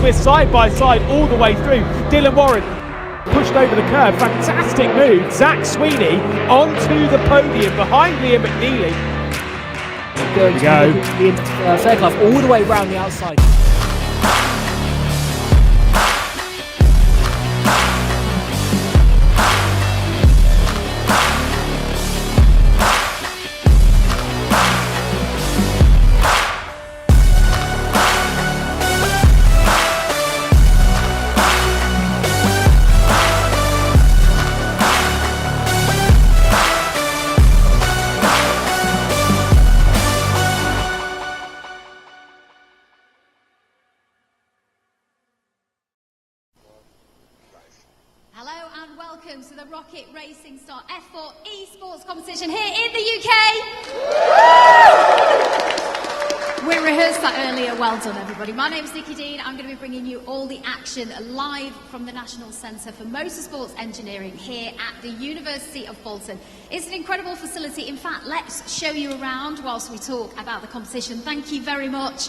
We're side by side all the way through. Dylan Warren pushed over the curb. Fantastic move. Zach Sweeney onto the podium behind Liam McNeely. There we go. Fairclough all the way around the outside. Hello and welcome to the ROKiT Racing Star F4 Esports Competition here in the UK. We rehearsed that earlier. Well done, everybody. My name's Nikki Dean. I'm going to be bringing you all the action live from the National Centre for Motorsport Engineering here at the University of Bolton. It's an incredible facility. In fact, let's show you around whilst we talk about the competition. Thank you very much.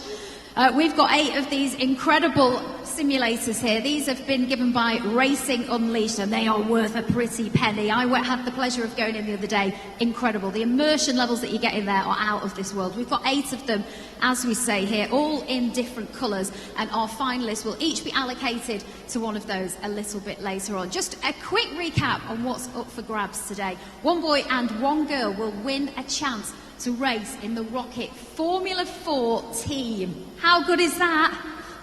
We've got 8 of these incredible simulators here. These have been given by RacingUnleashed and they are worth a pretty penny. I had the pleasure of going in the other day. Incredible. The immersion levels that you get in there are out of this world. We've got 8 of them, as we say here, all in different colours, and our finalists will each be allocated to one of those a little bit later on. Just a quick recap on what's up for grabs today. 1 boy and 1 girl will win a chance to race in the ROKiT Formula 4 team. How good is that?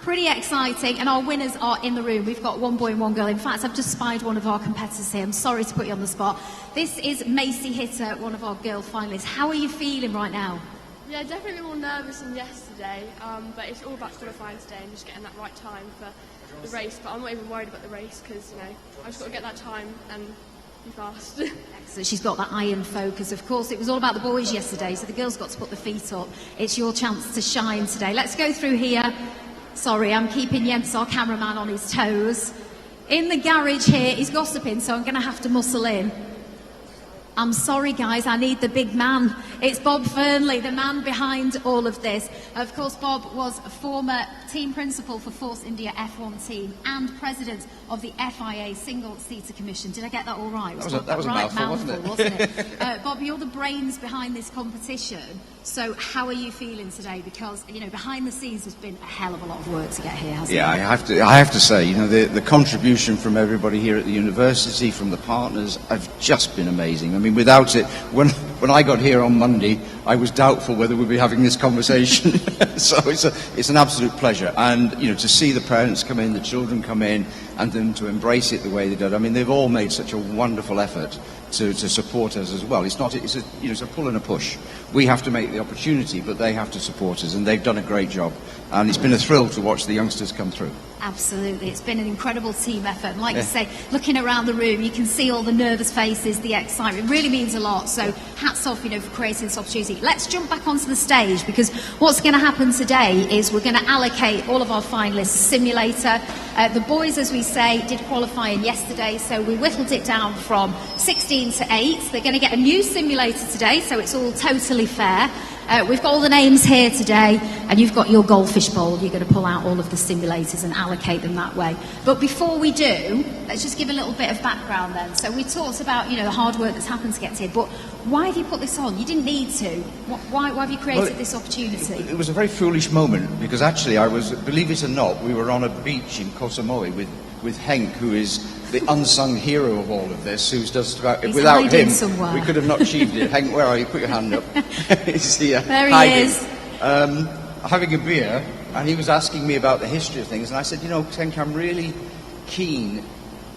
Pretty exciting, and our winners are in the room. We've got 1 boy and 1 girl. In fact, I've just spied one of our competitors here. I'm sorry to put you on the spot. This is Macy Hitter, one of our girl finalists. How are you feeling right now? Yeah, definitely more nervous than yesterday, but it's all about qualifying today and just getting that right time for the race. But I'm not even worried about the race because, you know, I've just got to get that time and be fast. Excellent. She's got that iron focus. Of course, it was all about the boys yesterday, so the girls got to put the feet up. It's your chance to shine today. Let's go through here. Sorry, I'm keeping Jens, our cameraman, on his toes. In the garage here, he's gossiping, so I'm going to have to muscle in. I'm sorry, guys, I need the big man. It's Bob Fernley, the man behind all of this. Of course, Bob was a former team principal for Force India F1 team and president of the FIA Single Seater Commission. Did I get that all right? That was a right mouthful, wasn't it? Bob, you're the brains behind this competition. So how are you feeling today? Because, you know, behind the scenes there's been a hell of a lot of work to get here, hasn't it? Yeah, I have to say, you know, the contribution from everybody here at the university, from the partners, have just been amazing. I mean, without it, when I got here on Monday, I was doubtful whether we'd be having this conversation. So it's an absolute pleasure. And, you know, to see the parents come in, the children come in, and them to embrace it the way they did. I mean, they've all made such a wonderful effort to support us as well. It's a pull and a push. We have to make the opportunity, but they have to support us, and they've done a great job. And it's been a thrill to watch the youngsters come through. Absolutely, it's been an incredible team effort, and like you say, looking around the room you can see all the nervous faces, the excitement. It really means a lot, so hats off, you know, for creating this opportunity. Let's jump back onto the stage, because what's going to happen today is we're going to allocate all of our finalists a simulator. The boys, as we say, did qualifying yesterday, so we whittled it down from 16 to 8. They're going to get a new simulator today, so it's all totally fair. We've got all the names here today, and you've got your goldfish bowl. You're going to pull out all of the simulators and allocate them that way. But before we do, let's just give a little bit of background then. So we talked about, you know, the hard work that's happened to get here, but why have you put this on? You didn't need to. Why have you created this opportunity? It was a very foolish moment, because actually believe it or not, we were on a beach in Koh Samui with Henk, who is the unsung hero of all of this, who's just about, without him, somewhere. We could have not achieved it. Henk, where are you? Put your hand up. He's here. There he hiding. is. Having a beer, and he was asking me about the history of things, and I said, you know, Henk, I'm really keen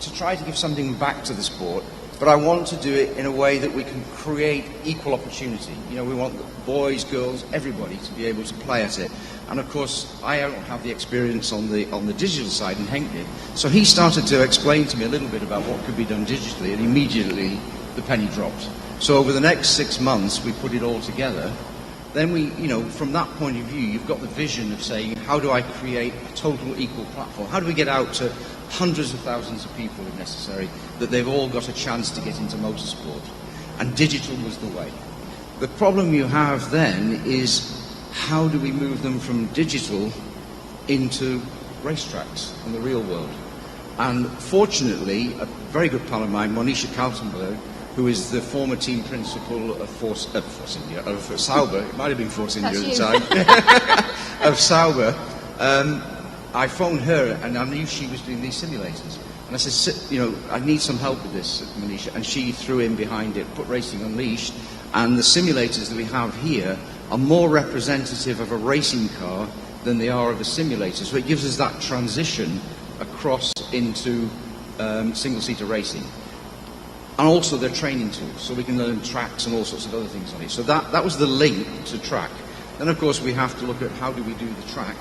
to try to give something back to the sport, but I want to do it in a way that we can create equal opportunity. You know, we want boys, girls, everybody to be able to play at it. And of course, I don't have the experience on the digital side, and Henk did. So he started to explain to me a little bit about what could be done digitally, and immediately the penny dropped. So over the next 6 months, we put it all together. Then we, you know, from that point of view, you've got the vision of saying, how do I create a total equal platform? How do we get out to hundreds of thousands of people, if necessary, that they've all got a chance to get into motorsport? And digital was the way. The problem you have then is, how do we move them from digital into racetracks in the real world. And fortunately, a very good pal of mine, Monisha Kaltenberg, who is the former team principal of Sauber, it might have been Force India at the time, of Sauber, I phoned her and I knew she was doing these simulators. And I said, you know, I need some help with this, Monisha. And she threw in behind it, put Racing Unleashed, and the simulators that we have here are more representative of a racing car than they are of a simulator. So it gives us that transition across into single-seater racing. And also they're training tools, so we can learn tracks and all sorts of other things on it. So that was the link to track. Then, of course, we have to look at how do we do the track,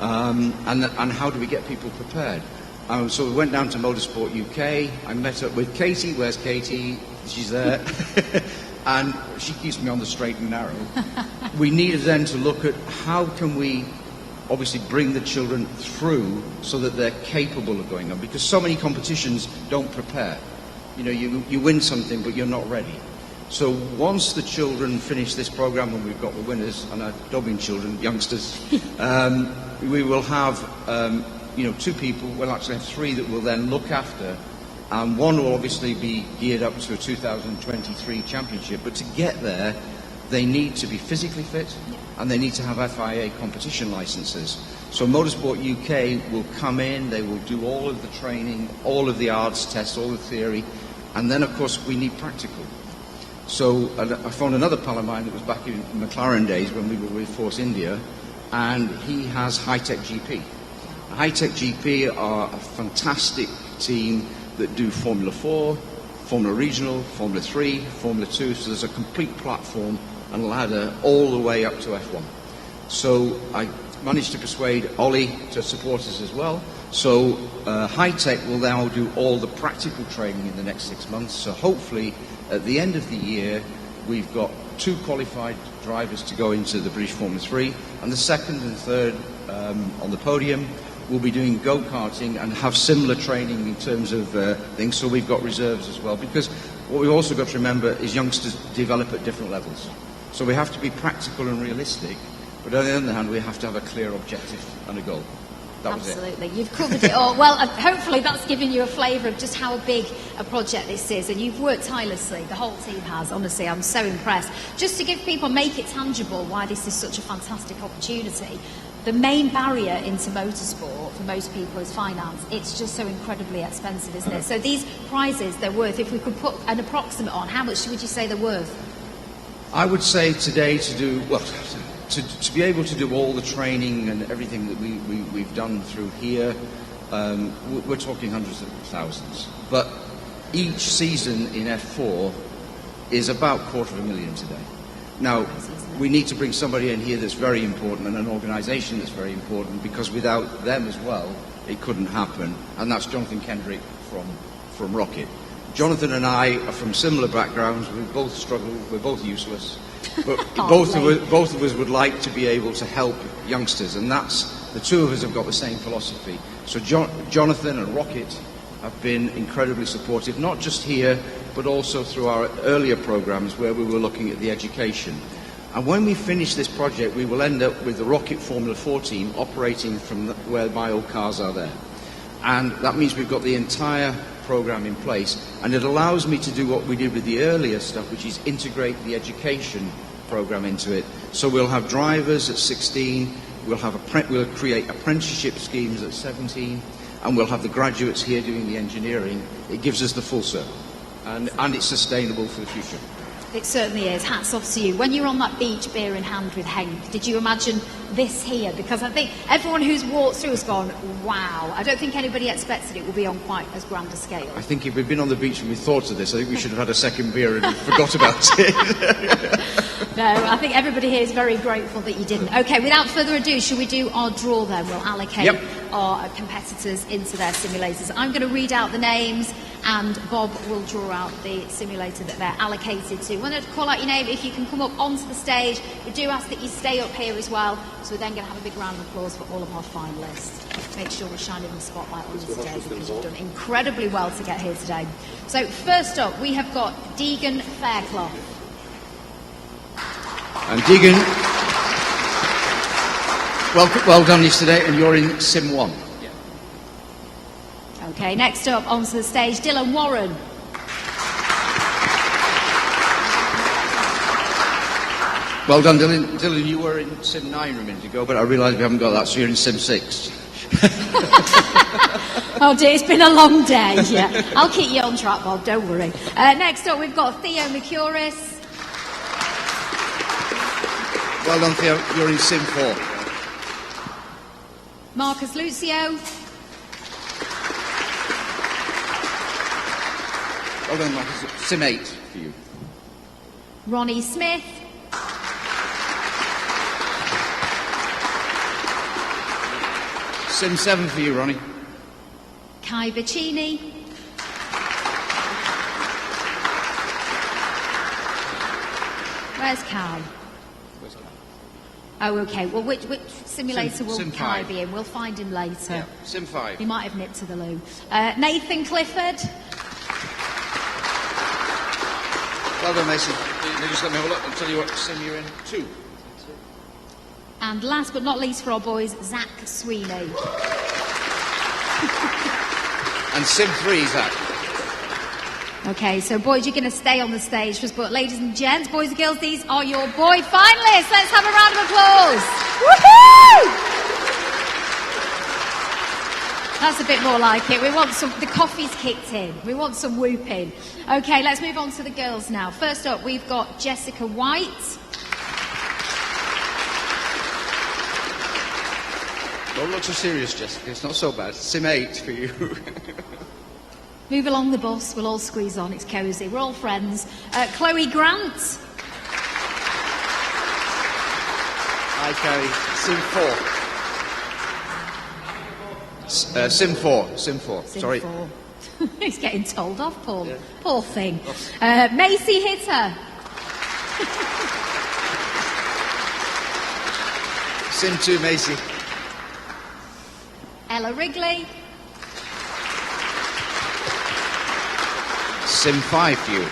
and how do we get people prepared. So we went down to Motorsport UK. I met up with Katie. Where's Katie? She's there. And she keeps me on the straight and narrow. We needed then to look at how can we obviously bring the children through so that they're capable of going on, because so many competitions don't prepare. You know, you win something, but you're not ready. So once the children finish this program, and we've got the winners and our dubbing children, youngsters, we will have, you know, 2 people. We'll actually have 3 that will then look after, and 1 will obviously be geared up to a 2023 championship. But to get there, they need to be physically fit, and they need to have FIA competition licenses. So Motorsport UK will come in, they will do all of the training, all of the arts tests, all the theory, and then of course we need practical. So I found another pal of mine that was back in McLaren days when we were with Force India, and he has High-Tech GP. High-Tech GP are a fantastic team that do Formula 4, Formula Regional, Formula 3, Formula 2, so there's a complete platform and ladder all the way up to F1. So I managed to persuade Ollie to support us as well. So High-Tech will now do all the practical training in the next 6 months. So hopefully at the end of the year, we've got 2 qualified drivers to go into the British Formula 3, and the 2nd and 3rd on the podium will be doing go-karting and have similar training in terms of things. So we've got reserves as well, because what we've also got to remember is youngsters develop at different levels. So we have to be practical and realistic, but on the other hand, we have to have a clear objective and a goal. That was Absolutely, you've covered it all. Well, hopefully that's given you a flavour of just how big a project this is, and you've worked tirelessly, the whole team has, honestly, I'm so impressed. Just to give people, make it tangible why this is such a fantastic opportunity, the main barrier into motorsport for most people is finance. It's just so incredibly expensive, isn't it? So these prizes, they're worth, if we could put an approximate on, how much would you say they're worth? I would say today to do, well, to be able to do all the training and everything that we've done through here, we're talking hundreds of thousands. But each season in F4 is about $250,000 today. Now, we need to bring somebody in here that's very important, and an organisation that's very important, because without them as well, it couldn't happen. And that's Jonathan Kendrick from ROKiT. Jonathan and I are from similar backgrounds. We both struggle. We're both useless. But both of us would like to be able to help youngsters, and that's the 2 of us have got the same philosophy. So Jonathan and ROKiT have been incredibly supportive, not just here, but also through our earlier programs where we were looking at the education. And when we finish this project, we will end up with the ROKiT Formula 4 team operating from where my old cars are there. And that means we've got the entire program in place, and it allows me to do what we did with the earlier stuff, which is integrate the education program into it. So we'll have drivers at 16, we'll create apprenticeship schemes at 17, and we'll have the graduates here doing the engineering. It gives us the full circle, and it's sustainable for the future. It certainly is. Hats off to you. When you were on that beach, beer in hand with Henk, did you imagine this here? Because I think everyone who's walked through has gone, wow. I don't think anybody expected it will be on quite as grand a scale. I think if we'd been on the beach and we thought of this, I think we should have had a second beer and forgot about it. No, I think everybody here is very grateful that you didn't. Okay, without further ado, shall we do our draw then? We'll allocate our competitors into their simulators. I'm going to read out the names, and Bob will draw out the simulator that they're allocated to. When I call out your name, if you can come up onto the stage, we do ask that you stay up here as well. So we're then going to have a big round of applause for all of our finalists. Make sure we're shining the spotlight on you today, because you've done incredibly well to get here today. So first up, we have got Deegan Fairclough. And Deegan Well done yesterday, and you're in Sim 1. Okay, next up onto the stage, Dylan Warren. Well done, Dylan. Dylan, you were in Sim 9 a minute ago, but I realise we haven't got that, so you're in Sim 6. Oh dear, it's been a long day. Yeah, I'll keep you on track, Bob, don't worry. Next up, we've got Theo Mercuris. Well done, Theo. You're in Sim 4. Marcus Lucio. Well done, Marcus. Sim 8 for you. Ronnie Smith. Sim 7 for you, Ronnie. Kai Vicini. Where's Kai? Oh, okay. Well, which simulator will Sim Kai 5. be in? We'll find him later. Yeah, Sim 5. He might have nipped to the loo. Nathan Clifford. Well done, Mason. You just let me have a look and tell you what sim you're in. 2. And last but not least for our boys, Zach Sweeney. And Sim 3, Zach. Okay, so boys, you're going to stay on the stage for us, but ladies and gents, boys and girls, these are your boy finalists. Let's have a round of applause. Woohoo! That's a bit more like it. We want some, the coffee's kicked in. We want some whooping. Okay, let's move on to the girls now. First up, we've got Jessica White. Don't look so serious, Jessica. It's not so bad. Sim 8 for you. Move along the bus, we'll all squeeze on, it's cosy, we're all friends. Chloe Grant. Hi, Carrie. Sim 4. Sim 4. Sim Sorry. 4. He's getting told off, Paul. Yeah. Poor thing. Macy Hitter. Sim 2, Macy. Ella Wrigley. Sim 5 for you.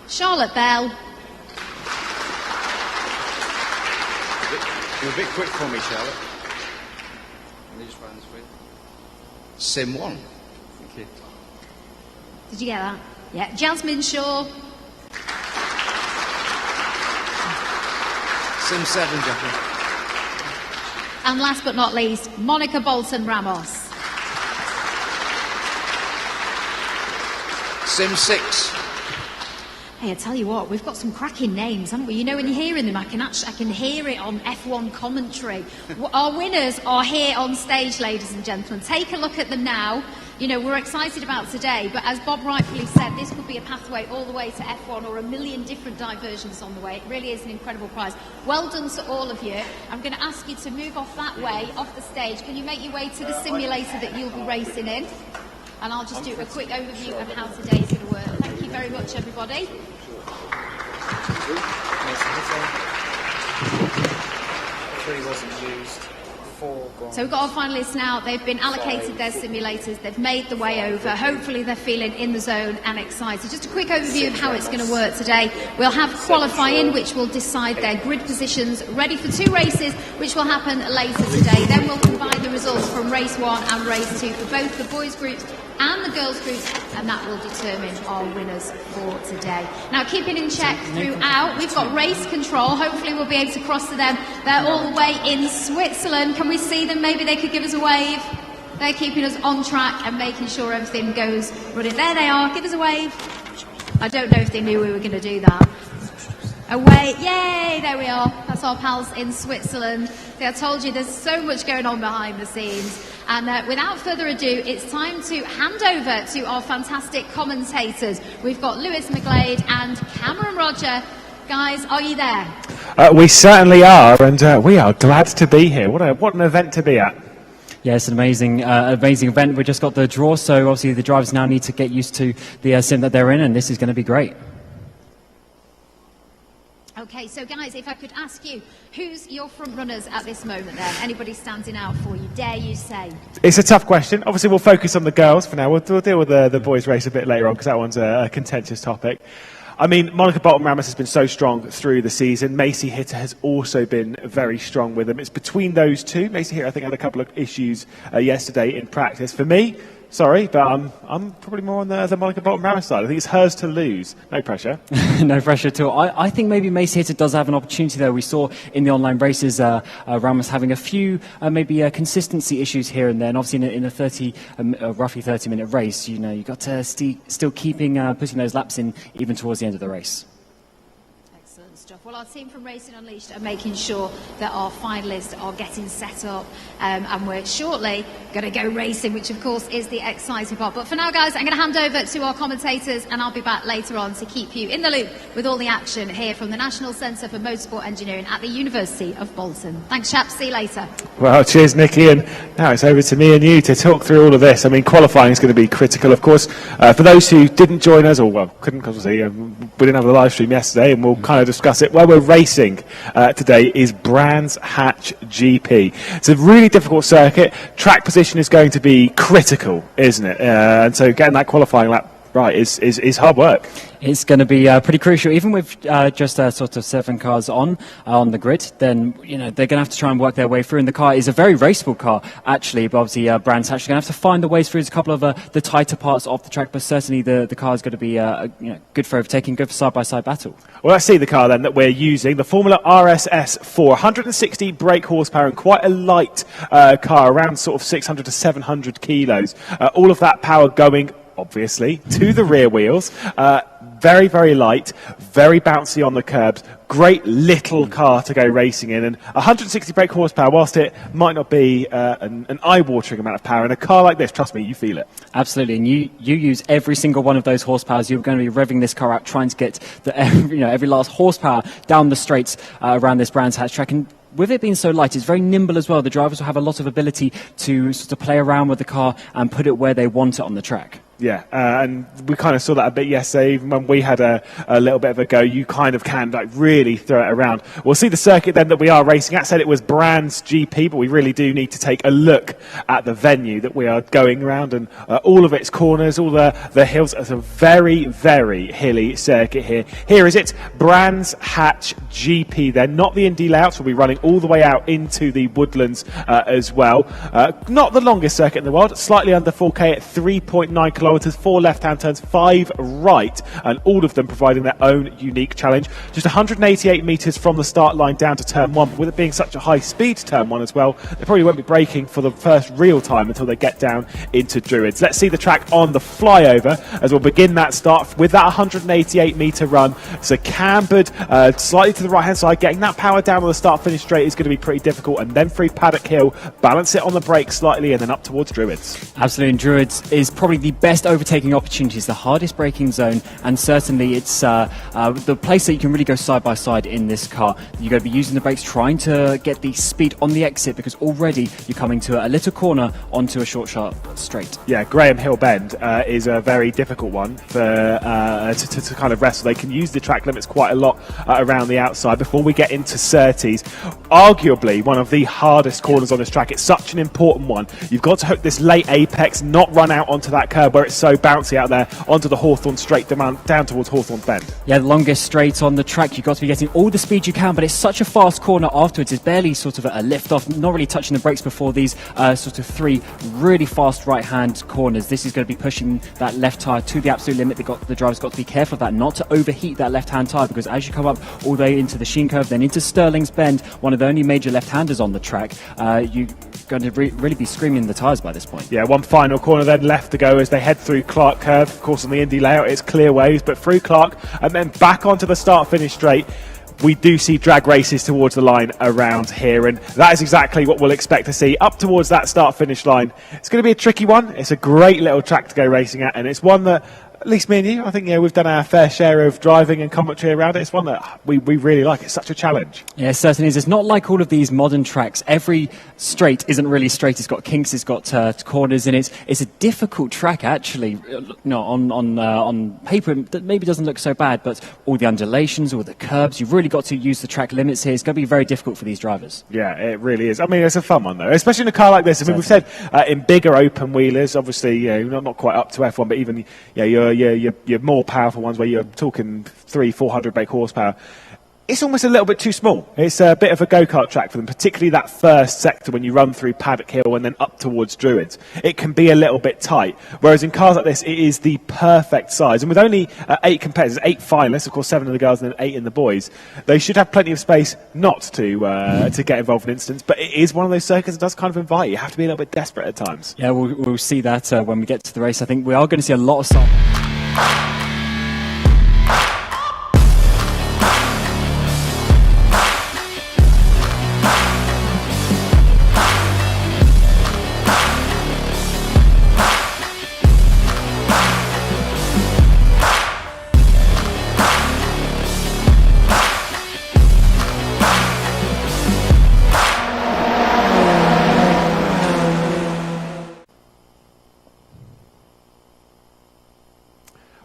Charlotte Bell. You're a bit quick for me, Charlotte. Let me just find this for you. Sim 1. Thank you. Did you get that? Yeah. Jasmine Shaw. Sim 7, Jackie. And last but not least, Monica Bolton Ramos. Sim 6. Hey, I tell you what, we've got some cracking names, haven't we? You know, when you're hearing them, I can hear it on F1 commentary. Our winners are here on stage, ladies and gentlemen. Take a look at them now. You know, we're excited about today, but as Bob rightfully said, this could be a pathway all the way to F1 or a million different diversions on the way. It really is an incredible prize. Well done to all of you. I'm going to ask you to move off that way, off the stage. Can you make your way to the simulator that you'll be racing in? And I'll just do a quick overview of how today's going to work. Thank you very much, everybody. So we've got our finalists now. They've been allocated their simulators. They've made the way over. Hopefully they're feeling in the zone and excited. Just a quick overview of how it's going to work today. We'll have qualifying, which will decide their grid positions, ready for 2 races, which will happen later today. Then we'll combine the results from race 1 and race 2 for both the boys groups and the girls groups, and that will determine our winners for today. Now, keeping in check throughout, we've got race control. Hopefully we'll be able to cross to them. They're all the way in Switzerland. Can we see them? Maybe they could give us a wave. They're keeping us on track and making sure everything goes running. There they are. Give us a wave. I don't know if they knew we were going to do that. Away. Yay, there we are. That's our pals in Switzerland. See, I told you there's so much going on behind the scenes. And without further ado, it's time to hand over to our fantastic commentators. We've got Lewis McGlade and Cameron Roger. Guys, are you there? We certainly are, and we are glad to be here. What an event to be at. Yeah, it's an amazing event. We just got the draw, so obviously the drivers now need to get used to the sim that they're in, and this is going to be great. Okay, so guys, if I could ask you, who's your front runners at this moment then? Anybody standing out for you? Dare you say? It's a tough question. Obviously, we'll focus on the girls for now. We'll deal with the boys' race a bit later on because that one's a contentious topic. I mean, Monica Bolton Ramos has been so strong through the season. Macy Hitter has also been very strong with them. It's between those two. Macy Hitter, I think, had a couple of issues yesterday in practice. For me, sorry, but I'm probably more on the Monica Bolton Ramos side. I think it's hers to lose. No pressure. No pressure at all. I think maybe Macy Hitter does have an opportunity there. We saw in the online races Ramos having a few maybe consistency issues here and there. And obviously in a roughly 30-minute race, you know, you've got to still keeping putting those laps in even towards the end of the race. Excellent stuff. Well, our team from Racing Unleashed are making sure that our finalists are getting set up, and we're shortly going to go racing, which of course is the exciting part. But for now, guys, I'm going to hand over to our commentators, and I'll be back later on to keep you in the loop with all the action here from the National Centre for Motorsport Engineering at the University of Bolton. Thanks, chaps. See you later. Well, cheers, Nikki. And now it's over to me and you to talk through all of this. I mean, qualifying is going to be critical, of course. For those who didn't join us, or well, couldn't, because we didn't have the live stream yesterday, and we'll kind of discuss it. Where we're racing today is Brands Hatch GP. It's a really difficult circuit. Track position is going to be critical, isn't it? And so getting that qualifying lap right is hard work. It's going to be pretty crucial, even with just sort of 7 cars on the grid. Then you know they're going to have to try and work their way through. And the car is a very raceable car, actually. But obviously, Brands actually going to have to find the ways through a couple of the tighter parts of the track. But certainly, the car is going to be good for overtaking, good for side-by-side battle. Well, let's see the car then that we're using. The Formula RSS4, 160 brake horsepower and quite a light car, around sort of 600 to 700 kilos. All of that power going, obviously, to the rear wheels. Very, very light, very bouncy on the curbs. Great little car to go racing in. And 160 brake horsepower, whilst it might not be an eye-watering amount of power, in a car like this, trust me, you feel it. Absolutely, and you use every single one of those horsepowers. You're going to be revving this car out, trying to get every last horsepower down the straights around this Brands Hatch track. And with it being so light, it's very nimble as well. The drivers will have a lot of ability to sort of play around with the car and put it where they want it on the track. Yeah, and we kind of saw that a bit yesterday. Even when we had a little bit of a go, you kind of can really throw it around. We'll see the circuit then that we are racing at. Said it was Brands GP, but we really do need to take a look at the venue that we are going around and all of its corners, all the hills. It's a very, very hilly circuit here. Here is it, Brands Hatch GP. They're not the Indy layouts. We'll be running all the way out into the woodlands as well. Not the longest circuit in the world, slightly under 4K at 3.9 kilometres. 4 left-hand turns, 5 right, and all of them providing their own unique challenge. Just 188 metres from the start line down to turn 1, but with it being such a high-speed turn 1 as well, they probably won't be braking for the first real time until they get down into Druids. Let's see the track on the flyover as we'll begin that start with that 188-metre run. So cambered slightly to the right-hand side, getting that power down on the start-finish straight is going to be pretty difficult, and then through Paddock Hill, balance it on the brakes slightly, and then up towards Druids. Absolutely, and Druids is probably the best overtaking opportunities, the hardest braking zone, and certainly it's the place that you can really go side by side in this car. You're going to be using the brakes, trying to get the speed on the exit, because already you're coming to a little corner onto a short, sharp straight. Yeah, Graham Hill Bend is a very difficult one for to kind of wrestle. They can use the track limits quite a lot around the outside before we get into Surtees. Arguably one of the hardest corners on this track. It's such an important one. You've got to hook this late apex, not run out onto that curb where it's so bouncy out there, onto the Hawthorn straight down towards Hawthorn Bend. Yeah, the longest straight on the track. You've got to be getting all the speed you can, but it's such a fast corner afterwards. It's barely sort of a lift off, not really touching the brakes before these sort of 3 really fast right-hand corners. This is going to be pushing that left tyre to the absolute limit. The driver's got to be careful of that, not to overheat that left-hand tyre, because as you come up all the way into the Sheen Curve, then into Stirling's Bend, one of the only major left-handers on the track, you're going to really be screaming the tyres by this point. Yeah, one final corner then left to go as they head through Clark Curve. Of course, on the Indy layout, it's clear ways, but through Clark and then back onto the start-finish straight. We do see drag races towards the line around here, and that is exactly what we'll expect to see up towards that start-finish line. It's going to be a tricky one. It's a great little track to go racing at, and it's one that, at least me and you, I think we've done our fair share of driving and commentary around it. It's one that we really like. It's such a challenge. Yeah, it certainly is. It's not like all of these modern tracks. Every straight isn't really straight. It's got kinks, it's got corners, and it's a difficult track actually. On paper, it maybe doesn't look so bad, but all the undulations, all the curbs, you've really got to use the track limits here. It's going to be very difficult for these drivers. Yeah, it really is. I mean, it's a fun one though, especially in a car like this. I mean, we've said in bigger open wheelers, obviously, not quite up to F1, but even your your more powerful ones where you're talking 300-400 brake horsepower, it's almost a little bit too small. It's a bit of a go-kart track for them, particularly that first sector when you run through Paddock Hill and then up towards Druids. It can be a little bit tight, whereas in cars like this, it is the perfect size. And with only 8 competitors, 8 finalists, of course 7 in the girls and then 8 in the boys, they should have plenty of space not to get involved in incidents. But it is one of those circuits that does kind of invite you. You have to be a little bit desperate at times. Yeah, we'll see that when we get to the race. I think we are going to see a lot of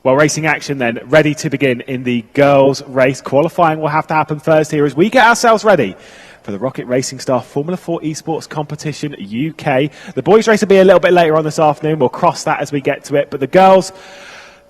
Well, racing action then, ready to begin in the girls' race. Qualifying will have to happen first here as we get ourselves ready for the ROKiT Racing Star Formula 4 Esports Competition UK. The boys' race will be a little bit later on this afternoon. We'll cross that as we get to it. But the girls,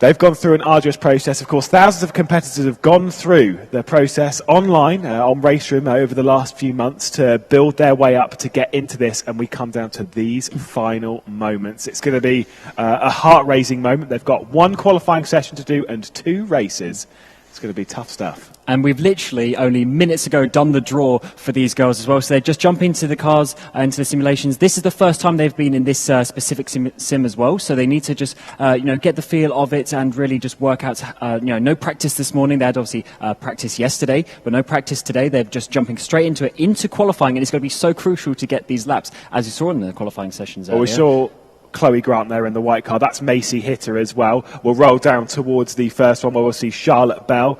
they've gone through an arduous process. Of course, thousands of competitors have gone through the process online on RaceRoom over the last few months to build their way up to get into this, and we come down to these final moments. It's going to be a heart-raising moment. They've got 1 qualifying session to do and 2 races. It's going to be tough stuff. And we've literally only minutes ago done the draw for these girls as well. So they just jump into the cars, into the simulations. This is the first time they've been in this specific sim as well. So they need to just, get the feel of it and really just work out, no practice this morning. They had obviously practice yesterday, but no practice today. They're just jumping straight into it, into qualifying. And it's going to be so crucial to get these laps, as you saw in the qualifying sessions earlier. Well, we saw Chloe Grant there in the white car. That's Macy Hitter as well. We'll roll down towards the first one where we'll see Charlotte Bell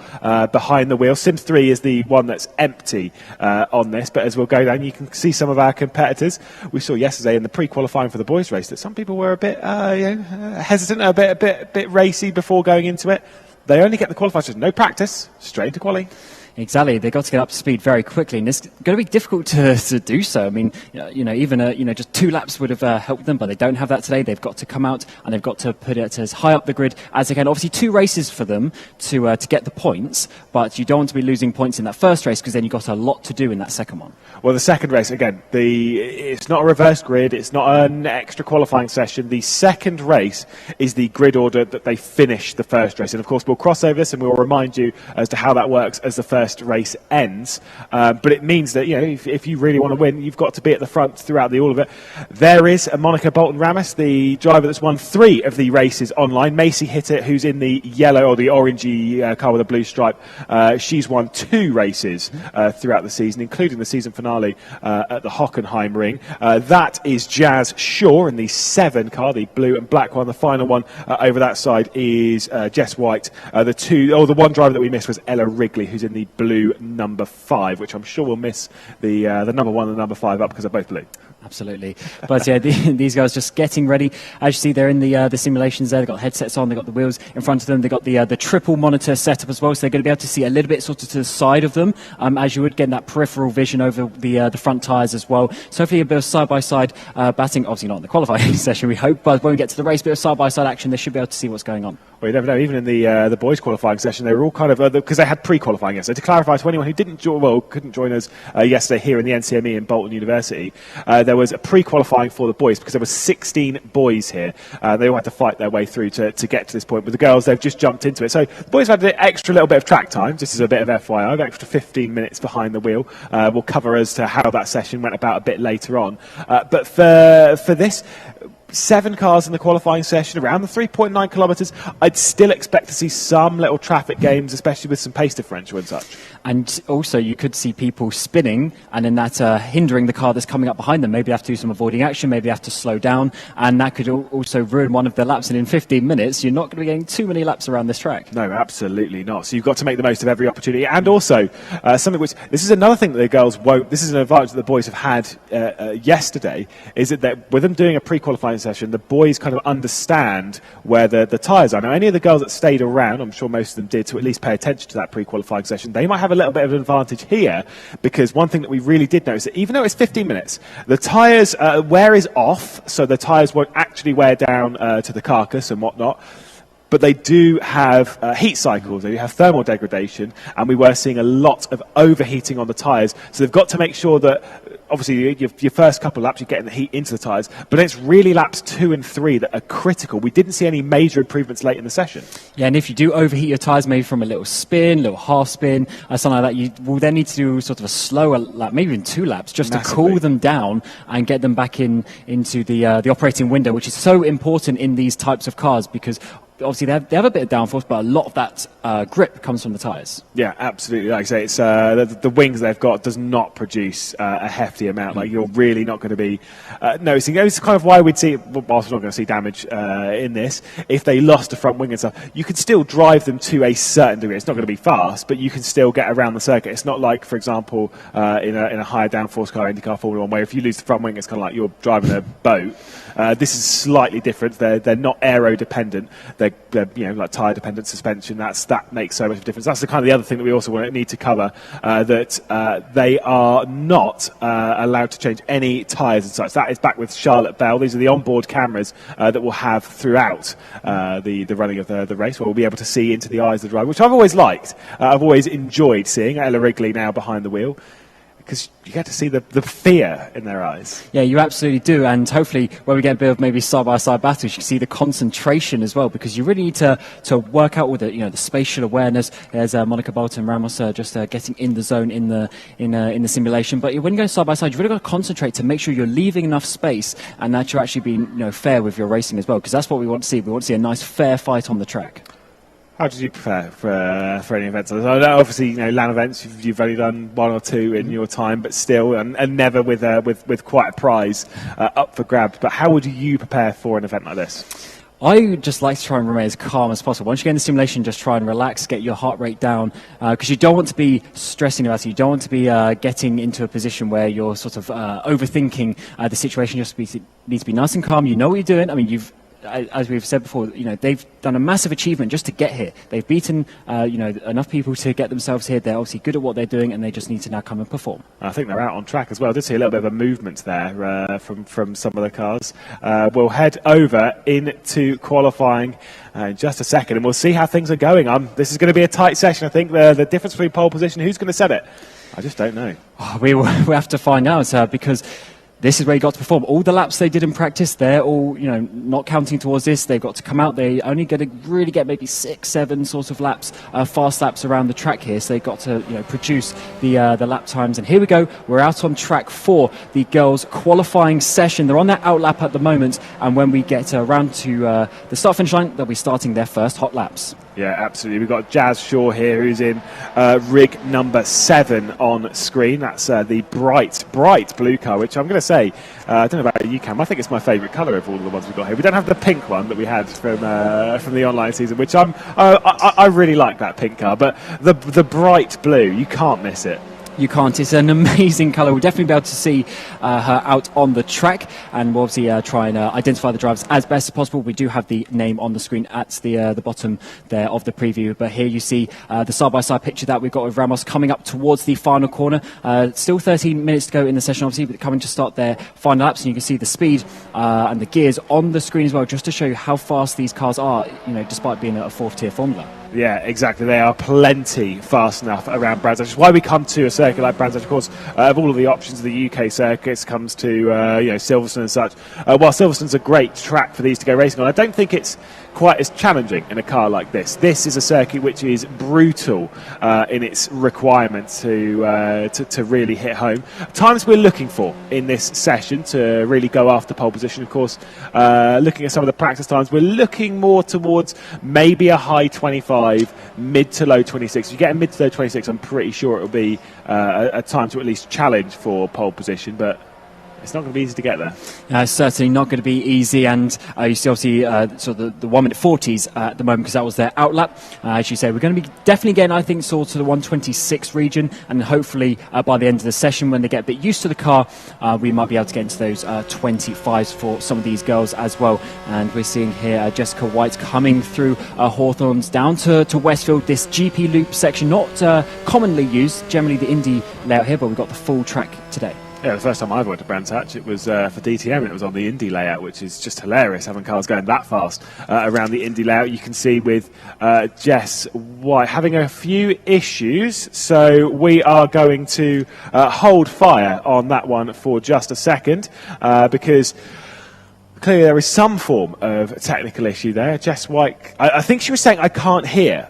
behind the wheel. Sim 3 is the one that's empty on this, but as we'll go down, you can see some of our competitors. We saw yesterday in the pre-qualifying for the boys' race that some people were a bit hesitant, a bit racy before going into it. They only get the qualifiers, no practice, straight into quali. Exactly, they've got to get up to speed very quickly, and it's going to be difficult to do so. I mean, even just 2 laps would have helped them, but they don't have that today. They've got to come out and they've got to put it as high up the grid as they can. Obviously, 2 races for them to get the points, but you don't want to be losing points in that first race because then you've got a lot to do in that second one. Well, the second race, again, it's not a reverse grid, it's not an extra qualifying session. The second race is the grid order that they finish the first race. And of course, we'll cross over this and we'll remind you as to how that works as the first race ends. But it means that, if you really want to win, you've got to be at the front throughout all of it. There is a Monica Bolton-Ramis, the driver that's won 3 of the races online. Macy Hitter, who's in the yellow or the orangey car with a blue stripe, she's won 2 races throughout the season, including the season finale at the Hockenheim Ring. That is Jazz Shaw in the 7 car, the blue and black one. The final one over that side is Jess White. The one driver that we missed was Ella Wrigley, who's in the blue number 5, which I'm sure will miss the number 1 and the number 5 up because they're both blue. Absolutely. But yeah, these guys just getting ready. As you see, they're in the simulations there. They've got headsets on. They've got the wheels in front of them. They've got the triple monitor setup as well. So they're going to be able to see a little bit sort of to the side of them, as you would get that peripheral vision over the front tyres as well. So hopefully a bit of side-by-side batting. Obviously not in the qualifying session, we hope. But when we get to the race, a bit of side-by-side action, they should be able to see what's going on. Well, you never know. Even in the boys' qualifying session, they were all kind of because they had pre-qualifying yesterday. To clarify to anyone who couldn't join us yesterday here in the NCME in Bolton University, there was a pre-qualifying for the boys because there were 16 boys here. They all had to fight their way through to get to this point. With the girls, they've just jumped into it. So the boys have had an extra little bit of track time. This is a bit of FYI, an extra 15 minutes behind the wheel. We'll cover as to how that session went about a bit later on. But for this, 7 cars in the qualifying session, around the 3.9 kilometres. I'd still expect to see some little traffic games, especially with some pace differential and such. And also, you could see people spinning, and then that hindering the car that's coming up behind them. Maybe they have to do some avoiding action, maybe they have to slow down, and that could also ruin one of the laps. And in 15 minutes, you're not going to be getting too many laps around this track. No, absolutely not. So you've got to make the most of every opportunity. And also, something which, this is another thing that the girls won't, this is an advantage that the boys have had yesterday, is that with them doing a pre-qualifying session, the boys kind of understand where the tyres are. Now, any of the girls that stayed around, I'm sure most of them did, to at least pay attention to that pre-qualifying session, they might have a little bit of an advantage here, because one thing that we really did notice, that even though it's 15 minutes, the tyres wear is off, so the tyres won't actually wear down to the carcass and whatnot. but they do have heat cycles, they have thermal degradation, and we were seeing a lot of overheating on the tyres. So they've got to make sure that, obviously, your first couple of laps, you're getting the heat into the tyres, but it's really laps 2 and 3 that are critical. We didn't see any major improvements late in the session. Yeah, and if you do overheat your tyres, maybe from a little spin, little half spin, something like that, you will then need to do sort of a slower lap, maybe even 2 laps, just to cool them down and get them back into the operating window, which is so important in these types of cars, because obviously they have a bit of downforce, but a lot of that grip comes from the tyres. Yeah, absolutely. Like I say, it's the wings they've got does not produce a hefty amount. Like, you're really not going to be noticing. It's kind of why we'd see, whilst we're not going to see damage in this, if they lost a front wing and stuff, you could still drive them to a certain degree. It's not going to be fast, but you can still get around the circuit. It's not like, for example, in a higher downforce car, IndyCar Formula 1, where if you lose the front wing, it's kind of like you're driving a boat. This is slightly different. They're not aero dependent. They're like tyre dependent suspension. That makes so much of a difference. That's the kind of the other thing that we also need to cover. That they are not allowed to change any tyres and such. That is back with Charlotte Bell. These are the onboard cameras that we'll have throughout the running of the race, where we'll be able to see into the eyes of the driver, which I've always liked. I've always enjoyed seeing Ella Wrigley now behind the wheel, because you get to see the fear in their eyes. Yeah, you absolutely do, and hopefully when we get a bit of maybe side-by-side battles, you can see the concentration as well, because you really need to work out with the spatial awareness. There's Monica Bolton Ramos just getting in the zone in the simulation. But when you go side-by-side, you've really got to concentrate to make sure you're leaving enough space and that you're actually being fair with your racing as well, because that's what we want to see. We want to see a nice fair fight on the track. How did you prepare for any events? I know, obviously, LAN events, you've only done 1 or 2 in your time, but still, and never with quite a prize up for grabs. But how would you prepare for an event like this? I just like to try and remain as calm as possible. Once you get in the simulation, just try and relax, get your heart rate down, because you don't want to be stressing about it. You don't want to be getting into a position where you're sort of overthinking the situation. You just need to be nice and calm. You know what you're doing. I mean, as we've said before, they've done a massive achievement just to get here. They've beaten, enough people to get themselves here. They're obviously good at what they're doing, and they just need to now come and perform. I think they're out on track as well. I did see a little bit of a movement there from some of the cars. We'll head over into qualifying in just a second, and we'll see how things are going. This is going to be a tight session. I think the difference between pole position, who's going to set it? I just don't know. We have to find out, because this is where you got to perform. All the laps they did in practice, they're all, not counting towards this. They've got to come out. They only going to really get maybe 6, 7 sort of laps, fast laps around the track here. So they've got to, produce the lap times. And here we go. We're out on track for the girls' qualifying session. They're on their out lap at the moment. And when we get around to the start-finish line, they'll be starting their first hot laps. Yeah, absolutely. We've got Jazz Shaw here, who's in rig number 7 on screen. That's the bright blue car, which I'm going to say, I don't know about you, Cam, I think it's my favourite colour of all of the ones we've got here. We don't have the pink one that we had from the online season, which I really like that pink car, but the bright blue, you can't miss it. You can't. It's an amazing colour. We'll definitely be able to see her out on the track, and we'll obviously try and identify the drivers as best as possible. We do have the name on the screen at the bottom there of the preview, but here you see the side-by-side picture that we've got with Ramos coming up towards the final corner. Still 13 minutes to go in the session, obviously, but coming to start their final laps, and you can see the speed and the gears on the screen as well, just to show you how fast these cars are, despite being a 4th-tier Formula. Yeah, exactly. They are plenty fast enough around Brands Hatch. Which is why we come to a circuit like Brands Hatch. Of course, of all of the options of the UK circuits, comes to Silverstone and such. While Silverstone's a great track for these to go racing on, I don't think it's quite as challenging in a car like this. This is a circuit which is brutal in its requirement to really hit home. Times we're looking for in this session to really go after pole position, of course, looking at some of the practice times, we're looking more towards maybe a high 25, mid to low 26. If you get a mid to low 26, I'm pretty sure it'll be a time to at least challenge for pole position, but it's not going to be easy to get there. It's certainly not going to be easy, and you see obviously sort of the 1 minute 40s at the moment, because that was their out lap. As you say, we're going to be definitely getting, I think, sort of the 126 region, and hopefully by the end of the session, when they get a bit used to the car, we might be able to get into those 25s for some of these girls as well. And we're seeing here Jessica White coming through Hawthorns down to Westfield, this GP loop section, not commonly used, generally the Indy layout here, but we've got the full track today. Yeah, the first time I went to Brands Hatch, it was for DTM, and it was on the Indy layout, which is just hilarious, having cars going that fast around the Indy layout. You can see with Jess White having a few issues, so we are going to hold fire on that one for just a second, because clearly there is some form of technical issue there. Jess White, I think she was saying, I can't hear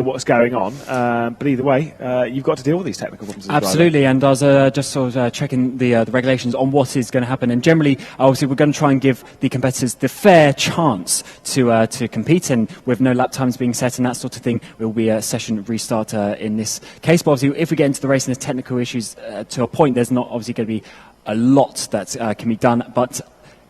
what's going on, but either way, you've got to deal with these technical problems as Absolutely, and I was just sort of checking the regulations on what is going to happen, and generally, obviously, we're going to try and give the competitors the fair chance to compete, and with no lap times being set and that sort of thing, it will be a session restart in this case. But obviously, if we get into the race and there's technical issues to a point, there's not obviously going to be a lot that can be done, but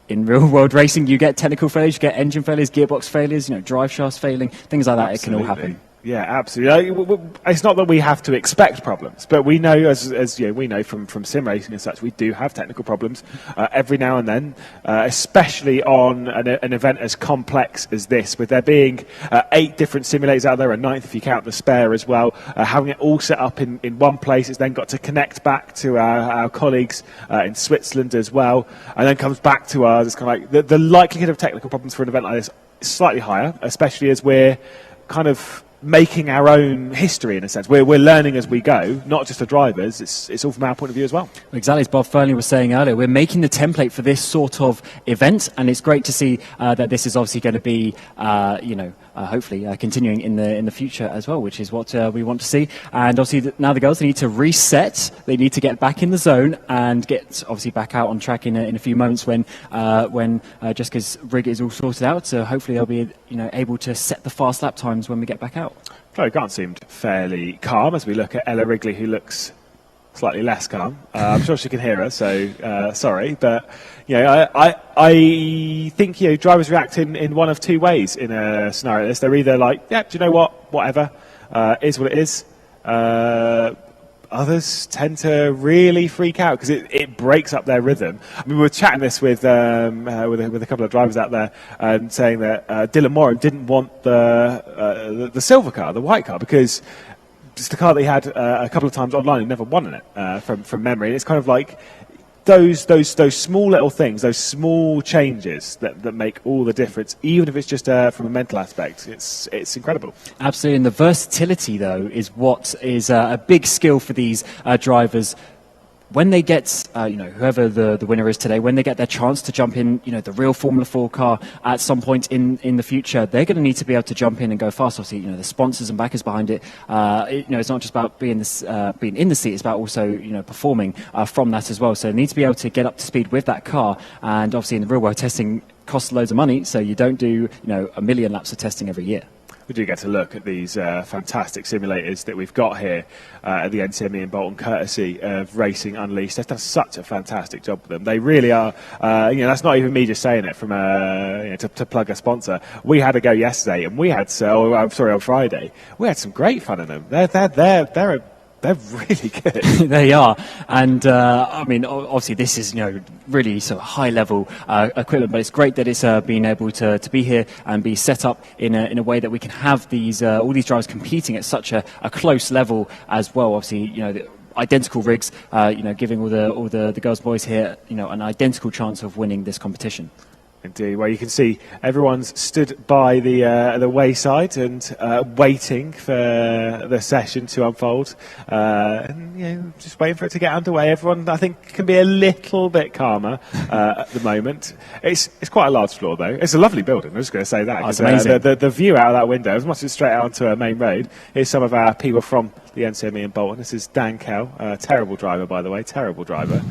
in real-world racing, you get technical failures, you get engine failures, gearbox failures, drive shafts failing, things like that. Absolutely. It can all happen. Yeah, absolutely. It's not that we have to expect problems, but we know, as we know from sim racing and such, we do have technical problems every now and then, especially on an event as complex as this, with there being 8 different simulators out there, a 9th if you count the spare as well. Having it all set up in one place, it's then got to connect back to our colleagues in Switzerland as well, and then comes back to us. It's kind of like the likelihood of technical problems for an event like this is slightly higher, especially as we're kind of making our own history in a sense. We're learning as we go, not just the drivers. It's all from our point of view as well. Exactly, as Bob Fernley was saying earlier, we're making the template for this sort of event, and it's great to see that this is obviously going to be, hopefully continuing in the future as well, which is what we want to see. And obviously now the girls, they need to reset. They need to get back in the zone and get obviously back out on track in a few moments when Jessica's rig is all sorted out. So hopefully they'll be able to set the fast lap times when we get back out. Chloe Grant seemed fairly calm as we look at Ella Wrigley, who looks slightly less calm. I'm sure she can hear us, so sorry. But I think drivers react in one of two ways in a scenario like this. They're either like, yeah, do you know what? Whatever, is what it is. Others tend to really freak out because it breaks up their rhythm. I mean, we were chatting this with a couple of drivers out there and saying that Dylan Moran didn't want the silver car, the white car, because it's the car that he had a couple of times online and never won in it from memory. And it's kind of like those small little things, those small changes that make all the difference, even if it's just from a mental aspect. It's incredible. Absolutely, and the versatility, though, is what is a big skill for these drivers. When they get, whoever the winner is today, when they get their chance to jump in, the real Formula 4 car at some point in the future, they're going to need to be able to jump in and go fast. Obviously, the sponsors and backers behind it. It's not just about being in the seat; it's about also, performing from that as well. So they need to be able to get up to speed with that car. And obviously, in the real world, testing costs loads of money, so you don't do, a million laps of testing every year. We do get to look at these fantastic simulators that we've got here at the NCME in Bolton, courtesy of RacingUnleashed. They've done such a fantastic job with them. They really are. That's not even me just saying it from to plug a sponsor. We had a go yesterday, and we had on Friday. We had some great fun in them. They're really good. They are, and obviously this is really sort of high level equipment, but it's great that it's being able to be here and be set up in a way that we can have these all these drivers competing at such a close level as well. Obviously, the identical rigs, giving all the girls and boys here, an identical chance of winning this competition. Indeed. Well, you can see everyone's stood by the wayside and waiting for the session to unfold, and just waiting for it to get underway. Everyone, I think, can be a little bit calmer at the moment. It's quite a large floor, though. It's a lovely building. I'm just going to say that. It's amazing. The view out of that window, as much as it's straight out onto a main road. Here's some of our people from the NCME in Bolton. This is Dan Kell, terrible driver, by the way, terrible driver.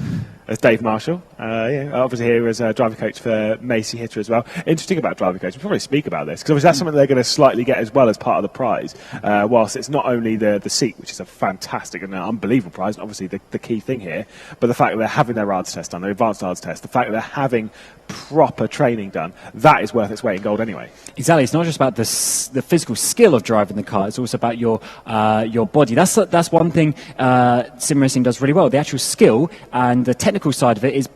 As Dave Marshall, obviously here as a driver coach for Macy Hitter as well. Interesting about driver coach, we'll probably speak about this, because obviously that's something they're going to slightly get as well as part of the prize, whilst it's not only the seat, which is a fantastic and unbelievable prize, and obviously the key thing here, but the fact that they're having their ARDS test done, their advanced ARDS test, the fact that they're having proper training done, that is worth its weight in gold anyway. Exactly, it's not just about the physical skill of driving the car, it's also about your body. That's one thing sim racing does really well, the actual skill and the technical technical side of it is,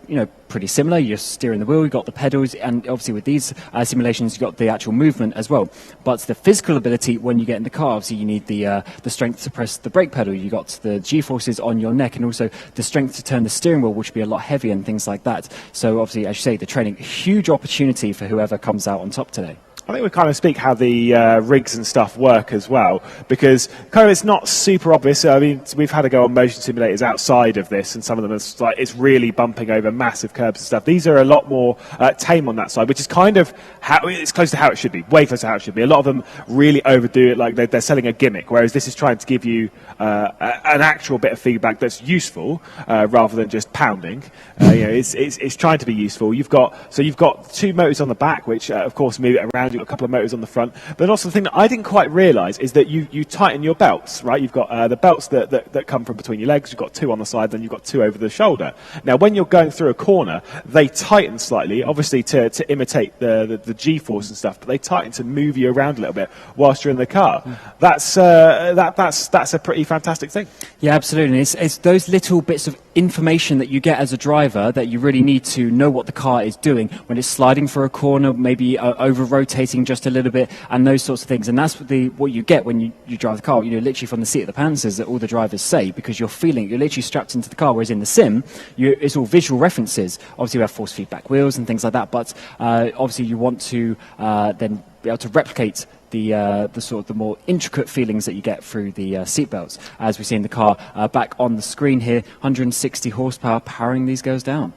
pretty similar. You're steering the wheel, you've got the pedals, and obviously with these simulations, you've got the actual movement as well. But the physical ability, when you get in the car, obviously you need the strength to press the brake pedal. You've got the G-forces on your neck, and also the strength to turn the steering wheel, which will be a lot heavier and things like that. So obviously, as you say, the training, huge opportunity for whoever comes out on top today. I think we kind of speak how the rigs and stuff work as well, because kind of it's not super obvious. I mean, we've had to go on motion simulators outside of this, and some of them are like it's really bumping over massive curbs and stuff. These are a lot more tame on that side, which is kind of how it's close to how it should be, way close to how it should be. A lot of them really overdo it, like they're selling a gimmick, whereas this is trying to give you an actual bit of feedback that's useful rather than just pounding. It's trying to be useful. You've got 2 motors on the back, which of course move it around. A couple of motors on the front, but also the thing that I didn't quite realise is that you tighten your belts, right? You've got the belts that come from between your legs. You've got 2 on the side, then you've got 2 over the shoulder. Now, when you're going through a corner, they tighten slightly, obviously to imitate the G-force and stuff, but they tighten to move you around a little bit whilst you're in the car. That's a pretty fantastic thing. Yeah, absolutely. It's those little bits of information that you get as a driver that you really need to know what the car is doing when it's sliding for a corner, maybe over rotating just a little bit, and those sorts of things. And that's what you get when you drive the car, literally from the seat of the pants, as all the drivers say, because you're literally strapped into the car, whereas in the sim, it's all visual references. Obviously, we have force feedback wheels and things like that, but obviously you want to then be able to replicate the sort of the more intricate feelings that you get through the seatbelts, as we see in the car back on the screen here. 160 horsepower powering these girls down.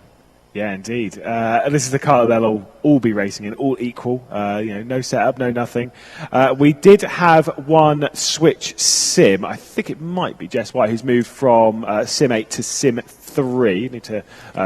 Yeah, indeed. This is the car that they'll all be racing in, all equal. No setup, no nothing. We did have one switch sim. I think it might be Jess White, who's moved from Sim 8 to Sim 3. Need to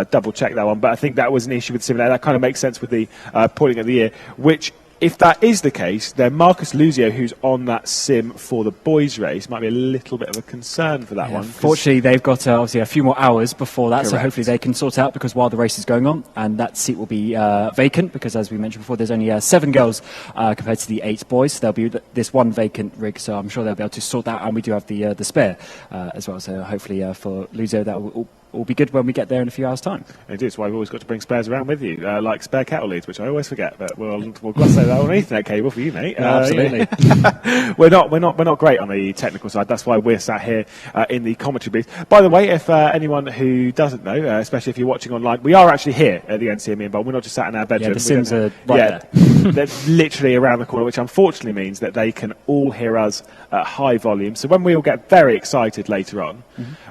double check that one, but I think that was an issue with Sim 8. That kind of makes sense with the pointing of the ear, which, if that is the case, then Marcus Luzio, who's on that sim for the boys' race, might be a little bit of a concern for that one. Fortunately, they've got obviously a few more hours before that, Correct. So hopefully they can sort it out, because while the race is going on, and that seat will be vacant, because as we mentioned before, there's only 7 girls compared to the 8 boys, so there'll be this one vacant rig, so I'm sure they'll be able to sort that out, and we do have the spare as well, so hopefully for Luzio that will be good when we get there in a few hours' time. It is why we've always got to bring spares around with you, like spare kettle leads, which I always forget. But we'll say that on Ethernet cable for you, mate. Absolutely. We're not great on the technical side. That's why we're sat here in the commentary booth. By the way, if anyone who doesn't know, especially if you're watching online, we are actually here at the NCME in Bolton. We're not just sat in our bedroom. Yeah, the Sims are right there. They're literally around the corner, which unfortunately means that they can all hear us at high volume. So when we all get very excited later on,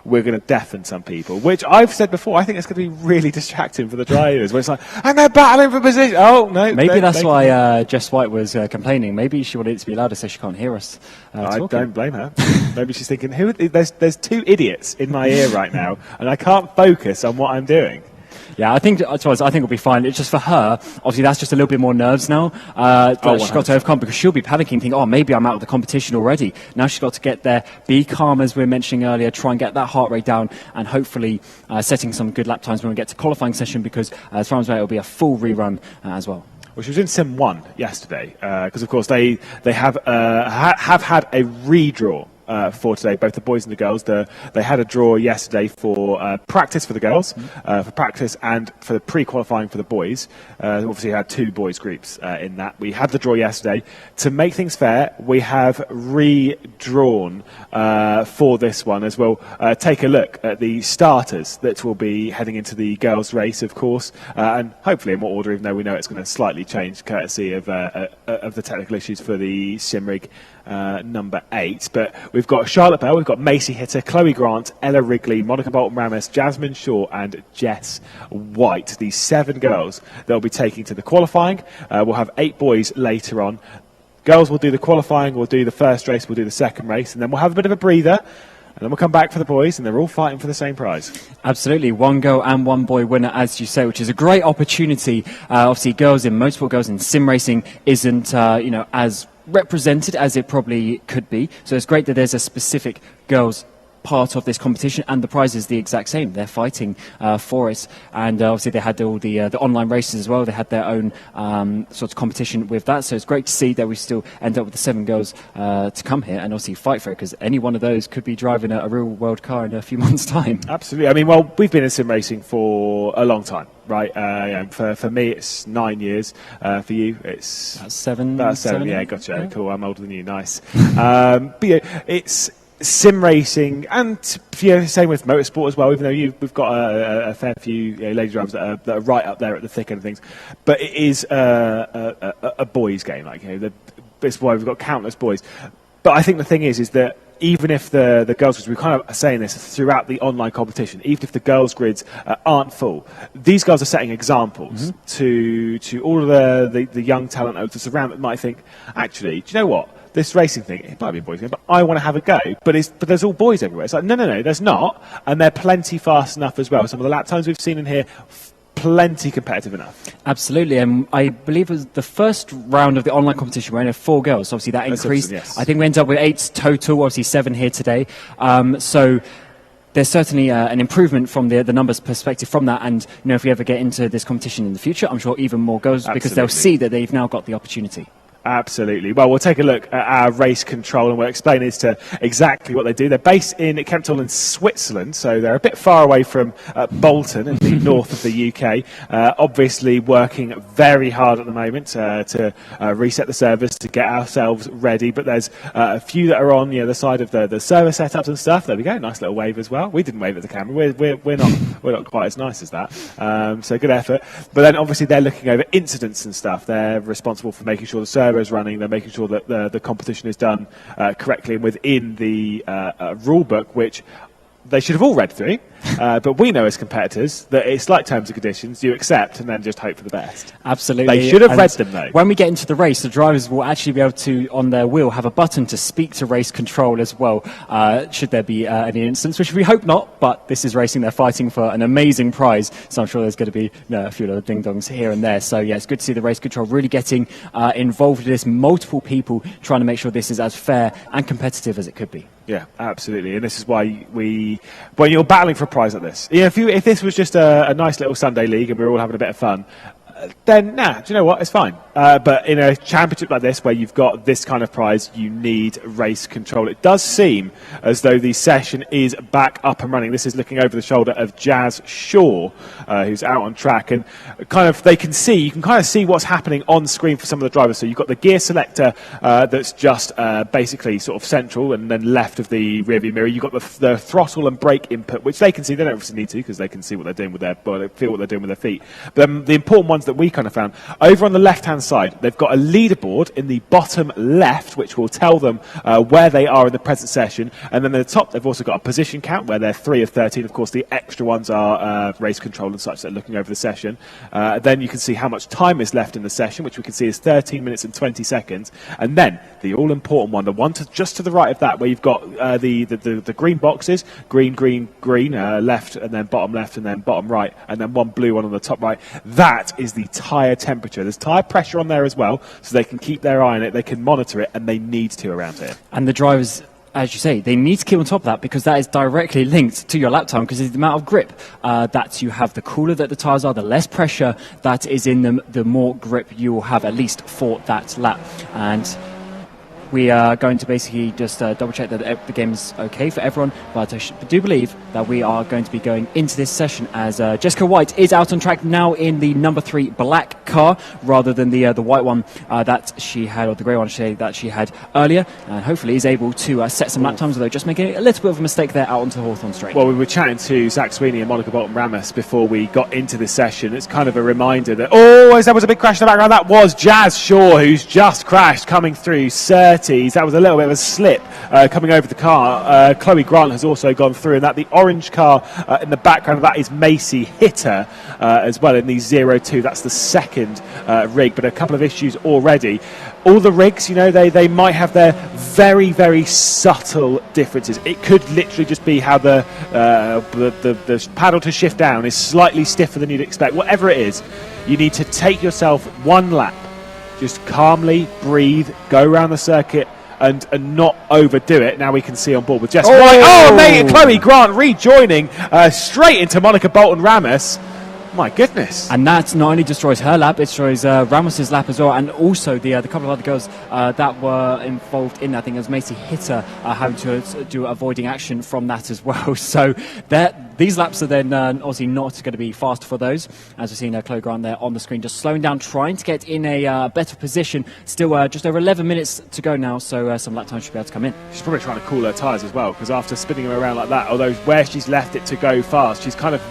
we're going to deafen some people, which I've said before, I think it's going to be really distracting for the drivers, where it's like, and they're battling for position. Oh, no. Maybe that's why Jess White was complaining. Maybe she wanted it to be louder so she can't hear us I talking. don't blame her. Maybe she's thinking, there's 2 idiots in my ear right now, and I can't focus on what I'm doing. Yeah, I think it'll be fine. It's just for her, obviously that's just a little bit more nerves now she's got to overcome, because she'll be panicking, thinking, oh, maybe I'm out of the competition already. Now she's got to get there, be calm, as we were mentioning earlier, try and get that heart rate down, and hopefully setting some good lap times when we get to qualifying session, because as far as I know, it'll be a full rerun as well. Well, she was in Sim 1 yesterday, because of course they have had a redraw for today, both the boys and the girls. They had a draw yesterday for practice for the girls, for practice and for the pre-qualifying for the boys. Obviously, we had 2 boys groups in that. We had the draw yesterday. To make things fair, we have redrawn for this one as well. Take a look at the starters that will be heading into the girls' race, of course, and hopefully in what order, even though we know it's going to slightly change courtesy of the technical issues for the Simrig number 8. But we've got Charlotte Bell, we've got Macy Hitter, Chloe Grant, Ella Wrigley, Monica Bolton-Ramis, Jasmine Shaw and Jess White. These 7 girls they'll be taking to the qualifying. We'll have 8 boys later on. Girls will do the qualifying, we'll do the first race, we'll do the second race, and then we'll have a bit of a breather. And then we'll come back for the boys, and they're all fighting for the same prize. Absolutely. 1 girl and 1 boy winner, as you say, which is a great opportunity. Obviously, girls in motorsport, girls in sim racing isn't, as represented as it probably could be. So it's great that there's a specific girls part of this competition, and the prize is the exact same. They're fighting for it, and obviously they had all the online races as well. They had their own sort of competition with that, so it's great to see that we still end up with the 7 girls to come here and obviously fight for it, because any one of those could be driving a real world car in a few months' time. Absolutely. I mean, well, we've been in sim racing for a long time, right? For me, it's 9 years. For you, it's About seven. About seven. Yeah, gotcha. Yeah. Cool. I'm older than you. Nice. But yeah, it's sim racing, and same with motorsport as well. Even though we've got a fair few lady drivers that are right up there at the thick end of things, but it is a boys' game. Like, that's why we've got countless boys. But I think the thing is that even if the girls grids, we're kind of saying this throughout the online competition, even if the girls grids aren't full, these girls are setting examples to all of the young talent that's around that might think, actually, do you know what? This racing thing, it might be a boys' game, but I want to have a go. But there's all boys everywhere. It's like, no, there's not. And they're plenty fast enough as well. Some of the lap times we've seen in here, plenty competitive enough. Absolutely, and I believe it was the first round of the online competition. We only had 4 girls, so obviously that increased. Yes. I think we ended up with 8 total, obviously 7 here today. So there's certainly an improvement from the numbers perspective from that, and if we ever get into this competition in the future, I'm sure even more girls, because they'll see that they've now got the opportunity. Absolutely. Well, we'll take a look at our race control and we'll explain as to exactly what they do. They're based in Kemptall in Switzerland, so they're a bit far away from Bolton in the north of the UK. Obviously working very hard at the moment to reset the servers, to get ourselves ready, but there's a few that are on the side of the server setups and stuff. There we go, nice little wave as well. We didn't wave at the camera. We're not quite as nice as that. So good effort. But then obviously they're looking over incidents and stuff. They're responsible for making sure the server is running. They're making sure that the competition is done correctly and within the rule book, which they should have all read through. But we know as competitors that it's like terms and conditions. You accept and then just hope for the best. Absolutely. They should have read them, though. When we get into the race, the drivers will actually be able to, on their wheel, have a button to speak to race control as well, should there be any incidents, which we hope not, but this is racing. They're fighting for an amazing prize, so I'm sure there's going to be a few little ding-dongs here and there. So, yeah, it's good to see the race control really getting involved with this, multiple people trying to make sure this is as fair and competitive as it could be. Yeah, absolutely. And this is why when you're battling for a prize like this, if this was just a nice little Sunday league and we were all having a bit of fun, then, do you know what? It's fine. But in a championship like this, where you've got this kind of prize, you need race control. It does seem as though the session is back up and running. This is looking over the shoulder of Jazz Shaw, who's out on track. And you can kind of see what's happening on screen for some of the drivers. So you've got the gear selector that's just basically sort of central and then left of the rearview mirror. You've got the throttle and brake input, which they can see. They don't obviously need to, because they can see what they're doing with they feel what they're doing with their feet. But the important ones that we kind of found over on the left-hand side, they've got a leaderboard in the bottom left, which will tell them where they are in the present session. And then at the top, they've also got a position count where they're 3 of 13. Of course, the extra ones are race control and such that are looking over the session. Then you can see how much time is left in the session, which we can see is 13 minutes and 20 seconds. And then the all-important one, the one just to the right of that, where you've got the green boxes, green, left, and then bottom right, and then one blue one on the top right. That is the tyre temperature. There's tyre pressure on there as well, so they can keep their eye on it, they can monitor it, and they need to around here. And the drivers, as you say, they need to keep on top of that, because that is directly linked to your lap time, because it's the amount of grip that you have. The cooler that the tyres are, the less pressure that is in them, the more grip you will have, at least for that lap. And we are going to basically just double check that the game is okay for everyone, but I do believe that we are going to be going into this session as Jessica White is out on track now in the number 3 black car, rather than the white one that she had, or the grey one that she had earlier, and hopefully is able to set some lap times, although just making a little bit of a mistake there out onto Hawthorne Straight. Well, we were chatting to Zach Sweeney and Monica Bolton-Ramus before we got into this session. It's kind of a reminder that, there was a big crash in the background. That was Jazz Shaw, who's just crashed, coming through 30s. That was a little bit of a slip coming over the car. Chloe Grant has also gone through, and that the orange car in the background of that is Macy Hitter as well in the 02. That's the second rig, but a couple of issues already. All the rigs, they might have their very, very subtle differences. It could literally just be how the paddle to shift down is slightly stiffer than you'd expect. Whatever it is, you need to take yourself one lap, just calmly breathe, go around the circuit and not overdo it. Now we can see on board with Jess White. Oh, mate, Chloe Grant rejoining straight into Monica Bolton Ramos. My goodness. And that not only destroys her lap, it destroys Ramos's lap as well, and also the couple of other girls that were involved in that. I think it was Macy Hitter having to do avoiding action from that as well. So these laps are then obviously not going to be fast for those. As we've seen Chloe Grant there on the screen, just slowing down, trying to get in a better position. Still just over 11 minutes to go now, so some lap time should be able to come in. She's probably trying to cool her tyres as well, because after spinning them around like that, although where she's left it to go fast, she's kind of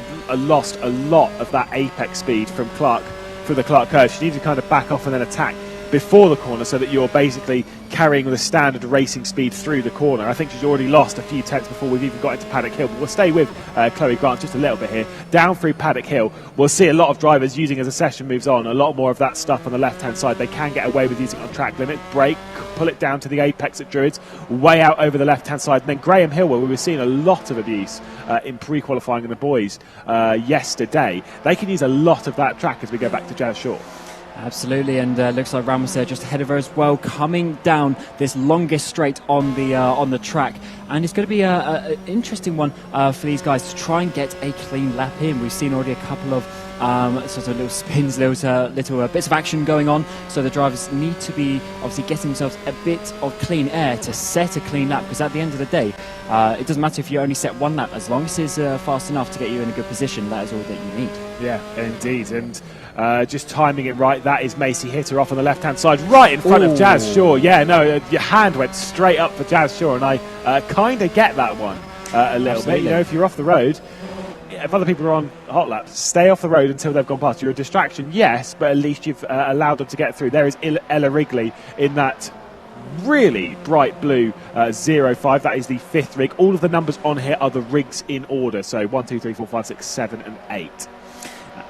lost a lot of that apex speed from the Clark curve. She needs to kind of back off and then attack before the corner, so that you're basically carrying the standard racing speed through the corner. I think she's already lost a few tenths before we've even got into Paddock Hill, but we'll stay with Chloe Grant just a little bit here. Down through Paddock Hill, we'll see a lot of drivers using, as the session moves on, a lot more of that stuff on the left-hand side. They can get away with using it on track limit, brake, pull it down to the apex at Druids, way out over the left-hand side. And then Graham Hill, where we were seeing a lot of abuse in pre-qualifying in the boys yesterday. They can use a lot of that track as we go back to Jazz Shaw. Absolutely, and looks like Ramos there just ahead of her as well, coming down this longest straight on the track, and it's going to be an interesting one for these guys to try and get a clean lap in. We've seen already a couple of sort of little spins, little bits of action going on, so the drivers need to be obviously getting themselves a bit of clean air to set a clean lap, because at the end of the day it doesn't matter if you only set one lap, as long as it's fast enough to get you in a good position. That is all that you need. Yeah, indeed. And just timing it right, that is Macy Hitter off on the left-hand side, right in front of Jazz Shaw. Yeah, no, your hand went straight up for Jazz Shaw, and I kind of get that one a little bit. You know, if you're off the road, if other people are on hot laps, stay off the road until they've gone past. You're a distraction, yes, but at least you've allowed them to get through. There is Ella Wrigley in that really bright blue 05. That is the 5th rig. All of the numbers on here are the rigs in order, so 1, 2, 3, 4, 5, 6, 7 and 8.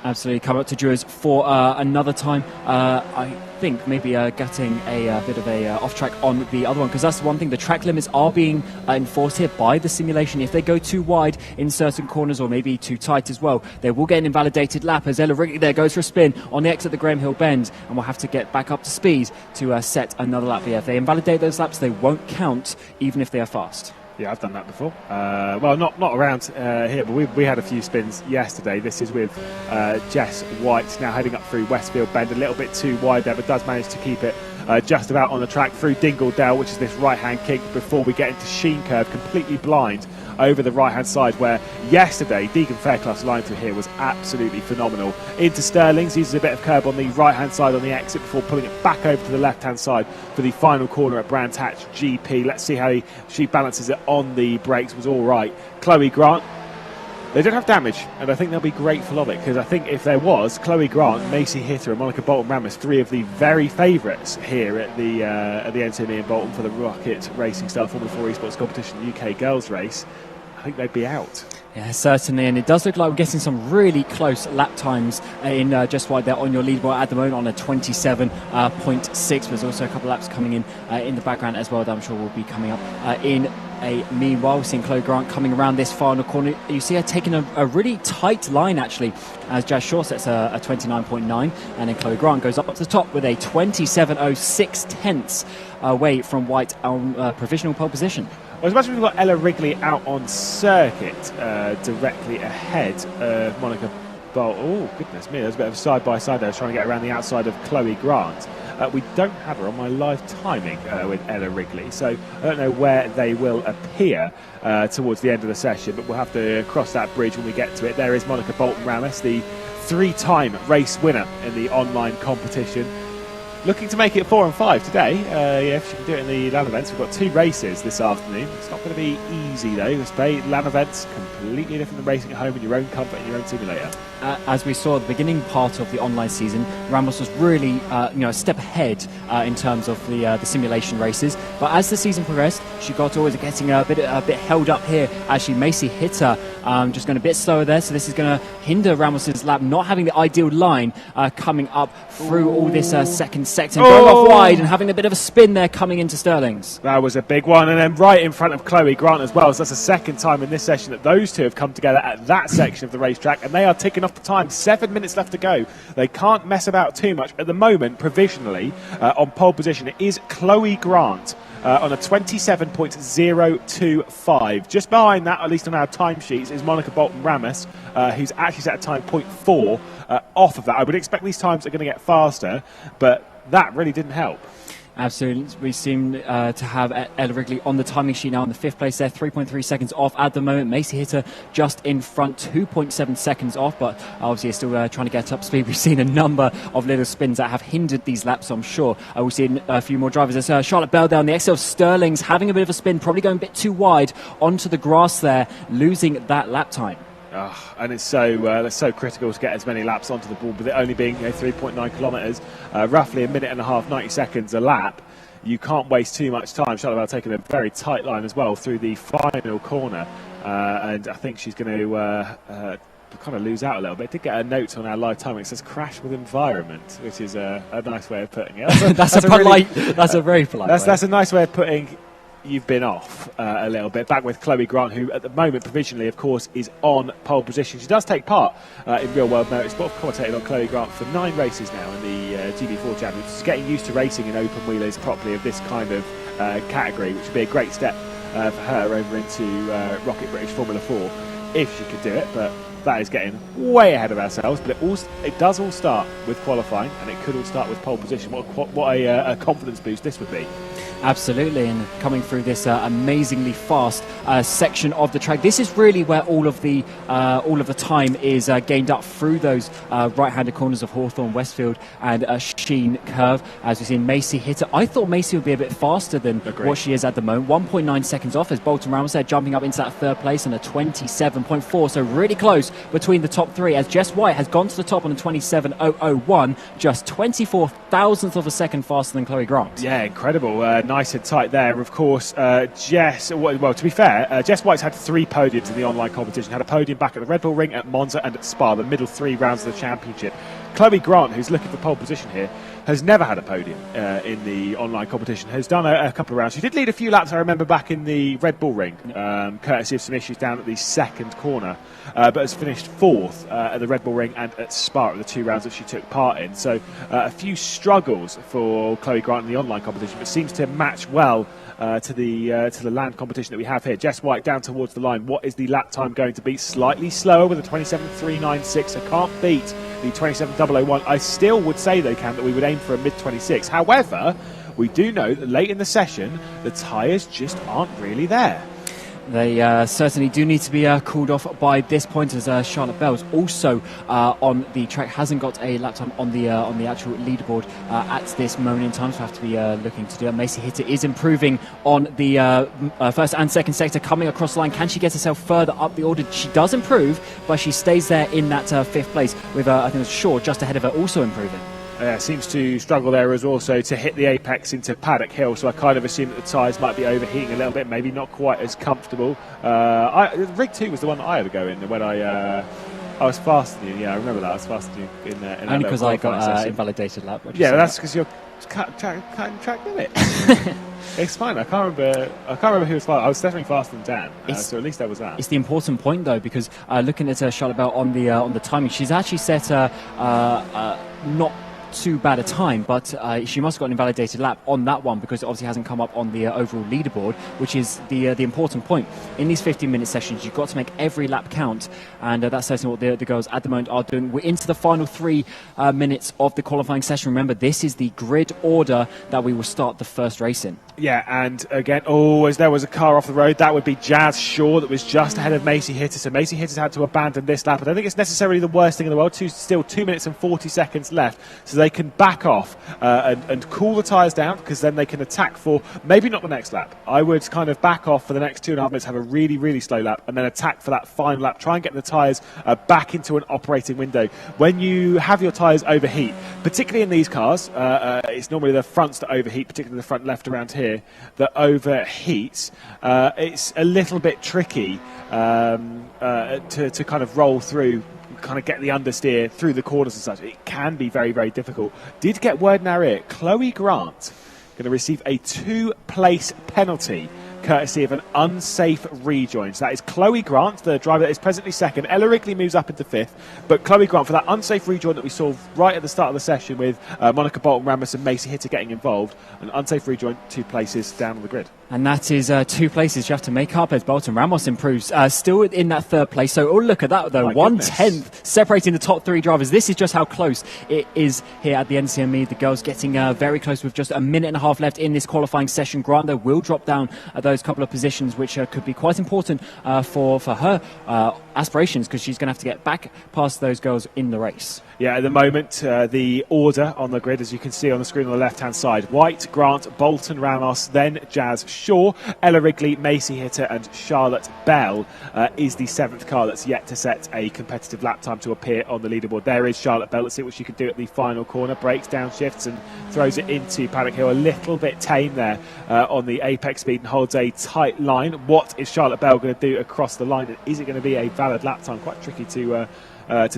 Absolutely, come up to Druids for another time. I think maybe getting a bit of a off track on the other one, because that's the one thing. The track limits are being enforced here by the simulation. If they go too wide in certain corners, or maybe too tight as well, they will get an invalidated lap, as Ella Wrigley there goes for a spin on the exit of the Graham Hill bend, and will have to get back up to speed to set another lap. But yeah, if they invalidate those laps, they won't count, even if they are fast. Yeah, I've done that before. Well, not around here, but we had a few spins yesterday. This is with Jess White now heading up through Westfield Bend, a little bit too wide there, but does manage to keep it just about on the track through Dingledale, which is this right-hand kick, before we get into Sheen Curve, completely blind over the right-hand side, where yesterday Deegan Fairclough's line through here was absolutely phenomenal. Into Sterling's, uses a bit of curb on the right-hand side on the exit before pulling it back over to the left-hand side for the final corner at Brands Hatch GP. Let's see how she balances it on the brakes. Was all right. Chloe Grant, they don't have damage, and I think they'll be grateful of it, because I think if there was, Chloe Grant, Macy Hitter and Monica Bolton Ramos, 3 of the very favourites here at the NCME in Bolton for the ROKiT Racing Star F4 Esports Competition UK girls race, I think they'd be out. Yeah, certainly, and it does look like we're getting some really close lap times in just right there on your leaderboard at the moment on a 27.6. There's also a couple of laps coming in the background as well that I'm sure will be coming up in a meanwhile. We're seeing Chloe Grant coming around this final corner. You see her taking a really tight line, actually, as Jazz Shaw sets a 29.9, and then Chloe Grant goes up to the top with a 27.06 tenths away from White on provisional pole position. Well, as much as we've got Ella Wrigley out on circuit directly ahead of Monica Bolt. Oh, goodness me, there's a bit of a side-by-side there. I was trying to get around the outside of Chloe Grant. We don't have her on my live timing with Ella Wrigley, so I don't know where they will appear towards the end of the session, but we'll have to cross that bridge when we get to it. There is Monica Bolton Ramos, the 3-time race winner in the online competition. Looking to make it 4 and 5 today. Yeah, if she can do it in the LAN events. We've got 2 races this afternoon. It's not going to be easy though. This LAN events completely different than racing at home in your own comfort in your own simulator. As we saw at the beginning part of the online season, Ramos was really a step ahead in terms of the simulation races. But as the season progressed, she got always getting a bit held up here. Actually, Macy Hitter just going a bit slower there, so this is going to hinder Ramos's lap, not having the ideal line coming up through all this second sector, and going off wide and having a bit of a spin there coming into Sterling's. That was a big one, and then right in front of Chloe Grant as well. So that's the second time in this session that those two have come together at that section of the racetrack, and they are ticking off the time. 7 minutes left to go. They can't mess about too much at the moment. Provisionally on pole position, it is Chloe Grant on a 27.025. Just behind that, at least on our timesheets, is Monica Bolton-Ramos, who's actually set a time 0.4 off of that. I would expect these times are going to get faster, but that really didn't help. Absolutely. We seem to have Ella Wrigley on the timing sheet now in the 5th place there, 3.3 seconds off at the moment. Macy Hitter just in front, 2.7 seconds off, but obviously is still trying to get up to speed. We've seen a number of little spins that have hindered these laps, so I'm sure we'll see a few more drivers. There's Charlotte Bell down the XL Sterling's having a bit of a spin, probably going a bit too wide onto the grass there, losing that lap time. And it's so critical to get as many laps onto the board, with it only being 3.9 kilometres, roughly a minute and a half, 90 seconds a lap. You can't waste too much time. Charlotte Bell taking a very tight line as well through the final corner, and I think she's going to kind of lose out a little bit. I did get a note on our live timing. It says crash with environment, which is a nice way of putting it. That's a very polite way. That's a nice way of putting you've been off a little bit. Back with Chloe Grant, who at the moment provisionally of course is on pole position. She does take part in Real World Motorsport. I've commentated on Chloe Grant for 9 races now in the GB4 Championship. She's getting used to racing in open wheelers properly of this kind of category, which would be a great step for her over into ROKiT British Formula 4 if she could do it, but that is getting way ahead of ourselves. But it does all start with qualifying, and it could all start with pole position. What a confidence boost this would be. Absolutely, and coming through this amazingly fast section of the track, this is really where all of the time is gained up through those right-handed corners of Hawthorne, Westfield, and Sheen Curve. As we've seen Macy Hitter, I thought Macy would be a bit faster than what she is at the moment. 1.9 seconds off as Bolton Ramos there, jumping up into that 3rd place and a 27.4. So really close between the top 3. As Jess White has gone to the top on a 27.001, just 24 thousandths of a second faster than Chloe Grant. Yeah, incredible. Nice and tight there. Of course, Jess, well, to be fair, Jess White's had 3 podiums in the online competition. Had a podium back at the Red Bull Ring, at Monza and at Spa, the middle 3 rounds of the championship. Chloe Grant, who's looking for pole position here, has never had a podium in the online competition, has done a couple of rounds. She did lead a few laps, I remember, back in the Red Bull Ring, courtesy of some issues down at the 2nd corner, but has finished 4th at the Red Bull Ring and at Spa at the 2 rounds that she took part in. So a few struggles for Chloe Grant in the online competition, but seems to match well to the land competition that we have here. Jess White down towards the line. What is the lap time going to be? Slightly slower with a 27.396. I can't beat the 27.001. I still would say, though, Cam, that we would aim for a mid-26. However, we do know that late in the session, the tyres just aren't really there. They certainly do need to be cooled off by this point, as Charlotte Bell's also on the track, hasn't got a lap time on the actual leaderboard at this moment in time, so have to be looking to do it. Macy Hitter is improving on the 1st and 2nd sector, coming across the line. Can she get herself further up the order? She does improve, but she stays there in that 5th place with, I think it was Shaw just ahead of her, also improving. Seems to struggle there as well, so to hit the apex into Paddock Hill, so I kind of assume that the tyres might be overheating a little bit, maybe not quite as comfortable. Rig 2 was the one that I had to go in when I was faster than you. Yeah, I remember that. I was faster than you in only because I got invalidated lap. Yeah, that's because you're cutting track limit. It's fine. I can't remember who was faster. I was definitely faster than Dan, so at least there was that. It's the important point, though, because looking at Charlotte Bell on the timing, she's actually set not too bad a time, but she must have got an invalidated lap on that one because it obviously hasn't come up on the overall leaderboard, which is the important point. In these 15-minute sessions, you've got to make every lap count, and that's certainly what the girls at the moment are doing. We're into the final 3 minutes of the qualifying session. Remember, this is the grid order that we will start the first race in. Yeah, and again, as there was a car off the road, that would be Jazz Shaw that was just ahead of Macy Hitter. So Macy Hitter's had to abandon this lap. I don't think it's necessarily the worst thing in the world. Still 2 minutes and 40 seconds left. So they can back off and cool the tyres down, because then they can attack for maybe not the next lap. I would kind of back off for the next 2.5 minutes, have a really, really slow lap, and then attack for that final lap. Try and get the tyres back into an operating window. When you have your tyres overheat, particularly in these cars, it's normally the fronts that overheat, particularly the front left around here, that overheats. It's a little bit tricky to kind of roll through, kind of get the understeer through the corners and such. It can be very, very difficult. Did get word in our ear, Chloe Grant going to receive a 2-place penalty courtesy of an unsafe rejoin. So that is Chloe Grant, the driver that is presently second. Ella Wrigley moves up into fifth, but Chloe Grant for that unsafe rejoin that we saw right at the start of the session with Monica Bolton, Ramos and Macy Hitter getting involved. An unsafe rejoin, 2 places down on the grid. And that is 2 places you have to make up as Bolton. Ramos improves, still in that 3rd place. So, oh, look at that, though. 1/10 separating the top 3 drivers. This is just how close it is here at the NCME. The girls getting very close with just a minute and a half left in this qualifying session. Grant, though, will drop down those couple of positions, which could be quite important for her aspirations, because she's going to have to get back past those girls in the race. Yeah, at the moment, the order on the grid, as you can see on the screen on the left-hand side, White, Grant, Bolton, Ramos, then Jazz Shaw, Ella Wrigley, Macy Hitter and Charlotte Bell is the 7th car that's yet to set a competitive lap time to appear on the leaderboard. There is Charlotte Bell. Let's see what she can do at the final corner. Breaks down, shifts and throws it into Paddock Hill. A little bit tame there on the apex speed and holds a tight line. What is Charlotte Bell going to do across the line? And is it going to be a valid lap time? Quite tricky to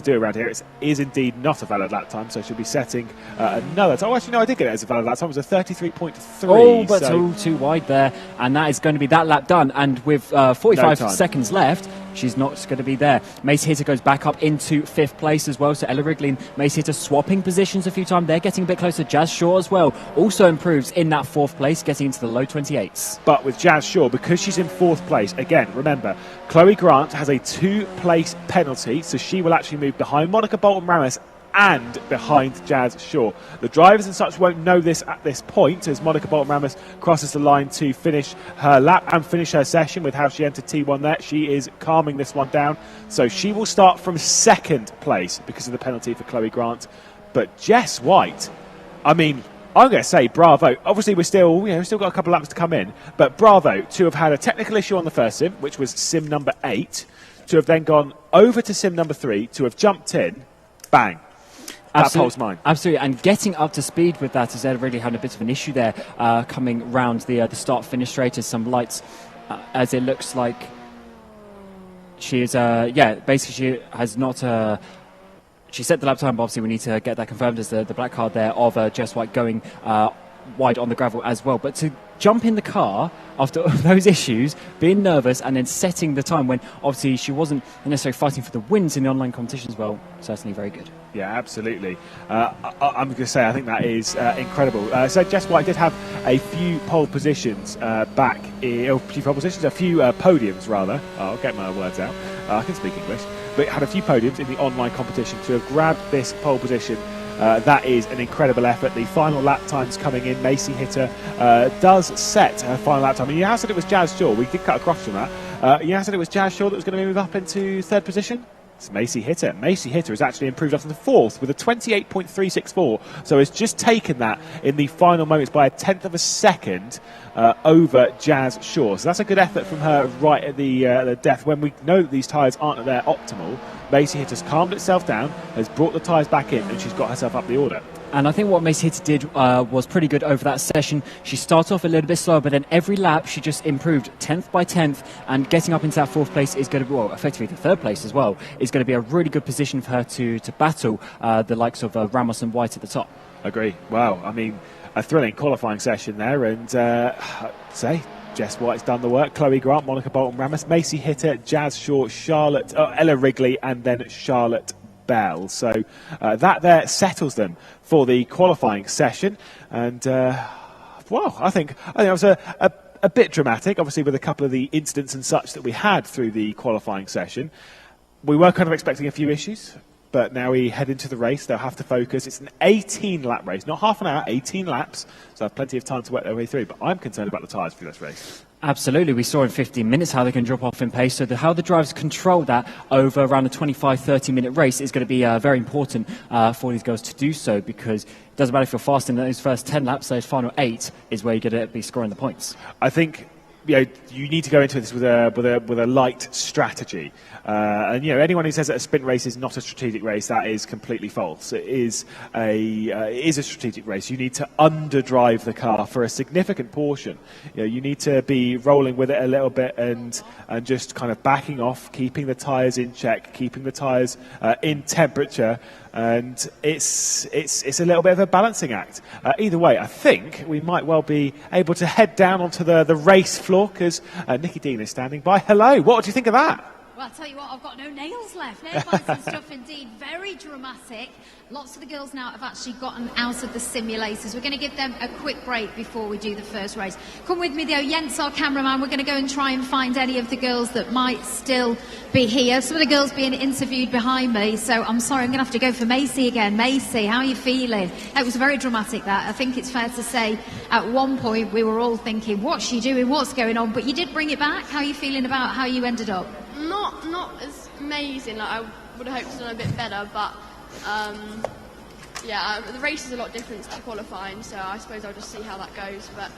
do around here. It is indeed not a valid lap time, so she'll be setting another time. Oh, actually, no, I did get it as a valid lap time. It was a 33.3. Oh, but all too wide there, and that is going to be that lap done. And with 45 seconds left, she's not going to be there. Macy Hitter goes back up into 5th place as well. So Ella Wrigley and Macy Hitter swapping positions a few times. They're getting a bit closer. Jazz Shaw as well also improves in that 4th place, getting into the low 28s. But with Jazz Shaw, because she's in 4th place, again, remember, Chloe Grant has a 2-place penalty, so she will actually move behind Monica Bolton Ramos and behind Jazz Shaw. The drivers and such won't know this at this point, as Monica Bolton Ramos crosses the line to finish her lap and finish her session with how she entered T1 there. She is calming this one down, so she will start from 2nd place because of the penalty for Chloe Grant. But Jess White, I mean, I'm going to say bravo. Obviously, we've still got a couple of laps to come in, but bravo to have had a technical issue on the first sim, which was sim number 8, to have then gone over to sim number 3, to have jumped in, bang. That holds mine. Absolutely, and getting up to speed with that, as they're really having a bit of an issue there, coming round the start-finish straight, as some lights, as it looks like she is, basically she has not... she set the lap time, but obviously we need to get that confirmed as the black card there of Jess White going wide on the gravel as well. But to jump in the car after those issues, being nervous and then setting the time when obviously she wasn't necessarily fighting for the wins in the online competition as well, certainly very good. Yeah, absolutely. I'm going to say I think that is incredible. So Jess White did have a few pole positions a few podiums rather. I'll get my words out. I can speak English. But had a few podiums in the online competition. To have grabbed this pole position, that is an incredible effort. The final lap times coming in. Macy Hitter does set her final lap time. And you said it was Jazz Shaw. We did cut across from that. You said it was Jazz Shaw that was going to move up into 3rd position. It's Macy Hitter. Macy Hitter has actually improved up to the 4th with a 28.364. So it's just taken that in the final moments by a 1/10 of a second over Jazz Shaw. So that's a good effort from her right at the death. When we know that these tyres aren't at their optimal, Macy Hitter's calmed itself down, has brought the tyres back in, and she's got herself up the order. And I think what Macy Hitter did was pretty good over that session. She started off a little bit slower, but then every lap she just improved 10th by 10th, and getting up into that 4th place is going to be, well, effectively the 3rd place as well, is going to be a really good position for her to battle the likes of Ramos and White at the top. Agree. Wow. I mean, a thrilling qualifying session there, and Jess White's done the work. Chloe Grant, Monica Bolton Ramos, Macy Hitter, Jazz Shaw, Ella Wrigley, and then Charlotte Bell. So that there settles them for the qualifying session. And I think that was a bit dramatic, obviously, with a couple of the incidents and such that we had through the qualifying session. We were kind of expecting a few issues, but now we head into the race. They'll have to focus. It's an 18-lap race, not half an hour, 18 laps. So I have plenty of time to work their way through. But I'm concerned about the tyres for this race. Absolutely. We saw in 15 minutes how they can drop off in pace. So how the drivers control that over around a 25-30 minute race is going to be very important for these girls to do so, because it doesn't matter if you're fast in those first 10 laps, those final 8 is where you're going to be scoring the points. I think you need to go into this with a light strategy. And anyone who says that a sprint race is not a strategic race, that is completely false. It is a strategic race. You need to underdrive the car for a significant portion. You need to be rolling with it a little bit and just kind of backing off, keeping the tyres in check, keeping the tyres in temperature. and it's a little bit of a balancing act. Either way, I think we might well be able to head down onto the race floor, because Nikki Dean is standing by. Hello, what do you think of that? Well, I'll tell you what, I've got no nails left. Nail bites and stuff indeed. Very dramatic. Lots of the girls now have actually gotten out of the simulators. We're going to give them a quick break before we do the first race. Come with me though, Jens, our cameraman. We're going to go and try and find any of the girls that might still be here. Some of the girls being interviewed behind me, so I'm sorry, I'm going to have to go for Macy again. Macy, how are you feeling? It was very dramatic, that. I think it's fair to say at one point we were all thinking, what's she doing, what's going on? But you did bring it back. How are you feeling about how you ended up? Not as amazing. Like, I would have hoped to have done a bit better, but the race is a lot different to qualifying, so I suppose I'll just see how that goes. But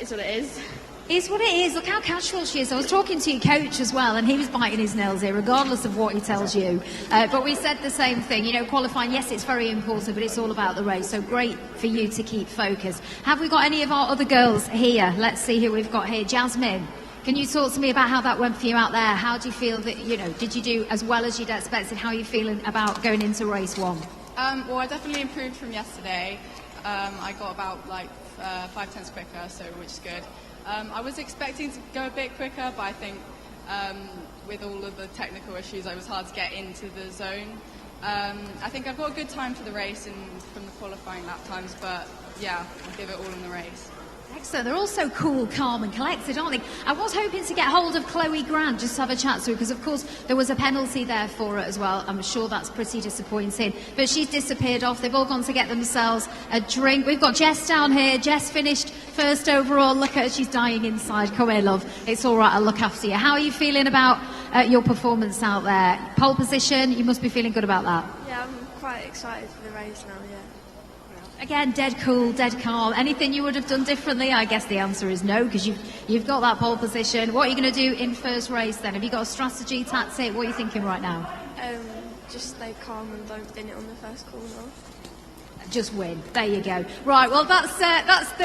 it's what it is. It's what it is. Look how casual she is. I was talking to your coach as well, and he was biting his nails here, regardless of what he tells you. But we said the same thing. You know, qualifying, yes, it's very important, but it's all about the race. So great for you to keep focused. Have we got any of our other girls here? Let's see who we've got here. Jasmine, can you talk to me about how that went for you out there? How do you feel that, you know, did you do as well as you'd expected? How are you feeling about going into race one? Well, I definitely improved from yesterday. I got about like 5/10 quicker, so which is good. I was expecting to go a bit quicker, but I think with all of the technical issues, it was hard to get into the zone. I think I've got a good time for the race and from the qualifying lap times, but yeah, I'll give it all in the race. Excellent. They're all so cool, calm and collected, aren't they? I was hoping to get hold of Chloe Grant, just to have a chat to her, because of course there was a penalty there for her as well. I'm sure that's pretty disappointing. But she's disappeared off. They've all gone to get themselves a drink. We've got Jess down here. Jess finished first overall. Look at her, she's dying inside. Come here, love. It's all right, I'll look after you. How are you feeling about your performance out there? Pole position, you must be feeling good about that. Yeah, I'm quite excited for the race now, yeah. Again, dead cool, dead calm. Anything you would have done differently? I guess the answer is no, because you've got that pole position. What are you going to do in first race then? Have you got a strategy, tactic? What are you thinking right now? Just stay calm and don't bin it on the first corner. Just win. There you go. Right, well, that's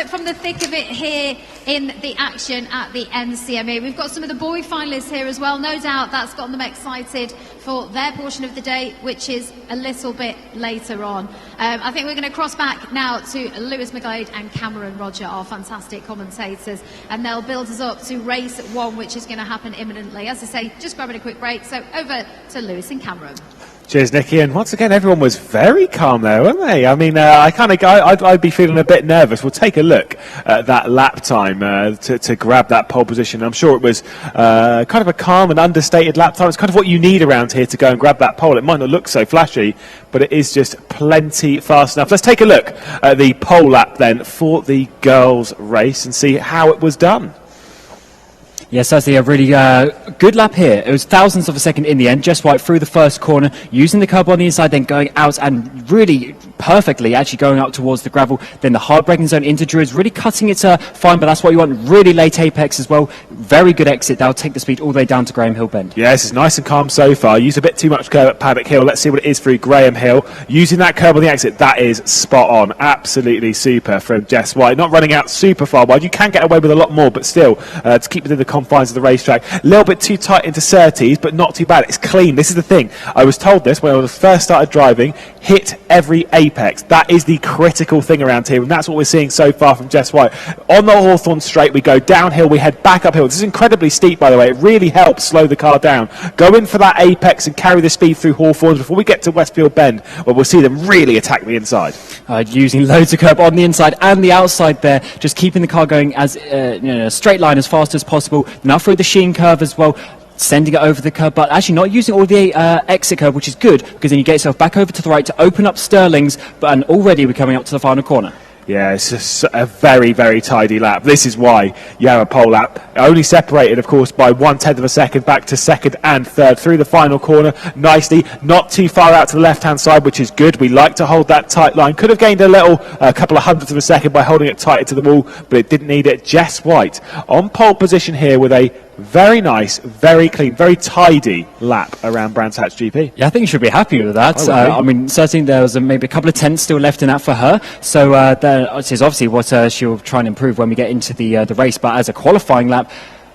from the thick of it here in the action at the NCME. We've got some of the boy finalists here as well. No doubt that's gotten them excited for their portion of the day, which is a little bit later on. I think we're going to cross back now to Lewis McGlade and Cameron Roger, our fantastic commentators, and they'll build us up to race one, which is going to happen imminently. As I say, just grabbing a quick break. So over to Lewis and Cameron. Cheers, Nikki. And once again, everyone was very calm there, weren't they? I mean, I'd be feeling a bit nervous. We'll take a look at that lap time to grab that pole position. I'm sure it was kind of a calm and understated lap time. It's kind of what you need around here to go and grab that pole. It might not look so flashy, but it is just plenty fast enough. Let's take a look at the pole lap then for the girls' race and see how it was done. Yes, that's a really good lap here. It was thousandths of a second in the end. Jess White through the first corner, using the curb on the inside, then going out and really perfectly actually going out towards the gravel. Then the hard braking zone into Druids, really cutting it fine, but that's what you want. Really late apex as well. Very good exit. That'll take the speed all the way down to Graham Hill Bend. Yes, it's nice and calm so far. Used a bit too much curb at Paddock Hill. Let's see what it is through Graham Hill. Using that curb on the exit, that is spot on. Absolutely super from Jess White. Not running out super far wide. You can get away with a lot more, but still, to keep within the confines of the racetrack. A little bit too tight into Surtees, but not too bad. It's clean. This is the thing. I was told this when I first started driving. Hit every apex. That is the critical thing around here, and that's what we're seeing so far from Jess White. On the Hawthorne Straight, we go downhill, we head back uphill. This is incredibly steep, by the way. It really helps slow the car down. Go in for that apex and carry the speed through Hawthorne before we get to Westfield Bend, where we'll see them really attack the inside. Using loads of curb on the inside and the outside there, just keeping the car going as a straight line as fast as possible. Now through the Sheen curve as well, sending it over the curb, but actually not using all the exit curve, which is good, because then you get yourself back over to the right to open up Stirling's, and already we're coming up to the final corner. Yeah, it's just a very, very tidy lap. This is why you have a pole lap. Only separated, of course, by 1/10 of a second back to second and third through the final corner. Nicely, not too far out to the left-hand side, which is good. We like to hold that tight line. Could have gained a couple of hundredths of a second by holding it tighter to the wall, but it didn't need it. Jess White on pole position here with a very nice, very clean, very tidy lap around Brands Hatch GP. Yeah, I think you should be happy with that. I mean, certainly there was maybe a couple of tenths still left in that for her. So that is obviously what she'll try and improve when we get into the race. But as a qualifying lap,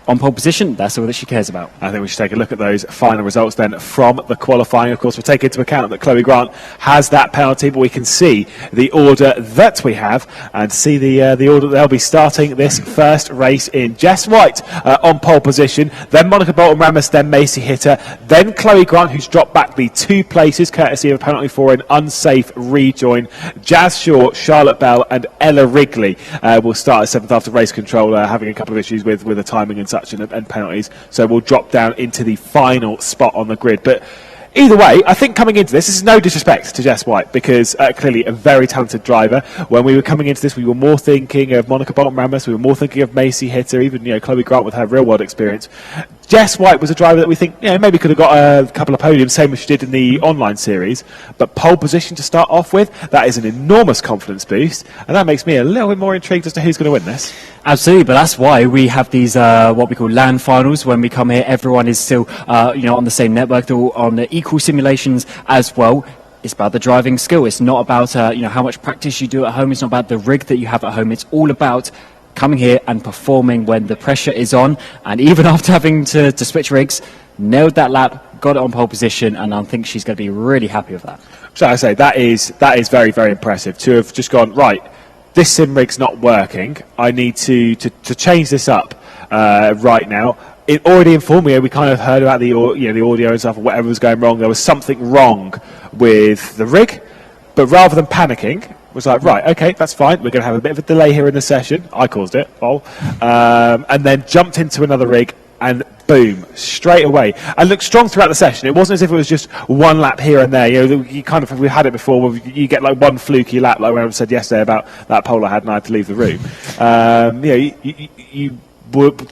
on pole position, that's all that she cares about. I think we should take a look at those final results then from the qualifying. Of course, we'll take into account that Chloe Grant has that penalty, but we can see the order that we have and see the order they'll be starting this first race in. Jess White on pole position, then Monica Bolton-Ramus, then Macy Hitter, then Chloe Grant, who's dropped back the 2 places courtesy of a penalty for an unsafe rejoin. Jazz Shaw, Charlotte Bell and Ella Wrigley will start at 7th after race control, having a couple of issues with the timing and such and penalties, so we'll drop down into the final spot on the grid. But either way, I think coming into this is no disrespect to Jess White, because clearly a very talented driver. When we were coming into this, we were more thinking of Monica Bolton-Ramus, we were more thinking of Macy Hitter, even Chloe Grant with her real world experience. Jess White was a driver that we think maybe could have got a couple of podiums, same as she did in the online series, but pole position to start off with, that is an enormous confidence boost, and that makes me a little bit more intrigued as to who's going to win this. Absolutely, but that's why we have these what we call LAN finals. When we come here, everyone is still on the same network, they're all on the equal simulations as well. It's about the driving skill. It's not about how much practice you do at home. It's not about the rig that you have at home. It's all about coming here and performing when the pressure is on. And even after having to switch rigs, nailed that lap, got it on pole position, and I think she's going to be really happy with that. So I say that is very, very impressive to have just gone, right, this sim rig's not working, I need to change this up right now. It already informed me, we kind of heard about the audio and stuff, or whatever was going wrong. There was something wrong with the rig, but rather than panicking, was like, right, okay, that's fine, we're going to have a bit of a delay here in the session, I caused it, and then jumped into another rig, and boom, straight away, and looked strong throughout the session. It wasn't as if it was just one lap here and there. We had it before, where you get like one fluky lap, like when I said yesterday about that pole I had and I had to leave the room.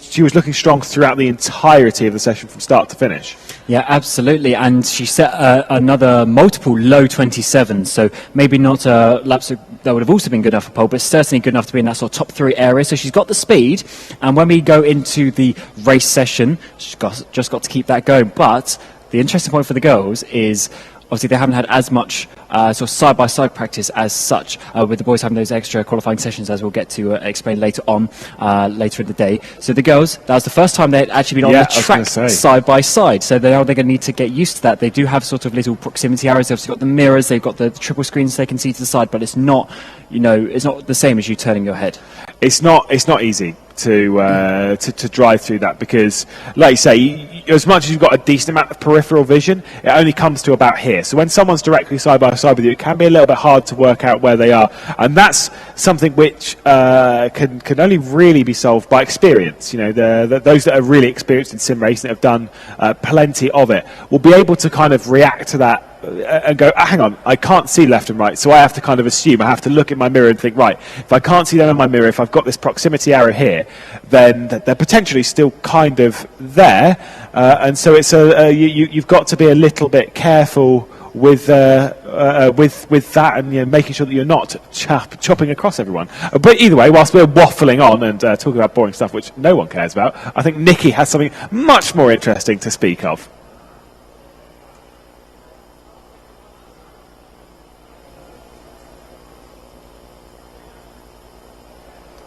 She was looking strong throughout the entirety of the session from start to finish. Yeah, absolutely, and she set another multiple low 27, so maybe not laps that would have also been good enough for pole, but certainly good enough to be in that sort of top 3 area. So she's got the speed, and when we go into the race session, she's just got to keep that going. But the interesting point for the girls is, obviously, they haven't had as much sort of side-by-side practice as such, with the boys having those extra qualifying sessions, as we'll get to explain later on, later in the day. So the girls, that was the first time they had actually been on the track side-by-side. So now they're going to need to get used to that. They do have sort of little proximity arrows. They've got the mirrors, they've got the triple screens they can see to the side, but it's not, it's not the same as you turning your head. It's not easy to drive through that, because, like you say, as much as you've got a decent amount of peripheral vision, it only comes to about here. So when someone's directly side by side with you, it can be a little bit hard to work out where they are, and that's something which can only really be solved by experience. Those that are really experienced in sim racing, that have done plenty of it, will be able to kind of react to that and go, hang on, I can't see left and right, so I have to kind of assume, I have to look in my mirror and think, right, if I can't see them in my mirror, if I've got this proximity arrow here, then they're potentially still kind of there, and so it's you've got to be a little bit careful with that, and making sure that you're not chopping across everyone. But either way, whilst we're waffling on and talking about boring stuff which no one cares about, I think Nikki has something much more interesting to speak of.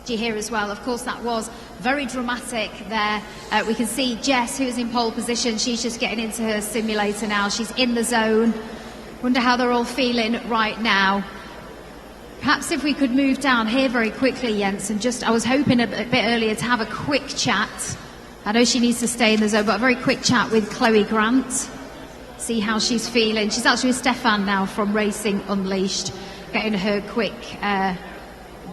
Here as well, of course, that was very dramatic there. We can see Jess, who's in pole position. She's just getting into her simulator now. She's in the zone. Wonder how they're all feeling right now. Perhaps if we could move down here very quickly, Jens, and I was hoping a bit earlier to have a quick chat. I know she needs to stay in the zone, but a very quick chat with Chloe Grant. See how she's feeling. She's actually with Stefan now from RacingUnleashed, getting her quick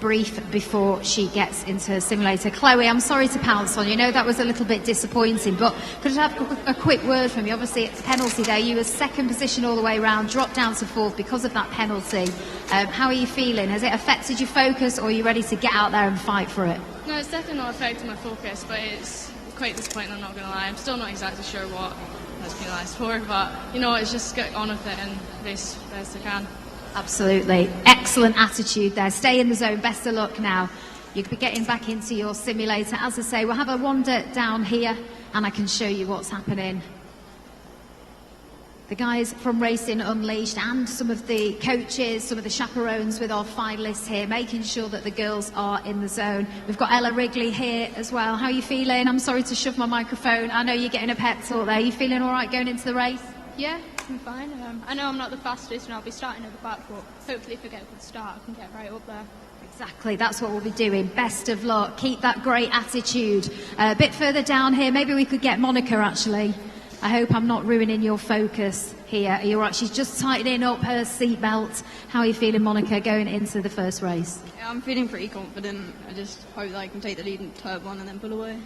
brief before she gets into her simulator. Chloe, I'm sorry to pounce on you. No, that was a little bit disappointing, but could I have a quick word from you? Obviously, it's a penalty there. You were second position all the way around, dropped down to 4th because of that penalty. How are you feeling? Has it affected your focus, or are you ready to get out there and fight for it? No, it's definitely not affected my focus, but it's quite disappointing, I'm not going to lie. I'm still not exactly sure what has penalised for, but it's just get on with it and race best I can. Absolutely. Excellent attitude there. Stay in the zone. Best of luck now. You'll be getting back into your simulator. As I say, we'll have a wander down here and I can show you what's happening. The guys from Racing Unleashed and some of the coaches, some of the chaperones with our finalists here, making sure that the girls are in the zone. We've got Ella Wrigley here as well. How are you feeling? I'm sorry to shove my microphone. I know you're getting a pep talk there. Are you feeling all right going into the race? Yeah, I'm fine. I know I'm not the fastest and I'll be starting at the back, but hopefully if I get a good start, I can get right up there. Exactly, that's what we'll be doing. Best of luck. Keep that great attitude. A bit further down here, maybe we could get Monica actually. I hope I'm not ruining your focus here. Are you all right? She's just tightening up her seatbelt. How are you feeling, Monica, going into the first race? Yeah, I'm feeling pretty confident. I just hope that I can take the lead in turn one and then pull away.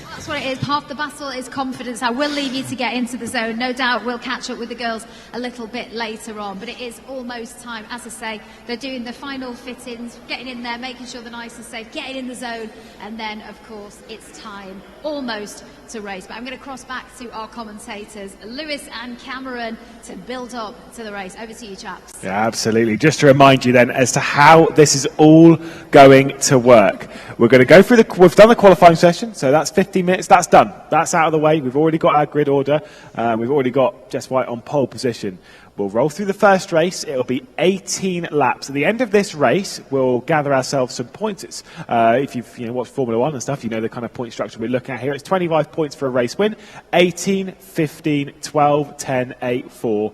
That's what it is. Half the battle is confidence. I will leave you to get into the zone. No doubt we'll catch up with the girls a little bit later on. But it is almost time. As I say, they're doing the final fittings, getting in there, making sure they're nice and safe, getting in the zone. And then, of course, it's time almost to race. But I'm going to cross back to our commentators, Lewis and Cameron, to build up to the race. Over to you, chaps. Yeah, absolutely. Just to remind you then as to how this is all going to work. We're going to go through we've done the qualifying session, so that's 15 minutes. That's done. That's out of the way. We've already got our grid order. We've already got Jess White on pole position. We'll roll through the first race. It'll be 18 laps. At the end of this race, we'll gather ourselves some points. If you've watched Formula 1 and stuff, you know the kind of point structure we're looking at here. It's 25 points for a race win. 18, 15, 12, 10, 8, 4.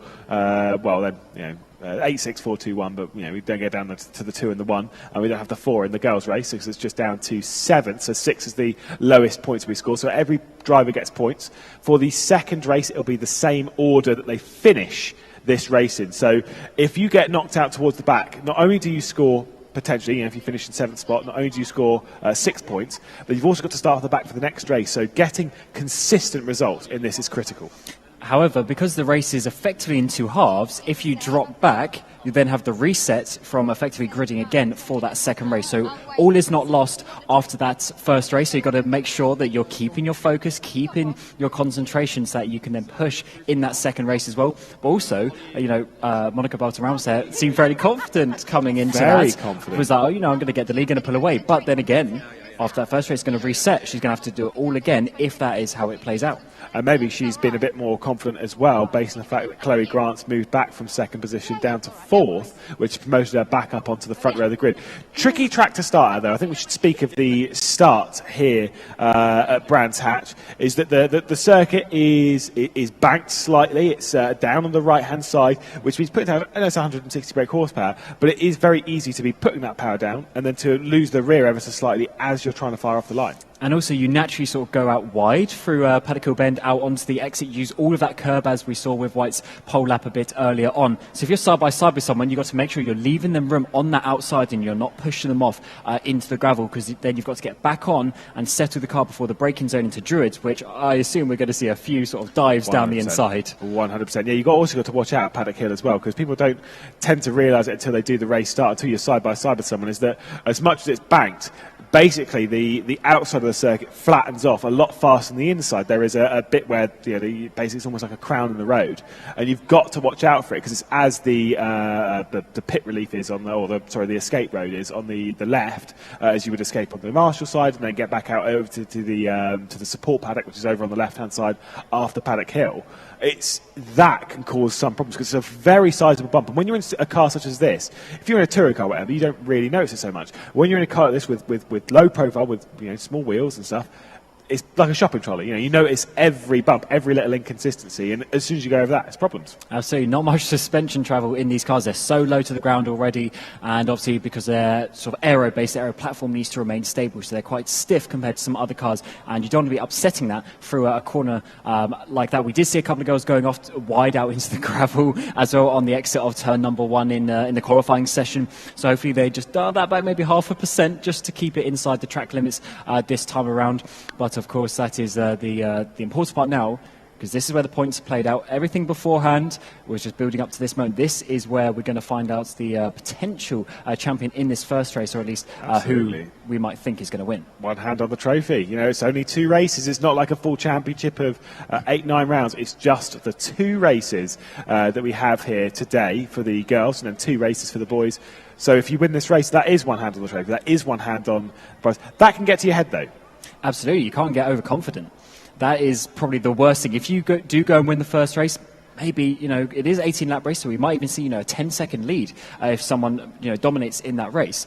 8, 6, 4, 2, 1, but we don't get down to the 2 and the 1, and we don't have the 4 in the girls' race, because it's just down to 7. So 6 is the lowest points we score. So every driver gets points. For the second race, it'll be the same order that they finish this race in. So if you get knocked out towards the back, not only do you score potentially, if you finish in 7th spot, not only do you score 6 points, but you've also got to start at the back for the next race. So getting consistent results in this is critical. However, because the race is effectively in 2 halves, if you drop back, you then have the reset from effectively gridding again for that second race. So all is not lost after that first race. So you've got to make sure that you're keeping your focus, keeping your concentration, so that you can then push in that second race as well. But also, Monica Bolton seemed very confident coming into that. Very confident. Was like, I'm going to get the lead, going to pull away. But then again, after that first race, going to reset. She's going to have to do it all again if that is how it plays out. And maybe she's been a bit more confident as well, based on the fact that Chloe Grant's moved back from 2nd position down to 4th, which promoted her back up onto the front row of the grid. Tricky track to start at, though. I think we should speak of the start here at Brands Hatch. Is that the circuit is banked slightly. It's down on the right-hand side, which means putting down, I know it's 160 brake horsepower, but it is very easy to be putting that power down and then to lose the rear ever so slightly as you're trying to fire off the line. And also, you naturally sort of go out wide through Paddock Hill Bend out onto the exit. Use all of that curb as we saw with White's pole lap a bit earlier on. So if you're side by side with someone, you've got to make sure you're leaving them room on that outside and you're not pushing them off into the gravel, because then you've got to get back on and settle the car before the braking zone into Druids, which I assume we're going to see a few sort of dives 100%. Down the inside. 100%. Yeah, you've also got to watch out at Paddock Hill as well, because people don't tend to realise it until they do the race start, until you're side by side with someone, is that as much as it's banked, basically the outside of the circuit flattens off a lot faster than the inside. There is a bit where basically it's almost like a crown in the road, and you've got to watch out for it, because it's as the pit relief is on the escape road is on the left, as you would escape on the Marshall side and then get back out over to the support paddock, which is over on the left hand side after Paddock Hill. That can cause some problems, because it's a very sizable bump. And when you're in a car such as this, if you're in a touring car or whatever, you don't really notice it so much. When you're in a car like this with low profile, with small wheels and stuff, it's like a shopping trolley. You notice every bump, every little inconsistency, and as soon as you go over that, it's problems. Absolutely, not much suspension travel in these cars. They're so low to the ground already, and obviously because they're sort of aero-based, the aero platform needs to remain stable, so they're quite stiff compared to some other cars, and you don't want to be upsetting that through a corner like that. We did see a couple of girls going off wide out into the gravel as well on the exit of turn number 1 in the qualifying session, so hopefully they just dial that back maybe 0.5% just to keep it inside the track limits this time around. But of course, that is the important part now, because this is where the points are played out. Everything beforehand was just building up to this moment. This is where we're going to find out the potential champion in this first race, or at least who we might think is going to win. One hand on the trophy. It's only 2 races. It's not like a full championship of 8-9 rounds. It's just the 2 races that we have here today for the girls, and then 2 races for the boys. So if you win this race, that is one hand on the trophy. That is one hand on the prize. That can get to your head, though. Absolutely. You can't get overconfident. That is probably the worst thing. If you do go and win the first race, maybe, it is 18-lap race, so we might even see, a 10-second lead if someone, dominates in that race.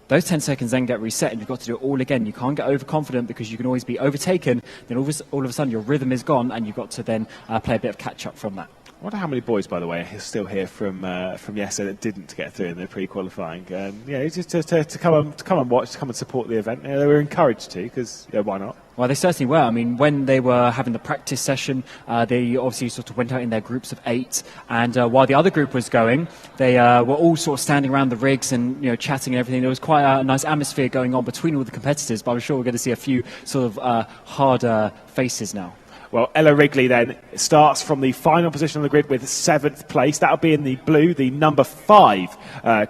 Those 10 seconds then get reset, and you've got to do it all again. You can't get overconfident because you can always be overtaken. Then all of a sudden your rhythm is gone, and you've got to then play a bit of catch-up from that. I wonder how many boys, by the way, are still here from yesterday that didn't get through in their pre-qualifying. Just to come and watch, to come and support the event. They were encouraged to, because why not? Well, they certainly were. I mean, when they were having the practice session, they obviously sort of went out in their groups of 8, and while the other group was going, they were all sort of standing around the rigs and chatting and everything. There was quite a nice atmosphere going on between all the competitors, but I'm sure we're going to see a few sort of harder faces now. Well, Ella Wrigley then starts from the final position on the grid with 7th place. That'll be in the blue, the number 5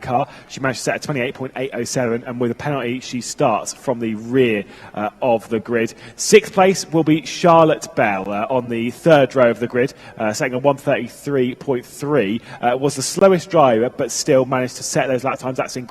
car. She managed to set a 28.807, and with a penalty, she starts from the rear of the grid. 6th place will be Charlotte Bell on the 3rd row of the grid, setting a 133.3. Was the slowest driver, but still managed to set those lap times. That's in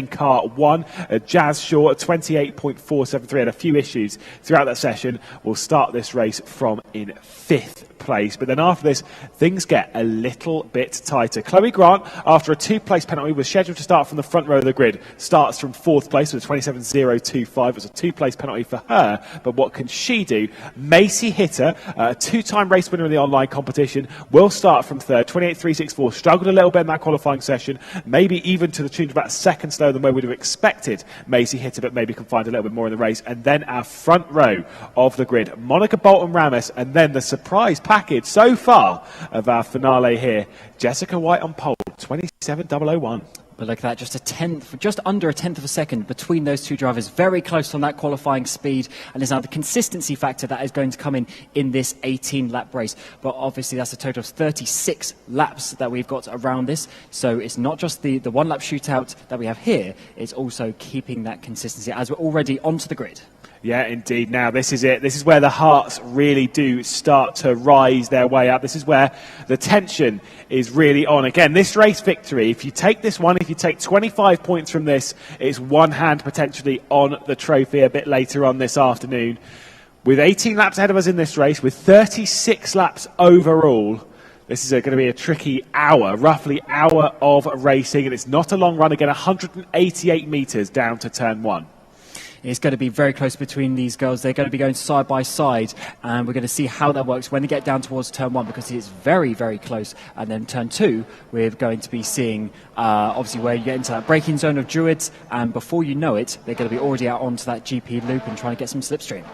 car 1. Jazz Shaw, 28.473, had a few issues throughout that session. Will start this race from in 5th place. But then after this, things get a little bit tighter. Chloe Grant, after a 2-place penalty, was scheduled to start from the front row of the grid. Starts from 4th place with a 27.025. It was a 2-place penalty for her. But what can she do? Macy Hitter, a 2-time race winner in the online competition, will start from 3rd, 28.364. Struggled a little bit in that qualifying session, maybe even to the tune of about a second slower than where we'd have expected Macy Hitter, but maybe can find a little bit more in the race. And then our front row of the grid, Monica Bolton Ramos, and then the surprise package so far of our finale here, Jessica White on pole, 27.001. But look at that, just under a tenth of a second between those two drivers, very close on that qualifying speed, and there's now the consistency factor that is going to come in this 18-lap race. But obviously that's a total of 36 laps that we've got around this, so it's not just the one-lap shootout that we have here, it's also keeping that consistency as we're already onto the grid. Yeah, indeed. Now, this is it. This is where the hearts really do start to rise their way up. This is where the tension is really on. Again, this race victory, if you take this one, if you take 25 points from this, it's one hand potentially on the trophy a bit later on this afternoon. With 18 laps ahead of us in this race, with 36 laps overall, this is going to be a tricky hour, roughly hour of racing, and it's not a long run. Again, 188 metres down to turn 1. It's going to be very close between these girls. They're going to be going side by side, and we're going to see how that works when they get down towards turn 1, because it's very, very close. And then turn 2, we're going to be seeing, obviously, where you get into that braking zone of Druids, and before you know it, they're going to be already out onto that GP loop and trying to get some slipstream.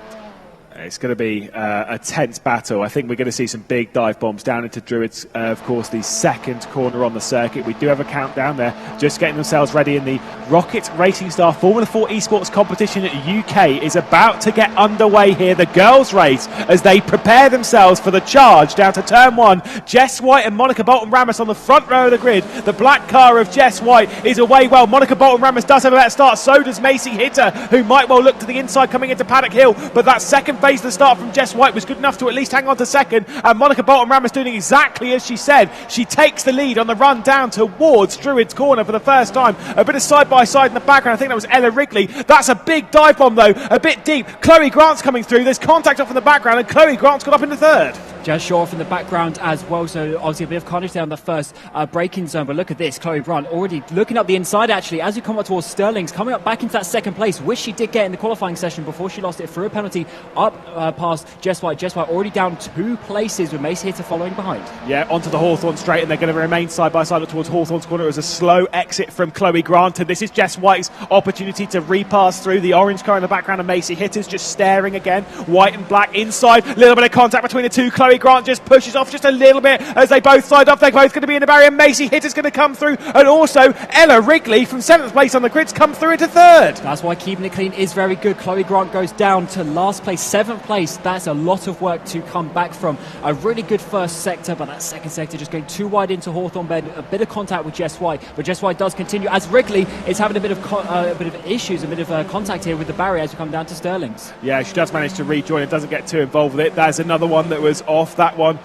It's going to be a tense battle. I think we're going to see some big dive bombs down into Druids. Of course, the second corner on the circuit. We do have a countdown there, just getting themselves ready in the ROKiT Racing Star Formula 4 Esports Competition UK is about to get underway here. The girls' race as they prepare themselves for the charge down to turn 1. Jess White and Monica Bolton Ramos on the front row of the grid. The black car of Jess White is away well. Monica Bolton Ramos does have a better start. So does Macy Hitter, who might well look to the inside coming into Paddock Hill. But that second phase of the start from Jess White was good enough to at least hang on to second, and Monica Bolton Ramos doing exactly as she said. She takes the lead on the run down towards Druids Corner for the first time. A bit of side by side in the background. I think that was Ella Wrigley. That's a big dive bomb though, a bit deep. Chloe Grant's coming through. There's contact off in the background, and Chloe Grant's got up into 3rd. Jazz Shaw off in the background as well, so obviously a bit of carnage there on the first braking zone. But look at this, Chloe Grant already looking up the inside actually as we come up towards Sterling's, coming up back into that second place, which she did get in the qualifying session before she lost it through a penalty up past Jess White. Jess White already down 2 places with Macy Hitter following behind. Yeah, onto the Hawthorn straight, and they're going to remain side by side up towards Hawthorn's corner. It was a slow exit from Chloe Grant, and this is Jess White's opportunity to repass through. The orange car in the background of Macy Hitter's just staring again. White and black inside, a little bit of contact between the two. Chloe Grant just pushes off just a little bit as they both side off. They're both going to be in the barrier. Macy Hitter's going to come through, and also Ella Wrigley from 7th place on the grid's come through into 3rd. That's why keeping it clean is very good. Chloe Grant goes down to last place, 7th place. That's a lot of work to come back from. A really good first sector, but that second sector just going too wide into Hawthorn Bed. A bit of contact with Jess White, but Jess White does continue as Wrigley is having a bit of issues, a bit of contact here with the barrier as we come down to Sterling's. Yeah, she does manage to rejoin it, doesn't get too involved with it. There's another one that was off. That one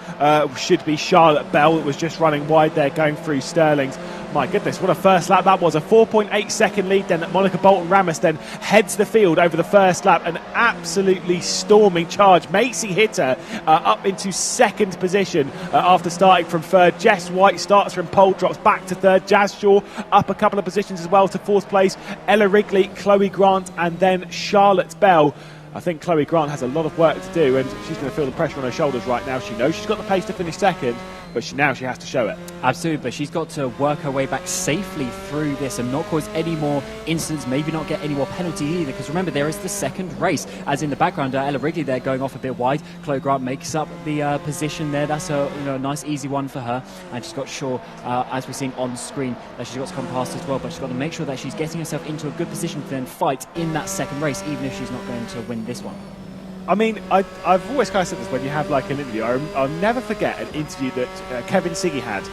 should be Charlotte Bell that was just running wide there going through Sterling's. My goodness, what a first lap that was. A 4.8 second lead then that Monica Bolton Ramos then heads the field over the first lap. An absolutely storming charge. Macy hit her up into second position after starting from third. Jess White starts from pole, drops back to third. Jazz Shaw up a couple of positions as well to fourth place. Ella Wrigley, Chloe Grant and then Charlotte Bell. I think Chloe Grant has a lot of work to do, and she's going to feel the pressure on her shoulders right now. She knows she's got the pace to finish second, but she has to show it. Absolutely, but she's got to work her way back safely through this and not cause any more incidents, maybe not get any more penalties either, because remember, there is the second race. As in the background, Ella Wrigley there going off a bit wide. Chloe Grant makes up the position there. That's a nice, easy one for her. And she's got Shaw, as we're seeing on screen, that she's got to come past as well, but she's got to make sure that she's getting herself into a good position to then fight in that second race, even if she's not going to win this one. I mean, I've always kind of said this when you have like an interview. I'll never forget an interview that Kevin Siggy had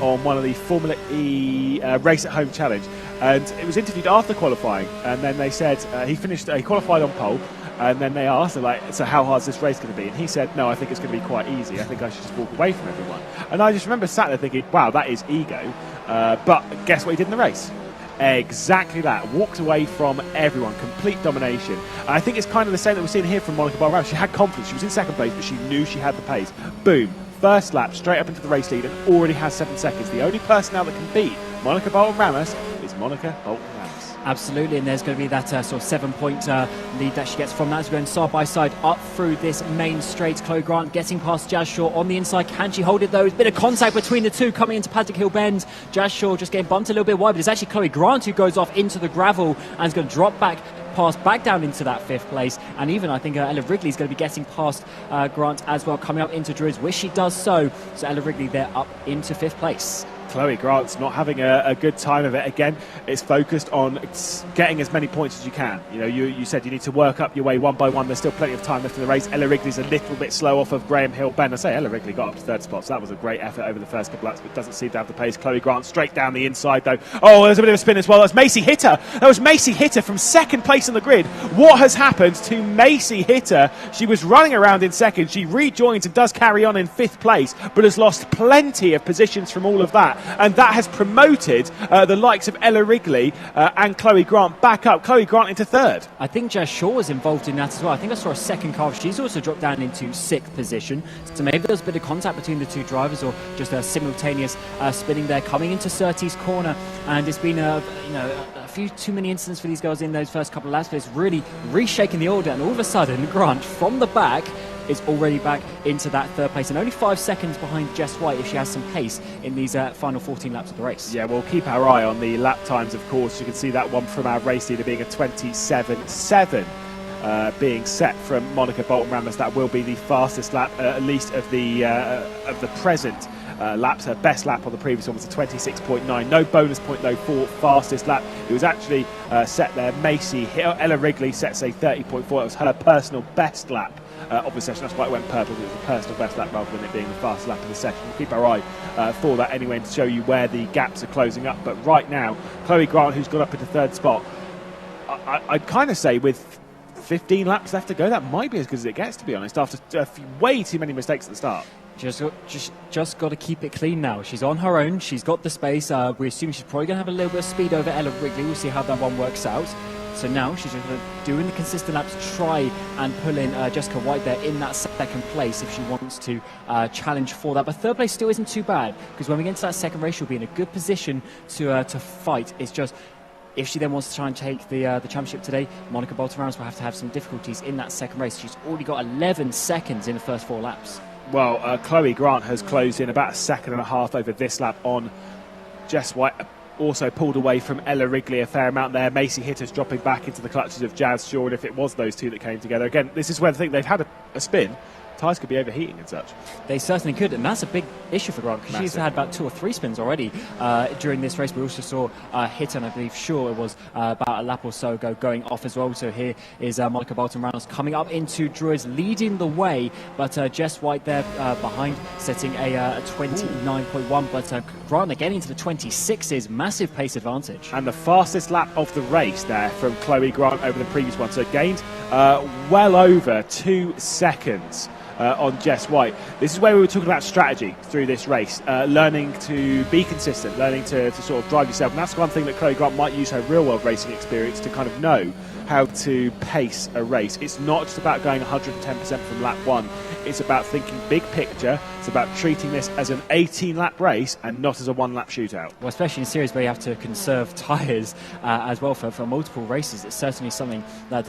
on one of the Formula E Race at Home Challenge, and it was interviewed after qualifying, and then they said he qualified on pole, and then they asked him, like, so how hard is this race going to be? And he said, no, I think it's going to be quite easy. I think I should just walk away from everyone. And I just remember sat there thinking, wow, that is ego. But guess what he did in the race? Exactly that. Walked away from everyone. Complete domination. And I think it's kind of the same that we're seeing here from Monica Bolton Ramos. She had confidence. She was in second place, but she knew she had the pace. Boom. First lap, straight up into the race lead, and already has 7 seconds. The only person now that can beat Monica Bolton Ramos is Monica Bolton Ramos. Absolutely, and there's going to be that sort of 7-point lead that she gets from that as we're going side by side up through this main straight. Chloe Grant getting past Jazz Shaw on the inside. Can she hold it though? Bit of contact between the two coming into Paddock Hill Bend. Jazz Shaw just getting bumped a little bit wide, but it's actually Chloe Grant who goes off into the gravel and is going to drop back down into that 5th place, and even I think Ella Wrigley is going to be getting past Grant as well, coming up into Druids, which she does so Ella Wrigley there up into 5th place. Chloe Grant's not having a good time of it. Again, it's focused on getting as many points as you can. You know, you said you need to work up your way one by one. There's still plenty of time left in the race. Ella Wrigley's a little bit slow off of Graham Hill Bend. I say Ella Wrigley got up to 3rd spot, so that was a great effort over the first couple laps, but doesn't seem to have the pace. Chloe Grant straight down the inside though. Oh, there's a bit of a spin as well. That's Macy Hitter. That was Macy Hitter from 2nd place on the grid. What has happened to Macy Hitter? She was running around in 2nd. She rejoins and does carry on in 5th place, but has lost plenty of positions from all of that, and that has promoted the likes of Ella Wrigley and Chloe Grant back up. Chloe Grant into 3rd. I think Jazz Shaw was involved in that as well. I think I saw a second car. She's also dropped down into 6th position. So maybe there was a bit of contact between the two drivers, or just a simultaneous spinning there coming into Surtees corner. And it's been a few too many incidents for these girls in those first couple of laps, but it's really reshaking the order. And all of a sudden, Grant from the back is already back into that 3rd place, and only 5 seconds behind Jess White if she has some pace in these final 14 laps of the race. Yeah, we'll keep our eye on the lap times, of course. You can see that one from our race leader being a 27.7 being set from Monica Bolton Ramos. That will be the fastest lap, at least of the present laps. Her best lap on the previous one was a 26.9. No bonus point though for fastest lap. It was actually set there. Ella Wrigley sets a 30.4. It was her personal best lap of the session. That's why it went purple. It was a personal best lap rather than it being the fastest lap of the session. We'll keep our eye for that anyway, and to show you where the gaps are closing up. But right now, Chloe Grant, who's got up into 3rd spot, I'd kind of say with 15 laps left to go, that might be as good as it gets, to be honest, after way too many mistakes at the start. Just got to keep it clean now. She's on her own. She's got the space. We assume she's probably going to have a little bit of speed over Ella Wrigley. We'll see how that one works out. So now she's just doing the consistent laps, try and pull in Jessica White there in that 2nd place if she wants to challenge for that. But 3rd place still isn't too bad, because when we get into that 2nd race, she'll be in a good position to fight. It's just, if she then wants to try and take the championship today, Monica Bolton Ramos will have to have some difficulties in that 2nd race. She's already got 11 seconds in the first 4 laps. Well, Chloe Grant has closed in about 1.5 seconds over this lap on Jess White. Also pulled away from Ella Wrigley a fair amount there. Macy Hitter's dropping back into the clutches of Jazz Shaw, and if it was those two that came together, again, this is where I think they've had a spin. Tyres could be overheating and such. They certainly could, and that's a big issue for Grant, because she's had about 2 or 3 spins already during this race. We also saw Hitter, and I believe Shaw, it was about a lap or so ago, going off as well. So here is Monica Bolton Ramos coming up into Druids, leading the way, but Jess White there behind, setting a 29.1, but Grant getting into the 26s, massive pace advantage. And the fastest lap of the race there from Chloe Grant over the previous one, so gained well over 2 seconds on Jess White. This is where we were talking about strategy through this race, learning to be consistent, learning to sort of drive yourself. And that's one thing that Chloe Grant might use her real-world racing experience to kind of know how to pace a race. It's not just about going 110% from lap 1. It's about thinking big picture. It's about treating this as an 18-lap race and not as a one-lap shootout. Well, especially in a series where you have to conserve tyres as well for multiple races. It's certainly something that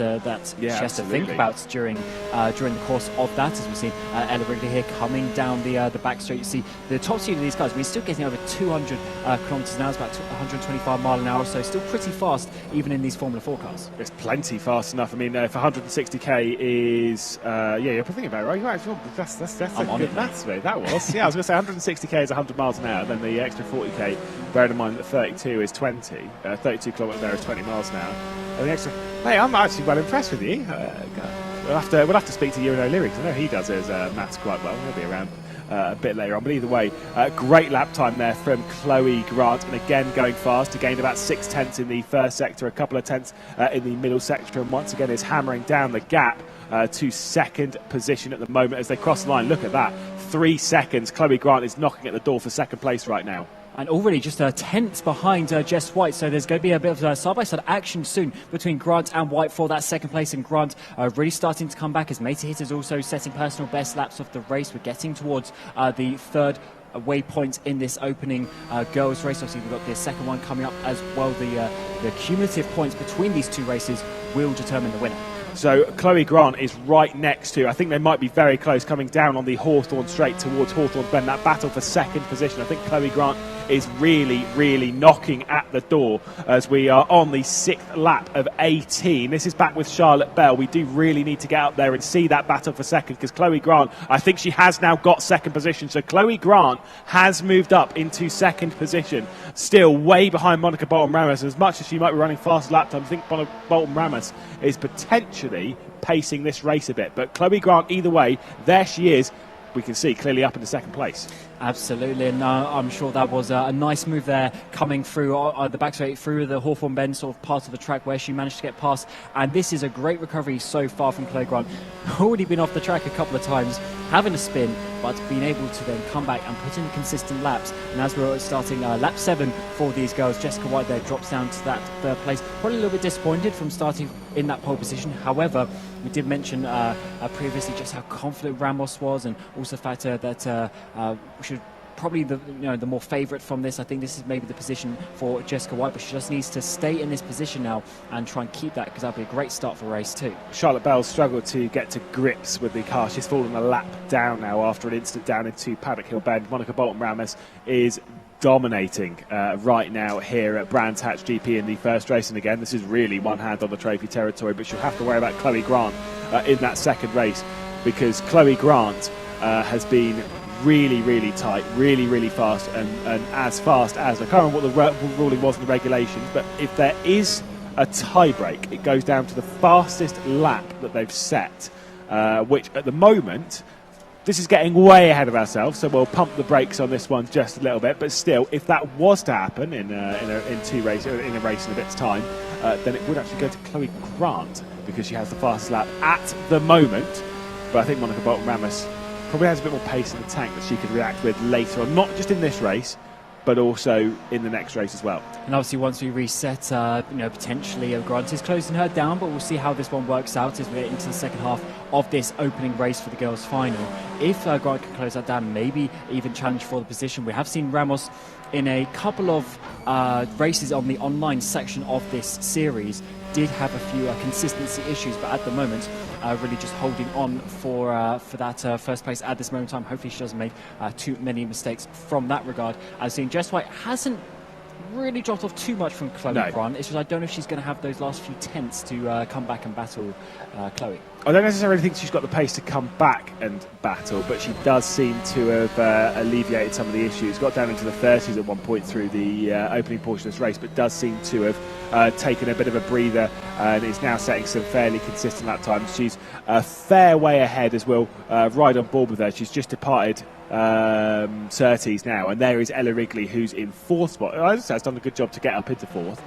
she has to think about during the course of that. As we've seen Ella Wrigley here coming down the back straight. You see the top speed of these guys. We're still getting over 200 kilometres now. It's about 125 mile an hour, so still pretty fast even in these Formula 4 cars. It's plenty fast enough. I mean, if 160k is you're thinking about it, right? That's a good maths, mate. That was. Yeah, I was going to say 160k is 100 miles an hour. Then the extra 40k, bearing in mind that 32 is 20. 32 kilometres there is 20 miles an hour. And the extra. Hey, I'm actually well impressed with you. We'll have to speak to Ewan O'Leary, because I know he does his maths quite well. He'll be around a bit later on. But either way, great lap time there from Chloe Grant, and again going fast. He gained about 6 tenths in the first sector, a couple of tenths in the middle sector, and once again is hammering down the gap to second position at the moment as they cross the line. Look at that, 3 seconds. Chloe Grant is knocking at the door for second place right now. And already just a tenth behind Jess White, so there's going to be a bit of side-by-side action soon between Grant and White for that second place. And Grant really starting to come back as Meta Hit is also setting personal best laps of the race. We're getting towards the third waypoint in this opening girls race. Obviously, we've got the second one coming up as well. The cumulative points between these two races will determine the winner. So Chloe Grant is right next to, I think they might be very close, coming down on the Hawthorn straight towards Hawthorn Bend. That battle for second position, I think Chloe Grant is really, really knocking at the door as we are on the 6th lap of 18. This is back with Charlotte Bell. We do really need to get up there and see that battle for second, because Chloe Grant, I think she has now got second position. So Chloe Grant has moved up into second position, still way behind Monica Bolton-Ramos. As much as she might be running fast lap time, I think Bolton-Ramos is potentially pacing this race a bit. But Chloe Grant, either way, there she is. We can see clearly up into second place. Absolutely, and I'm sure that was a nice move there, coming through the back straight through the Hawthorn Bend sort of part of the track where she managed to get past. And this is a great recovery so far from Chloe Grant. Already been off the track a couple of times, having a spin, but being able to then come back and put in consistent laps. And as we're starting lap 7 for these girls, Jessica White there drops down to that third place. Probably a little bit disappointed from starting in that pole position. However, we did mention previously just how confident Ramos was, and also the fact that we should probably the more favourite from this. I think this is maybe the position for Jessica White, but she just needs to stay in this position now and try and keep that, because that'll be a great start for race 2. Charlotte Bell struggled to get to grips with the car. She's fallen a lap down now after an incident down into Paddock Hill Bend. Monica Bolton-Ramos is dominating right now here at Brands Hatch GP in the first race. And again, this is really one hand on the trophy territory, but she'll have to worry about Chloe Grant in that second race, because Chloe Grant has been really, really tight, really, really fast, and as fast as, I can't remember what the ruling was in the regulations, but if there is a tie break, it goes down to the fastest lap that they've set, which at the moment, this is getting way ahead of ourselves, so we'll pump the brakes on this one just a little bit. But still, if that was to happen in a race in a bit's time, then it would actually go to Chloe Grant, because she has the fastest lap at the moment. But I think Monica Bolton-Ramos probably has a bit more pace in the tank that she could react with later on, not just in this race, but also in the next race as well. And obviously once we reset, potentially Grant is closing her down, but we'll see how this one works out as we get into the second half of this opening race for the girls' final. If Grant can close that down, maybe even challenge for the position. We have seen Ramos in a couple of races on the online section of this series did have a few consistency issues, but at the moment really just holding on for that first place at this moment in time. Hopefully she doesn't make too many mistakes from that regard. I've seen Jess White hasn't really dropped off too much from Chloe Grant. It's just I don't know if she's going to have those last few tenths to come back and battle Chloe. I don't necessarily think she's got the pace to come back and battle, but she does seem to have alleviated some of the issues. Got down into the 30s at one point through the opening portion of this race, but does seem to have taken a bit of a breather and is now setting some fairly consistent lap times. She's a fair way ahead as well, right on board with her. She's just departed Surtees now, and there is Ella Wrigley, who's in 4th spot. I would say has done a good job to get up into 4th.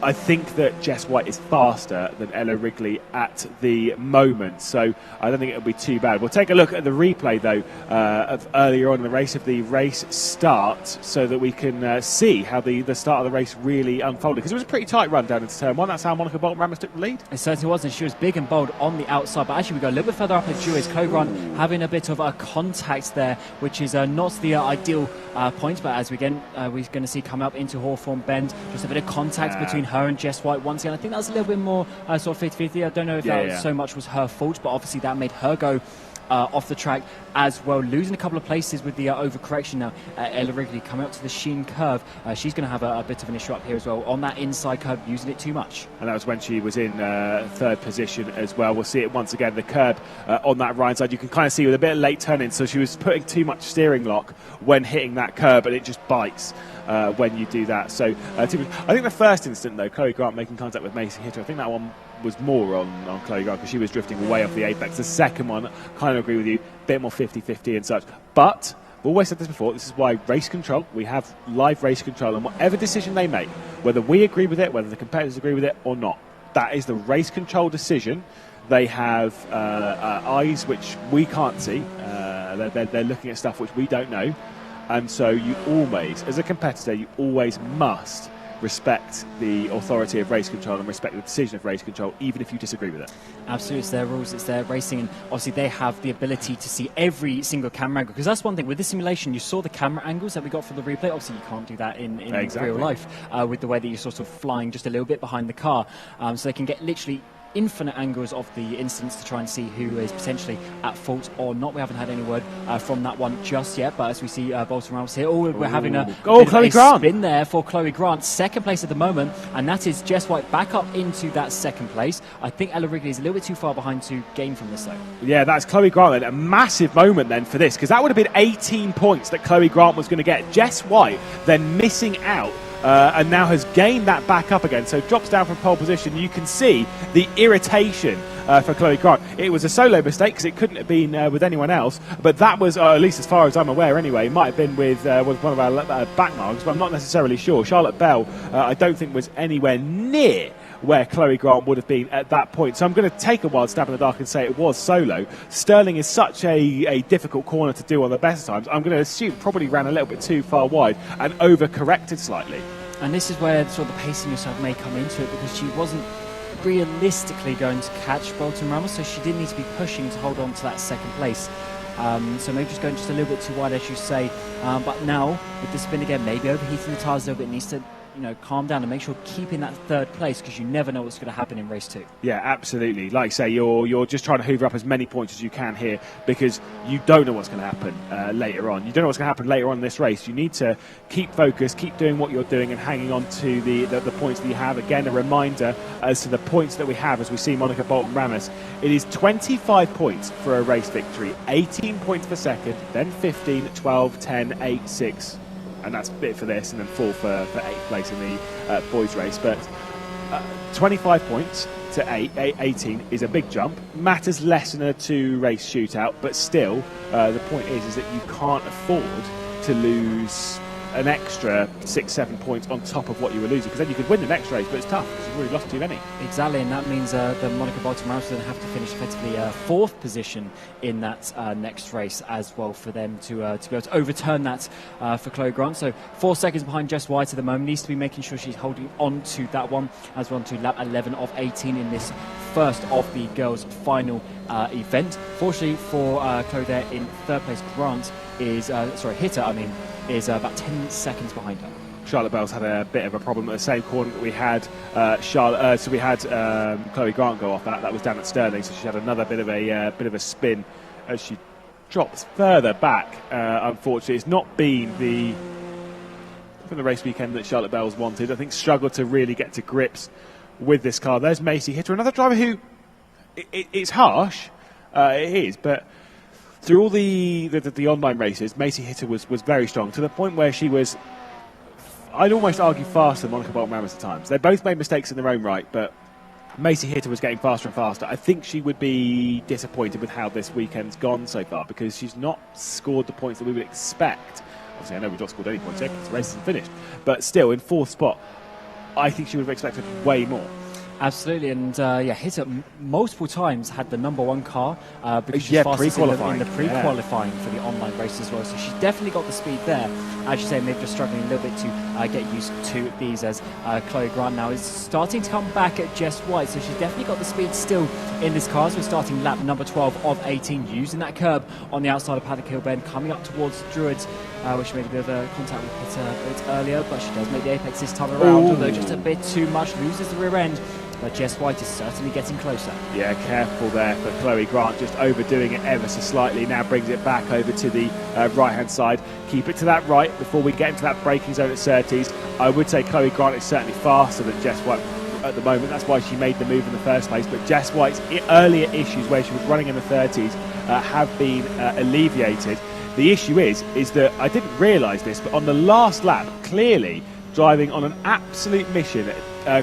I think that Jess White is faster than Ella Wrigley at the moment, so I don't think it'll be too bad. We'll take a look at the replay, though, of earlier on in the race, of the race start, so that we can see how the start of the race really unfolded, because it was a pretty tight run down into turn one. That's how Monica Bolton Ramos took the lead. It certainly was, and she was big and bold on the outside, but actually we go a little bit further up at Jewish. Chloe Grant having a bit of a contact there, which is not the ideal point, but as we're going to see come up into Hawthorne Bend, just a bit of contact between her and Jess White once again. I think that was a little bit more sort of 50-50. I don't know if that so much was her fault, but obviously that made her go off the track as well, losing a couple of places with the overcorrection. Now Ella Wrigley coming up to the Sheen curve, she's going to have a bit of an issue up here as well on that inside curve, using it too much. And that was when she was in third position as well. We'll see it once again, the curb on that right side. You can kind of see with a bit of late turning, so she was putting too much steering lock when hitting that curb, and it just bites when you do that. So I think the first instant, though, Chloe Grant making contact with Macy Hitter, I think that one was more on Chloe Grant, because she was drifting way off the apex. The second one, kind of agree with you, a bit more 50-50 and such. But we've always said this before, this is why race control, we have live race control, and whatever decision they make, whether we agree with it, whether the competitors agree with it or not, that is the race control decision. They have eyes which we can't see. They're looking at stuff which we don't know. And so you always, as a competitor, you always must respect the authority of race control and respect the decision of race control, even if you disagree with it. Absolutely, it's their rules, it's their racing, and obviously they have the ability to see every single camera angle, because that's one thing with the simulation, you saw the camera angles that we got for the replay. Obviously you can't do that in real life with the way that you're sort of flying just a little bit behind the car, so they can get literally infinite angles of the instance to try and see who is potentially at fault or not. We haven't had any word from that one just yet, but as we see Bolton Ramos here, we're having a Chloe Grant spin there for Chloe Grant, second place at the moment, and that is Jess White back up into that second place. I think Ella Wrigley is a little bit too far behind to gain from this, though. Yeah, that's Chloe Grant then. A massive moment then for this, because that would have been 18 points that Chloe Grant was going to get. Jess White then missing out, and now has gained that back up again, so drops down from pole position. You can see the irritation for Chloe Grant. It was a solo mistake, because it couldn't have been with anyone else, but that was, at least as far as I'm aware anyway, might have been with one of our back marks, but I'm not necessarily sure. Charlotte Bell, I don't think was anywhere near where Chloe Grant would have been at that point. So I'm going to take a wild stab in the dark and say it was solo. Sterling is such a difficult corner to do on the best times. I'm going to assume probably ran a little bit too far wide and overcorrected slightly. And this is where sort of the pacing yourself may come into it, because she wasn't realistically going to catch Bolton Ramos, so she did need to be pushing to hold on to that second place. So maybe just going just a little bit too wide, as you say. But now, with the spin again, maybe overheating the tyres a little bit, needs to calm down and make sure keeping that third place, because you never know what's going to happen in race 2. Yeah, absolutely. Like I say, you're just trying to hoover up as many points as you can here, because you don't know what's going to happen later on. You don't know what's going to happen later on in this race. You need to keep focused, keep doing what you're doing, and hanging on to the points that you have. Again, a reminder as to the points that we have as we see Monica Bolton Ramos. It is 25 points for a race victory, 18 points for second, then 15, 12, 10, 8, 6. And that's it for this, and then 4 for 8th place in the boys' race. But 25 points to 18 is a big jump. Matters less in a 2-race shootout, but still, the point is that you can't afford to lose an extra 6-7 points on top of what you were losing, because then you could win the next race, but it's tough because you've already lost too many. Exactly, and that means that Monica Bolton Ramos will have to finish effectively 4th position in that next race as well, for them to be able to overturn that for Chloe Grant. So 4 seconds behind Jess White at the moment, needs to be making sure she's holding on to that one as we're on to lap 11 of 18 in this first of the girls' final event. Fortunately for Chloe there in 3rd place, Grant is, Hitter, is about 10 seconds behind her. Charlotte Bell's had a bit of a problem at the same corner that we had Chloe Grant go off that. That was down at Sterling, so she had another bit of a spin as she drops further back. Unfortunately, it's not been from the race weekend that Charlotte Bell's wanted. I think struggled to really get to grips with this car. There's Macy Hitter, another driver who it's harsh, it is, but through all the online races, Macy Hitter was very strong, to the point where she was, I'd almost argue, faster than Monica Bolton Ramos at times. They both made mistakes in their own right, but Macy Hitter was getting faster and faster. I think she would be disappointed with how this weekend's gone so far, because she's not scored the points that we would expect. Obviously, I know we've not scored any points yet because the race isn't finished, but still, in 4th spot, I think she would have expected way more. Absolutely, and hit it multiple times, had the #1 car because she's fastest pre-qualifying. in the pre-qualifying for the online race as well, so she's definitely got the speed there. As you say, maybe just struggling a little bit to get used to these, as Chloe Grant now is starting to come back at Jess White, so she's definitely got the speed still in this car. So we're starting lap number 12 of 18, using that curb on the outside of Paddock Hill Bend, coming up towards Druids, where she made a bit of contact with it a bit earlier, but she does make the apex this time around, although just a bit too much, loses the rear end. But Jess White is certainly getting closer. Yeah, careful there for Chloe Grant, just overdoing it ever so slightly. Now brings it back over to the right-hand side. Keep it to that right before we get into that braking zone at Surtees. I would say Chloe Grant is certainly faster than Jess White at the moment. That's why she made the move in the first place. But Jess White's earlier issues, where she was running in the 30s, have been alleviated. The issue is that I didn't realise this, but on the last lap, clearly driving on an absolute mission,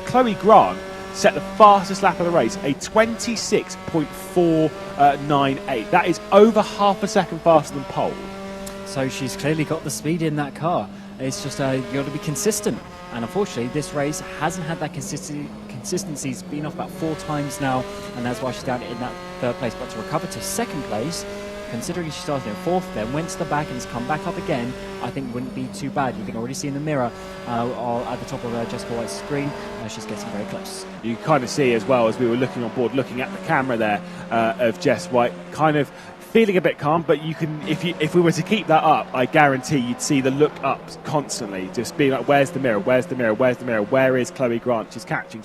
Chloe Grant set the fastest lap of the race, a 26.498. That is over half a second faster than pole. So she's clearly got the speed in that car. It's just you've got to be consistent. And unfortunately, this race hasn't had that consistency. It's been off about 4 times now, and that's why she's down in that 3rd place. But to recover to 2nd place, considering she started in 4th, then went to the back and has come back up again, I think wouldn't be too bad. You can already see in the mirror at the top of Jessica White's screen, she's getting very close. You kind of see as well, as we were looking on board, looking at the camera there of Jess White, kind of feeling a bit calm, but you can, if we were to keep that up, I guarantee you'd see the look up constantly, just being like, where's the mirror, where's the mirror, where's the mirror, where is Chloe Grant? She's catching,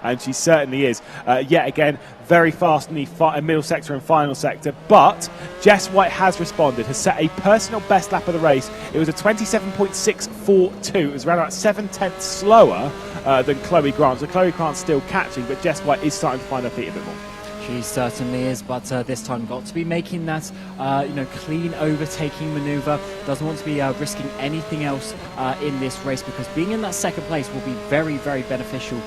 and she certainly is. Yet again, very fast in the middle sector and final sector, but Jess White has responded, has set a personal best lap of the race. It was a 27.642. It was around about 7/10 slower than Chloe Grant. So Chloe Grant's still catching, but Jess White is starting to find her feet a bit more. She certainly is, but this time got to be making that clean overtaking manoeuvre. Doesn't want to be risking anything else in this race, because being in that 2nd place will be very, very beneficial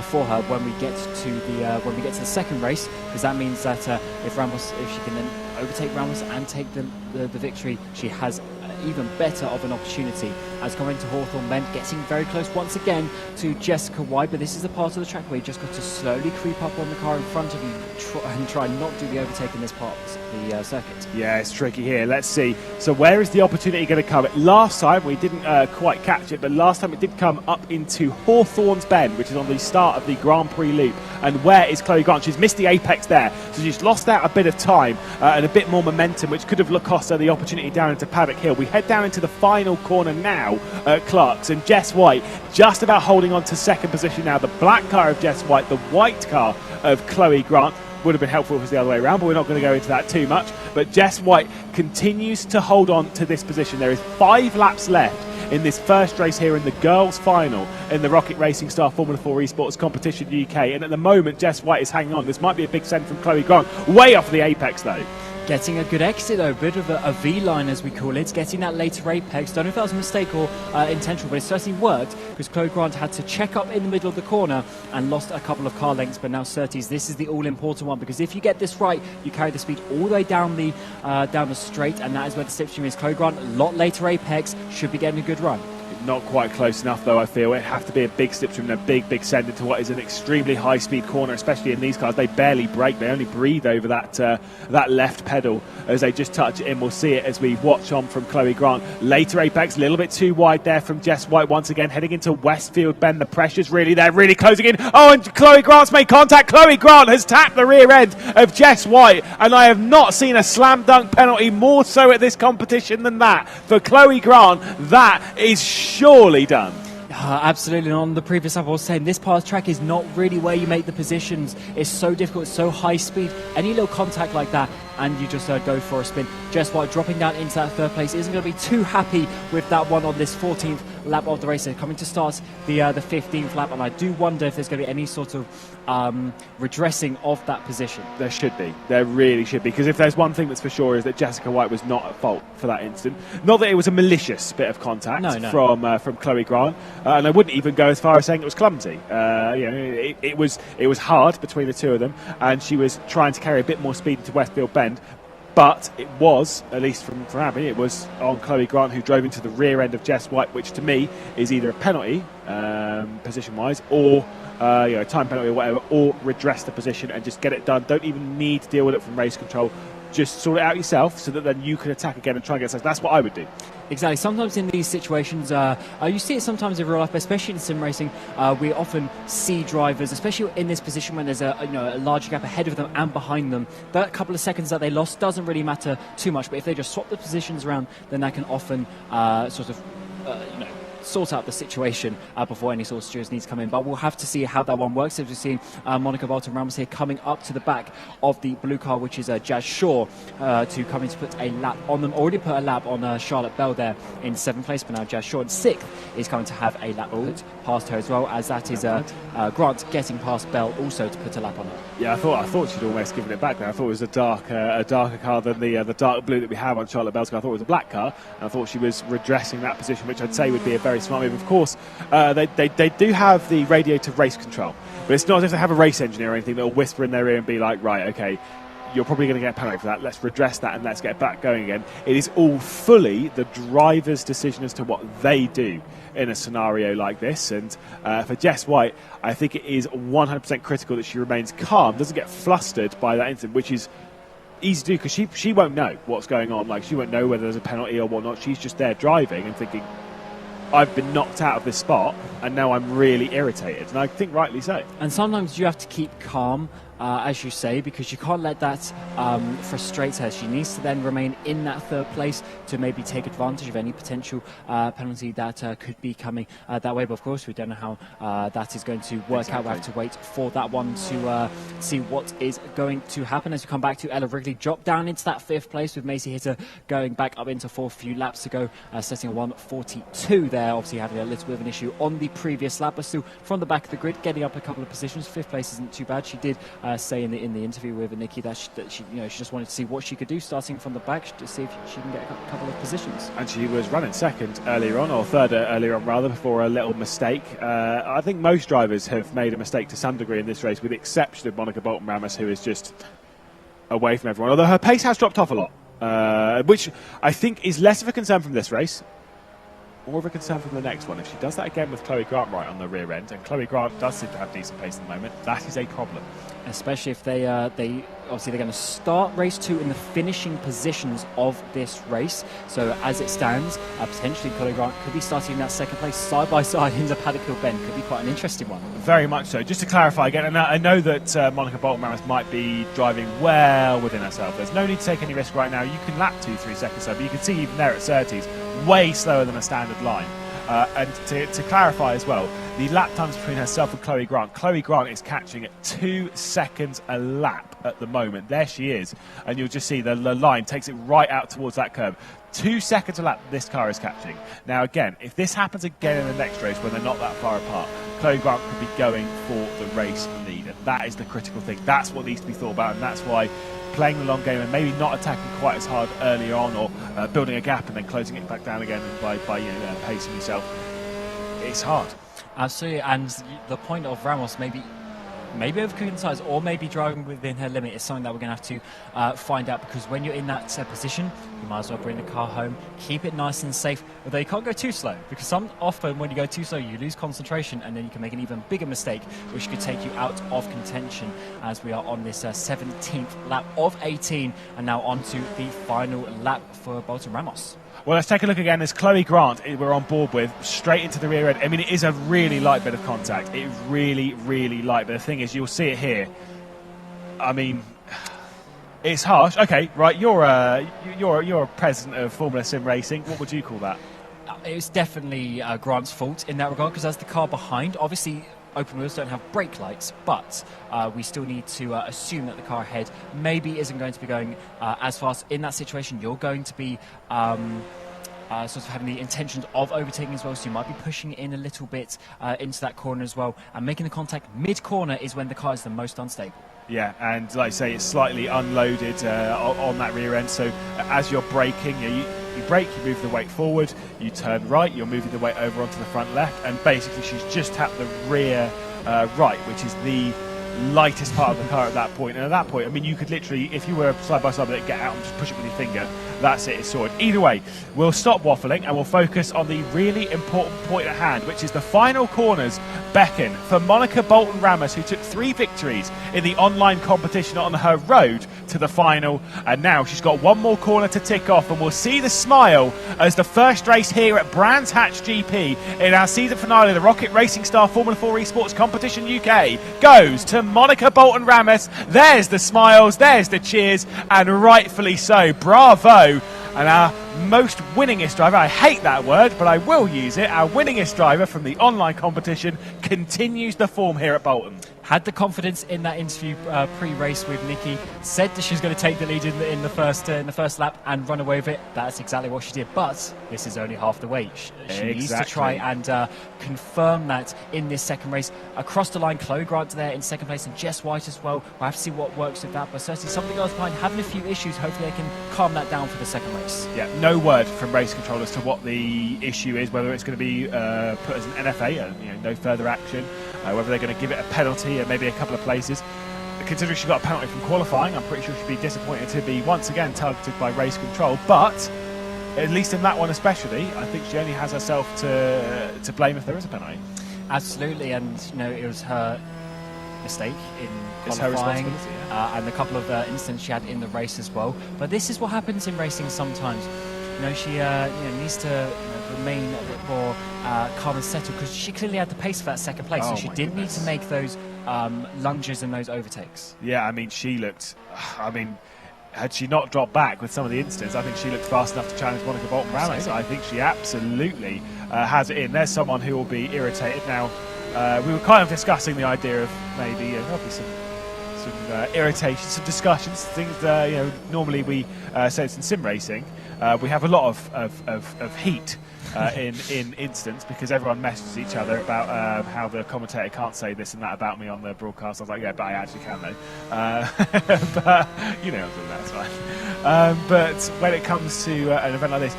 for her when we get to the 2nd race, because that means that if she can then overtake Ramos and take the victory, she has even better of an opportunity. As coming to Hawthorne Bend, getting very close once again to Jessica White, but this is the part of the track where you just got to slowly creep up on the car in front of you and try not to do the overtake in this part of the circuit. Yeah, it's tricky here. Let's see. So where is the opportunity going to come? Last time we didn't quite catch it, but last time it did come up into Hawthorne's Bend, which is on the start of the Grand Prix loop. And where is Chloe Grant? She's missed the apex there, so she's lost out a bit of time and a bit more momentum, which could have cost her the opportunity down into Paddock Hill. We head down into the final corner now at Clark's, and Jess White just about holding on to 2nd position now. The black car of Jess White, the white car of Chloe Grant. Would have been helpful if it was the other way around, but we're not going to go into that too much. But Jess White continues to hold on to this position. There is 5 laps left in this first race here in the girls' final in the ROKiT Racing Star Formula 4 Esports Competition UK. And at the moment, Jess White is hanging on. This might be a big send from Chloe Grant. Way off the apex, though. Getting a good exit, though, a bit of a V-line, as we call it, getting that later apex. Don't know if that was a mistake or intentional, but it certainly worked, because Chloe Grant had to check up in the middle of the corner and lost a couple of car lengths. But now Surtees, this is the all-important one, because if you get this right, you carry the speed all the way down the straight, and that is where the slipstream is. Chloe Grant, a lot later apex, should be getting a good run. Not quite close enough, though, I feel. It'd have to be a big slipstream and a big send into what is an extremely high-speed corner, especially in these cars. They barely brake. They only breathe over that left pedal as they just touch it in. We'll see it as we watch on from Chloe Grant. Later apex, a little bit too wide there from Jess White. Once again, heading into Westfield Bend. The pressure's really there, really closing in. Oh, and Chloe Grant's made contact. Chloe Grant has tapped the rear end of Jess White, and I have not seen a slam dunk penalty more so at this competition than that. For Chloe Grant, that is surely done. Absolutely. And on the previous lap, I was saying this part of the track is not really where you make the positions. It's so difficult, it's so high speed. Any little contact like that, and you just go for a spin. Jess White dropping down into that 3rd place isn't going to be too happy with that one on this 14th lap of the race. They're coming to start the 15th lap, and I do wonder if there's going to be any sort of redressing of that position. There should be. There really should be, because if there's one thing that's for sure is that Jessica White was not at fault for that incident. Not that it was a malicious bit of contact from Chloe Grant, and I wouldn't even go as far as saying it was clumsy. It was hard between the two of them, and she was trying to carry a bit more speed into Westfield Bend. But it was, at least from Abby, it was on Chloe Grant, who drove into the rear end of Jess White, which to me is either a penalty position-wise, or time penalty or whatever, or redress the position and just get it done. Don't even need to deal with it from race control. Just sort it out yourself so that then you can attack again and try and get second. That's what I would do. Exactly. Sometimes in these situations, you see it sometimes in real life, especially in sim racing. We often see drivers, especially in this position when there's a larger gap ahead of them and behind them. That couple of seconds that they lost doesn't really matter too much. But if they just swap the positions around, then that can often sort out the situation before any sort of stewards need to come in. But we'll have to see how that one works. As we've seen Monica Bolton Ramos here coming up to the back of the blue car, which is Jazz Shaw, to come in to put a lap on them. Already put a lap on Charlotte Bell there in 7th place, but now Jazz Shaw in 6th is going to have a lap put past her as well, as that is Grant getting past Bell also to put a lap on her. Yeah, I thought she'd almost given it back there. I thought it was a darker car than the dark blue that we have on Charlotte Bell's car. I thought it was a black car, and I thought she was redressing that position, which I'd say would be a very smart move. Of course, they do have the radio to race control, but it's not as if they have a race engineer or anything that will whisper in their ear and be like, right, okay, you're probably going to get a penalty for that. Let's redress that and let's get back going again. It is all fully the driver's decision as to what they do in a scenario like this. And for Jess White, I think it is 100% critical that she remains calm, doesn't get flustered by that incident, which is easy to do because she won't know what's going on. Like, she won't know whether there's a penalty or whatnot. She's just there driving and thinking, I've been knocked out of this spot and now I'm really irritated, and I think rightly so. And sometimes you have to keep calm, as you say, because you can't let that frustrate her. She needs to then remain in that 3rd place to maybe take advantage of any potential penalty that could be coming that way. But of course, we don't know how that is going to work out. We have to wait for that one to see what is going to happen. As we come back to Ella Wrigley, drop down into that 5th place with Macy Hitter going back up into 4th, few laps to go, setting a 1:42 there. Obviously having a little bit of an issue on the previous lap, but still from the back of the grid, getting up a couple of positions. 5th place isn't too bad. She did say in the interview with Nikki that she just wanted to see what she could do starting from the back to see if she can get a couple of positions. And she was running 2nd earlier on, or 3rd earlier on rather, before a little mistake. I think most drivers have made a mistake to some degree in this race, with the exception of Monica Bolton Ramos, who is just away from everyone. Although her pace has dropped off a lot, which I think is less of a concern from this race, more of a concern from the next one. If she does that again with Chloe Grant right on the rear end, and Chloe Grant does seem to have decent pace at the moment, that is a problem. Especially if they obviously they're going to start race 2 in the finishing positions of this race. So as it stands, potentially Chloe Grant could be starting in that 2nd place side by side in the Paddock Hill Bend. Could be quite an interesting one. Very much so. Just to clarify again, and I know that Monica Bolton Ramos might be driving well within herself. There's no need to take any risk right now. You can lap 2-3 seconds slow, but you can see even there at Surtees, way slower than a standard line. And to clarify as well, the lap times between herself and Chloe Grant. Chloe Grant is catching at 2 seconds a lap at the moment. There she is. And you'll just see the line takes it right out towards that curb. 2 seconds a lap this car is catching. Now, again, if this happens again in the next race when they're not that far apart, Chloe Grant could be going for the race lead. And that is the critical thing. That's what needs to be thought about. And that's why playing the long game and maybe not attacking quite as hard early on, or building a gap and then closing it back down again by pacing yourself, it's hard. Absolutely. And the point of Ramos maybe over concise or maybe driving within her limit is something that we're going to have to find out, because when you're in that position, you might as well bring the car home, keep it nice and safe, although you can't go too slow, because often when you go too slow you lose concentration and then you can make an even bigger mistake which could take you out of contention, as we are on this 17th lap of 18 and now on to the final lap for Bolton Ramos. Well, let's take a look again as Chloe Grant we're on board with, straight into the rear end. I mean, it is a really light bit of contact. It really, really light. But the thing is, you'll see it here. I mean, it's harsh. Okay, right, you're a president of Formula Sim Racing. What would you call that? It's definitely Grant's fault in that regard, because as the car behind, obviously open wheels don't have brake lights, but we still need to assume that the car ahead maybe isn't going to be going as fast. In that situation, you're going to be sort of having the intentions of overtaking as well, so you might be pushing in a little bit into that corner as well, and making the contact mid-corner is when the car is the most unstable. Yeah, and like I say, it's slightly unloaded on that rear end, so as you're braking, you brake, you move the weight forward, you turn right, you're moving the weight over onto the front left, and basically she's just tapped the rear right, which is the lightest part of the car at that point. And at that point, I mean, you could literally, if you were side by side with it, get out and just push it with your finger, that's it, it's sorted. Either way, we'll stop waffling and we'll focus on the really important point at hand, which is the final corners beckon for Monica Bolton-Ramos, who took 3 victories in the online competition on her road to the final, and now she's got one more corner to tick off, and we'll see the smile as the first race here at Brands Hatch GP in our season finale of the ROKiT Racing Star Formula 4 Esports Competition UK goes to Monica Bolton-Ramos. There's the smiles, there's the cheers, and rightfully so. Bravo. And our most winningest driver, I hate that word, but I will use it, our winningest driver from the online competition continues the form here at Bolton. Had the confidence in that interview pre-race with Nikki, said that she was going to take the lead in the first lap and run away with it. That's exactly what she did. But this is only half the way. She needs to try and confirm that in this second race. Across the line, Chloe Grant there in second place, and Jess White as well. We'll have to see what works with that. But certainly some of the girls behind having a few issues. Hopefully they can calm that down for the second race. Yeah, no word from race control as to what the issue is, whether it's going to be put as an NFA, no further action, whether they're going to give it a penalty and maybe a couple of places. Considering she got a penalty from qualifying, I'm pretty sure she'd be disappointed to be once again targeted by race control. But at least in that one especially, I think she only has herself to blame if there is a penalty. Absolutely, and it was her mistake in It's her qualifying, responsibility, and a couple of incidents she had in the race as well. But this is what happens in racing sometimes. She needs to remain a bit more calm and settled, because she clearly had the pace for that second place, so she didn't need to make those lunges and those overtakes. Yeah, she looked, had she not dropped back with some of the incidents, I think she looked fast enough to challenge Monica Bolton-Ramos. I think she absolutely has it in. There's someone who will be irritated. Now, we were kind of discussing the idea of maybe probably some irritation, some discussions, things normally we say it's in sim racing. We have a lot of heat in instance, because everyone messages each other about how the commentator can't say this and that about me on the broadcast. I was like, yeah, but I actually can though. But that's fine. But when it comes to an event like this,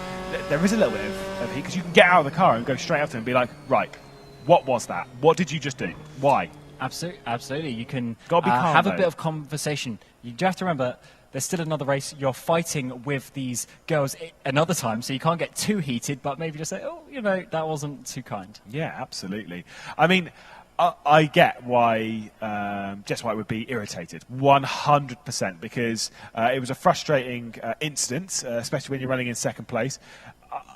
there is a little bit of heat, because you can get out of the car and go straight up to him and be like, right, what was that? What did you just do? Why? Absolutely. You can Gotta be calm, have though. a bit of conversation. You do have to remember, there's still another race. You're fighting with these girls another time, so you can't get too heated, but maybe just say, that wasn't too kind. Yeah, absolutely. I get why Jess White would be irritated, 100%, because it was a frustrating incident, especially when you're running in second place.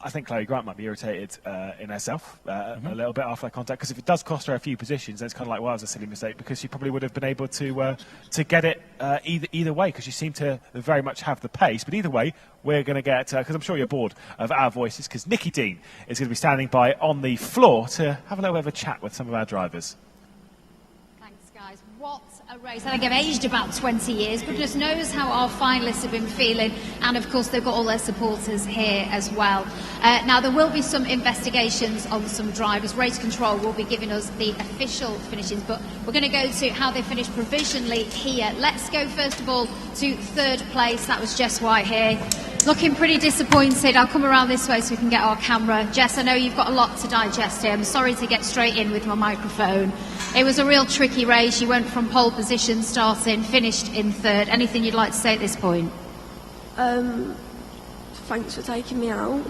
I think Chloe Grant might be irritated in herself a little bit after that contact, because if it does cost her a few positions, then it's kind of like, well, it was a silly mistake, because she probably would have been able to get it either way, because she seemed to very much have the pace. But either way, we're going to get, because I'm sure you're bored of our voices, because Nikki Dean is going to be standing by on the floor to have a little bit of a chat with some of our drivers. Thanks, guys. What a race. I think I've aged about 20 years. Goodness knows how our finalists have been feeling. And, of course, they've got all their supporters here as well. Now, there will be some investigations on some drivers. Race Control will be giving us the official finishes, but we're going to go to how they finished provisionally here. Let's go, first of all, to third place. That was Jess White here. Looking pretty disappointed. I'll come around this way so we can get our camera. Jess, I know you've got a lot to digest here. I'm sorry to get straight in with my microphone. It was a real tricky race. You went from pole position starting, finished in third. Anything you'd like to say at this point? Thanks for taking me out,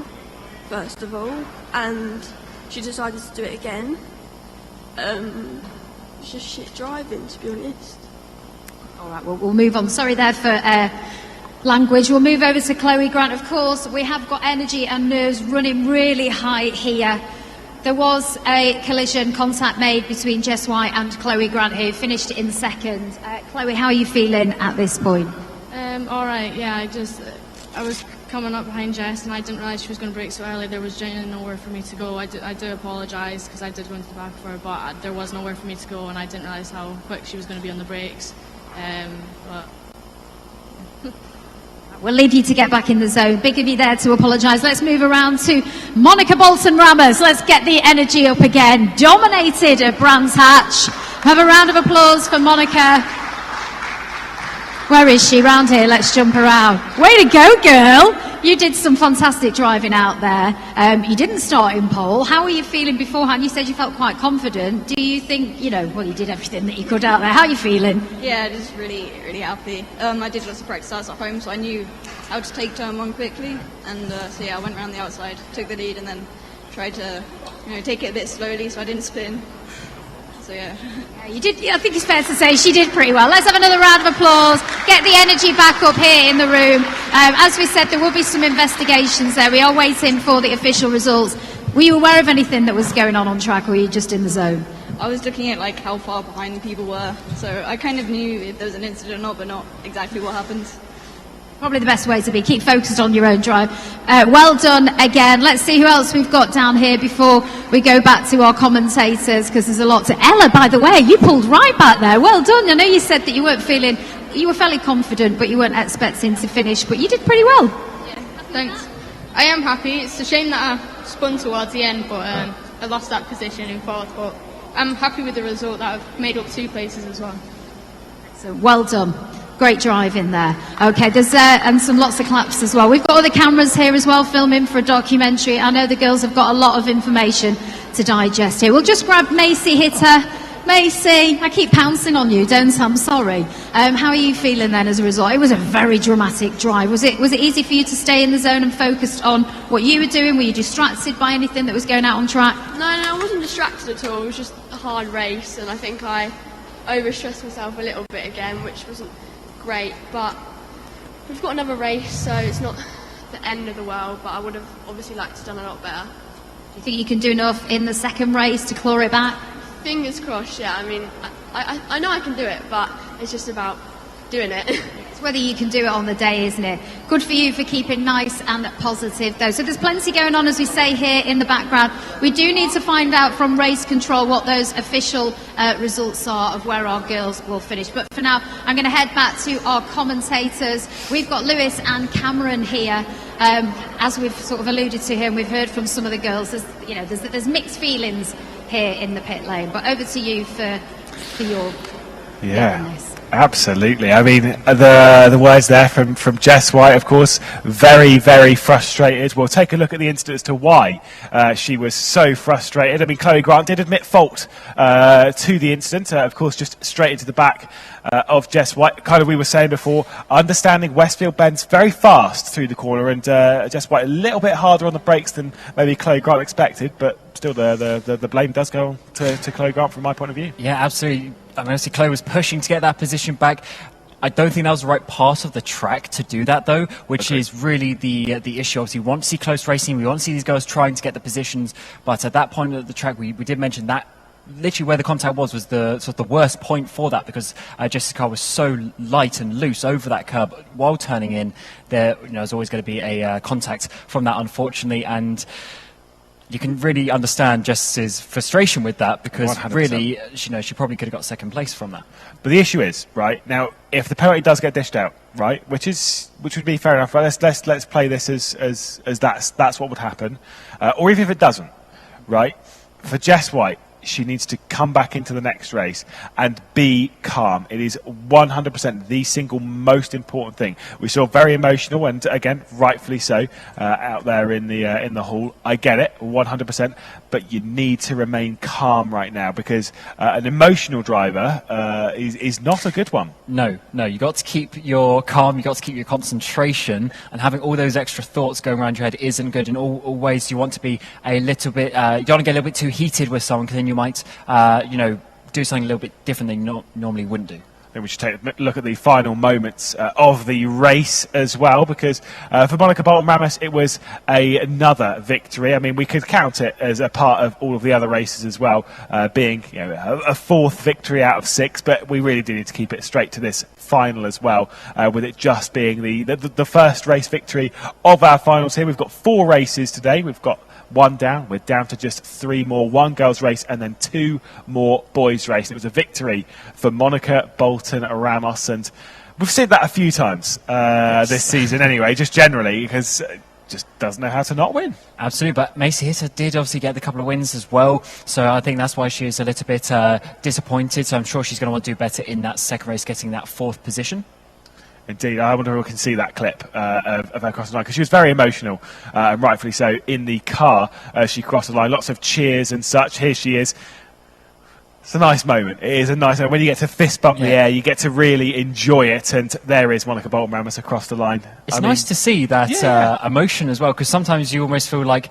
first of all. And she decided to do it again. It's just shit driving, to be honest. All right, well, we'll move on. Sorry there for language. We'll move over to Chloe Grant. Of course, we have got energy and nerves running really high here. There was a collision contact made between Jess White and Chloe Grant, who finished in second. Chloe, how are you feeling at this point? All right, yeah, I was coming up behind Jess and I didn't realise she was going to brake so early. There was genuinely nowhere for me to go. I do apologise, because I did go into the back of her, but there was nowhere for me to go, and I didn't realise how quick she was going to be on the brakes. But We'll leave you to get back in the zone. Big of you there to apologise. Let's move around to Monica Bolton-Ramos. Let's get the energy up again. Dominated at Brands Hatch. Have a round of applause for Monica. Where is she? Round here. Let's jump around. Way to go, girl. you did some fantastic driving out there. You didn't start in pole. How were you feeling beforehand? You said you felt quite confident. Do you think, you know, well, you did everything that you could out there. How are you feeling? Yeah, just really, really happy. I did lots of practice starts at home, so I knew how to take turn one quickly. And so yeah, I went around the outside, took the lead, and then tried to, you know, take it a bit slowly so I didn't spin. So yeah. You did. I think it's fair to say she did pretty well. Let's have another round of applause. Get the energy back up here in the room. As we said, there will be some investigations there. We are waiting for the official results. Were you aware of anything that was going on track, or were you just in the zone? I was looking at like how far behind people were, so I kind of knew if there was an incident or not, but not exactly what happened. Probably the best way to be. Keep focused on your own drive. Well done again. Let's see who else we've got down here before we go back to our commentators, because there's a lot to... Ella, by the way, you pulled right back there. Well done. I know you said that you weren't feeling... You were fairly confident, but you weren't expecting to finish, but you did pretty well. Yeah, thanks. I am happy. It's a shame that I spun towards the end, but I lost that position in fourth, but I'm happy with the result that I've made up 2 places as well. So well done. Great drive in there. Okay, there's and some lots of claps as well. We've got other cameras here as well filming for a documentary. I know the girls have got a lot of information to digest here. We'll just grab Macy Hitter. Macy, I keep pouncing on you, don't I? I'm sorry. How are you feeling then as a result? It was a very dramatic drive. Was it easy for you to stay in the zone and focused on what you were doing? Were you distracted by anything that was going out on track? No, I wasn't distracted at all. It was just a hard race, and I think I overstressed myself a little bit again, which wasn't great, but we've got another race, so it's not the end of the world, but I would have obviously liked to have done a lot better. Do you think you can do enough in the second race to claw it back? Fingers crossed, yeah. I mean, I know I can do it, but it's just about doing it. It's whether you can do it on the day, isn't it? Good for you for keeping nice and positive, though. So there's plenty going on, as we say here in the background. We do need to find out from race control what those official results are of where our girls will finish. But for now, I'm going to head back to our commentators. We've got Lewis and Cameron here. As we've sort of alluded to here, and we've heard from some of the girls, there's mixed feelings here in the pit lane. But over to you for your yeah. Absolutely. I mean, the words there from Jess White, of course, very, very frustrated. We'll take a look at the incident as to why she was so frustrated. I mean, Chloe Grant did admit fault to the incident, of course, just straight into the back of Jess White. Kind of we were saying before, understanding Westfield bends very fast through the corner, and Jess White a little bit harder on the brakes than maybe Chloe Grant expected, but still the blame does go on to Chloe Grant from my point of view. Yeah, absolutely. I mean, obviously Chloe was pushing to get that position back. I don't think that was the right part of the track to do that, though, which is really the issue. Obviously, we want to see close racing. We want to see these girls trying to get the positions. But at that point of the track, we did mention that literally where the contact was the sort of the worst point for that, because Jessica's car was so light and loose over that curb while turning in. There's always going to be a contact from that, unfortunately, and you can really understand Jess's frustration with that, because 100%. Really, she probably could have got second place from that. But the issue is, right, now, if the penalty does get dished out, right, which would be fair enough, right, let's play this as that's what would happen, or even if it doesn't, right, for Jess White, she needs to come back into the next race and be calm. It is 100% the single most important thing. We saw very emotional, and again, rightfully so, out there in the hall. I get it, 100%, but you need to remain calm right now, because an emotional driver is not a good one. No, you got to keep your calm, you got to keep your concentration, and having all those extra thoughts going around your head isn't good. In all ways, you want to be a little bit, you don't want to get a little bit too heated with someone, because then you might, do something a little bit different than you normally wouldn't do. I think we should take a look at the final moments of the race as well, because for Monica Bolton Ramos, it was another victory. I mean, we could count it as a part of all of the other races as well, being a fourth victory out of 6, but we really do need to keep it straight to this final as well, with it just being the first race victory of our finals here. We've got 4 races today. We've got 1 down. We're down to just 3 more. 1 girls race and then 2 more boys race. It was a victory for Monica Bolton Ramos, and we've seen that a few times this season anyway, just generally, because just doesn't know how to not win. Absolutely, but Macy Hitter did obviously get a couple of wins as well, so I think that's why she is a little bit disappointed. So I'm sure she's going to want to do better in that second race, getting that 4th position. Indeed, I wonder if we can see that clip of her crossing the line, because she was very emotional, and rightfully so, in the car as she crossed the line. Lots of cheers and such. Here she is. It's a nice moment. It is a nice moment. When you get to fist bump the air, you get to really enjoy it. And there is Monica Bolton Ramos across the line. It's nice to see that emotion as well, because sometimes you almost feel like,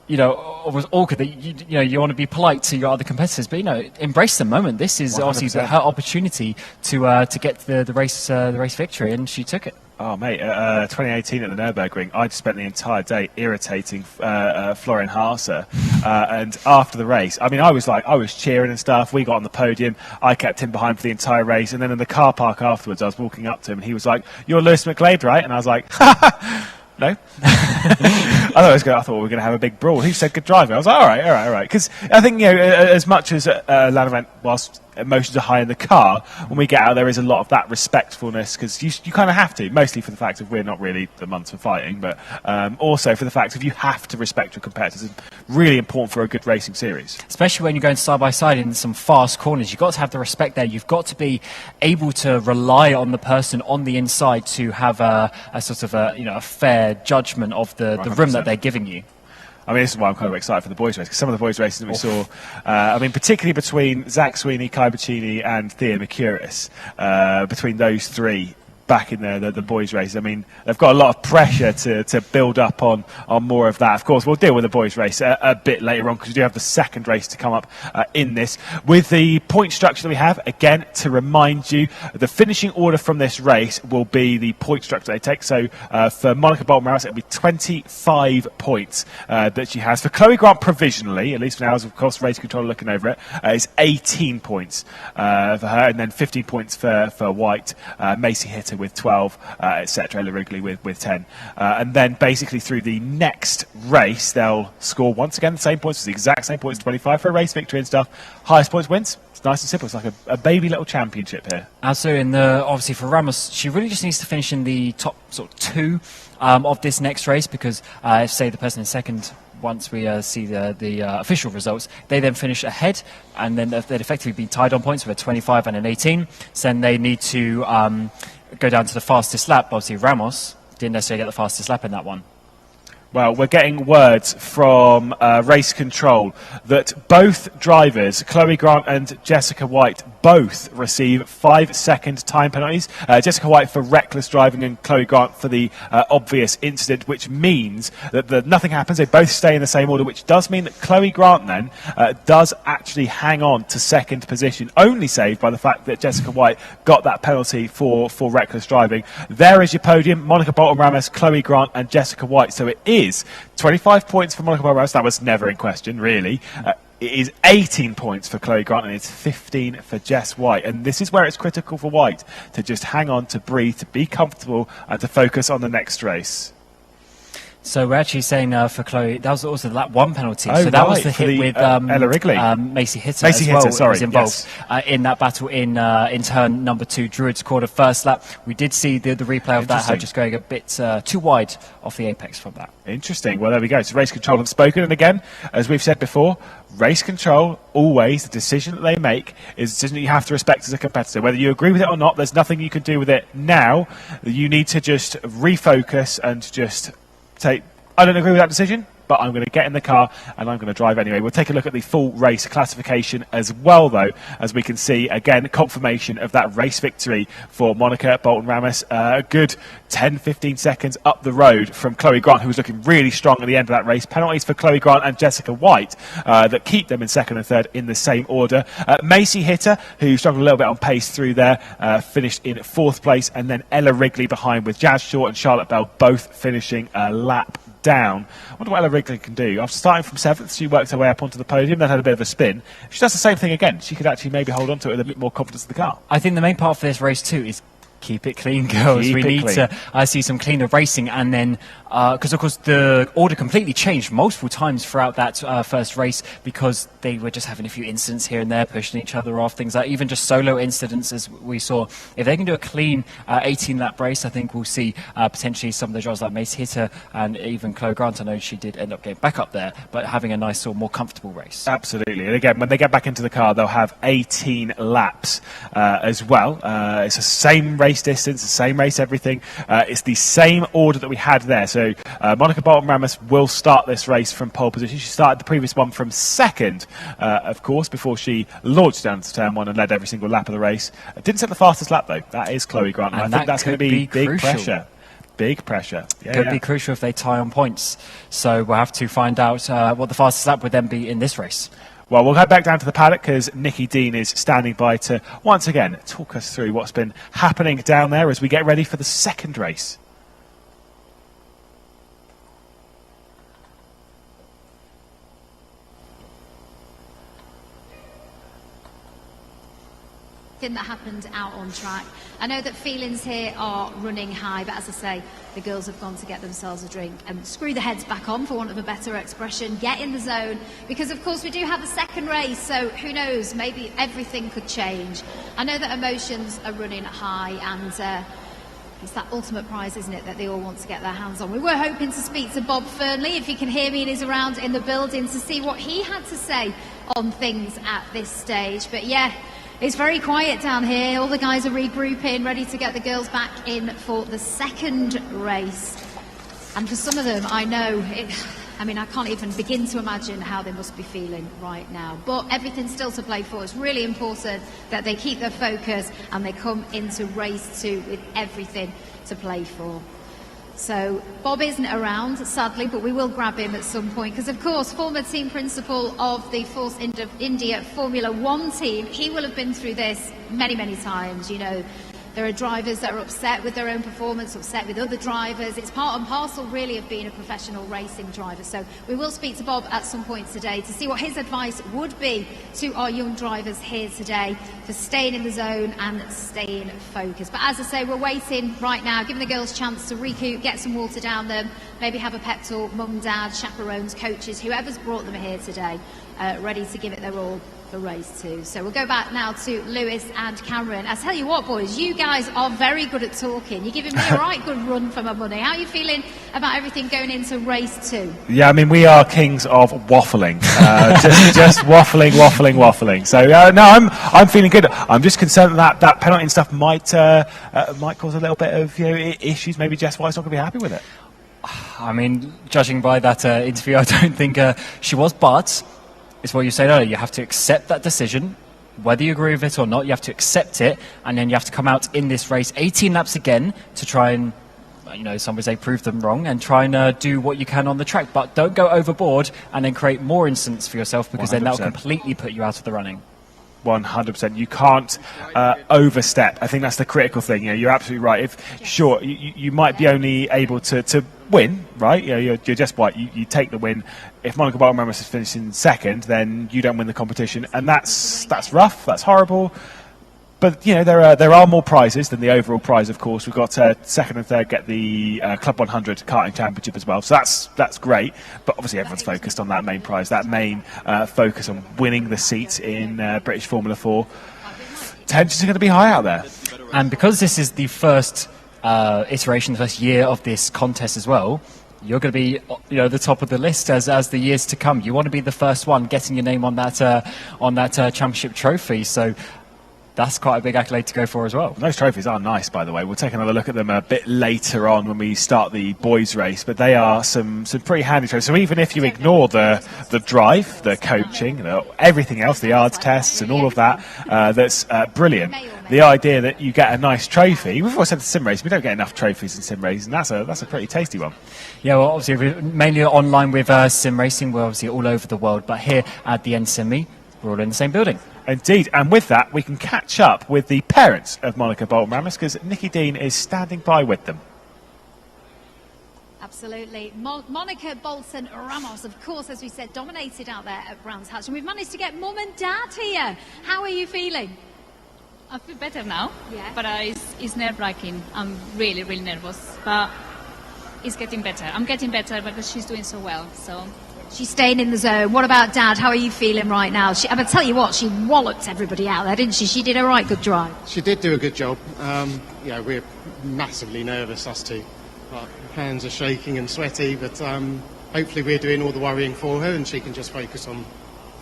almost awkward that you want to be polite to your other competitors, but embrace the moment. This is 100%. Obviously her opportunity to get the race victory, and she took it. Oh, mate, 2018 at the Nürburgring, I just spent the entire day irritating Florian Haase. And after the race, I was cheering and stuff. We got on the podium. I kept him behind for the entire race. And then in the car park afterwards, I was walking up to him, and he was like, "You're Lewis McGlade, right?" And I was like, no. I thought we were going to have a big brawl. Who said good driving? I was like, all right. Because I think, as much as Lan event, whilst emotions are high in the car, when we get out there is a lot of that respectfulness, because you kind of have to, mostly for the fact of we're not really the months for fighting, but also for the fact of you have to respect your competitors. It's really important for a good racing series. Especially when you're going side by side in some fast corners. You've got to have the respect there. You've got to be able to rely on the person on the inside to have a sort of a fair judgment of the room that they're giving you. I mean, this is why I'm kind of excited for the boys' race, because some of the boys' races that we saw, particularly between Zach Sweeney, Kai Bacchini and Thea Mercuris, between those three back in the boys' race, I mean, they've got a lot of pressure to build up on more of that. Of course, we'll deal with the boys' race a bit later on, because we do have the second race to come up in this. With the point structure that we have, again, to remind you, the finishing order from this race will be the point structure they take. So for Monica Bolton Ramos, it'll be 25 points that she has. For Chloe Grant, provisionally, at least for now, as of course, race controller looking over it, is 18 points for her, and then 15 points for White, Macy Hitter with 12, etc. Ella Wrigley with 10. And then basically through the next race, they'll score once again the same points, the exact same points, 25 for a race victory and stuff. Highest points wins. It's nice and simple. It's like a baby little championship here. Also, obviously for Ramos, she really just needs to finish in the top sort of two of this next race, because if, say, the person in second, once we see the official results, they then finish ahead, and then they'd effectively be tied on points with a 25 and an 18. So then they need to go down to the fastest lap. Obviously, Ramos didn't necessarily get the fastest lap in that one. Well, we're getting words from race control that both drivers, Chloe Grant and Jessica White, both receive 5-second time penalties. Jessica White for reckless driving and Chloe Grant for the obvious incident, which means that nothing happens. They both stay in the same order, which does mean that Chloe Grant then does actually hang on to second position, only saved by the fact that Jessica White got that penalty for reckless driving. There is your podium: Monica Bolton Ramos, Chloe Grant and Jessica White. So it is 25 points for Monica Bolton Ramos. That was never in question, really. It is 18 points for Chloe Grant, and it's 15 for Jess White. And this is where it's critical for White to just hang on, to breathe, to be comfortable, and to focus on the next race. So we're actually saying for Chloe, that was also that one penalty. So that was the hit with Ella Wrigley. Macy Hitter was involved in that battle in turn number 2. Druids scored a first lap. We did see the replay of that, her just going a bit too wide off the apex from that. Interesting. Well, there we go. So race control have spoken. And again, as we've said before, race control, always, the decision that they make is a decision that you have to respect as a competitor. Whether you agree with it or not, there's nothing you can do with it now. You need to just refocus and just say, I don't agree with that decision, but I'm going to get in the car and I'm going to drive anyway. We'll take a look at the full race classification as well, though, as we can see, again, confirmation of that race victory for Monica Bolton Ramos. A good 10-15 seconds up the road from Chloe Grant, who was looking really strong at the end of that race. Penalties for Chloe Grant and Jessica White that keep them in second and third in the same order. Macy Hitter, who struggled a little bit on pace through there, finished in 4th place, and then Ella Wrigley behind, with Jazz Short and Charlotte Bell both finishing a lap down. I wonder what Ella Wrigley can do. After starting from 7th, she worked her way up onto the podium, then had a bit of a spin. If she does the same thing again, she could actually maybe hold on to it with a bit more confidence in the car. I think the main part for this race too is keep it clean, girls. We need to see some cleaner racing, and then because of course the order completely changed multiple times throughout that first race, because they were just having a few incidents here and there, pushing each other off, things like even just solo incidents, as we saw. If they can do a clean 18-lap race, I think we'll see potentially some of the drivers like Macy Hitter and even Chloe Grant. I know she did end up getting back up there, but having a nice or more comfortable race. Absolutely. And again, when they get back into the car, they'll have 18 laps as well. It's the same race race distance, the same race everything. It's the same order that we had there. So Monica Bolton Ramos will start this race from pole position. She started the previous one from second, of course, before she launched down to turn 1 and led every single lap of the race. Didn't set the fastest lap, though. That is Chloe Grant. And I think that's going to be big pressure. Big pressure. Could be crucial if they tie on points. So we'll have to find out what the fastest lap would then be in this race. Well, we'll head back down to the paddock because Nikki Dean is standing by to, once again, talk us through what's been happening down there as we get ready for the second race. That happened out on track. I know that feelings here are running high, but as I say, the girls have gone to get themselves a drink and screw the heads back on, for want of a better expression, get in the zone, because of course we do have a second race, so who knows, maybe everything could change. I know that emotions are running high, and it's that ultimate prize, isn't it, that they all want to get their hands on. We were hoping to speak to Bob Fernley, if he can hear me and is around in the building, to see what he had to say on things at this stage, but yeah, it's very quiet down here. All the guys are regrouping, ready to get the girls back in for the second race. And for some of them, I know, I can't even begin to imagine how they must be feeling right now. But everything's still to play for. It's really important that they keep their focus and they come into race 2 with everything to play for. So Bob isn't around, sadly, but we will grab him at some point because, of course, former team principal of the Force India Formula 1 team, he will have been through this many, many times. You know, there are drivers that are upset with their own performance, upset with other drivers. It's part and parcel, really, of being a professional racing driver. So we will speak to Bob at some point today to see what his advice would be to our young drivers here today for staying in the zone and staying focused. But as I say, we're waiting right now, giving the girls a chance to recoup, get some water down them, maybe have a pep talk, mum, dad, chaperones, coaches, whoever's brought them here today, ready to give it their all for race 2. So we'll go back now to Lewis and Cameron. I tell you what, boys, you guys are very good at talking. You're giving me a right good run for my money. How are you feeling about everything going into race 2? Yeah, we are kings of waffling. just waffling. So no, I'm feeling good. I'm just concerned that penalty and stuff might cause a little bit of issues. Maybe Jess White's not going to be happy with it. Judging by that interview, I don't think she was, but it's what you said earlier. You have to accept that decision, whether you agree with it or not. You have to accept it, and then you have to come out in this race 18 laps again to try and, some would say prove them wrong and try and do what you can on the track. But don't go overboard and then create more incidents for yourself, because 100%. Then that will completely put you out of the running. 100%. You can't overstep. I think that's the critical thing. You're absolutely right. Sure, you might be only able to win, right? You're just White. You take the win. If Monica Bolton Ramos is finishing second, then you don't win the competition, and that's rough. That's horrible. But there are more prizes than the overall prize. Of course, we've got second and third get the Club 100 karting championship as well. So that's great. But obviously, everyone's focused on that main prize, that main focus on winning the seat in British Formula 4. Tensions are going to be high out there. And because this is the first iteration, the first year of this contest as well, you're going to be, the top of the list as the years to come. You want to be the first one getting your name on that championship trophy. So that's quite a big accolade to go for as well. Those trophies are nice, by the way. We'll take another look at them a bit later on when we start the boys' race, but they are some pretty handy trophies. So even if you ignore the drive, the coaching, everything else, the yards tests and all of that, that's brilliant. The idea that you get a nice trophy, we've always said Simracing, we don't get enough trophies in Simracing, that's a pretty tasty one. Yeah, well, obviously, we're mainly online with Simracing. We're obviously all over the world, but here at the NCME, we're all in the same building. Indeed, and with that, we can catch up with the parents of Monica Bolton Ramos, because Nikki Dean is standing by with them. Absolutely. Monica Bolton Ramos, of course, as we said, dominated out there at Brands Hatch. And we've managed to get Mum and Dad here. How are you feeling? I feel better now, yeah. But it's nerve-wracking. I'm really, really nervous. But it's getting better. I'm getting better because she's doing so well. So she's staying in the zone. What about Dad? How are you feeling right now? I'm going to tell you what, she walloped everybody out there, didn't she? She did a right good drive. She did do a good job. We're massively nervous, us two. Our hands are shaking and sweaty, but hopefully we're doing all the worrying for her and she can just focus on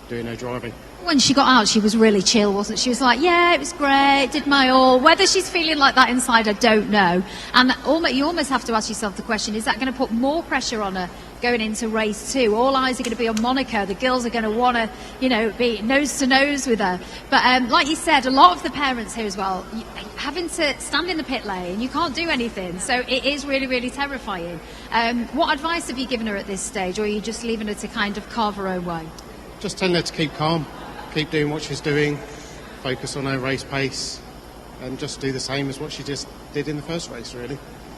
doing her driving. When she got out, she was really chill, wasn't she? She was like, yeah, it was great, did my all. Whether she's feeling like that inside, I don't know. And you almost have to ask yourself the question, is that going to put more pressure on her going into race 2? All eyes are going to be on Monica. The girls are going to want to, be nose to nose with her. But like you said, a lot of the parents here as well, having to stand in the pit lane, you can't do anything. So it is really, really terrifying. What advice have you given her at this stage, or are you just leaving her to kind of carve her own way? Just telling her to keep calm, keep doing what she's doing, focus on her race pace, and just do the same as what she just did in the first race, really.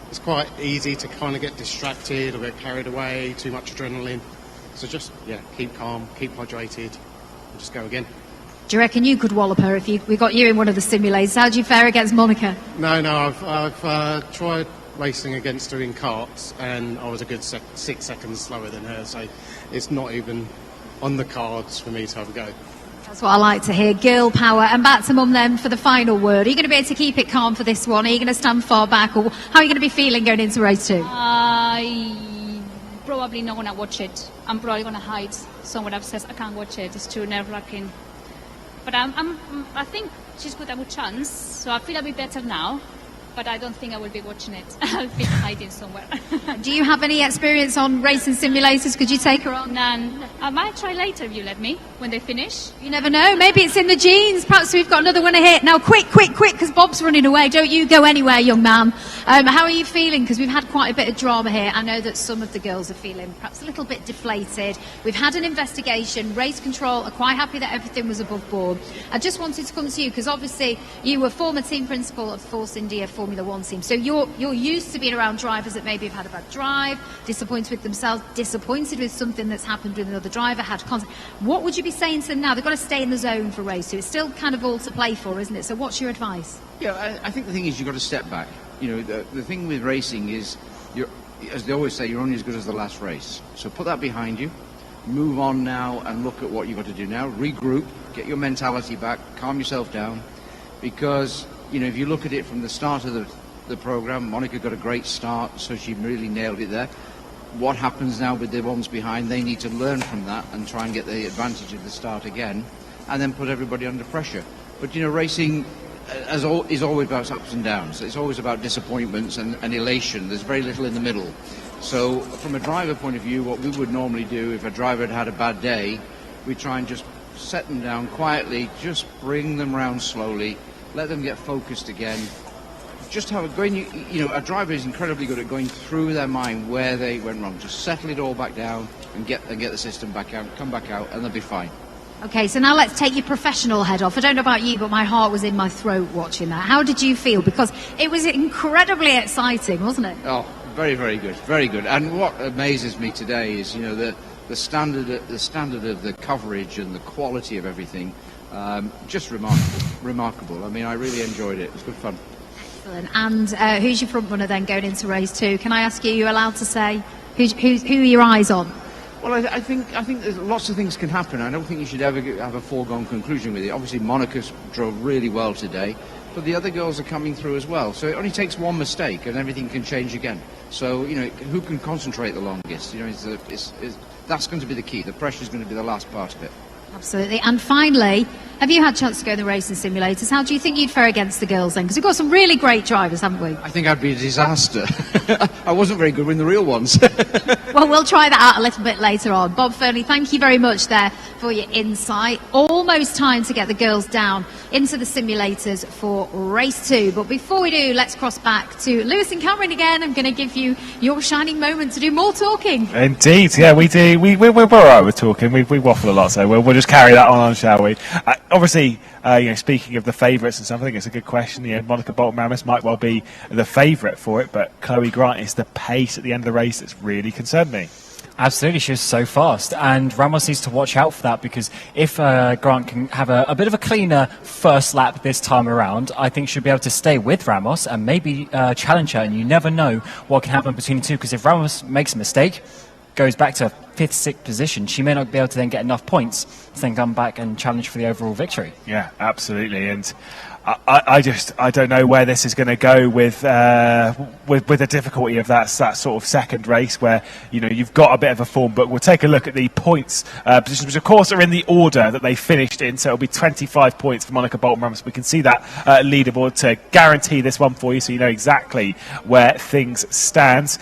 It's quite easy to kind of get distracted or get carried away, too much adrenaline. So just, keep calm, keep hydrated, and just go again. Do you reckon you could wallop her if we got you in one of the simulators? How do you fare against Monica? No, I've tried racing against her in karts, and I was a good 6 seconds slower than her, so it's not even on the cards for me to have a go. That's what I like to hear, girl power. And back to Mum then for the final word. Are you going to be able to keep it calm for this one? Are you going to stand far back, or how are you going to be feeling going into race 2? I probably not going to watch it. I'm probably going to hide somewhere upstairs. I can't watch it. It's too nerve-wracking. But I think she's got a good chance, so I feel a bit better now. But I don't think I will be watching it. I'll be hiding somewhere. Do you have any experience on racing simulators? Could you take her on? None. I might try later if you let me, when they finish. You never know. Maybe it's in the genes. Perhaps we've got another one to hit. Now, quick, because Bob's running away. Don't you go anywhere, young man. How are you feeling? Because we've had quite a bit of drama here. I know that some of the girls are feeling perhaps a little bit deflated. We've had an investigation. Race control are quite happy that everything was above board. I just wanted to come to you because obviously you were former team principal of Force India Formula 1 team. So you're used to being around drivers that maybe have had a bad drive, disappointed with themselves, disappointed with something that's happened with another driver, had contact. What would you be saying to them now? They've got to stay in the zone for race 2. It's still kind of all to play for, isn't it? So what's your advice? Yeah, I think the thing is you've got to step back. The thing with racing is, as they always say, you're only as good as the last race. So put that behind you, move on now and look at what you've got to do now. Regroup, get your mentality back, calm yourself down. Because, if you look at it from the start of the program, Monica got a great start, so she really nailed it there. What happens now with the ones behind? They need to learn from that and try and get the advantage of the start again, and then put everybody under pressure. But racing is always about ups and downs. It's always about disappointments and elation. There's very little in the middle. So from a driver point of view, what we would normally do if a driver had a bad day, we try and just set them down quietly, just bring them round slowly, let them get focused again. Just have a driver is incredibly good at going through their mind where they went wrong. Just settle it all back down and get the system back out, come back out, and they'll be fine. Okay, so now let's take your professional head off. I don't know about you, but my heart was in my throat watching that. How did you feel? Because it was incredibly exciting, wasn't it? Oh, very, very good, very good. And what amazes me today is, the standard of the coverage and the quality of everything, just remarkable. I mean, I really enjoyed it. It was good fun. Excellent. And who's your front runner then going into race 2? Can I ask you, you're allowed to say who are your eyes on? Well, I think there's lots of things can happen. I don't think you should ever have a foregone conclusion with it. Obviously, Monica drove really well today, but the other girls are coming through as well. So it only takes one mistake and everything can change again. So, who can concentrate the longest? That's going to be the key. The pressure is going to be the last part of it. Absolutely. And finally, have you had a chance to go in the racing simulators? How do you think you'd fare against the girls then? Because we've got some really great drivers, haven't we? I think I'd be a disaster. I wasn't very good in the real ones. Well, we'll try that out a little bit later on. Bob Fernley, thank you very much there for your insight. Almost time to get the girls down into the simulators for race 2. But before we do, let's cross back to Lewis and Cameron again. I'm going to give you your shining moment to do more talking. Indeed, yeah, we do. We're all right with talking. We waffle a lot, so we'll just carry that on, shall we? Obviously, speaking of the favourites and stuff, I think it's a good question. Monica Bolton-Ramos might well be the favourite for it, but Chloe Grant, is the pace at the end of the race that's really concerned me. Absolutely, she was so fast, and Ramos needs to watch out for that, because if Grant can have a bit of a cleaner first lap this time around, I think she'll be able to stay with Ramos and maybe challenge her, and you never know what can happen between the two, because if Ramos makes a mistake, goes back to 5th, 6th position, she may not be able to then get enough points to then come back and challenge for the overall victory. Yeah, absolutely. And I don't know where this is going to go with the difficulty of that sort of second race where, you know, you've got a bit of a form, but we'll take a look at the points positions, which of course are in the order that they finished in. So it'll be 25 points for Monica Bolton Ramos. We can see that leaderboard to guarantee this one for you, so you know exactly where things stand.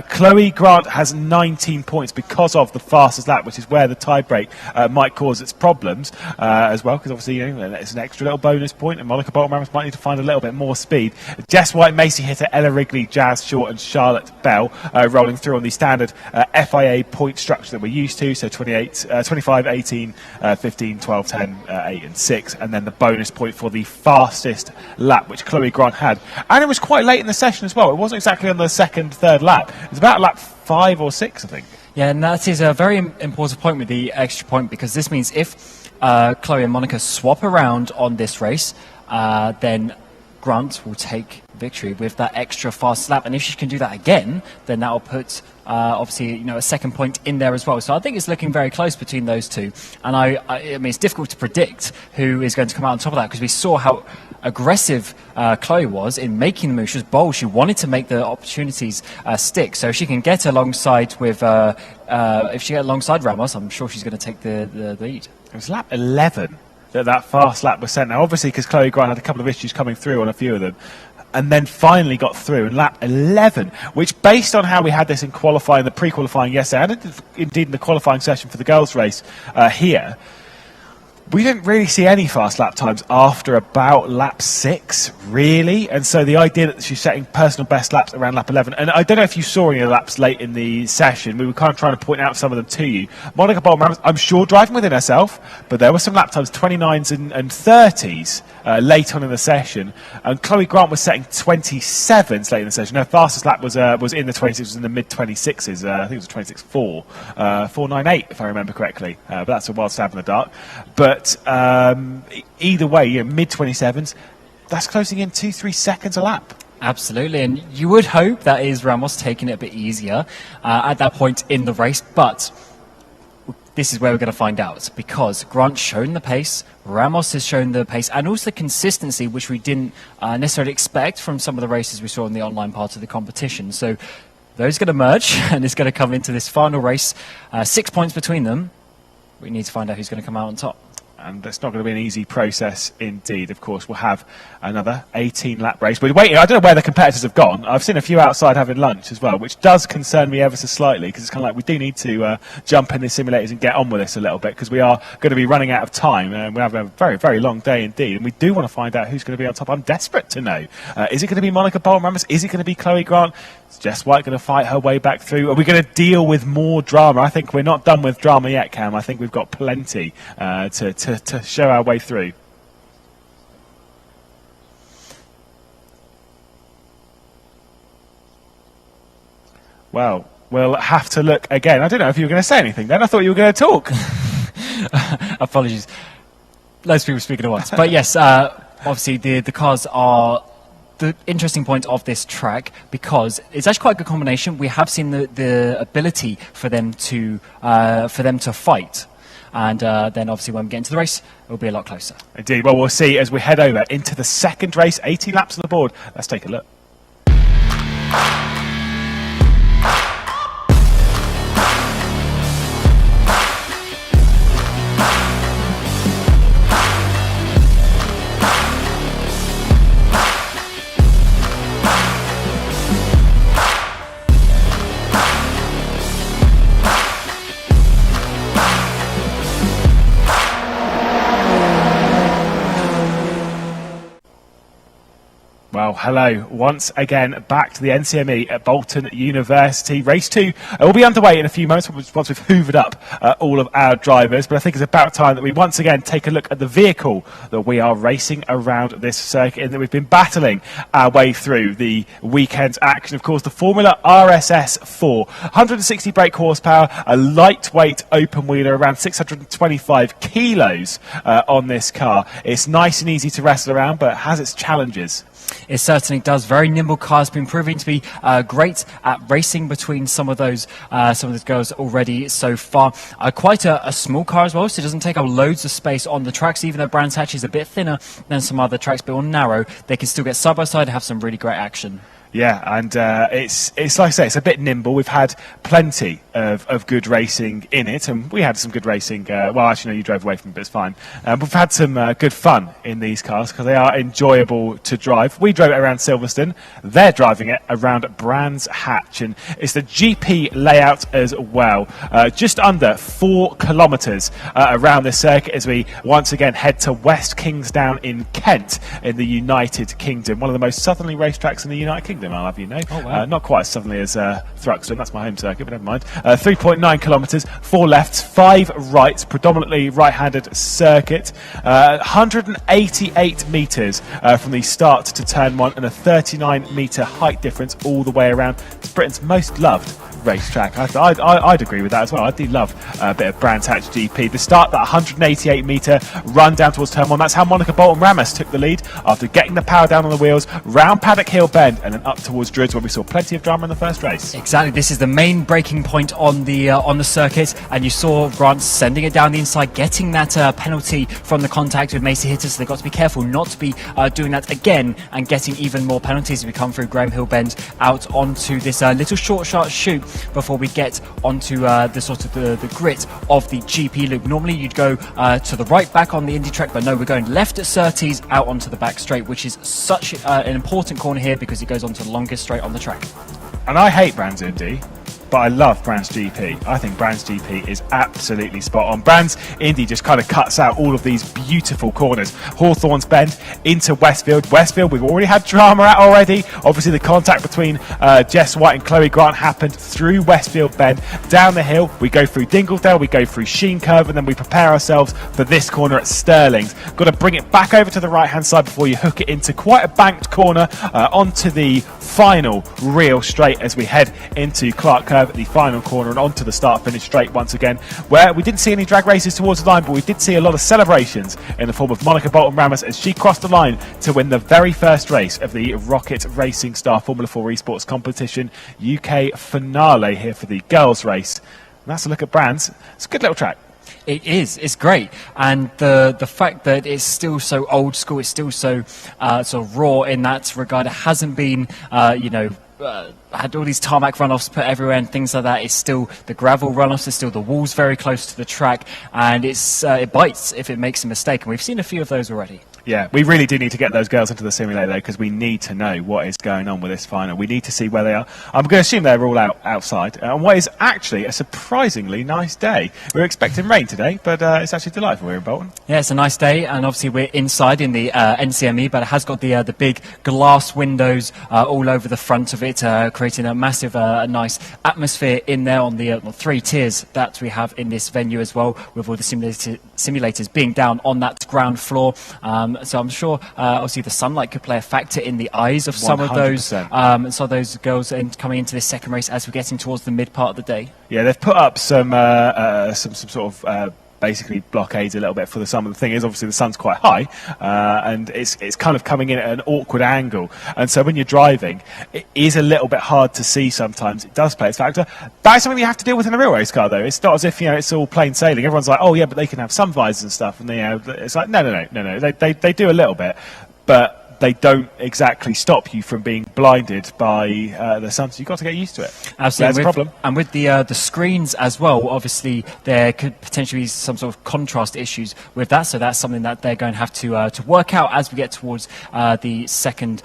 Chloe Grant has 19 points because of the fastest lap, which is where the tie break might cause its problems as well, because obviously, you know, it's an extra little bonus point, and Monica Bolton Ramos might need to find a little bit more speed. Jess White, Macy Hitter, Ella Wrigley, Jazz Short and Charlotte Bell rolling through on the standard FIA point structure that we're used to, so 25, 18, 15, 12, 10, 8 and 6, and then the bonus point for the fastest lap, which Chloe Grant had. And it was quite late in the session as well. It wasn't exactly on the second, third lap. It was about lap 5 or 6, I think. Yeah, and that is a very important point with the extra point, because this means if Chloe and Monica swap around on this race, then Grant will take victory with that extra fast lap, and if she can do that again, then that will put obviously, you know, a second point in there as well. So I think it's looking very close between those two, and I mean, it's difficult to predict who is going to come out on top of that, because we saw how aggressive Chloe was in making the move. She was bold. She wanted to make the opportunities stick. So if she can get alongside with if she gets alongside Ramos, I'm sure she's going to take the lead. It was lap 11 that fast lap was sent. Now, obviously, because Chloe Grant had a couple of issues coming through on a few of them, and then finally got through in lap 11, which, based on how we had this in qualifying, the pre-qualifying yesterday, and indeed in the qualifying session for the girls' race here, we didn't really see any fast lap times after about lap 6, really. And so the idea that she's setting personal best laps around lap 11, and I don't know if you saw any of the laps late in the session, we were kind of trying to point out some of them to you. Monica Bolton, I'm sure, driving within herself, but there were some lap times, 29s and 30s late on in the session. And Chloe Grant was setting 27s late in the session. Her fastest lap was in the 26s, was in the mid-26s. I think it was a 26.4, 4.98 if I remember correctly. But that's a wild stab in the dark. But either way, you know, mid-27s, that's closing in 2-3 seconds a lap. Absolutely, and you would hope that is Ramos taking it a bit easier at that point in the race, but this is where we're going to find out, because Grant's shown the pace, Ramos has shown the pace, and also consistency, which we didn't necessarily expect from some of the races we saw in the online part of the competition. So those are going to merge, and it's going to come into this final race. 6 points between them. We need to find out who's going to come out on top. And it's not going to be an easy process indeed. Of course, we'll have another 18-lap race. We're waiting. I don't know where the competitors have gone. I've seen a few outside having lunch as well, which does concern me ever so slightly, because it's kind of like we do need to jump in the simulators and get on with this a little bit, because we are going to be running out of time. And we're having a very, very long day indeed. And we do want to find out who's going to be on top. I'm desperate to know. Is it going to be Monica Bolton Ramos? Is it going to be Chloe Grant? Is Jess White going to fight her way back through? Are we going to deal with more drama? I think we're not done with drama yet, Cam. I think we've got plenty to show our way through. Well, we'll have to look again. I don't know if you were going to say anything then. I thought you were going to talk. Apologies. Loads of people speaking at once. But yes, obviously the cars are the interesting point of this track, because it's actually quite a good combination. We have seen the ability for them to fight. And then obviously when we get into the race, it will be a lot closer. Indeed. Well, we'll see as we head over into the second race. 18 laps on the board. Let's take a look. Well, hello once again, back to the NCME at Bolton University. Race 2 will be underway in a few moments once we've hoovered up all of our drivers, but I think it's about time that we once again take a look at the vehicle that we are racing around this circuit, and that we've been battling our way through the weekend's action. Of course, the Formula RSS4, 160 brake horsepower, a lightweight open wheeler, around 625 kilos on this car. It's nice and easy to wrestle around, but it has its challenges. It certainly does. Very nimble cars, been proving to be great at racing between some of those girls already so far. Quite a small car as well, so it doesn't take up loads of space on the tracks. Even though Brands Hatch is a bit thinner than some other tracks, but more narrow, they can still get side by side and have some really great action. Yeah, and it's like I say, it's a bit nimble. We've had plenty of good racing in it, and we had some good racing. Well, actually, no, you drove away from it, but it's fine. We've had some good fun in these cars because they are enjoyable to drive. We drove it around Silverstone. They're driving it around Brands Hatch, and it's the GP layout as well. Just under 4 kilometres around this circuit as we once again head to West Kingsdown in Kent in the United Kingdom, one of the most southerly racetracks in the United Kingdom. I'll have you know. Oh, wow. Not quite as southerly as Thruxton, that's my home circuit, but never mind. 3.9 kilometres, 4 lefts, 5 rights, predominantly right-handed circuit. 188 metres from the start to turn 1 and a 39-metre height difference all the way around. It's Britain's most loved racetrack. I'd agree with that as well. I do love a bit of Brands Hatch GP. The start, that 188 metre run down towards turn 1, that's how Monica Bolton Ramos took the lead after getting the power down on the wheels, round Paddock Hill Bend and then up towards Druids, where we saw plenty of drama in the first race. Exactly, this is the main braking point on the circuit, and you saw Grant sending it down the inside, getting that penalty from the contact with Macy Hitters, so they've got to be careful not to be doing that again and getting even more penalties as we come through Graham Hill Bend out onto this little short sharp chute before we get onto the grit of the GP loop. Normally you'd go to the right back on the Indy track, but no, we're going left at Surtees out onto the back straight, which is such an important corner here because it goes onto the longest straight on the track. And I hate Brands Indy, but I love Brands GP. I think Brands GP is absolutely spot on. Brands Indy just kind of cuts out all of these beautiful corners. Hawthorns Bend into Westfield. Westfield, we've already had drama at already. Obviously, the contact between Jess White and Chloe Grant happened through Westfield Bend. Down the hill, we go through Dingledale, we go through Sheen Curve, and then we prepare ourselves for this corner at Stirling's. Got to bring it back over to the right-hand side before you hook it into quite a banked corner onto the final real straight as we head into Clark Curve at the final corner and onto the start-finish straight once again, where we didn't see any drag races towards the line, but we did see a lot of celebrations in the form of Monica Bolton Ramos as she crossed the line to win the very first race of the ROKiT Racing Star Formula 4 Esports Competition UK finale here for the girls' race. And that's a look at Brands. It's a good little track. It is. It's great, and the fact that it's still so old school, it's still so sort of raw in that regard. It hasn't been, had all these tarmac runoffs put everywhere and things like that. It's still the gravel runoffs. It's still the walls very close to the track, and it bites if it makes a mistake. And we've seen a few of those already. Yeah, we really do need to get those girls into the simulator, though, because we need to know what is going on with this final. We need to see where they are. I'm going to assume they're all outside on what is actually a surprisingly nice day. We were expecting rain today, but it's actually delightful here in Bolton. Yeah, it's a nice day, and obviously we're inside in the NCME, but it has got the big glass windows all over the front of it, creating a massive, nice atmosphere in there on the 3 tiers that we have in this venue as well, with all the simulators being down on that ground floor. So I'm sure, obviously, the sunlight could play a factor in the eyes of some 100%. of those girls coming into this second race as we're getting towards the mid part of the day. Yeah, they've put up some sort of basically blockades a little bit for the sun. But the thing is, obviously, the sun's quite high, and it's kind of coming in at an awkward angle. And so when you're driving, it is a little bit hard to see sometimes. It does play its factor. That's something you have to deal with in a real race car, though. It's not as if, it's all plain sailing. Everyone's like, oh, yeah, but they can have sun visors and stuff. And, it's like, no. They do a little bit. But they don't exactly stop you from being blinded by the sun, so you've got to get used to it. Absolutely. That's a problem. And with the screens as well, obviously there could potentially be some sort of contrast issues with that, so that's something that they're going to have to work out as we get towards the second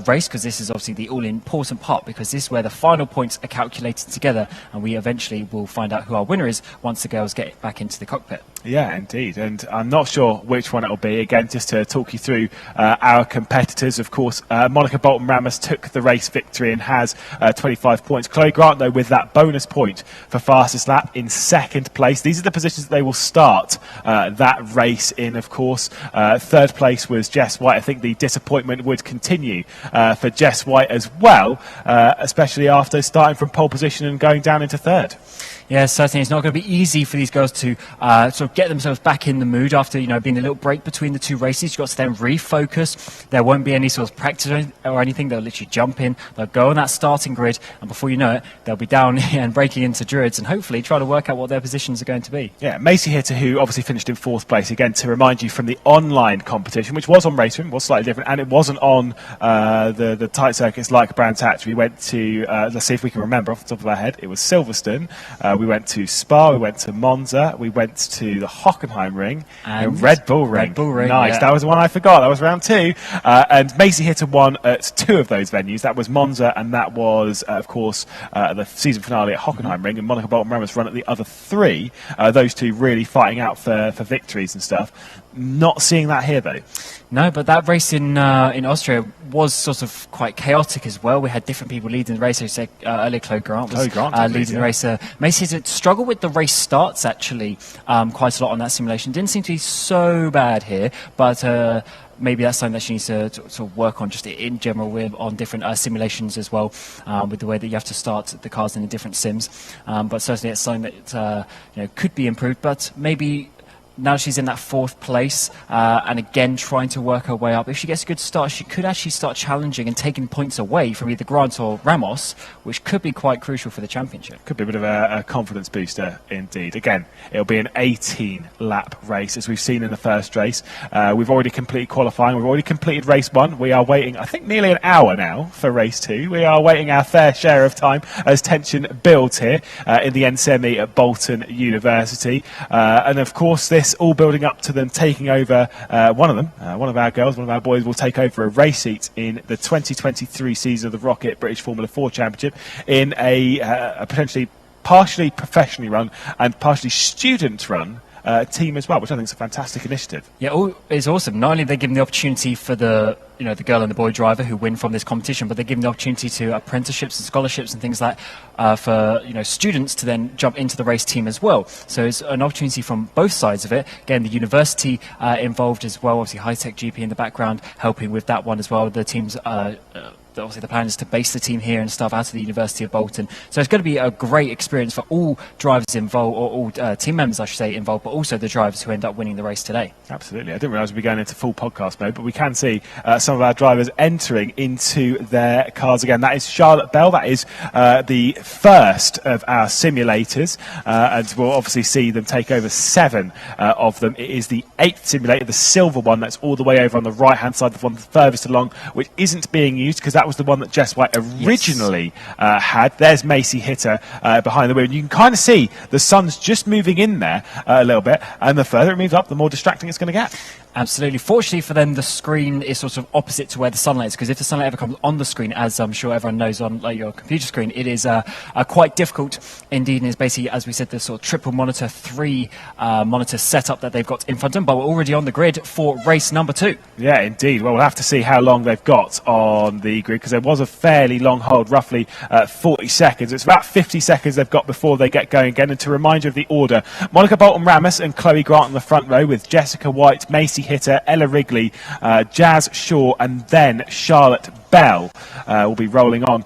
race, because this is obviously the all-important part, because this is where the final points are calculated together, and we eventually will find out who our winner is once the girls get back into the cockpit. Yeah, indeed. And I'm not sure which one it'll be. Again, just to talk you through our competitors, of course, Monica Bolton Ramos took the race victory and has 25 points. Chloe Grant, though, with that bonus point for fastest lap in second place. These are the positions that they will start that race in, of course. Third place was Jess White. I think the disappointment would continue for Jess White as well, especially after starting from pole position and going down into third. Yeah, certainly. It's not going to be easy for these girls to sort of get themselves back in the mood after, being a little break between the two races. You've got to then refocus. There won't be any sort of practice or anything. They'll literally jump in. They'll go on that starting grid, and before you know it, they'll be down and breaking into Druids and hopefully try to work out what their positions are going to be. Yeah, Macy Hitter, who obviously finished in 4th place, again, to remind you, from the online competition, which was on RaceRoom, was slightly different, and it wasn't on the tight circuits like Brands Hatch. We went to, let's see if we can remember off the top of our head, it was Silverstone, we went to Spa, we went to Monza, we went to the Hockenheim Ring, and Red Bull Ring. Nice, that was the one I forgot, that was round 2. And Macy Hitter won at 2 of those venues. That was Monza, and that was, of course, the season finale at Hockenheim Ring, and Monica Bolton Ramos run at the other 3. Those 2 really fighting out for victories and stuff. Not seeing that here, though. No, but that race in Austria was sort of quite chaotic as well. We had different people leading the race. As earlier, Chloe Grant was leading the race. Macy struggled with the race starts, actually, quite a lot on that simulation. Didn't seem to be so bad here, but maybe that's something that she needs to sort of work on just in general on different simulations as well, with the way that you have to start the cars in the different sims. But certainly it's something that could be improved, but maybe now she's in that 4th place, and again trying to work her way up. If she gets a good start, she could actually start challenging and taking points away from either Grant or Ramos, which could be quite crucial for the championship. Could be a bit of a confidence booster indeed. Again, it'll be an 18-lap race, as we've seen in the first race. We've already completed qualifying. We've already completed race 1. We are waiting, I think, nearly an hour now for race 2. We are waiting our fair share of time as tension builds here in the NCME at Bolton University. And of course, this all building up to them taking over, one of our girls, one of our boys will take over a race seat in the 2023 season of the ROKiT British Formula 4 Championship in a potentially partially professionally run and partially student run team as well, which I think is a fantastic initiative. Yeah, it's awesome. Not only are they giving the opportunity for the the girl and the boy driver who win from this competition, but they're giving the opportunity to apprenticeships and scholarships and things like for students to then jump into the race team as well. So it's an opportunity from both sides of it. Again, the university involved as well, obviously High Tech GP in the background helping with that one as well. The teams obviously the plan is to base the team here and stuff out of the University of Bolton. So it's going to be a great experience for all drivers involved, or all team members, I should say, involved, but also the drivers who end up winning the race today. Absolutely. I didn't realise we'd be going into full podcast mode, but we can see some of our drivers entering into their cars again. That is Charlotte Bell. That is the first of our simulators, and we'll obviously see them take over 7 of them. It is the 8th simulator, the silver one, that's all the way over on the right-hand side, the one furthest along, which isn't being used because that was the one that Jess White originally had. There's Macy Hitter behind the wheel. And you can kind of see the sun's just moving in there a little bit, and the further it moves up, the more distracting it's going to get. Absolutely. Fortunately for them, the screen is sort of opposite to where the sunlight is, because if the sunlight ever comes on the screen, as I'm sure everyone knows on your computer screen, it is quite difficult indeed, and is basically, as we said, the sort of triple monitor, 3 monitor setup that they've got in front of them, but we're already on the grid for race number 2. Yeah, indeed. Well, we'll have to see how long they've got on the grid, because there was a fairly long hold, roughly 40 seconds. It's about 50 seconds they've got before they get going again. And to remind you of the order, Monica Bolton-Ramos and Chloe Grant in the front row, with Jessica White, Macy Hitter, Ella Wrigley, Jazz Shaw, and then Charlotte Bell will be rolling on.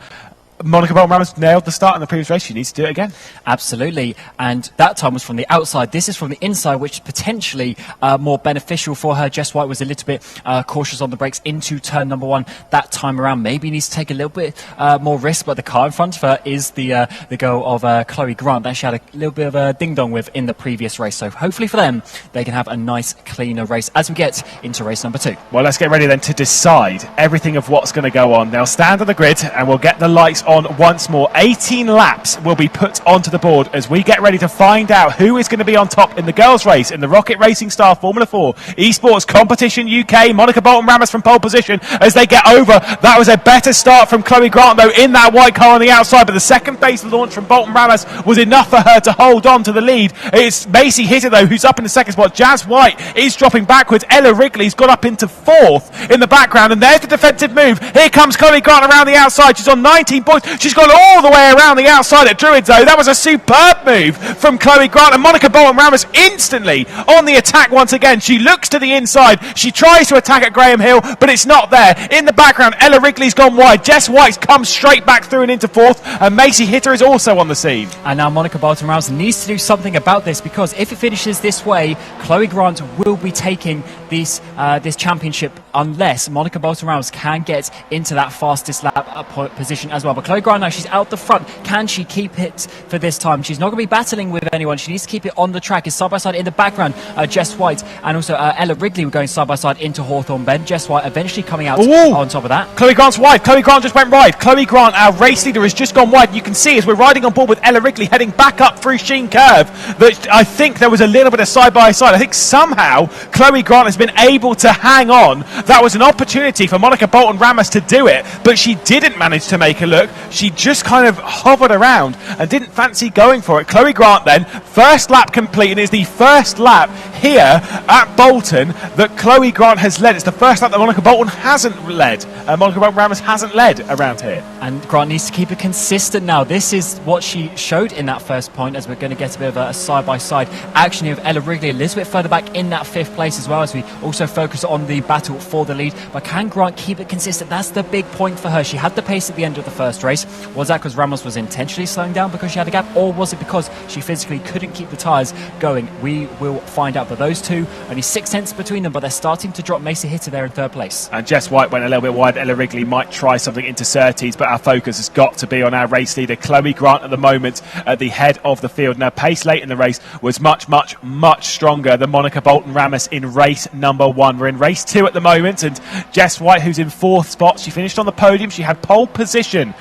Monica Bolton-Ramos nailed the start in the previous race. She needs to do it again. Absolutely. And that time was from the outside. This is from the inside, which is potentially more beneficial for her. Jess White was a little bit cautious on the brakes into turn number 1 that time around. Maybe needs to take a little bit more risk, but the car in front of her is the girl of Chloe Grant that she had a little bit of a ding-dong with in the previous race. So hopefully for them, they can have a nice, cleaner race as we get into race number 2. Well, let's get ready then to decide everything of what's going to go on. They'll stand on the grid and we'll get the lights on once more. 18 laps will be put onto the board as we get ready to find out who is going to be on top in the girls' race in the ROKiT Racing Star Formula 4 Esports Competition UK. Monica Bolton-Ramos from pole position as they get over. That was a better start from Chloe Grant, though, in that white car on the outside, but the second phase launch from Bolton-Ramos was enough for her to hold on to the lead. It's Macy Hitter, though, who's up in the second spot. Jazz White is dropping backwards. Ella Wrigley's got up into 4th in the background, and there's the defensive move. Here comes Chloe Grant around the outside. She's on 19.5 points. She's gone all the way around the outside at Druids, though. That was a superb move from Chloe Grant, and Monica Bolton Ramos instantly on the attack once again. She looks to the inside. She tries to attack at Graham Hill, but it's not there. In the background, Ella Wrigley's gone wide. Jess White's come straight back through and into fourth, and Macy Hitter is also on the scene. And now Monica Bolton Ramos needs to do something about this, because if it finishes this way, Chloe Grant will be taking this championship unless Monica Bolton Ramos can get into that fastest lap position as well. But Chloe Grant now, she's out the front. Can she keep it for this time? She's not going to be battling with anyone. She needs to keep it on the track. It's side by side in the background. Jess White and also Ella Wrigley were going side by side into Hawthorne Bend. Jess White eventually coming out on top of that. Chloe Grant's wide. Chloe Grant just went wide. Chloe Grant, our race leader, has just gone wide. You can see as we're riding on board with Ella Wrigley heading back up through Sheen Curve that I think there was a little bit of side by side. I think somehow Chloe Grant has been able to hang on. That was an opportunity for Monica Bolton Ramos to do it, but she didn't manage to make a look. She just kind of hovered around and didn't fancy going for it. Chloe Grant then, first lap complete, and it's the first lap here at Bolton that Chloe Grant has led. It's the first lap that Monica Bolton hasn't led. Monica Bolton Ramos hasn't led around here. And Grant needs to keep it consistent now. This is what she showed in that first point, as we're going to get a bit of a side-by-side action of Ella Wrigley a little bit further back in that fifth place as well, as we also focus on the battle for the lead. But can Grant keep it consistent? That's the big point for her. She had the pace at the end of the first race. Was that because Ramos was intentionally slowing down because she had a gap, or was it because she physically couldn't keep the tyres going? We will find out. But those two, only 6 tenths between them, but they're starting to drop. Macy Hitter there in third place. And Jess White went a little bit wide. Ella Wrigley might try something into Surtees, but our focus has got to be on our race leader, Chloe Grant, at the moment at the head of the field. Now, pace late in the race was much, much, much stronger than Monica Bolton Ramos in race number 1. We're in race 2 at the moment, and Jess White, who's in fourth spot, she finished on the podium. She had pole position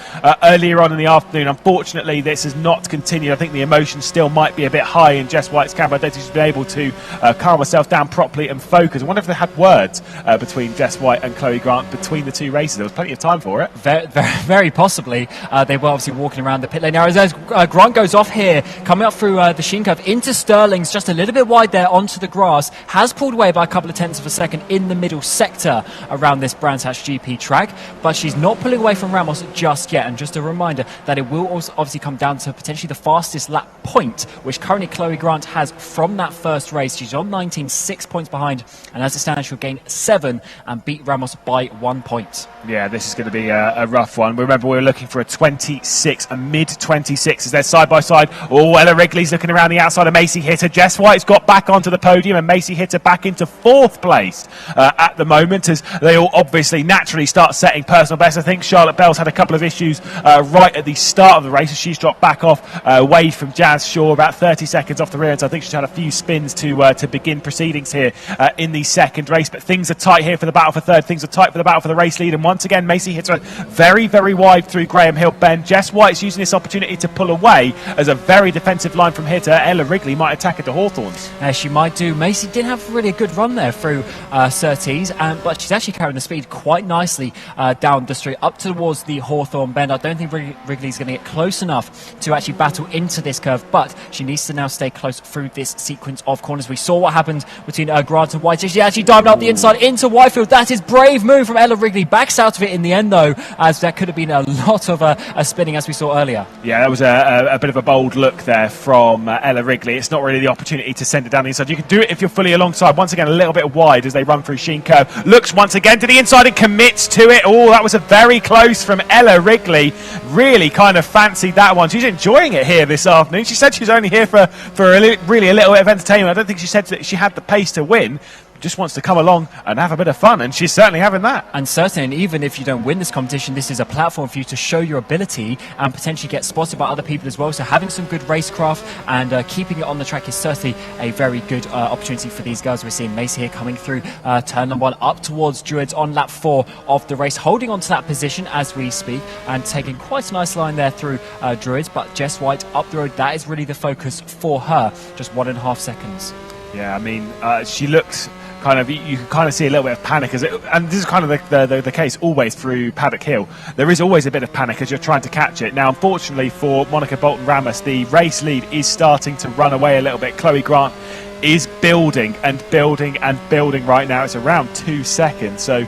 earlier on in the afternoon. Unfortunately, this has not continued. I think the emotion still might be a bit high in Jess White's camp. I don't think she's been able to calm herself down properly and focus. I wonder if they had words between Jess White and Chloe Grant between the two races. There was plenty of time for it. Very possibly. They were obviously walking around the pit lane. Now, as Grant goes off here, coming up through the Sheen Curve into Stirling's, just a little bit wide there onto the grass, has pulled away by a couple of tenths of a second in the middle sector around this Brands Hatch GP track, but she's not pulling away from Ramos just yet. And just a reminder that it will also obviously come down to potentially the fastest lap point, which currently Chloe Grant has from that first race. She's on 19, 6 points behind, and as it stands, she'll gain 7 and beat Ramos by 1 point. Yeah, this is going to be a rough one. Remember, we were looking for a 26, a mid-26 as they're side by side. Oh, Ella Wrigley's looking around the outside of Macy Hitter. Jess White's got back onto the podium, and Macy Hitter back into fourth place at the moment, as they all obviously naturally start setting personal bests. I think Charlotte Bell's had a couple of issues right at the start of the race, as she's dropped back off away from Jazz Shaw, about 30 seconds off the rear, and so I think she's had a few spins to begin proceedings here in the second race. But things are tight here for the battle for third. Things are tight for the battle for the race lead, and once again Macy Hitter very, very wide through Graham Hill Bend. Jess White's using this opportunity to pull away as a very defensive line from Hitter. Ella Wrigley might attack it to Hawthorns. She might do. Macy did have really a good run there through Surtees, but she's actually carrying the speed quite nicely down the street up towards the Hawthorne Bend. I don't think Wrigley's going to get close enough to actually battle into this curve, but she needs to now stay close through this sequence of corners. We saw what happened between Grant and White. She actually dived up the inside into Whitefield. That is brave move from Ella Wrigley. Backs out of it in the end, though, as that could have been a lot of a spinning, as we saw earlier. Yeah, that was a bit of a bold look there from Ella Wrigley. It's not really the opportunity to send it down the inside. You can do it if you're fully alongside. Once again, a little bit wide as they run through Sheen Curve. Looks once again to the inside and commits to it. Oh, that was a very close from Ella Wrigley. Really kind of fancied that one. She's enjoying it here this afternoon. She said she was only here for really a little bit of entertainment. I don't think she said that she had the pace to win. Just wants to come along and have a bit of fun, and she's certainly having that. And certainly, even if you don't win this competition, this is a platform for you to show your ability and potentially get spotted by other people as well. So having some good racecraft and keeping it on the track is certainly a very good opportunity for these girls. We're seeing Macy here coming through turn number 1 up towards Druids on lap 4 of the race, holding on to that position as we speak and taking quite a nice line there through Druids. But Jess White up the road, that is really the focus for her. Just 1.5 seconds. Yeah, I mean, she looked kind of, you can kind of see a little bit of panic and this is kind of the case always through Paddock Hill. There is always a bit of panic as you're trying to catch it. Now, unfortunately for Monica Bolton Ramos, the race lead is starting to run away a little bit. Chloe Grant is building and building and building right now. It's around 2 seconds, so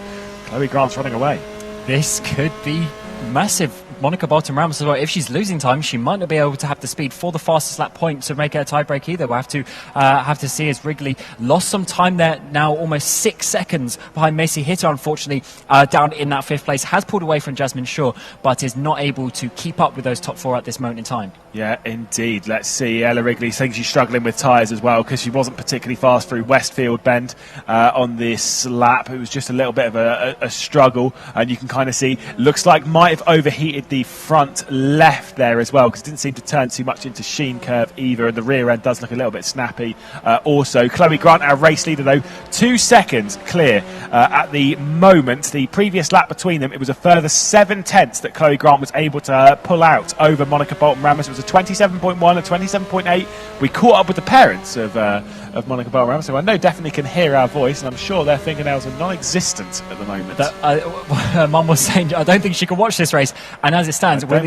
Chloe Grant's running away. This could be massive Monica Bolton Ramos as well, if she's losing time, she might not be able to have the speed for the fastest lap point to make it a tiebreak either. We'll have to see, as Wrigley lost some time there, now almost 6 seconds behind Macy Hitter, unfortunately, down in that 5th place, has pulled away from Jasmine Shaw, but is not able to keep up with those top 4 at this moment in time. Yeah, indeed. Let's see. Ella Wrigley saying she's struggling with tyres as well, because she wasn't particularly fast through Westfield Bend on this lap. It was just a little bit of a struggle, and you can kind of see, looks like might have overheated the front left there as well, because it didn't seem to turn too much into sheen curve either, and the rear end does look a little bit snappy also. Chloe Grant, our race leader, though, 2 seconds clear at the moment. The previous lap between them, it was a further 7/10 that Chloe Grant was able to pull out over Monica Bolton Ramos. It was a 27.1, a 27.8. We caught up with the parents of Monica Bolton Ramos, so I know definitely can hear our voice, and I'm sure their fingernails are non-existent at the moment. Mum was saying, I don't think she can watch this race, and as it stands, we're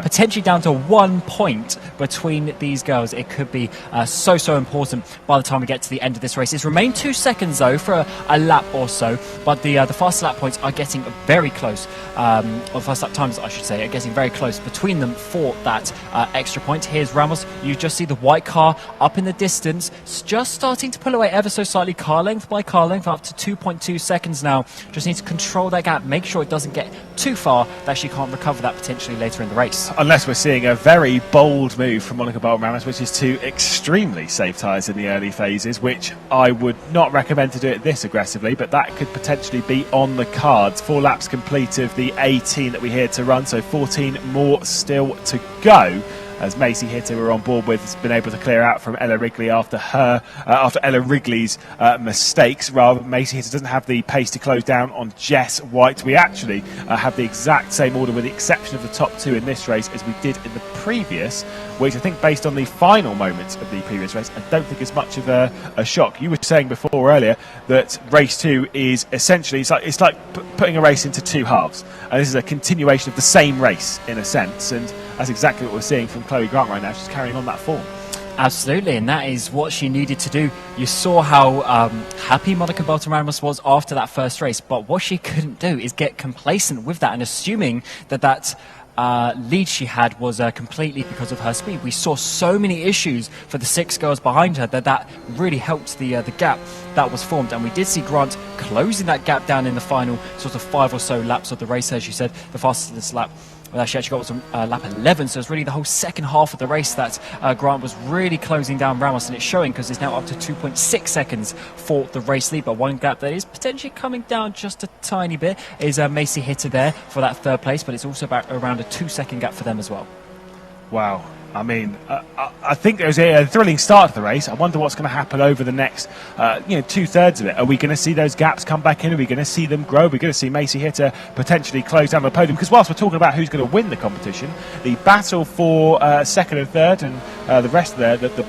potentially down to 1 point between these girls. It could be so important by the time we get to the end of this race. It's remained 2 seconds though for a lap or so, but the fast lap points are getting very close, or fast lap times I should say, are getting very close between them for that extra point. Here's Ramos. You just see the white car up in the distance, just starting to pull away ever so slightly, car length by car length, up to 2.2 seconds now. Just need to control that gap, make sure it doesn't get too far that she can't recover that potentially later in the race. Unless we're seeing a very bold move from Monica Bolton Ramos, which is to extremely save tyres in the early phases, which I would not recommend to do it this aggressively, but that could potentially be on the cards. 4 laps complete of the 18 that we had to run, so 14 more still to go, as Macy Hitter, we're on board with, has been able to clear out from Ella Wrigley after Ella Wrigley's mistakes. Rather, Macy Hitter doesn't have the pace to close down on Jess White. We actually have the exact same order, with the exception of the top 2 in this race, as we did in the previous, which I think, based on the final moments of the previous race, I don't think is much of a shock. You were saying before earlier that race 2 is essentially, it's like putting a race into 2 halves, and this is a continuation of the same race in a sense, and that's exactly what we're seeing from Chloe Grant right now. She's carrying on that form. Absolutely, and that is what she needed to do. You saw how happy Monica Bolton Ramos was after that first race, but what she couldn't do is get complacent with that and assuming that lead she had was completely because of her speed. We saw so many issues for the 6 girls behind her that really helped the gap that was formed, and we did see Grant closing that gap down in the final sort of 5 or so laps of the race. As you said, the fastest lap she actually got was lap 11, so it's really the whole second half of the race that Grant was really closing down Ramos, and it's showing because it's now up to 2.6 seconds for the race lead. But one gap that is potentially coming down just a tiny bit is Macy Hitter there for that 3rd place, but it's also about around a 2-second gap for them as well. Wow. I mean, I think there's a thrilling start to the race. I wonder what's going to happen over the next, 2/3 of it. Are we going to see those gaps come back in? Are we going to see them grow? Are we going to see Macy Hitter potentially close down the podium? Because whilst we're talking about who's going to win the competition, the battle for 2nd and 3rd and the rest of the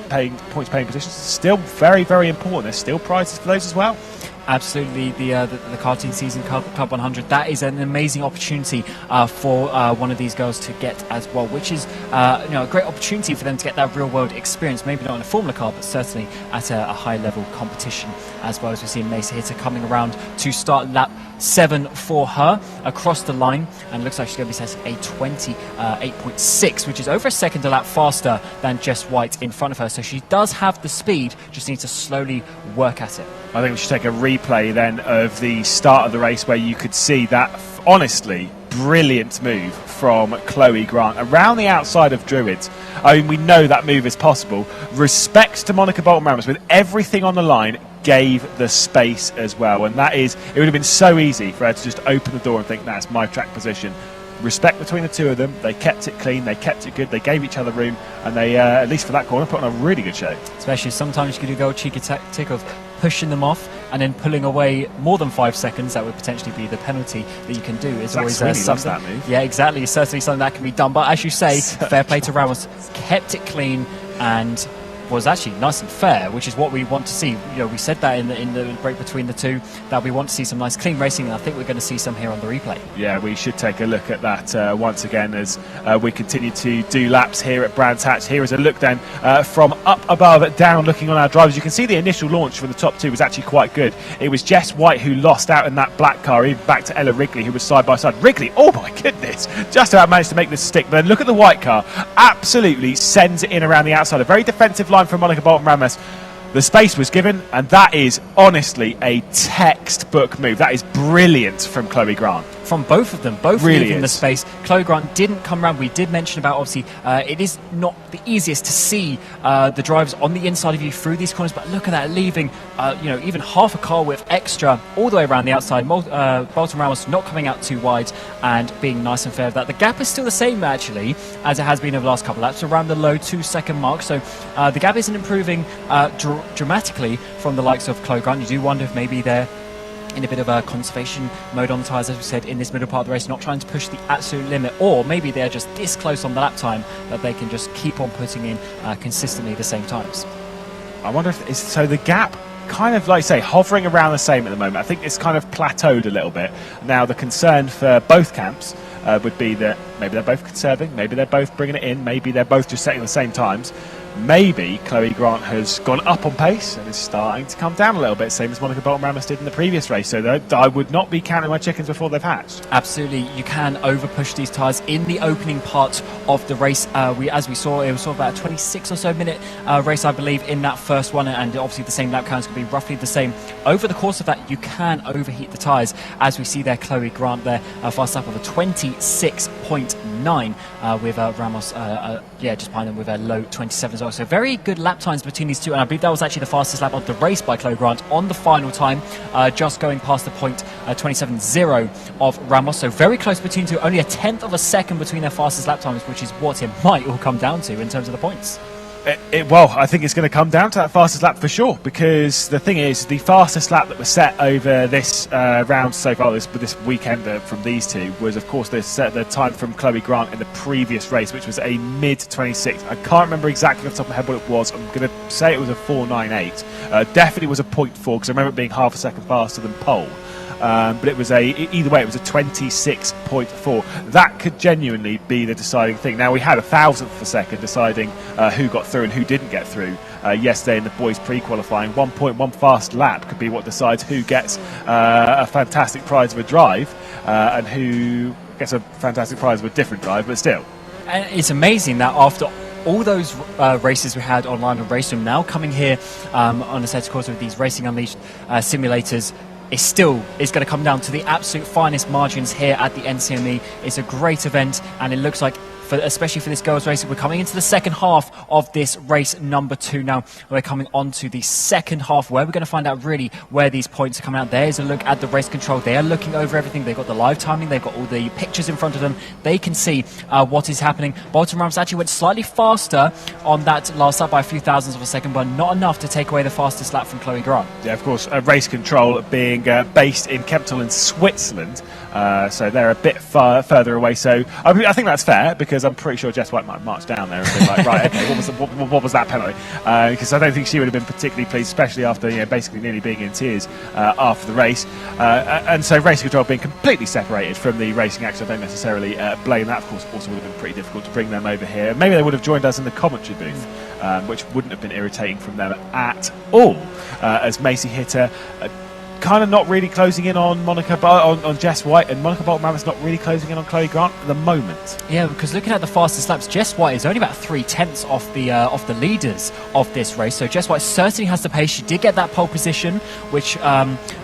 points-paying positions is still very, very important. There's still prizes for those as well. Absolutely, the karting season Club 100, that is an amazing opportunity for one of these girls to get as well, which is a great opportunity for them to get that real world experience, maybe not in a Formula car, but certainly at a high level competition, as well as we've seen Macy Hitter coming around to start lap 7 for her across the line, and looks like she's going to be setting a 28.6, which is over a second a lap faster than Jess White in front of her. So she does have the speed, just needs to slowly work at it. I think we should take a replay then of the start of the race, where you could see that honestly brilliant move from Chloe Grant around the outside of Druids. I mean, we know that move is possible. Respect to Monica Bolton Ramos, with everything on the line, gave the space as well, and it would have been so easy for her to just open the door and think, that's my track position. Respect between the 2 of them. They kept it clean, they kept it good, they gave each other room, and they, at least for that corner, put on a really good show. Especially sometimes you could go a cheeky tactic of pushing them off and then pulling away more than 5 seconds. That would potentially be the penalty that you can do. It's always something. That move. Yeah, exactly. It's certainly something that can be done. But as you say, fair play to Ramos. Kept it clean and was actually nice and fair, which is what we want to see. You know, we said that in the break between the two, that we want to see some nice clean racing, and I think we're going to see some here on the replay. Yeah, we should take a look at that once again as we continue to do laps here at Brands Hatch. Here is a look then from up above, down, looking on our drivers. You can see the initial launch from the top two was actually quite good. It was Jess White who lost out in that black car, even back to Ella Wrigley, who was side by side. Wrigley, oh my goodness, just about managed to make this stick. But then look at the white car, absolutely sends it in around the outside. A very defensive line from Monica Bolton Ramos. The space was given, and that is honestly a textbook move. That is brilliant from Chloe Grant. From both of them, both really leaving the space. Chloe Grant didn't come around. We did mention about, obviously, it is not the easiest to see the drivers on the inside of you through these corners, but look at that, leaving even half a car width extra all the way around the outside. Bolton Ramos not coming out too wide and being nice and fair with that. The gap is still the same, actually, as it has been over the last couple of laps, around the low 2-second mark. So the gap isn't improving dramatically from the likes of Chloe Grant. You do wonder if maybe they're in a bit of a conservation mode on the tyres, as we said, in this middle part of the race, not trying to push the absolute limit, or maybe they're just this close on the lap time that they can just keep on putting in consistently the same times. I wonder if it's, so the gap kind of, like I say, hovering around the same at the moment. I think it's kind of plateaued a little bit. Now the concern for both camps would be that maybe they're both conserving, maybe they're both bringing it in, maybe they're both just setting the same times. Maybe Chloe Grant has gone up on pace and is starting to come down a little bit, same as Monica Bolton Ramos did in the previous race. So I would not be counting my chickens before they've hatched. Absolutely, you can over push these tyres in the opening part of the race. As we saw, it was sort of about a 26 or so minute race, I believe, in that first one, and obviously the same lap counts could be roughly the same. Over the course of that, you can overheat the tyres, as we see there. Chloe Grant there, fast lap of a 26.9 with Ramos, just behind them with a low 27 as well. So very good lap times between these two, and I believe that was actually the fastest lap of the race by Chloe Grant on the final time, just going past the point 27.0 of Ramos. So very close between two, only a tenth of a second between their fastest lap times, which is what it might all come down to in terms of the points. Well, I think it's going to come down to that fastest lap for sure, because the thing is, the fastest lap that was set over this round so far, this weekend from these two, was of course the time from Chloe Grant in the previous race, which was a mid-26. I can't remember exactly off the top of my head what it was. I'm going to say it was a 4.98. Definitely was a 0.4, because I remember it being half a second faster than pole. But it was either way, it was a 26.4. That could genuinely be the deciding thing. Now, we had a thousandth of a second deciding who got through and who didn't get through yesterday in the boys pre-qualifying. 1.1 fast lap could be what decides who gets a fantastic prize of a drive and who gets a fantastic prize of a different drive, but still. And it's amazing that after all those races we had online on RaceRoom, now coming here on a set of course with these Racing Unleashed simulators, it's going to come down to the absolute finest margins here at the NCME. It's a great event, and it looks like, especially for this girls' race, we're coming into the second half of this race number 2 now. We're coming on to the second half, where we're going to find out really where these points are coming out. There's a look at the race control. They are looking over everything. They've got the live timing. They've got all the pictures in front of them. They can see what is happening. Bolton Rams actually went slightly faster on that last lap by a few thousandths of a second, but not enough to take away the fastest lap from Chloe Grant. Yeah, of course, race control being based in Kemptl in Switzerland, so they're a bit further away. So I think that's fair, because I'm pretty sure Jess White might march down there and be like, right, okay, what was that penalty? Because I don't think she would have been particularly pleased, especially after basically nearly being in tears after the race. And so race control being completely separated from the racing action, I don't necessarily blame that. Of course, also would have been pretty difficult to bring them over here. Maybe they would have joined us in the commentary booth, which wouldn't have been irritating from them at all, as Macy hit her. Kind of not really closing in on on Jess White, and Monica Bolton Ramos not really closing in on Chloe Grant at the moment. Yeah, because looking at the fastest laps, Jess White is only about 3/10 off the leaders of this race. So Jess White certainly has the pace. She did get that pole position, which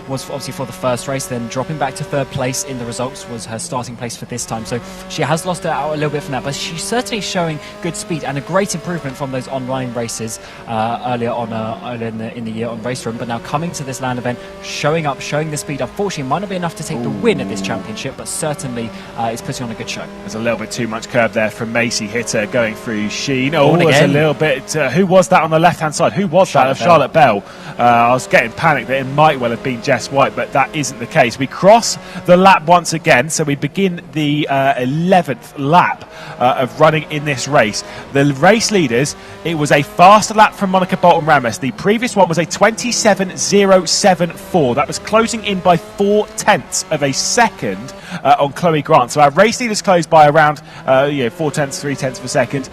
was obviously for the first race. Then dropping back to 3rd place in the results was her starting place for this time. So she has lost out a little bit from that, but she's certainly showing good speed and a great improvement from those online races earlier in the year on RaceRoom. But now coming to this land event, showing the speed. Unfortunately, might not be enough to take the win at this championship, but certainly is putting on a good show. There's a little bit too much curve there from Macy Hitter going through Sheen. Oh, there's a little bit. Who was that on the left-hand side? Who was that? Charlotte Bell. I was getting panicked that it might well have been Jess Jess White, but that isn't the case. We cross the lap once again, so we begin the 11th lap of running in this race. The race leaders, it was a faster lap from Monica Bolton Ramos. The previous one was a 27.074. That was closing in by 0.4 of a second on Chloe Grant. So our race leaders closed by around 0.4, 0.3 of a second.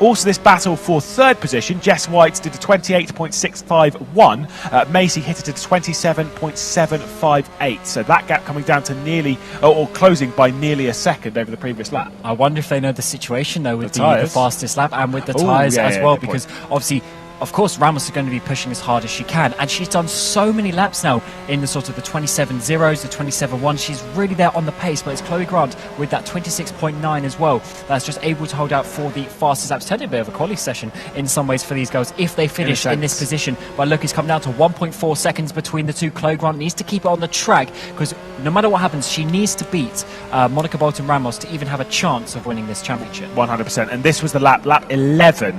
Also this battle for third position, Jess White did a 28.651. Macy hit it at 27.758. So that gap coming down to nearly, or closing by nearly a second over the previous lap. I wonder if they know the situation though with the fastest lap and with the tyres as well, because obviously, of course, Ramos is going to be pushing as hard as she can, and she's done so many laps now in the sort of the 27.0s, the 27.1. She's really there on the pace, but it's Chloe Grant with that 26.9 as well that's just able to hold out for the fastest laps. Turning a bit of a quality session in some ways for these girls if they finish in this position. But look, it's come down to 1.4 seconds between the two. Chloe Grant needs to keep it on the track, because no matter what happens, she needs to beat Monica Bolton Ramos to even have a chance of winning this championship. 100%. And this was the lap 11,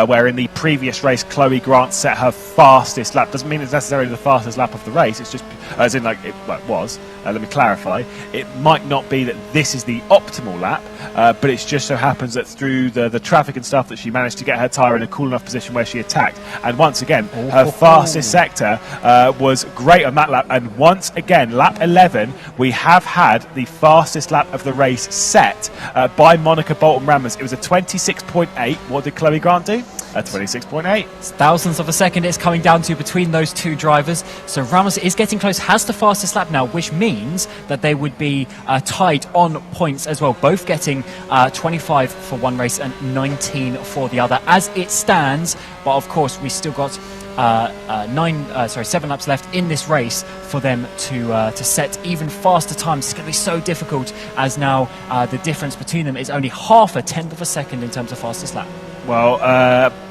where in the previous race Chloe Grant set her fastest lap. Doesn't mean it's necessarily the fastest lap of the race, it's just as in like it was. Let me clarify, it might not be that this is the optimal lap, but it just so happens that through the traffic and stuff that she managed to get her tyre in a cool enough position where she attacked. And once again, her fastest sector was great on that lap. And once again, lap 11, we have had the fastest lap of the race set by Monica Bolton Ramos. It was a 26.8. What did Chloe Grant do? A 26.8. Thousandths of a second it's coming down to between those two drivers. So Ramos is getting close, has the fastest lap now, which means that they would be tied on points as well, both getting 25 for one race and 19 for the other as it stands. But of course we still got 7 laps left in this race for them to set even faster times. It's going to be so difficult, as now the difference between them is only half a tenth of a second in terms of fastest lap. Well,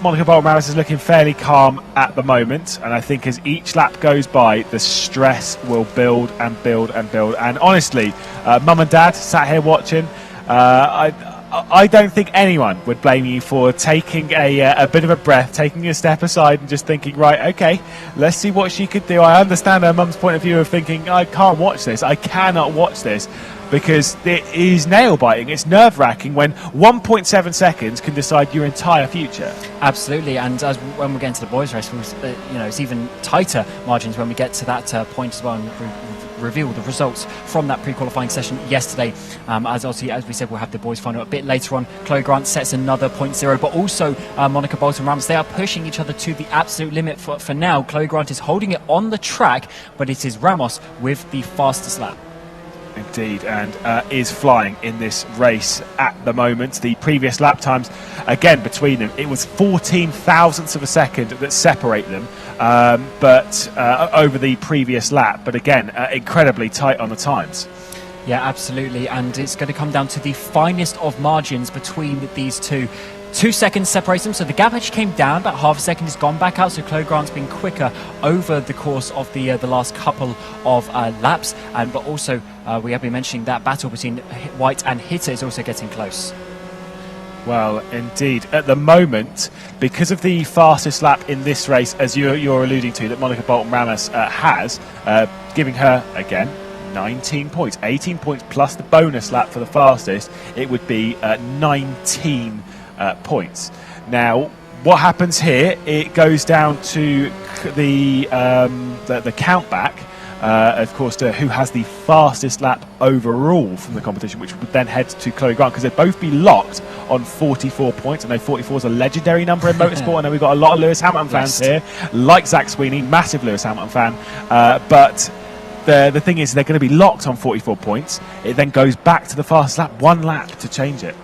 Monica Bolton Ramos is looking fairly calm at the moment, and I think as each lap goes by, the stress will build and build and build. And honestly, Mum and Dad sat here watching. I don't think anyone would blame you for taking a bit of a breath, taking a step aside and just thinking, right, okay, let's see what she could do. I understand her mum's point of view of thinking, I can't watch this, I cannot watch this, because it is nail-biting, it's nerve-wracking when 1.7 seconds can decide your entire future. Absolutely, and as when we get into the boys' race, it's even tighter margins when we get to that point as well, and reveal the results from that pre-qualifying session yesterday. As we said, we'll have the boys final a bit later on. Chloe Grant sets another 0.0, but also Monica Bolton Ramos. They are pushing each other to the absolute limit for now. Chloe Grant is holding it on the track, but it is Ramos with the fastest lap. Indeed, and is flying in this race at the moment. The previous lap times, again, between them, it was 14 thousandths of a second that separate them, but over the previous lap. But again, incredibly tight on the times. Yeah, absolutely, and it's going to come down to the finest of margins between these two. 2 seconds separates them, so the gap actually came down about half a second. It's gone back out, so Chloe Grant's been quicker over the course of the last couple of laps. But also we have been mentioning that battle between White and Hitter is also getting close. Well, indeed. At the moment, because of the fastest lap in this race, as you're alluding to, that Monica Bolton Ramos has, giving her, again, 19 points. 18 points plus the bonus lap for the fastest, it would be 19 points. Now, what happens here? It goes down to the count back, of course, to who has the fastest lap overall from the competition, which would then head to Chloe Grant, because they'd both be locked on 44 points. I know 44 is a legendary number in motorsport. I know we've got a lot of Lewis Hamilton fans here, like Zach Sweeney, massive Lewis Hamilton fan. But the thing is, they're going to be locked on 44 points. It then goes back to the fastest lap, one lap to change it.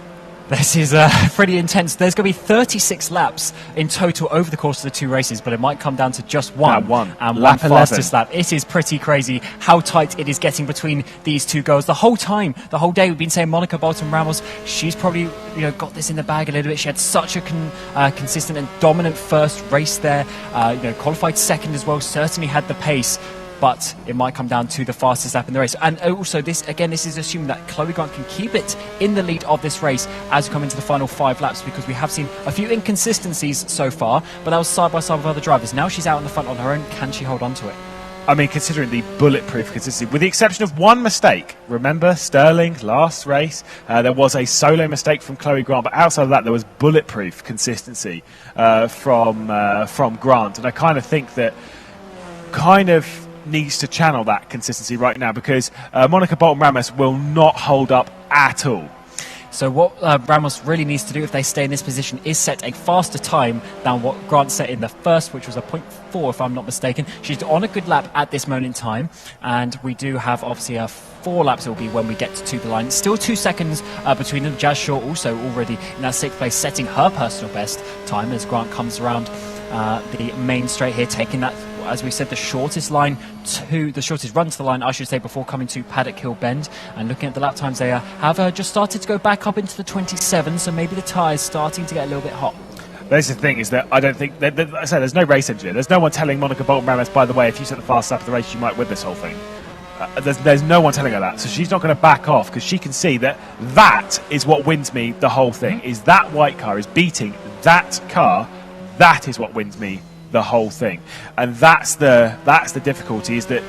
This is pretty intense. There's going to be 36 laps in total over the course of the two races, but it might come down to just one. And lap one fastest lap. It is pretty crazy how tight it is getting between these two girls. The whole time, the whole day, we've been saying Monica Bolton Ramos, she's probably got this in the bag a little bit. She had such a consistent and dominant first race there. Qualified second as well, certainly had the pace. But it might come down to the fastest lap in the race. And also, this is assuming that Chloe Grant can keep it in the lead of this race as we come into the final 5 laps, because we have seen a few inconsistencies so far, but that was side by side with other drivers. Now she's out in the front on her own. Can she hold on to it? I mean, considering the bulletproof consistency, with the exception of one mistake, remember Sterling last race, there was a solo mistake from Chloe Grant, but outside of that, there was bulletproof consistency from Grant, and I kind of think that kind of needs to channel that consistency right now, because Monica Bolton Ramos will not hold up at all. So what Ramos really needs to do if they stay in this position is set a faster time than what Grant set in the first, which was a 0.4 if I'm not mistaken. She's on a good lap at this moment in time, and we do have obviously 4 laps it will be when we get to the line. Still 2 seconds between them. Jazz Shaw also already in that 6th place, setting her personal best time as Grant comes around the main straight here, taking that, as we said, the shortest run to the line, I should say, before coming to Paddock Hill Bend. And looking at the lap times, they have just started to go back up into the 27, so maybe the tyres starting to get a little bit hot. That's the thing, is that I don't think I say there's no race engineer. There's no one telling Monica Bolton Ramos, by the way, if you set the fast lap of the race, you might win this whole thing. There's no one telling her that, so she's not going to back off, because she can see that that is what wins me the whole thing. Is that white car is beating that car. That is what wins me the whole thing, and that's the difficulty, is that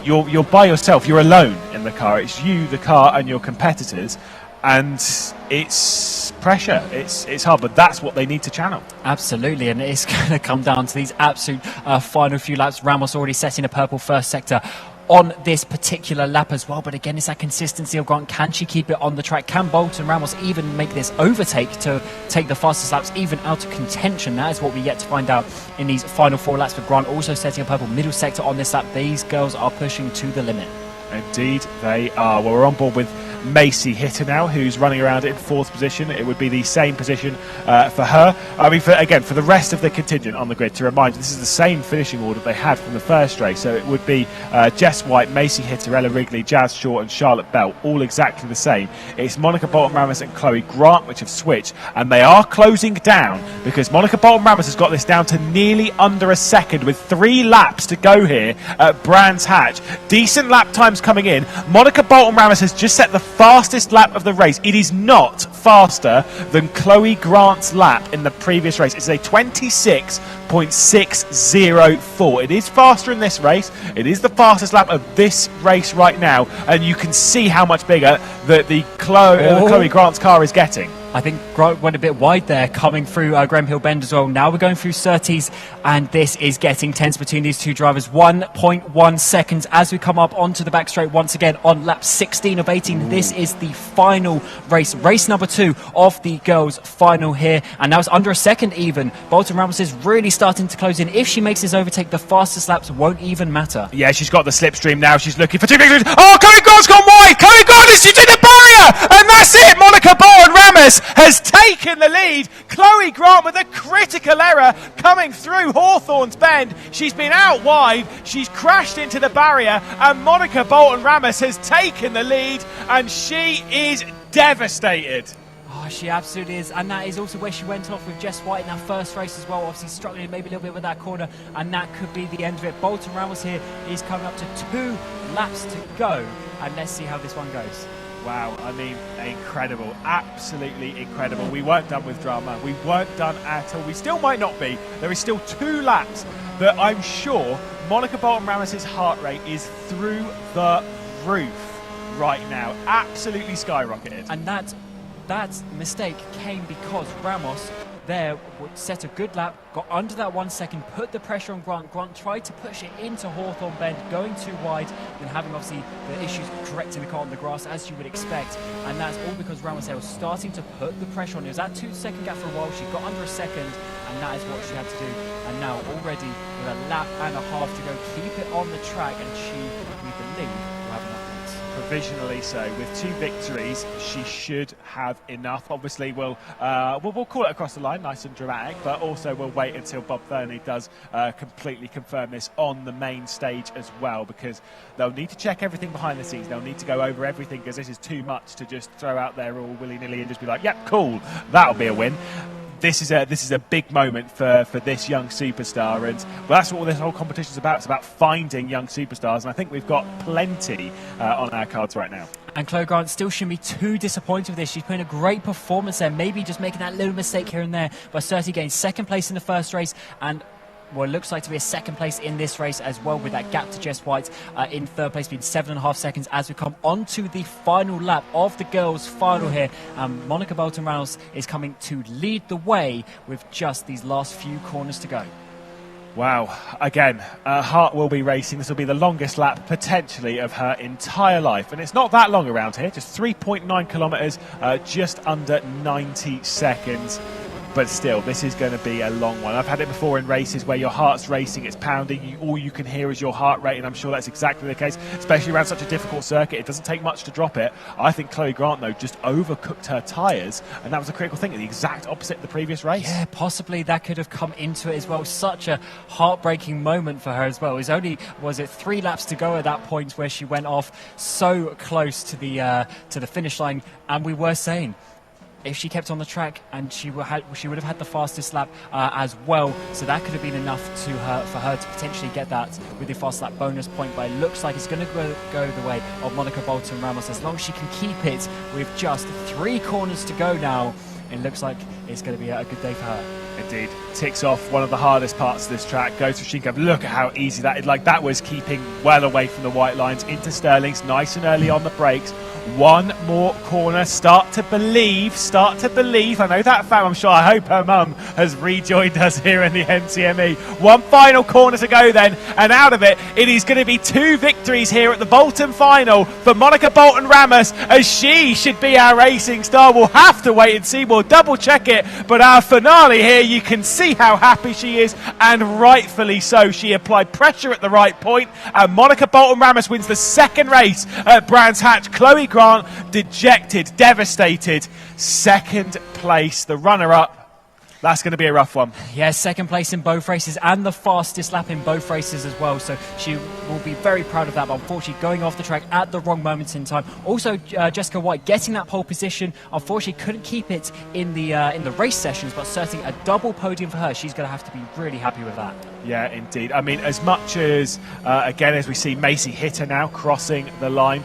you're by yourself, you're alone in the car. It's you, the car, and your competitors, and it's pressure. It's hard, but that's what they need to channel. Absolutely, and it's going to come down to these absolute final few laps. Ramos already setting a purple first sector on this particular lap as well, but again, it's that consistency of Grant. Can she keep it on the track? Can Bolton Ramos even make this overtake to take the fastest laps even out of contention? That is what we yet to find out in these final 4 laps. For Grant also setting a purple middle sector on this lap. These girls are pushing to the limit. Indeed they are. Well, we're on board with Macy Hitter now, who's running around in 4th position. It would be the same position for her. I mean, for the rest of the contingent on the grid, to remind you, this is the same finishing order they had from the first race. So it would be Jess White, Macy Hitter, Ella Wrigley, Jazz Shaw and Charlotte Bell, all exactly the same. It's Monica Bolton Ramos and Chloe Grant which have switched, and they are closing down, because Monica Bolton Ramos has got this down to nearly under a second with 3 laps to go here at Brands Hatch. Decent lap times coming in. Monica Bolton Ramos has just set the fastest lap of the race. It is not faster than Chloe Grant's lap in the previous race. It's a 26.604. It is faster in this race. It is the fastest lap of this race right now, and you can see how much bigger the Chloe Grant's car is getting. I think Grant went a bit wide there, coming through Graham Hill Bend as well. Now we're going through 30s, and this is getting tense between these two drivers. 1.1 seconds as we come up onto the back straight once again on lap 16 of 18. This is the final race, race number 2 of the girls' final here. And now it's under a second even. Bolton Ramos is really starting to close in. If she makes this overtake, the fastest laps won't even matter. Yeah, she's got the slipstream now. She's looking for 2 victories. Oh, Chloe Grant's gone wide. Chloe Grant is to the barrier, and that's it. Monica Bolton Ramos has taken the lead. Chloe Grant with a critical error coming through Hawthorne's Bend. She's been out wide, she's crashed into the barrier, and Monica Bolton Ramos has taken the lead, and she is devastated. Oh, she absolutely is, and that is also where she went off with Jess White in that first race as well, obviously struggling maybe a little bit with that corner, and that could be the end of it. Bolton Ramos here is coming up to 2 laps to go, and let's see how this one goes. Wow, I mean, incredible, absolutely incredible. We weren't done with drama, we weren't done at all. We still might not be. There is still 2 laps that I'm sure Monica Bolton Ramos' heart rate is through the roof right now, absolutely skyrocketed. And that mistake came because Ramos there set a good lap, got under that 1 second, put the pressure on Grant. Grant tried to push it into Hawthorne Bend, going too wide, and having obviously the issues correcting the car on the grass, as you would expect. And that's all because Ramos there was starting to put the pressure on. It was that 2 second gap for a while. She got under a second, and that is what she had to do. And now already with a lap and a half to go, keep it on the track, and she, we believe, will have enough points. Provisionally so, with 2 victories, she should have enough. Obviously, we'll call it across the line, nice and dramatic, but also we'll wait until Bob Thurney does completely confirm this on the main stage as well, because they'll need to check everything behind the scenes. They'll need to go over everything, because this is too much to just throw out there all willy-nilly and just be like, yep, cool, that'll be a win. This is a big moment for this young superstar, and that's what this whole competition is about. It's about finding young superstars, and I think we've got plenty on our cards right now. And Chloe Grant still shouldn't be too disappointed with this. She's putting a great performance there, maybe just making that little mistake here and there, but certainly getting 2nd place in the first race, and well, it looks like to be a second place in this race as well, with that gap to Jess White in third place being 7.5 seconds as we come onto the final lap of the girls' final here. Monica Bolton-Reynolds is coming to lead the way with just these last few corners to go. Wow. Again, her heart will be racing. This will be the longest lap, potentially, of her entire life. And it's not that long around here, just 3.9 kilometres, just under 90 seconds. But still, this is going to be a long one. I've had it before in races where your heart's racing, it's pounding, all you can hear is your heart rate, and I'm sure that's exactly the case, especially around such a difficult circuit. It doesn't take much to drop it. I think Chloe Grant, though, just overcooked her tyres, and that was a critical thing, the exact opposite of the previous race. Yeah, possibly that could have come into it as well. Such a heartbreaking moment for her as well. It was only, 3 laps to go at that point where she went off so close to the finish line, and we were saying, if she kept on the track, and she would have had the fastest lap as well, so that could have been enough for her to potentially get that with the fast lap bonus point. But it looks like it's going to go the way of Monica Bolton-Ramos as long as she can keep it with just 3 corners to go now. It looks like it's going to be a good day for her. Indeed. Ticks off one of the hardest parts of this track. Goes to Shinka. Look at how easy that is. Like, that was keeping well away from the white lines. Into Sterling's, nice and early on the brakes. One more corner. Start to believe. I know that fam, I'm sure, I hope her mum has rejoined us here in the NCME. One final corner to go then, and out of it, it is going to be 2 victories here at the Bolton final for Monica Bolton-Ramos, as she should be our racing star. We'll have to wait and see. We'll double check it, but our finale here, you can see how happy she is, and rightfully so. She applied pressure at the right point, and Monica Bolton-Ramos wins the second race at Brands Hatch. Chloe Grant, dejected, devastated, second place, the runner-up. That's going to be a rough one. Yeah, second place in both races and the fastest lap in both races as well. So she will be very proud of that. But unfortunately, going off the track at the wrong moment in time. Also, Jessica White getting that pole position. Unfortunately, couldn't keep it in the race sessions, but certainly a double podium for her. She's going to have to be really happy with that. Yeah, indeed. I mean, as much as, again, as we see Macy Hitter now crossing the line,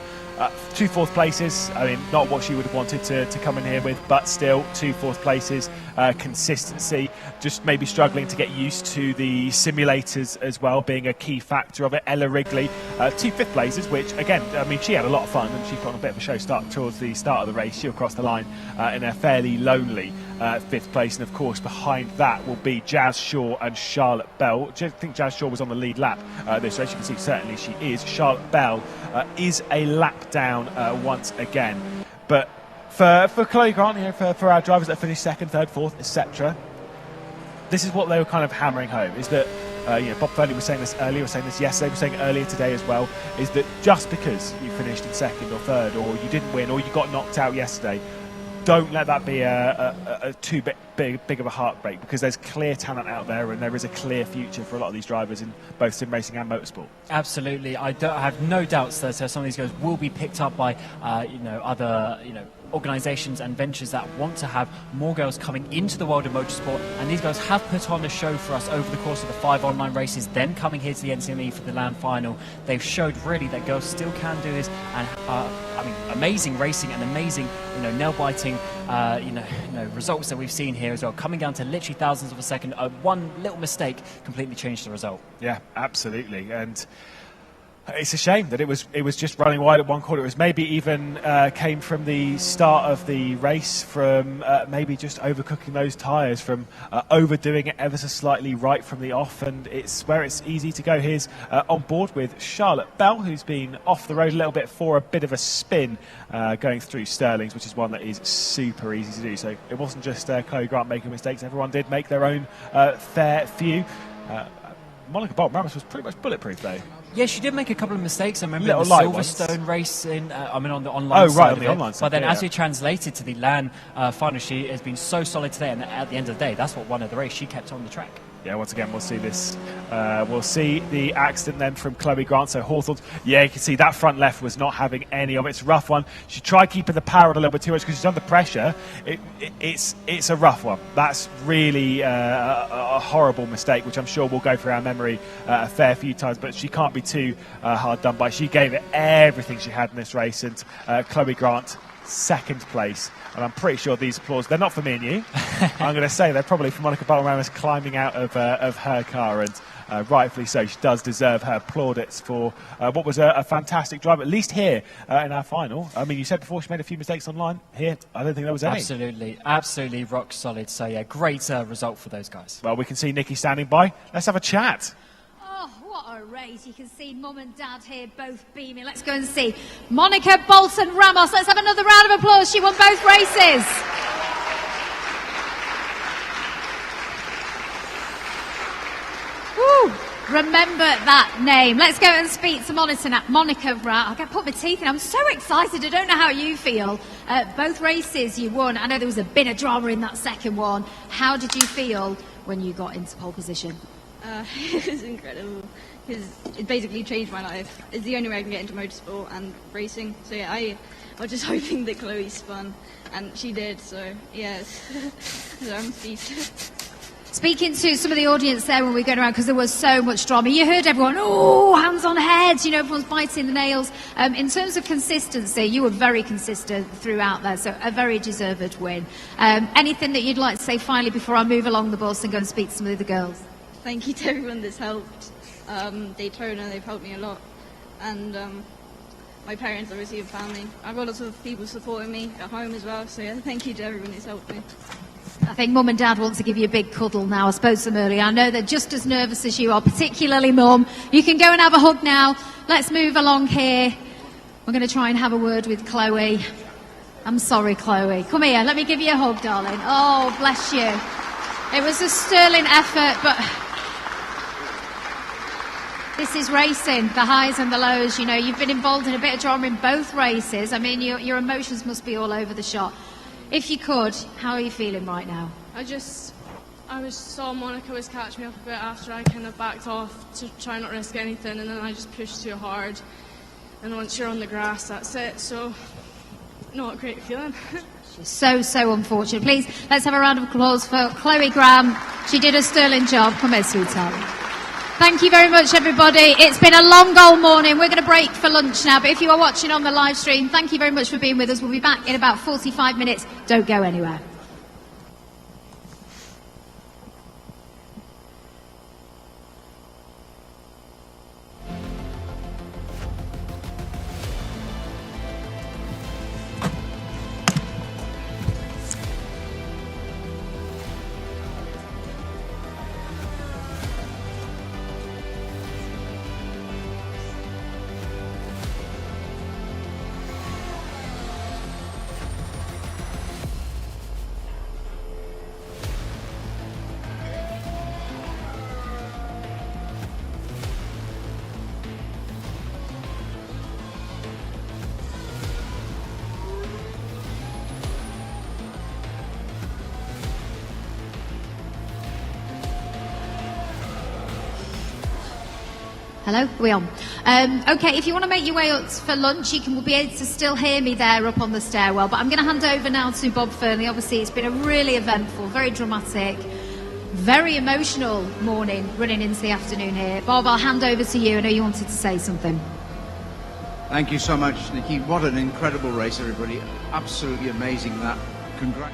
2 fourth places. I mean, not what she would have wanted to come in here with, but still 2 fourth places. Consistency, just maybe struggling to get used to the simulators as well, being a key factor of it. Ella Wrigley, 2 fifth places, which again, I mean, she had a lot of fun and she put on a bit of a show start towards the start of the race. She'll cross the line in a fairly lonely 5th place, and of course behind that will be Jazz Shaw and Charlotte Bell. I think Jazz Shaw was on the lead lap this race. You can see certainly she is. Charlotte Bell is a lap down once again, but for Chloe Grant here, for our drivers that finished 2nd, 3rd, 4th, etc., this is what they were kind of hammering home, is that Bob Furley was saying this earlier, was saying this yesterday, was saying it earlier today as well, is that just because you finished in 2nd or 3rd, or you didn't win, or you got knocked out yesterday, don't let that be a too big of a heartbreak, because there's clear talent out there and there is a clear future for a lot of these drivers in both sim racing and motorsport. Absolutely. I have no doubts that some of these guys will be picked up by other organisations and ventures that want to have more girls coming into the world of motorsport, and these guys have put on a show for us over the course of the 5 online races, then coming here to the NCME for the land final. They've showed really that girls still can do this, and amazing racing and amazing nail-biting results that we've seen here as well, coming down to literally thousandths of a second. One little mistake completely changed the result. Yeah, absolutely. And it's a shame that it was just running wide at one corner. It was maybe even came from the start of the race, from maybe just overcooking those tyres, from overdoing it ever so slightly right from the off, and it's where it's easy to go. Here's on board with Charlotte Bell, who's been off the road a little bit for a bit of a spin going through Sterling's, which is one that is super easy to do. So it wasn't just Chloe Grant making mistakes, everyone did make their own fair few. Monica Bolton-Ramos was pretty much bulletproof though. Yeah, she did make a couple of mistakes. I remember Little the ones. Silverstone race on the online side. On the online side. But then yeah, as we translated to the LAN final, she has been so solid today, and at the end of the day, that's what won her the race. She kept on the track. Yeah, once again, we'll see this. We'll see the accident then from Chloe Grant. So Hawthorne, yeah, you can see that front left was not having any of it. It's a rough one. She tried keeping the power on a little bit too much because she's under pressure. It's a rough one. That's really a horrible mistake, which I'm sure will go through our memory a fair few times. But she can't be too hard done by. She gave it everything she had in this race, and Chloe Grant second place. And I'm pretty sure these applause, they're not for me and you. I'm going to say they're probably for Monica Bolton Ramos climbing out of her car, and rightfully so. She does deserve her plaudits for what was a fantastic drive, at least here in our final. I mean, you said before she made a few mistakes online. Here, I don't think there was any. Absolutely rock solid. So yeah, great result for those guys. Well, we can see Nikki standing by. Let's have a chat. Oh, what a race. You can see Mum and Dad here both beaming. Let's go and see Monica Bolton Ramos. Let's have another round of applause. She won both races. Woo! Remember that name. Let's go and speak to Monica Ramos. I can put my teeth in. I'm so excited. I don't know how you feel. Both races you won. I know there was a bit of drama in that second one. How did you feel when you got into pole position? It was incredible because it basically changed my life. It's the only way I can get into motorsport and racing. So yeah, I was just hoping that Chloe spun, and she did. So yeah, so I'm speechless. Speaking to some of the audience there when we were going around, because there was so much drama, you heard everyone, oh, hands on heads, you know, everyone's biting the nails. In terms of consistency, you were very consistent throughout there, so a very deserved win. Anything that you'd like to say finally before I move along the bus and go and speak to some of the girls? Thank you to everyone that's helped. Daytona, they've helped me a lot. And my parents, obviously, and family. I've got lots of people supporting me at home as well, so yeah, thank you to everyone who's helped me. I think Mum and Dad want to give you a big cuddle now. I spoke to them earlier. I know they're just as nervous as you are, particularly Mum. You can go and have a hug now. Let's move along here. We're going to try and have a word with Chloe. I'm sorry, Chloe. Come here. Let me give you a hug, darling. Oh, bless you. It was a sterling effort, but this is racing, the highs and the lows. You know, you've been involved in a bit of drama in both races. I mean, your emotions must be all over the shop. If you could, how are you feeling right now? I saw Monica was catching me up a bit after I kind of backed off to try not risk anything, and then I just pushed too hard. And once you're on the grass, that's it. So, not a great feeling. So unfortunate. Please, let's have a round of applause for Chloe Graham. She did a sterling job. Come here, sweetheart. Thank you very much, everybody. It's been a long old morning. We're going to break for lunch now, but if you are watching on the live stream, thank you very much for being with us. We'll be back in about 45 minutes. Don't go anywhere. Hello, are we on? Okay, if you want to make your way up for lunch, will be able to still hear me there up on the stairwell. But I'm going to hand over now to Bob Fernley. Obviously, it's been a really eventful, very dramatic, very emotional morning running into the afternoon here. Bob, I'll hand over to you. I know you wanted to say something. Thank you so much, Nikki. What an incredible race, everybody. Absolutely amazing that. Congrats.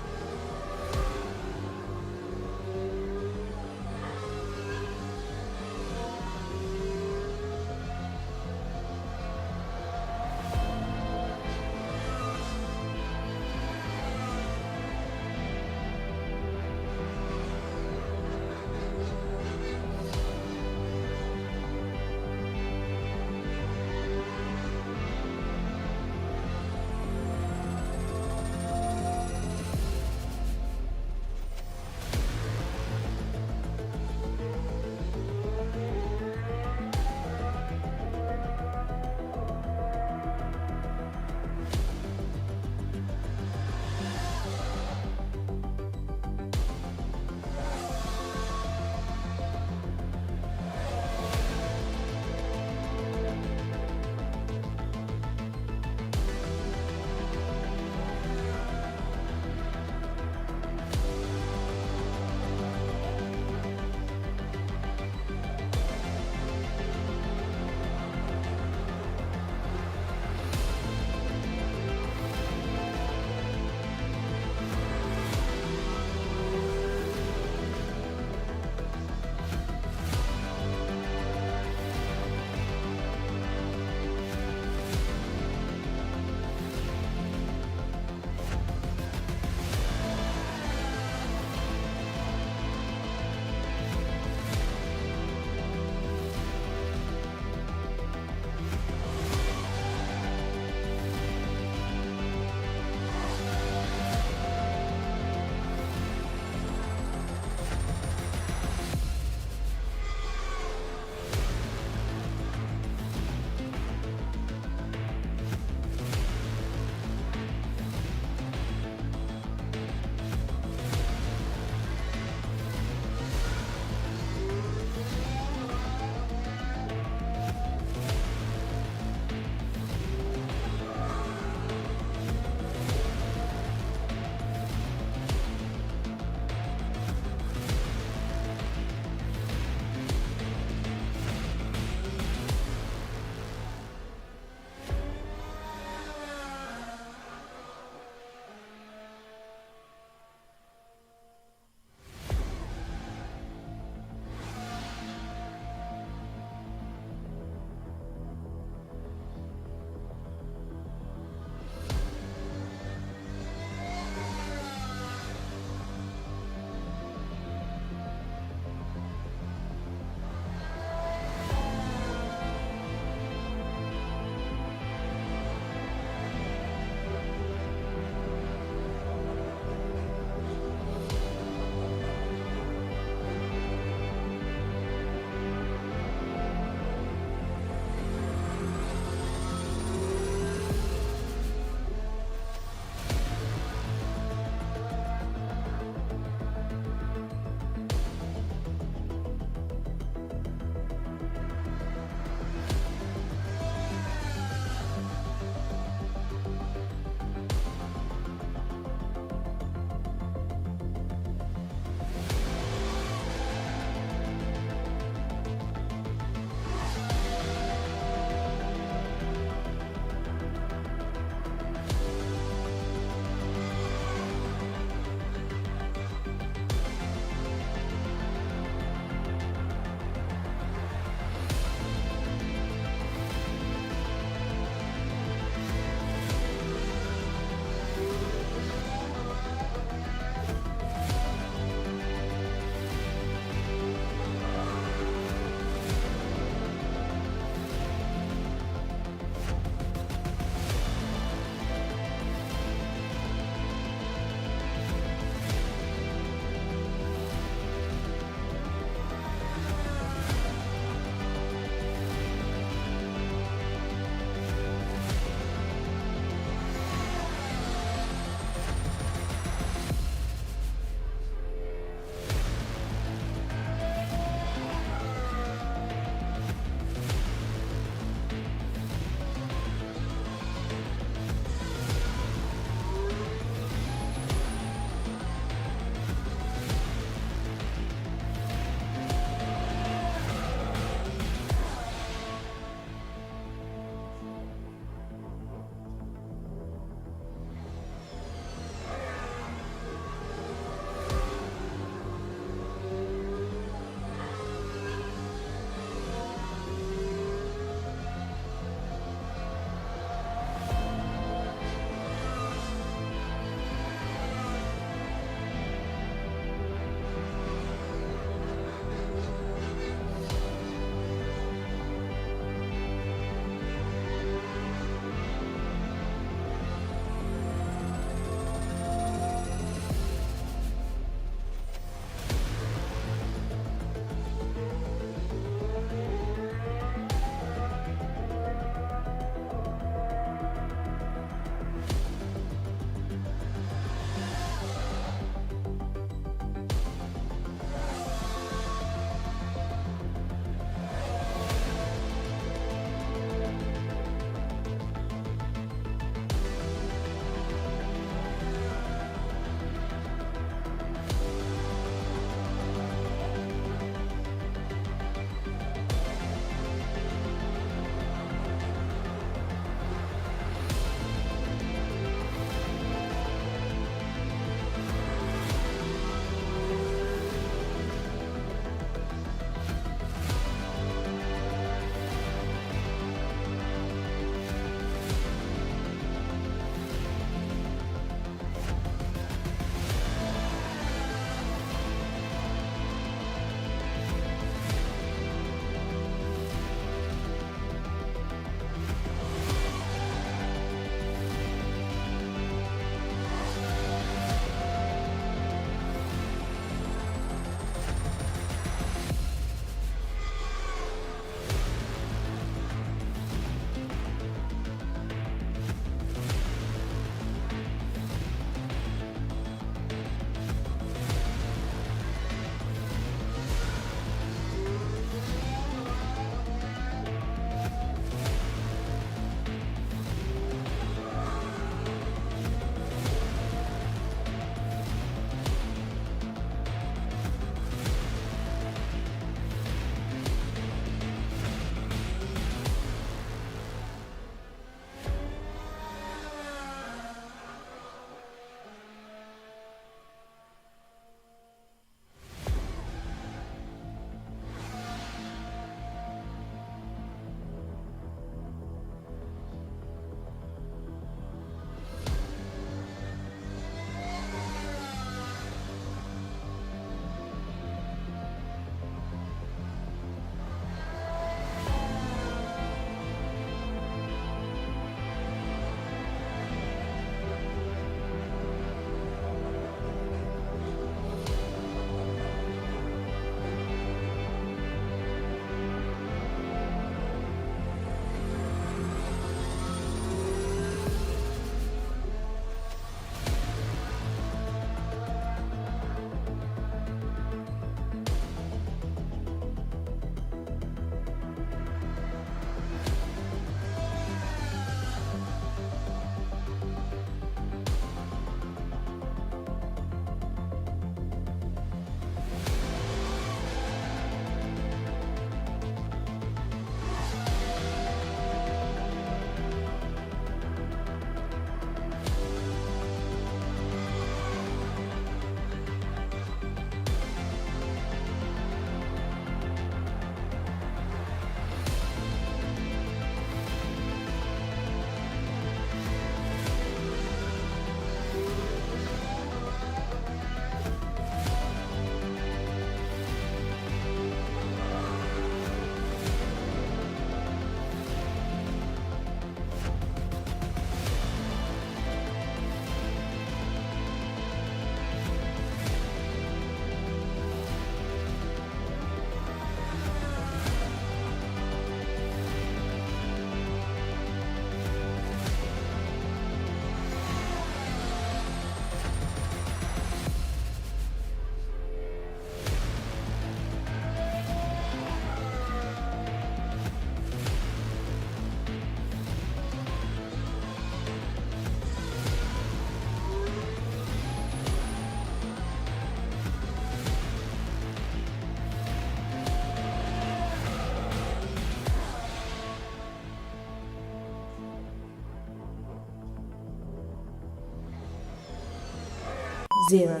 0,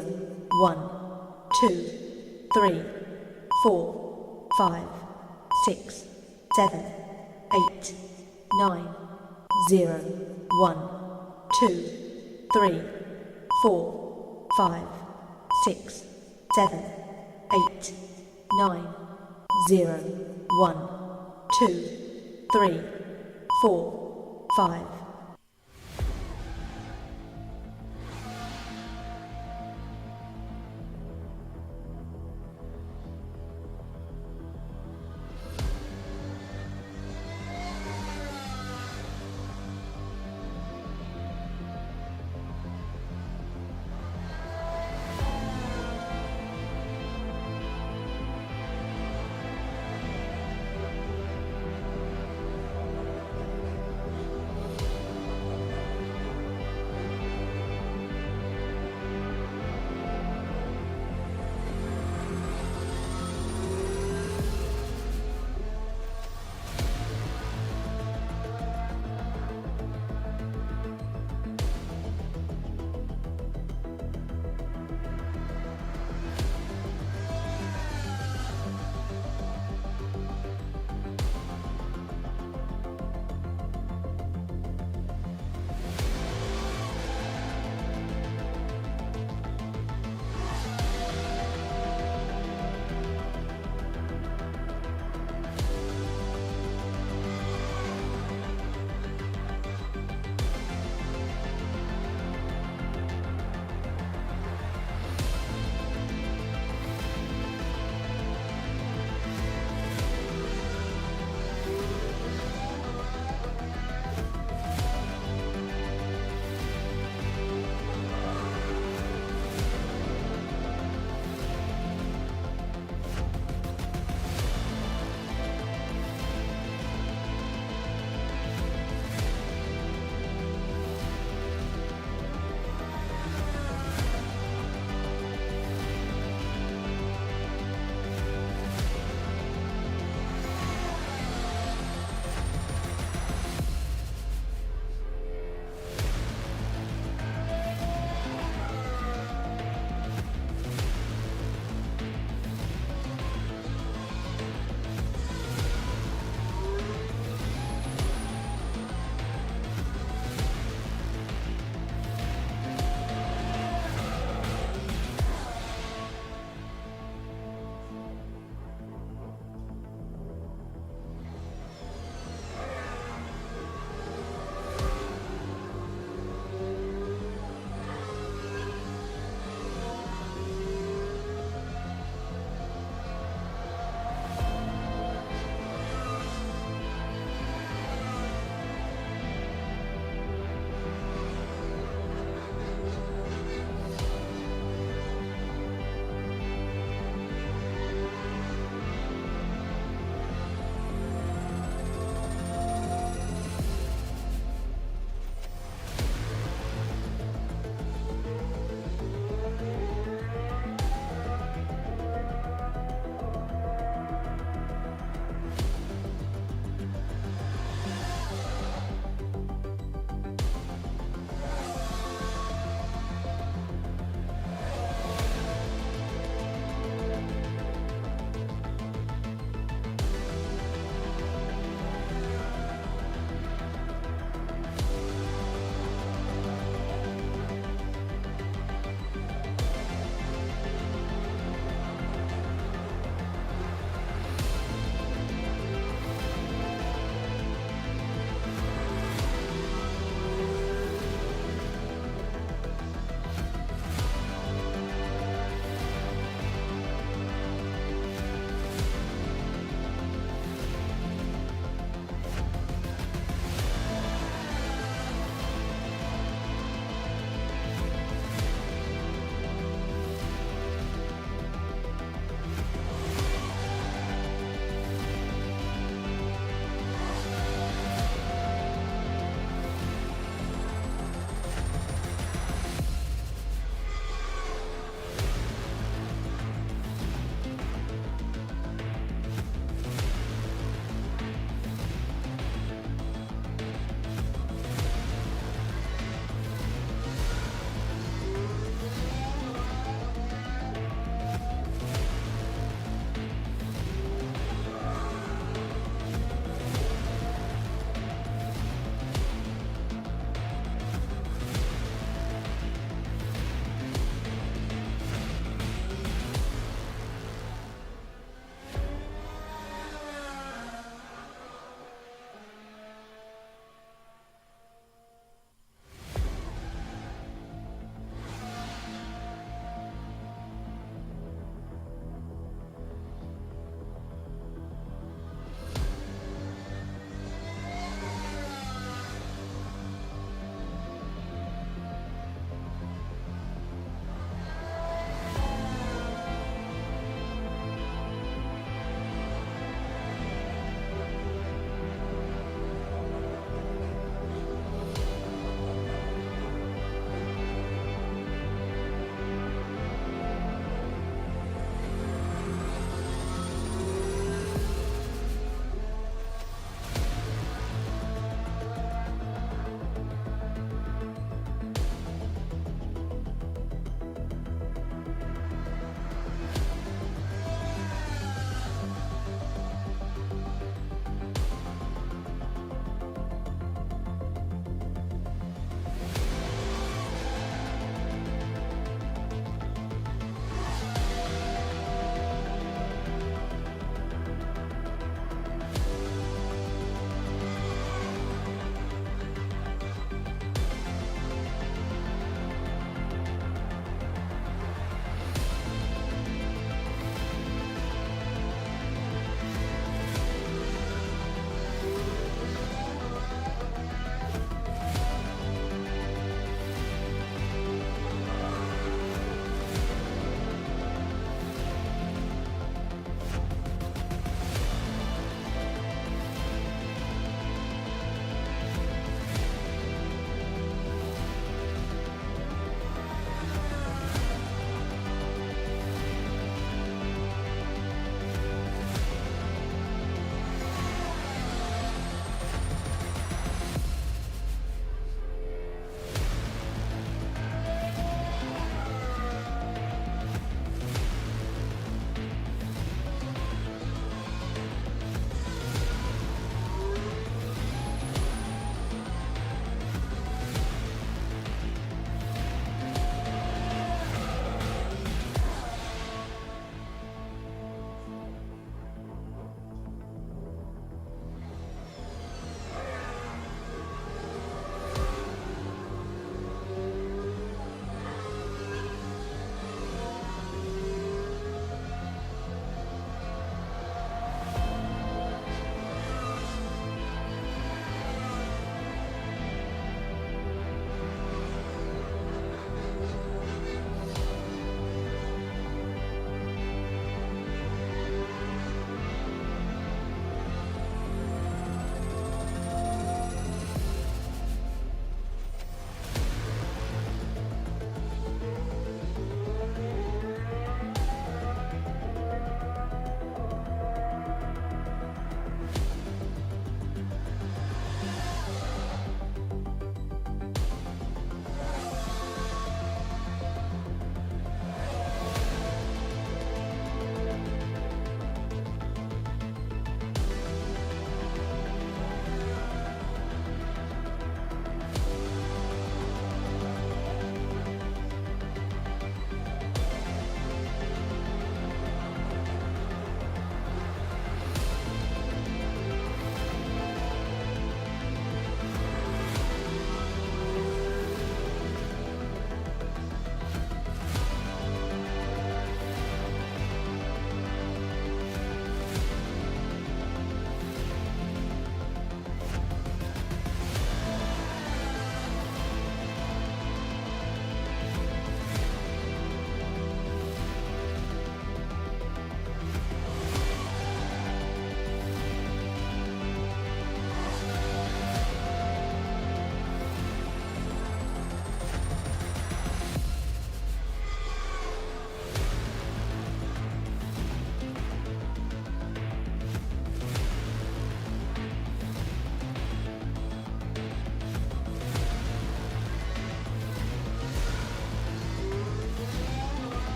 1, 2, 3, 4, 5, 6, 7, 8, 9, 0, 1, 2, 3, 4, 5, 6, 7, 8, 9, 0, 1, 2, 3, 4, 5.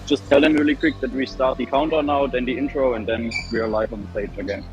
just tell them really quick that we start the countdown now, then the intro, and then we are live on the stage again.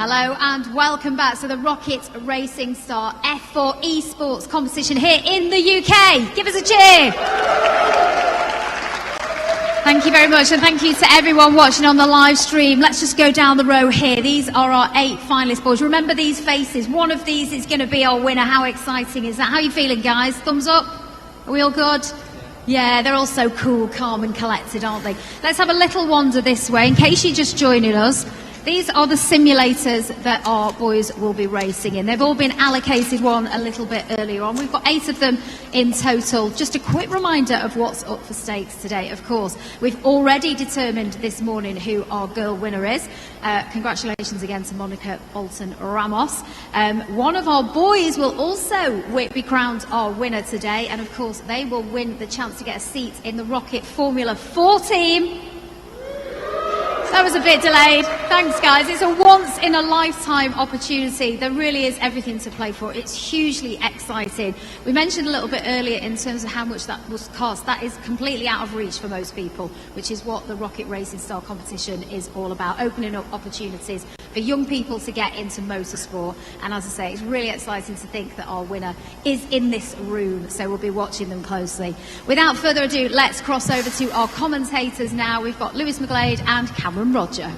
Hello and welcome back to the ROKiT Racing Star F4 Esports Competition here in the UK. Give us a cheer. Thank you very much, and thank you to everyone watching on the live stream. Let's just go down the row here. These are our 8 finalist boys. Remember these faces. One of these is going to be our winner. How exciting is that? How are you feeling, guys? Thumbs up? Are we all good? Yeah, they're all so cool, calm and collected, aren't they? Let's have a little wander this way. In case you're just joining us, these are the simulators that our boys will be racing in. They've all been allocated one a little bit earlier on. We've got 8 of them in total. Just a quick reminder of what's up for stakes today, of course. We've already determined this morning who our girl winner is. Congratulations again to Monica Bolton Ramos. One of our boys will also be crowned our winner today, and of course they will win the chance to get a seat in the ROKiT Formula 4 team. That was a bit delayed. Thanks, guys. It's a once-in-a-lifetime opportunity. There really is everything to play for. It's hugely exciting. We mentioned a little bit earlier in terms of how much that will cost. That is completely out of reach for most people, which is what the ROKiT Racing Star Competition is all about, opening up opportunities for young people to get into motorsport. And as I say, it's really exciting to think that our winner is in this room, so we'll be watching them closely. Without further ado, let's cross over to our commentators now. We've got Lewis McGlade and Cameron Roger.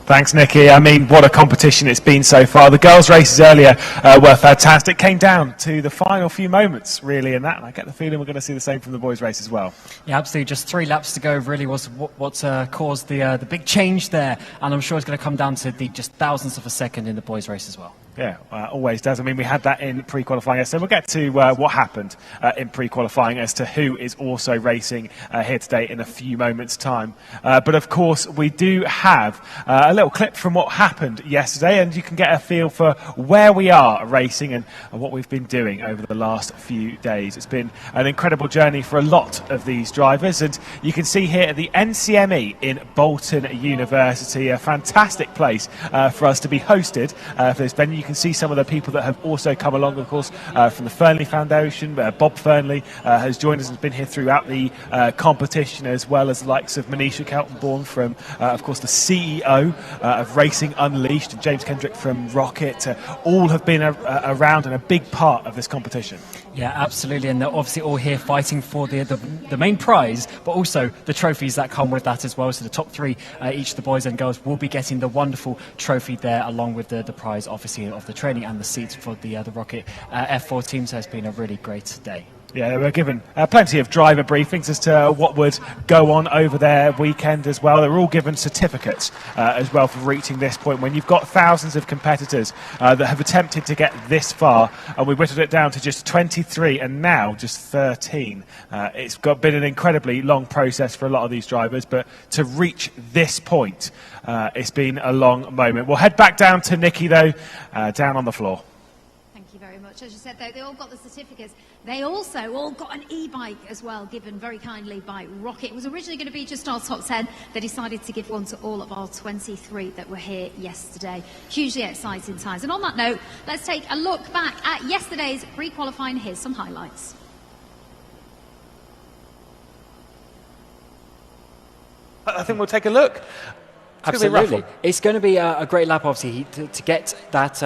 Thanks, Nikki. I mean, what a competition it's been so far. The girls' races earlier were fantastic. Came down to the final few moments, really, in that. And I get the feeling we're going to see the same from the boys' race as well. Yeah, absolutely. Just 3 laps to go really was what caused the big change there. And I'm sure it's going to come down to the just thousandths of a second in the boys' race as well. Yeah, always does. I mean, we had that in pre-qualifying. So we'll get to what happened in pre-qualifying as to who is also racing here today in a few moments' time. But of course, we do have a little clip from what happened yesterday, and you can get a feel for where we are racing and what we've been doing over the last few days. It's been an incredible journey for a lot of these drivers, and you can see here at the NCME in Bolton University, a fantastic place for us to be hosted for this venue. You can see some of the people that have also come along, of course, from the Fernley Foundation. Bob Fernley has joined us and has been here throughout the competition, as well as the likes of Manisha Keltenborn from, of course, the CEO of RacingUnleashed, and James Kendrick from ROKiT. All have been around and a big part of this competition. Yeah, absolutely, and they're obviously all here fighting for the main prize, but also the trophies that come with that as well. So the top three, each of the boys and girls, will be getting the wonderful trophy there, along with the prize, obviously, of the training and the seats for the ROKiT F4 team. So it's been a really great day. Yeah, they were given plenty of driver briefings as to what would go on over their weekend as well. They were all given certificates as well for reaching this point. When you've got thousands of competitors that have attempted to get this far, and we whittled it down to just 23 and now just 13. It's been an incredibly long process for a lot of these drivers, but to reach this point, it's been a long moment. We'll head back down to Nikki, though, down on the floor. Thank you very much. As you said, though, they all got the certificates. They also all got an e-bike as well, given very kindly by ROKiT. It was originally going to be just our top 10. They decided to give one to all of our 23 that were here yesterday. Hugely exciting times. And on that note, let's take a look back at yesterday's pre-qualifying. Here's some highlights. I think we'll take a look. Absolutely. It's going to be a great lap, obviously, to get that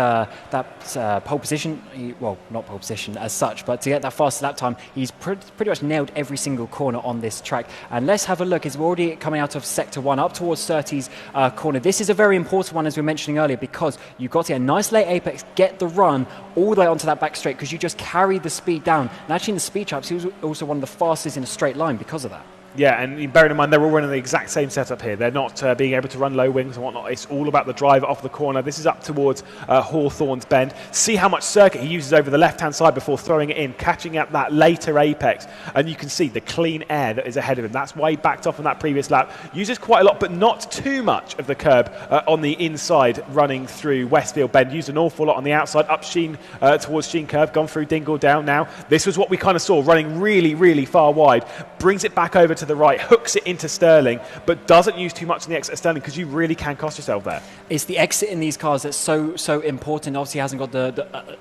pole position. Well, not pole position as such, but to get that fast lap time, he's pretty much nailed every single corner on this track. And let's have a look. It's already coming out of Sector 1 up towards 30's corner. This is a very important one, as we were mentioning earlier, because you've got to get a nice late apex, get the run all the way onto that back straight, because you just carry the speed down. And actually in the speed traps, he was also one of the fastest in a straight line because of that. Yeah, and bearing in mind they're all running the exact same setup here. They're not being able to run low wings and whatnot. It's all about the driver off the corner. This is up towards Hawthorne's Bend. See how much circuit he uses over the left-hand side before throwing it in, catching up that later apex. And you can see the clean air that is ahead of him. That's why he backed off on that previous lap. Uses quite a lot, but not too much of the curb on the inside running through Westfield Bend. Used an awful lot on the outside, up Sheen towards Sheen Curve, gone through Dingle down now. This was what we kind of saw, running really, really far wide. Brings it back over to the right, hooks it into Sterling, but doesn't use too much in the exit of Sterling, because you really can cost yourself there. It's the exit in these cars that's so important. Obviously, he hasn't got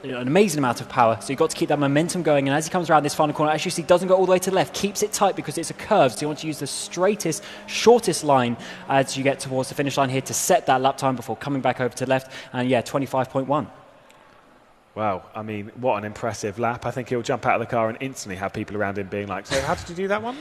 an amazing amount of power, so you've got to keep that momentum going. And as he comes around this final corner, as you see, doesn't go all the way to the left, keeps it tight because it's a curve, so you want to use the straightest, shortest line as you get towards the finish line here to set that lap time before coming back over to the left. And yeah, 25.1. Wow, I mean, what an impressive lap. I think he'll jump out of the car and instantly have people around him being like, so how did you do that one?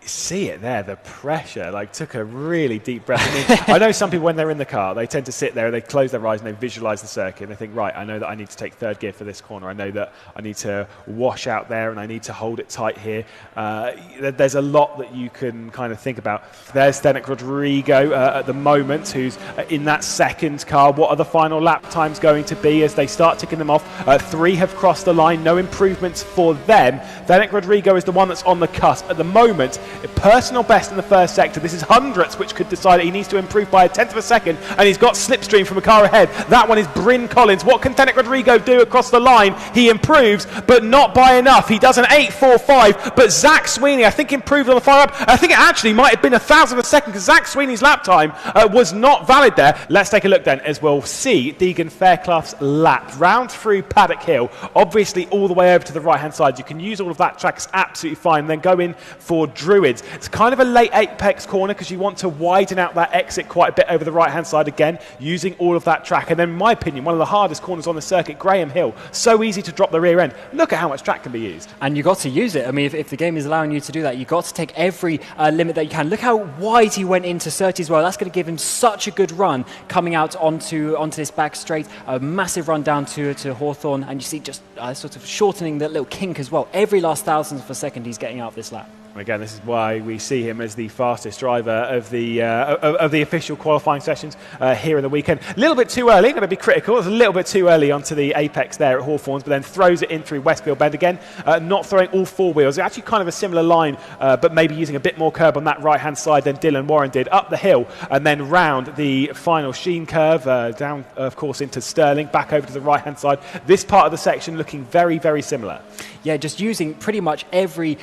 See it there, the pressure, took a really deep breath. I mean, I know some people, when they're in the car, they tend to sit there and they close their eyes and they visualise the circuit and they think, right, I know that I need to take third gear for this corner. I know that I need to wash out there and I need to hold it tight here. There's a lot that you can kind of think about. There's Zdenek Rodrigo at the moment, who's in that second car. What are the final lap times going to be as they start ticking them off? 3 have crossed the line, no improvements for them. Zdenek Rodrigo is the one that's on the cusp. At the moment, a personal best in the first sector. This is hundredths, which could decide he needs to improve by 1/10 of a second, and he's got slipstream from a car ahead. That one is Bryn Collins. What can Zdenek Rodrigo do across the line? He improves, but not by enough. He does an 8.45, but Zach Sweeney, I think, improved on the fire up. I think it actually might have been 1/1000 of a second, because Zach Sweeney's lap time was not valid there. Let's take a look then, as we'll see Deegan Fairclough's lap round through Paddock Hill, obviously all the way over to the right hand side. You can use all of that track, it's absolutely fine. Then go in for Druids. It's kind of a late apex corner because you want to widen out that exit quite a bit over the right hand side, again using all of that track. And then in my opinion, one of the hardest corners on the circuit, Graham Hill, so easy to drop the rear end. Look at how much track can be used, and you've got to use it. I mean, if the game is allowing you to do that, you've got to take every limit that you can. Look how wide he went into 30 as well. That's going to give him such a good run coming out onto this back straight. A massive run down to Hawthorne, and you see just sort of shortening that little kink as well. Every last thousandth of a second he's getting out of this lap. Again, this is why we see him as the fastest driver of the official qualifying sessions here in the weekend. A little bit too early, I'm going to be critical. It's a little bit too early onto the apex there at Hawthorns, but then throws it in through Westfield Bend again, not throwing all four wheels. Actually kind of a similar line, but maybe using a bit more curb on that right-hand side than Dylan Warren did, up the hill and then round the final Sheen curve, down, of course, into Stirling, back over to the right-hand side. This part of the section looking very, very similar. Yeah, just using pretty much every,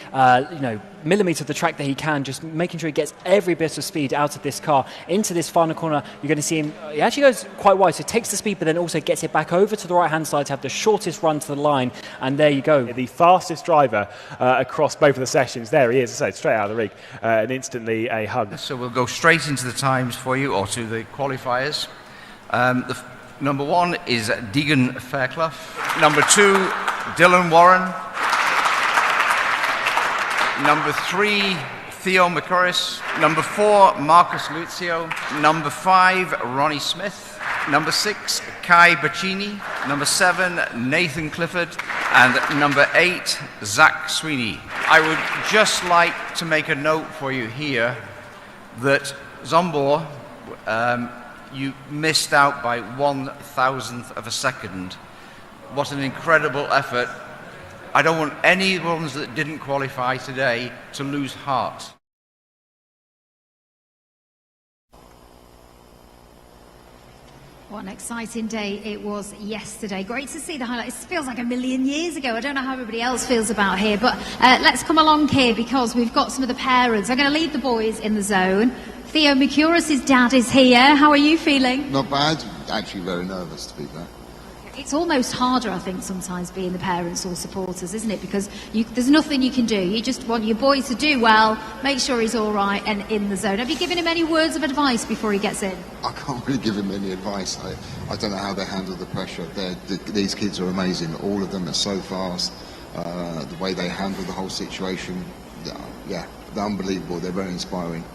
millimetre of the track that he can, just making sure he gets every bit of speed out of this car. Into this final corner, you're going to see him, he actually goes quite wide, so he takes the speed, but then also gets it back over to the right-hand side to have the shortest run to the line, and there you go. The fastest driver across both of the sessions. There he is, I say, straight out of the rig, and instantly a hug. So we'll go straight into the times for you, or to the qualifiers. Number 1 is Deegan Fairclough. Number 2, Dylan Warren. Number 3, Theo McCorris. Number 4, Marcus Luzio. Number 5, Ronnie Smith. Number 6, Kai Bacchini. Number 7, Nathan Clifford. And number 8, Zach Sweeney. I would just like to make a note for you here that Zombor, you missed out by 1,000th of a second. What an incredible effort. I don't want any ones that didn't qualify today to lose heart. What an exciting day it was yesterday. Great to see the highlights. It feels like a million years ago. I don't know how everybody else feels about here, but let's come along here because we've got some of the parents. I'm going to leave the boys in the zone. Theo Mercuris' dad is here. How are you feeling? Not bad. Actually very nervous, to be fair. It's almost harder, I think, sometimes being the parents or supporters, isn't it? Because there's nothing you can do. You just want your boy to do well, make sure he's all right and in the zone. Have you given him any words of advice before he gets in? I can't really give him any advice. I don't know how they handle the pressure. These kids are amazing. All of them are so fast. The way they handle the whole situation, yeah, they're unbelievable. They're very inspiring.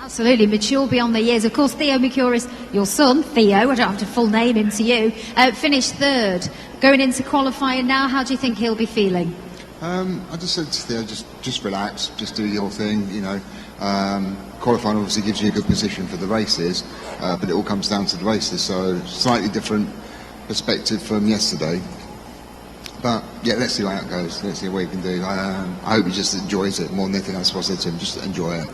Absolutely, mature beyond their years. Of course, Theo Mercuris, your son, Theo, I don't have to full name him to you, finished third. Going into qualifying now, how do you think he'll be feeling? I just said to Theo, just relax, just do your thing, you know. Qualifying obviously gives you a good position for the races, but it all comes down to the races, so slightly different perspective from yesterday. But yeah, let's see how it goes. Let's see what he can do. I hope he just enjoys it more than anything else. What I said to him, just enjoy it.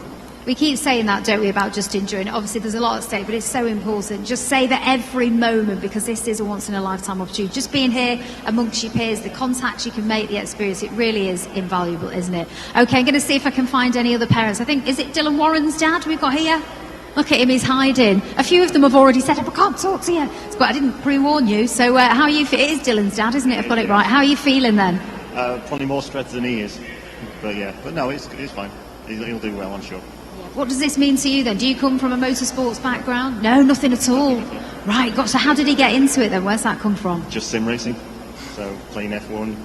We keep saying that, don't we, about just enjoying it. Obviously, there's a lot at stake, but it's so important. Just savour every moment because this is a once-in-a-lifetime opportunity. Just being here amongst your peers, the contacts you can make, the experience, it really is invaluable, isn't it? OK, I'm going to see if I can find any other parents. I think, is it Dylan Warren's dad we've got here? Look at him, he's hiding. A few of them have already said, I can't talk to you. But I didn't pre-warn you. So how are you it is Dylan's dad, isn't it? I've got it right. How are you feeling then? Probably more stressed than he is. But yeah, but no, it's fine. He'll do well, I'm sure. What does this mean to you then? Do you come from a motorsports background? No, nothing at all. Right, so how did he get into it then? Where's that come from? Just sim racing. So playing F1,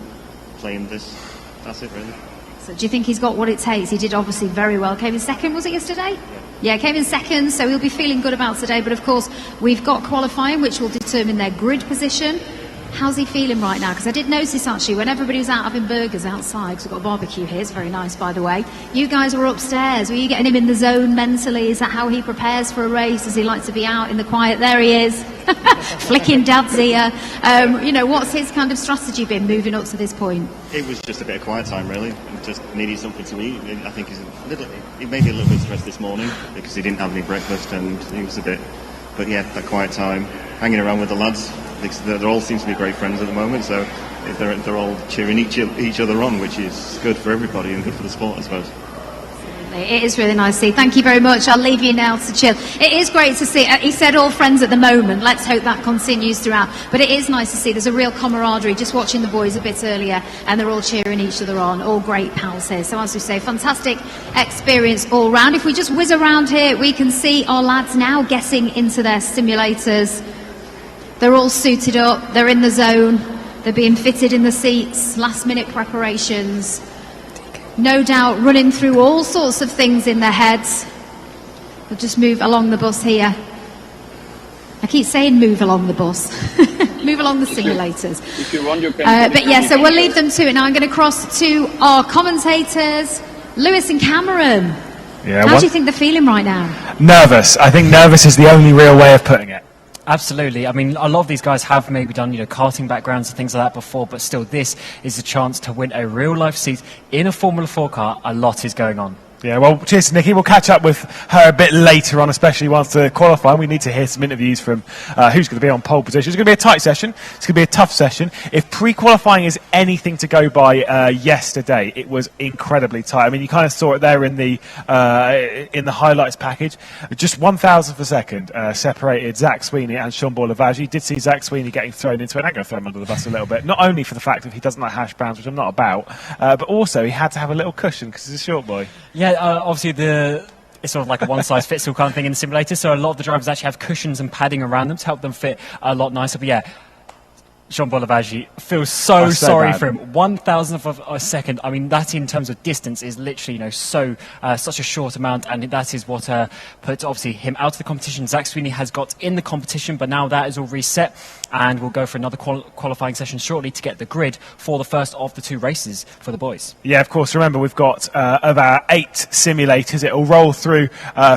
playing this. That's it really. So do you think he's got what it takes? He did obviously very well. Came in second, was it yesterday? Yeah, came in second, so he'll be feeling good about today. But of course, we've got qualifying, which will determine their grid position. How's he feeling right now? Because I did notice actually when everybody was out having burgers outside, because we've got a barbecue here, it's very nice by the way, you guys were upstairs. Were you getting him in the zone mentally? Is that how he prepares for a race? Does he like to be out in the quiet? There he is, flicking dad's ear. You know, what's his kind of strategy been moving up to this point? It was just a bit of quiet time really, just needed something to eat. I think he may be a little bit stressed this morning because he didn't have any breakfast and he was a bit, but yeah, that quiet time, hanging around with the lads. They all seem to be great friends at the moment, so they're all cheering each other on, which is good for everybody and good for the sport, I suppose. It is really nice to see. Thank you very much. I'll leave you now to chill. It is great to see. He said all friends at the moment. Let's hope that continues throughout. But it is nice to see. There's a real camaraderie. Just watching the boys a bit earlier, and they're all cheering each other on. All great pals here. So as we say, fantastic experience all round. If we just whiz around here, we can see our lads now getting into their simulators. They're all suited up, they're in the zone, they're being fitted in the seats, last minute preparations. No doubt running through all sorts of things in their heads. We'll just move along the bus here. I keep saying move along the bus. Move along the simulators. If you want, you can but yeah, so we'll leave them to it. Now I'm going to cross to our commentators. Lewis and Cameron. Yeah, How do you think they're feeling right now? Nervous. I think nervous is the only real way of putting it. Absolutely. I mean, a lot of these guys have maybe done, karting backgrounds and things like that before, but still, this is a chance to win a real-life seat in a Formula 4 car. A lot is going on. Yeah, well, cheers to Nikki. We'll catch up with her a bit later on, especially once the qualifying. We need to hear some interviews from who's going to be on pole position. It's going to be a tight session. It's going to be a tough session. If pre-qualifying is anything to go by yesterday, it was incredibly tight. I mean, you kind of saw it there in the highlights package. Just 1,000 per second separated Zach Sweeney and Jean-Paul Lavage. You did see Zach Sweeney getting thrown into it. I'm going to throw him under the bus a little bit. Not only for the fact that he doesn't like hash browns, which I'm not about, but also he had to have a little cushion because he's a short boy. Yeah, obviously it's sort of like a one-size-fits-all kind of thing in the simulator, so a lot of the drivers actually have cushions and padding around them to help them fit a lot nicer. But yeah, Jean-Paul Lavage feels so sorry for him. 1,000th of a second. I mean, that in terms of distance is literally, such a short amount, and that is what put obviously him out of the competition. Zach Sweeney has got in the competition, but now that is all reset, and we'll go for another qualifying session shortly to get the grid for the first of the two races for the boys. Yeah, of course. Remember, we've got of our 8 simulators. It'll roll through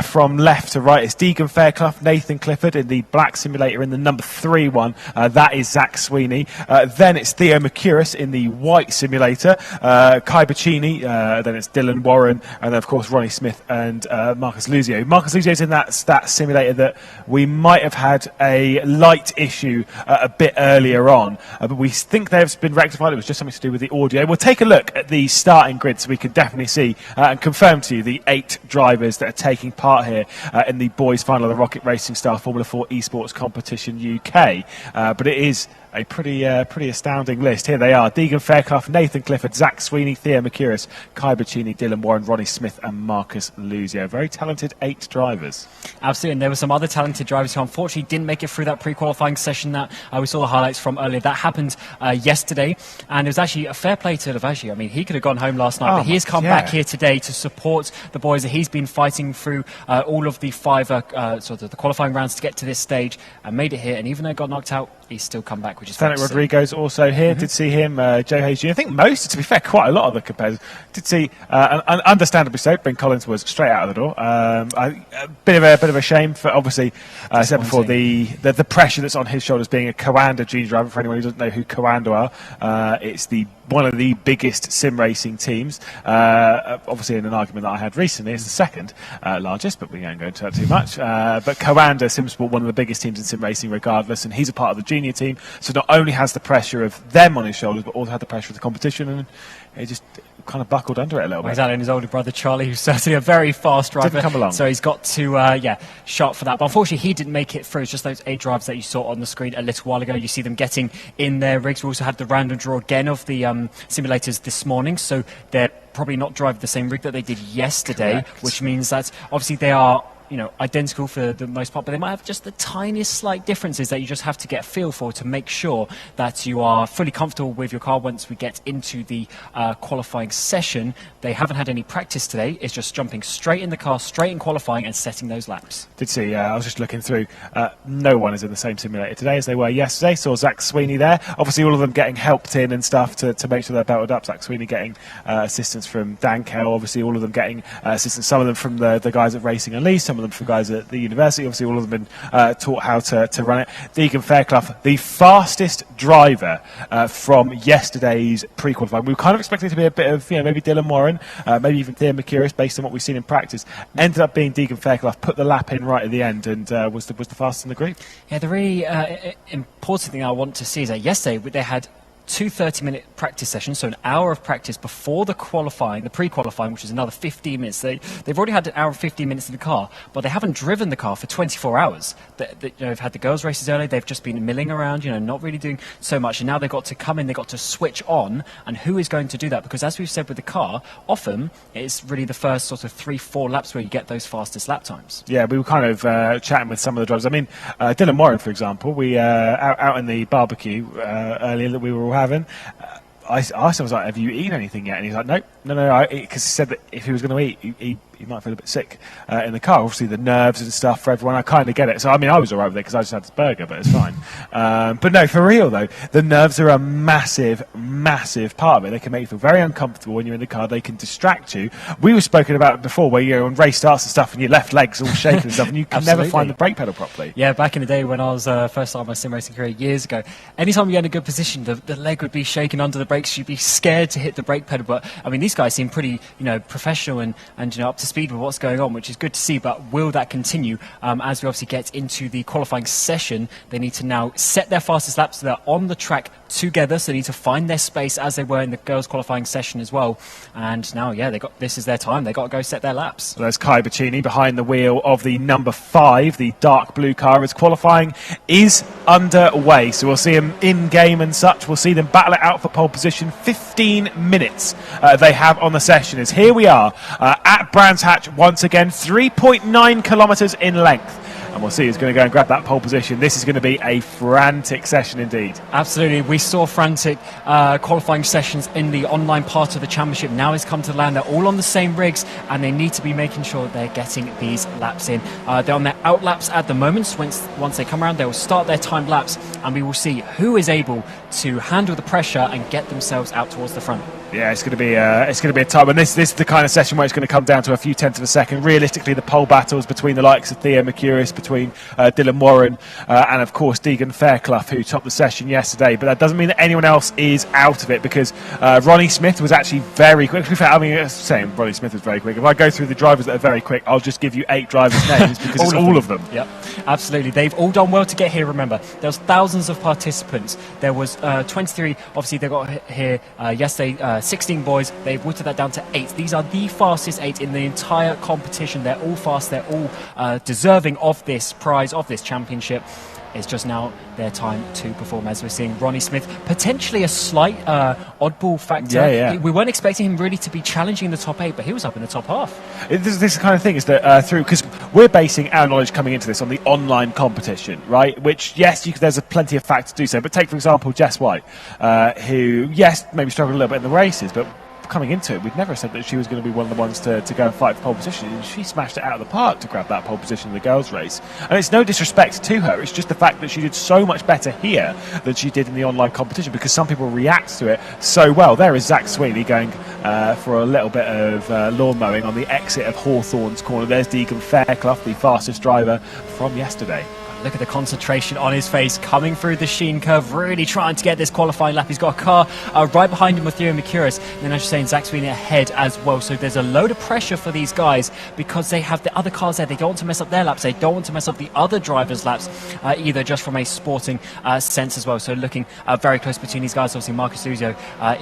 from left to right. It's Deegan Fairclough, Nathan Clifford in the black simulator. In the number 3 one, that is Zach Sweeney. Then it's Theo Mercouris in the white simulator. Kai Bacchini. Then it's Dylan Warren, and then of course Ronnie Smith and Marcus Luzio. Marcus Luzio's in that simulator that we might have had a light issue a bit earlier on, but we think they've been rectified. It was just something to do with the audio. We'll take a look at the starting grid so we can definitely see and confirm to you the 8 drivers that are taking part here in the boys' final of the ROKiT Racing Star Formula 4 Esports Competition UK. But it is a pretty astounding list. Here they are: Deegan Fairclough, Nathan Clifford, Zach Sweeney, Theo Mercouris, Kai Bacchini, Dylan Warren, Ronnie Smith and Marcus Luzio. Very talented 8 drivers. Absolutely, and there were some other talented drivers who unfortunately didn't make it through that pre-qualifying session that we saw the highlights from earlier. That happened yesterday, and it was actually a fair play to Lavage. I mean, he could have gone home last night, but he has come back here today to support the boys. He's been fighting through all of the 5 sort of the qualifying rounds to get to this stage and made it here, and even though he got knocked out, he's still come back, which is Fennec Rodrigo's also here. Did see him. Joe Hayes Jr. I think most, to be fair, quite a lot of the competitors. Did see, and understandably so, Ben Collins was straight out of the door. A bit of a shame for, obviously, said before, the pressure that's on his shoulders being a Coanda junior driver. For anyone who doesn't know who Coanda are, it's one of the biggest sim racing teams. Obviously, in an argument that I had recently, it's the second largest, but we won't go into that too much. But Coanda SimSport, one of the biggest teams in sim racing regardless, and he's a part of the junior team, so not only has the pressure of them on his shoulders, but also had the pressure of the competition, and he just kind of buckled under it a little bit. He's out in his older brother Charlie, who's certainly a very fast driver. Didn't come along. So he's got to, shot for that. But unfortunately, he didn't make it through. It's just those 8 drivers that you saw on the screen a little while ago. You see them getting in their rigs. We also had the random draw again of the simulators this morning, so they're probably not driving the same rig that they did yesterday. Correct. Which means that obviously they are identical for the most part, but they might have just the tiniest slight differences that you just have to get a feel for to make sure that you are fully comfortable with your car once we get into the qualifying session. They haven't had any practice today. It's just jumping straight in the car, straight in qualifying and setting those laps. Did see, I was just looking through, no one is in the same simulator today as they were yesterday. Saw Zach Sweeney there. Obviously all of them getting helped in and stuff to make sure they're belted up. Zach Sweeney getting assistance from Dan Kell, obviously all of them getting assistance, some of them from the guys at RacingUnleashed, some of them from guys at the university. Obviously all of them been taught how to run it. Deegan Fairclough, the fastest driver from yesterday's pre-qualifying. We were kind of expecting it to be a bit of, maybe Dylan Warren, maybe even Theo Mercouris, based on what we've seen in practice. Ended up being Deegan Fairclough, put the lap in right at the end, and was the fastest in the group. Yeah, the really important thing I want to see is that yesterday they had 2 30-minute practice sessions, so an hour of practice before the pre-qualifying, which is another 15 minutes. They've already had an hour and 15 minutes in the car, but they haven't driven the car for 24 hours. They've had the girls' races early. They've just been milling around, not really doing so much. And now they've got to come in, they've got to switch on. And who is going to do that? Because as we've said with the car, often it's really the first sort of 3-4 laps where you get those fastest lap times. Yeah, we were kind of chatting with some of the drivers. I mean, Dylan Warren, for example, we out in the barbecue earlier that we were all having, I asked him, I was like, have you eaten anything yet? And he's like, nope. No, because he said that if he was going to eat, he might feel a bit sick in the car. Obviously, the nerves and stuff for everyone, I kind of get it. So, I mean, I was all right with it because I just had this burger, but it's fine. But no, for real, though, the nerves are a massive, massive part of it. They can make you feel very uncomfortable when you're in the car. They can distract you. We were spoken about before where you're on race starts and stuff and your left leg's all shaking and stuff and you can never find the brake pedal properly. Yeah, back in the day when I was first starting my sim racing career years ago, anytime you get in a good position, the leg would be shaking under the brakes. You'd be scared to hit the brake pedal. But, I mean, these guys seem pretty, professional and up to speed with what's going on, which is good to see. But will that continue as we obviously get into the qualifying session? They need to now set their fastest laps so they're on the track together, so they need to find their space as they were in the girls qualifying session as well. And now, this is their time. They've got to go set their laps. So there's Kai Bacchini behind the wheel of the number 5, the dark blue car, as qualifying is underway. So we'll see him in game and such. We'll see them battle it out for pole position. 15 minutes they have on the session. As here we are at Brands Hatch once again, 3.9 kilometres in length. And we'll see who's going to go and grab that pole position. This is going to be a frantic session indeed. Absolutely. We saw frantic qualifying sessions in the online part of the championship. Now it's come to land. They're all on the same rigs and they need to be making sure they're getting these laps in. They're on their out laps at the moment. So once they come around, they will start their timed laps and we will see who is able to handle the pressure and get themselves out towards the front. Yeah, it's going to be a time, and this is the kind of session where it's going to come down to a few tenths of a second. Realistically, the pole battles between the likes of Theo Mercurius, between Dylan Warren, and of course Deegan Fairclough, who topped the session yesterday. But that doesn't mean that anyone else is out of it, because Ronnie Smith was actually very quick. To be fair, I mean, saying Ronnie Smith was very quick. If I go through the drivers that are very quick, I'll just give you 8 drivers' names because it's all of them. Yep, absolutely. They've all done well to get here. Remember, there was thousands of participants. There was 23. Obviously, they got here yesterday. 16 boys. They've whittled that down to 8. These are the fastest 8 in the entire competition. They're all fast. They're all deserving of this prize, of this championship. It's just now their time to perform, as we're seeing Ronnie Smith, potentially a slight oddball factor. Yeah. We weren't expecting him really to be challenging the top 8, but he was up in the top half. This kind of thing is that because we're basing our knowledge coming into this on the online competition, right? Which, yes, there's plenty of facts to do so. But take, for example, Jess White, who, yes, maybe struggled a little bit in the races, but coming into it, we'd never said that she was going to be one of the ones to go and fight for pole position, and she smashed it out of the park to grab that pole position in the girls' race. And it's no disrespect to her, it's just the fact that she did so much better here than she did in the online competition, because some people react to it so well. There is Zach Sweeney going for a little bit of lawn mowing on the exit of Hawthorne's corner. There's Deegan Fairclough, the fastest driver from yesterday. Look at the concentration on his face, coming through the sheen curve, really trying to get this qualifying lap. He's got a car right behind him with Theo Mercurius. And then, as you're saying, Zach Sweeney ahead as well. So there's a load of pressure for these guys because they have the other cars there. They don't want to mess up their laps. They don't want to mess up the other drivers' laps either, just from a sporting sense as well. So looking very close between these guys. Obviously, Marcus Luzio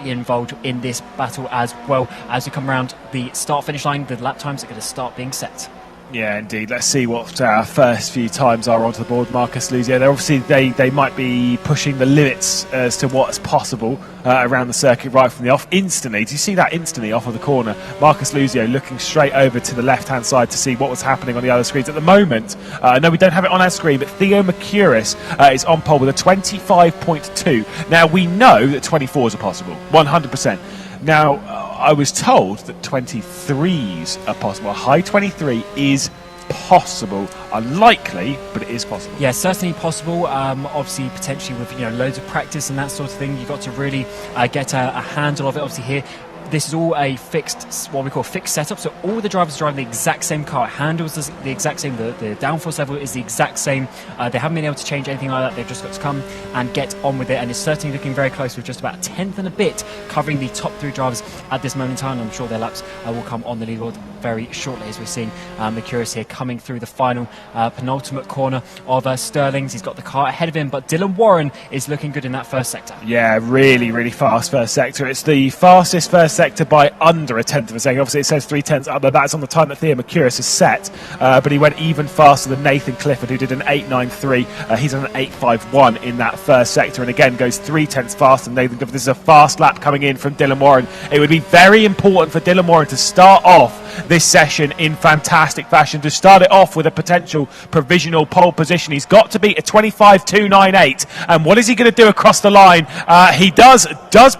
involved in this battle as well. As we come around the start-finish line, the lap times are going to start being set. Yeah, indeed. Let's see what our first few times are onto the board. Marcus Luzio, they might be pushing the limits as to what's possible around the circuit right from the off. Instantly, do you see that instantly off of the corner? Marcus Luzio looking straight over to the left-hand side to see what was happening on the other screens. At the moment, no, we don't have it on our screen, but Theo Mercurius is on pole with a 25.2. Now, we know that 24s are possible, 100%. Now, I was told that 23s are possible. A high 23 is possible. Unlikely, but it is possible. Yeah, certainly possible. Obviously, potentially with loads of practice and that sort of thing, you've got to really get a handle of it. Obviously, here, this is all a fixed, what we call fixed setup. So all the drivers are driving the exact same car. It handles the exact same. The downforce level is the exact same. They haven't been able to change anything like that. They've just got to come and get on with it. And it's certainly looking very close, with just about a tenth and a bit covering the top 3 drivers at this moment in time. I'm sure their laps will come on the leaderboard very shortly, as we're seeing Mercurius here coming through the final penultimate corner of Sterling's. He's got the car ahead of him, but Dylan Warren is looking good in that first sector. Yeah, really, really fast first sector. It's the fastest first sector by under a tenth of a second. Obviously, it says 0.3, but that's on the time that Theo Mercurius has set. But he went even faster than Nathan Clifford, who did an 8.93. He's on an 8.51 in that first sector, and again goes 0.3 faster than Nathan Clifford. This is a fast lap coming in from Dylan Warren. It would be very important for Dylan Warren to start off this session in fantastic fashion to start it off with a potential provisional pole position. He's got to beat a 25.298, and what is he going to do across the line? He does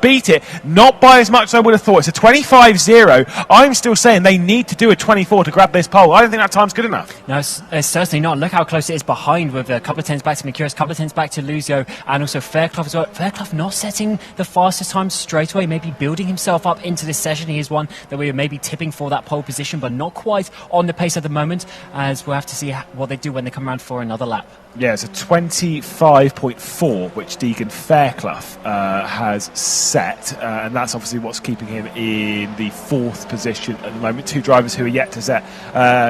beat it, not by as much as I would have thought. It's a 25.0. I'm still saying they need to do a 24 to grab this pole. I don't think that time's good enough. No, it's certainly not. Look how close it is behind, with a couple of tenths back to Mercurius, a couple of tenths back to Luzio, and also Fairclough as well. Fairclough not setting the fastest time straight away, maybe building himself up into this session. He is one that we were maybe tipping for that pole position, but not quite on the pace at the moment, as we'll have to see what they do when they come around for another lap. Yeah, it's a 25.4, which Deegan Fairclough has set, and that's obviously what's keeping him in the 4th position at the moment. 2 drivers who are yet to set.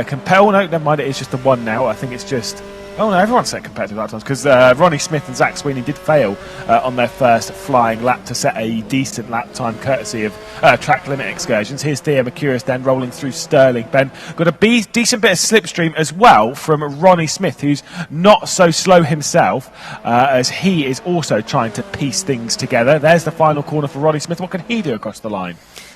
Compel, no, never mind, it is just the one now. I think it's just... Oh no, everyone's set competitive lap times, because Ronnie Smith and Zach Sweeney did fail on their first flying lap to set a decent lap time courtesy of track limit excursions. Here's Theo Mercurius then rolling through Stirling. Ben got a decent bit of slipstream as well from Ronnie Smith, who's not so slow himself, as he is also trying to piece things together. There's the final corner for Ronnie Smith. What can he do across the line?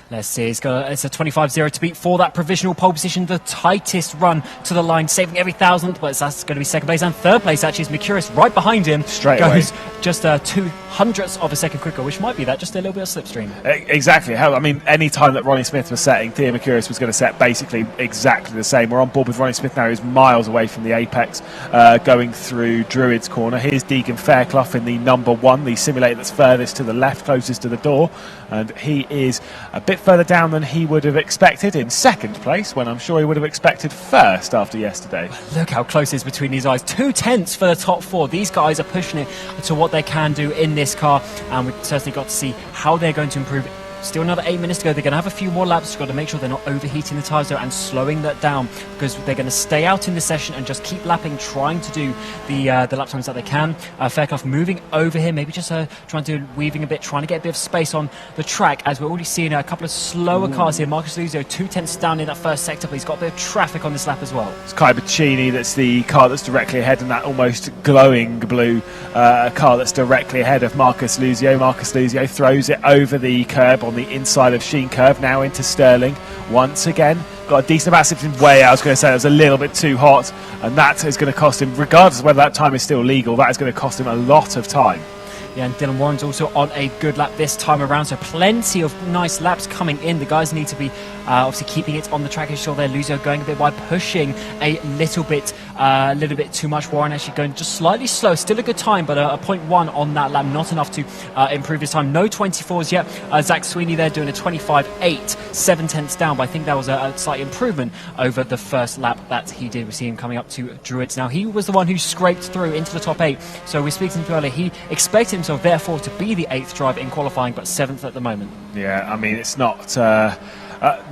Let's see, it's a 25.0 to beat for that provisional pole position, the tightest run to the line, saving every thousandth, but that's going to be 2nd place, and 3rd place actually is Mercurius right behind him. Straight goes away. Just 0.02 of a second quicker, which might be that, just a little bit of slipstream. Exactly. I mean, any time that Ronnie Smith was setting, Theo Mercurius was going to set basically exactly the same. We're on board with Ronnie Smith now, who's miles away from the apex, going through Druid's corner. Here's Deegan Fairclough in the number 1, the simulator that's furthest to the left, closest to the door, and he is a bit further down than he would have expected in 2nd place, when I'm sure he would have expected 1st after yesterday. Look how close it is between these guys. 2 tenths for the top 4. These guys are pushing it to what they can do in this car, and we've certainly got to see how they're going to improve. Still another 8 minutes to go. They're going to have a few more laps. You've got to make sure they're not overheating the tyres though and slowing that down, because they're going to stay out in the session and just keep lapping, trying to do the lap times that they can. Fairclough moving over here, maybe just trying to weaving a bit, trying to get a bit of space on the track, as we're already seeing a couple of slower cars here. Marcus Luzio 2 tenths down in that first sector, but he's got a bit of traffic on this lap as well. It's Kai Bacchini that's the car that's directly ahead, and that almost glowing blue car that's directly ahead of Marcus Luzio. Marcus Luzio throws it over the curb on the inside of Sheen Curve, now into Stirling. Once again, got a decent amount of way. I was going to say it was a little bit too hot, and that is going to cost him, regardless of whether that time is still legal, that is going to cost him a lot of time. Yeah, and Dylan Warren's also on a good lap this time around, so plenty of nice laps coming in. The guys need to be obviously keeping it on the track. As you saw there, Luzio going a bit wide, pushing a little bit too much. Warren actually going just slightly slow. Still a good time, but a 0.1 on that lap, not enough to improve his time. No 24s yet. Zach Sweeney there doing a 25.8, 7 tenths down, but I think that was a slight improvement over the first lap that he did. We see him coming up to Druids now. He was the one who scraped through into the top 8, so we speak to him earlier. He expected himself therefore to be the 8th driver in qualifying, but 7th at the moment. Yeah, I mean, it's not...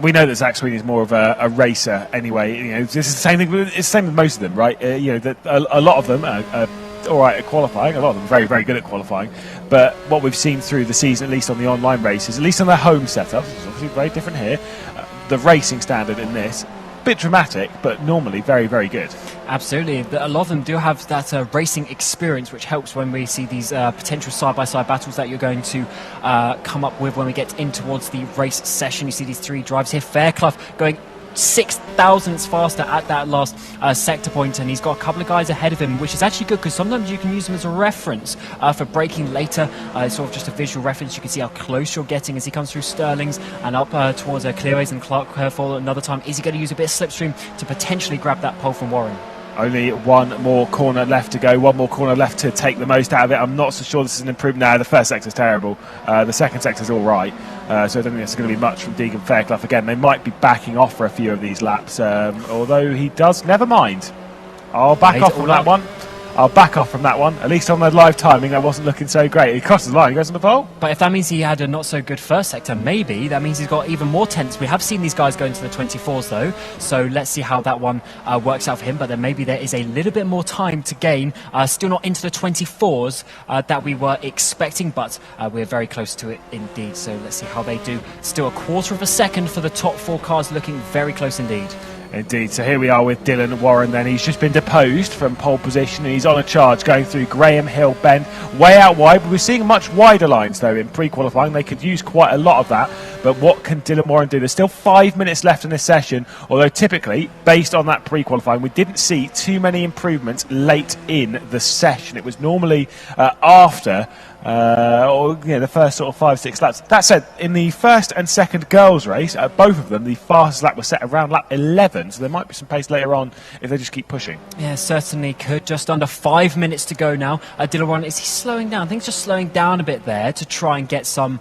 we know that Zach Sweeney is more of a racer anyway. You know, this is the same thing. It's the same with most of them, right? You know, that a lot of them are all right at qualifying. A lot of them are very, very good at qualifying. But what we've seen through the season, at least on the online races, at least on their home setup, it's obviously very different here. The racing standard in this, bit dramatic, but normally very, very good. Absolutely. A lot of them do have that racing experience, which helps when we see these potential side-by-side battles that you're going to come up with when we get in towards the race session. You see these 3 drivers here. Fairclough going 6 thousandths faster at that last sector point, and he's got a couple of guys ahead of him, which is actually good, because sometimes you can use them as a reference for braking later. It's sort of just a visual reference. You can see how close you're getting as he comes through Stirling's and up towards Clearways and Clark Curve for another time. Is he going to use a bit of slipstream to potentially grab that pole from Warren? Only one more corner left to go, one more corner left to take the most out of it. I'm not so sure this is an improvement. No, the first sector's terrible. The second sector's all right. So I don't think there's going to be much from Deegan Fairclough. Again, they might be backing off for a few of these laps, although he does. Never mind. I'll back off from that one. I'll back off from that one. At least on the live timing, that wasn't looking so great. He crosses the line, he goes on the pole. But if that means he had a not so good first sector, maybe that means he's got even more tenths. We have seen these guys go into the 24s though, so let's see how that one works out for him. But then maybe there is a little bit more time to gain. Still not into the 24s that we were expecting, but we're very close to it indeed. So let's see how they do. Still a quarter of a second for the top 4 cars, looking very close indeed. Indeed. So here we are with Dylan Warren then. He's just been deposed from pole position and he's on a charge going through Graham Hill Bend, way out wide. We're seeing much wider lines though in pre-qualifying. They could use quite a lot of that. But what can Dylan Warren do? There's still 5 minutes left in this session, although typically, based on that pre-qualifying, we didn't see too many improvements late in the session. It was normally after the first sort of 5-6 laps. That said, in the first and second girls' race, both of them, the fastest lap was set around lap 11, so there might be some pace later on if they just keep pushing. Yeah, certainly could. Just under 5 minutes to go now. Dylan Warren, is he slowing down? I think he's just slowing down a bit there to try and get some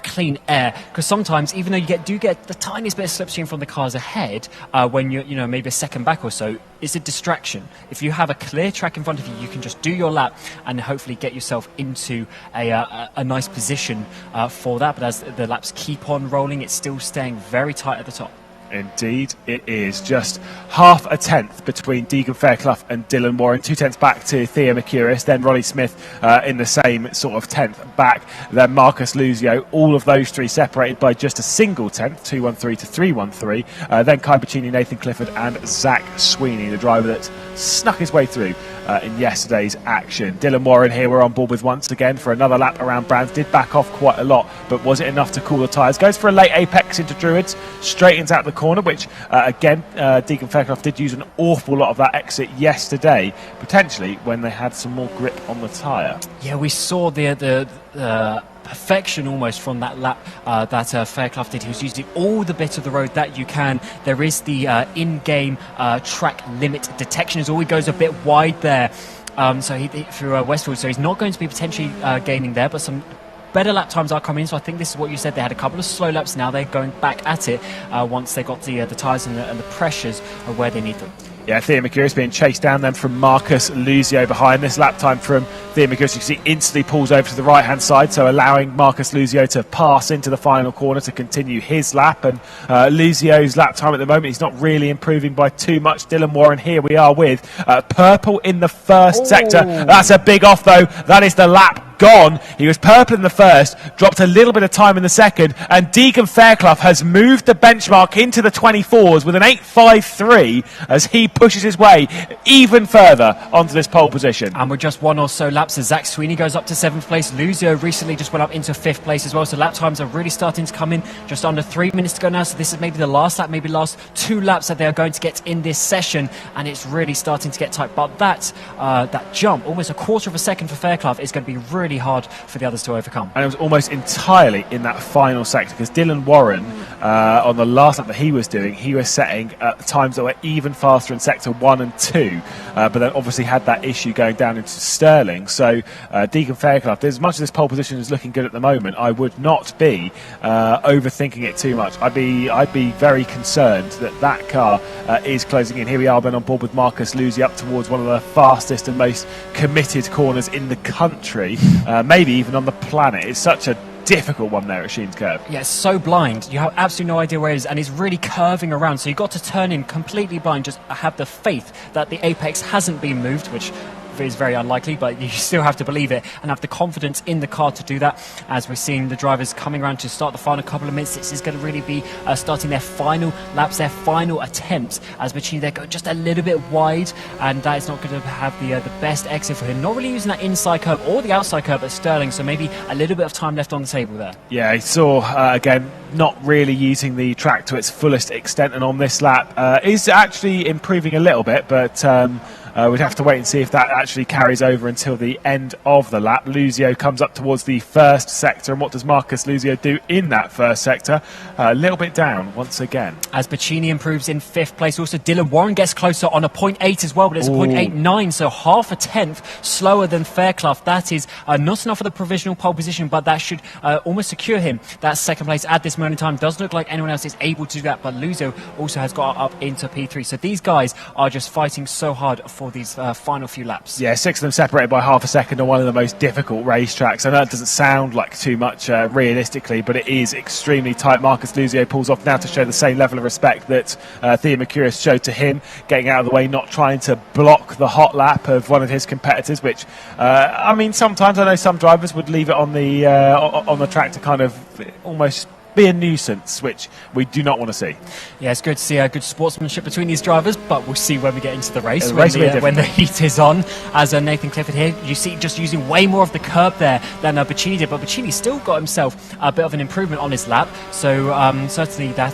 clean air, because sometimes, even though you do get the tiniest bit of slipstream from the cars ahead, when you're maybe a second back or so, it's a distraction. If you have a clear track in front of you, you can just do your lap and hopefully get yourself into a nice position for that. But as the laps keep on rolling, it's still staying very tight at the top. Indeed, it is. Just half a tenth between Deegan Fairclough and Dylan Warren. 2 tenths back to Thea Mercurius, then Ronnie Smith in the same sort of tenth back. Then Marcus Luzio. All of those three separated by just a single tenth, 213 to 313. Then Kai Pacini, Nathan Clifford, and Zach Sweeney, the driver that snuck his way through in yesterday's action. Dylan Warren here we're on board with once again for another lap around Brands. Did back off quite a lot, but was it enough to cool the tyres? Goes for a late apex into Druids, straightens out the corner, which again Deegan Fairclough did use an awful lot of that exit yesterday, potentially when they had some more grip on the tyre. Yeah, we saw the perfection almost from that lap that Fairclough did. He was using all the bits of the road that you can. There is the in-game track limit detection as all. He goes a bit wide there, so he through Westfield, so he's not going to be potentially gaining there, but some better lap times are coming in. So I think this is what you said. They had a couple of slow laps. Now they're going back at it once they got the tyres and the pressures of where they need them. Yeah, Thea Mercurius being chased down then from Marcus Luzio behind. This lap time from Thea Mercurius, you can see, instantly pulls over to the right-hand side, so allowing Marcus Luzio to pass into the final corner to continue his lap. And Luzio's lap time at the moment, he's not really improving by too much. Dylan Warren, here we are with purple in the first sector. That's a big off, though. That is the lap gone. He was purple in the first, dropped a little bit of time in the second, and Deegan Fairclough has moved the benchmark into the 24s with an 8.53 as he pushes his way even further onto this pole position. And with just one or so laps, as Zach Sweeney goes up to 7th place. Luzio recently just went up into 5th place as well, so lap times are really starting to come in. Just under 3 minutes to go now, so this is maybe the last lap, maybe last 2 laps that they are going to get in this session, and it's really starting to get tight. But that jump, almost a quarter of a second for Fairclough, is going to be really hard for the others to overcome. And it was almost entirely in that final sector, because Dylan Warren, on the last lap that he was doing, he was setting times that were even faster in sector 1 and 2, but then obviously had that issue going down into Stirling. So Deegan Fairclough, as much as this pole position is looking good at the moment, I would not be overthinking it too much. I'd be very concerned that car is closing in. Here we are then on board with Marcus Luzio up towards one of the fastest and most committed corners in the country, maybe even on the planet. It's such a difficult one there at Sheen's Curve. Yeah, it's so blind. You have absolutely no idea where it is, and it's really curving around. So you've got to turn in completely blind. Just have the faith that the apex hasn't been moved, which is very unlikely, but you still have to believe it and have the confidence in the car to do that. As we're seeing the drivers coming around to start the final couple of minutes, this is going to really be starting their final laps, their final attempts, as Pacini they're going just a little bit wide, and that is not going to have the best exit for him. Not really using that inside curve or the outside curve at Stirling, so maybe a little bit of time left on the table there. Yeah, I saw again not really using the track to its fullest extent, and on this lap is actually improving a little bit, but we'd have to wait and see if that actually carries over until the end of the lap. Luzio comes up towards the first sector, and what does Marcus Luzio do in that first sector? A little bit down once again. As Pacini improves in 5th place, also Dylan Warren gets closer on a 0.8 as well, but it's a 0.89, so half a tenth slower than Fairclough. That is not enough for the provisional pole position, but that should almost secure him that second place at this moment in time. Doesn't look like anyone else is able to do that, but Luzio also has got up into P3. So these guys are just fighting so hard for these final few laps. Yeah, 6 of them separated by half a second on one of the most difficult racetracks. I know it doesn't sound like too much realistically, but it is extremely tight. Marcus Luzio pulls off now to show the same level of respect that Thea Mercurius showed to him, getting out of the way, not trying to block the hot lap of one of his competitors, which, I mean, sometimes I know some drivers would leave it on the track to kind of almost be a nuisance, which we do not want to see. Yeah, it's good to see good sportsmanship between these drivers, but we'll see when we get into the race, When when the heat is on. As Nathan Clifford here, you see just using way more of the curb there than Boccini did, but Boccini still got himself a bit of an improvement on his lap, so certainly that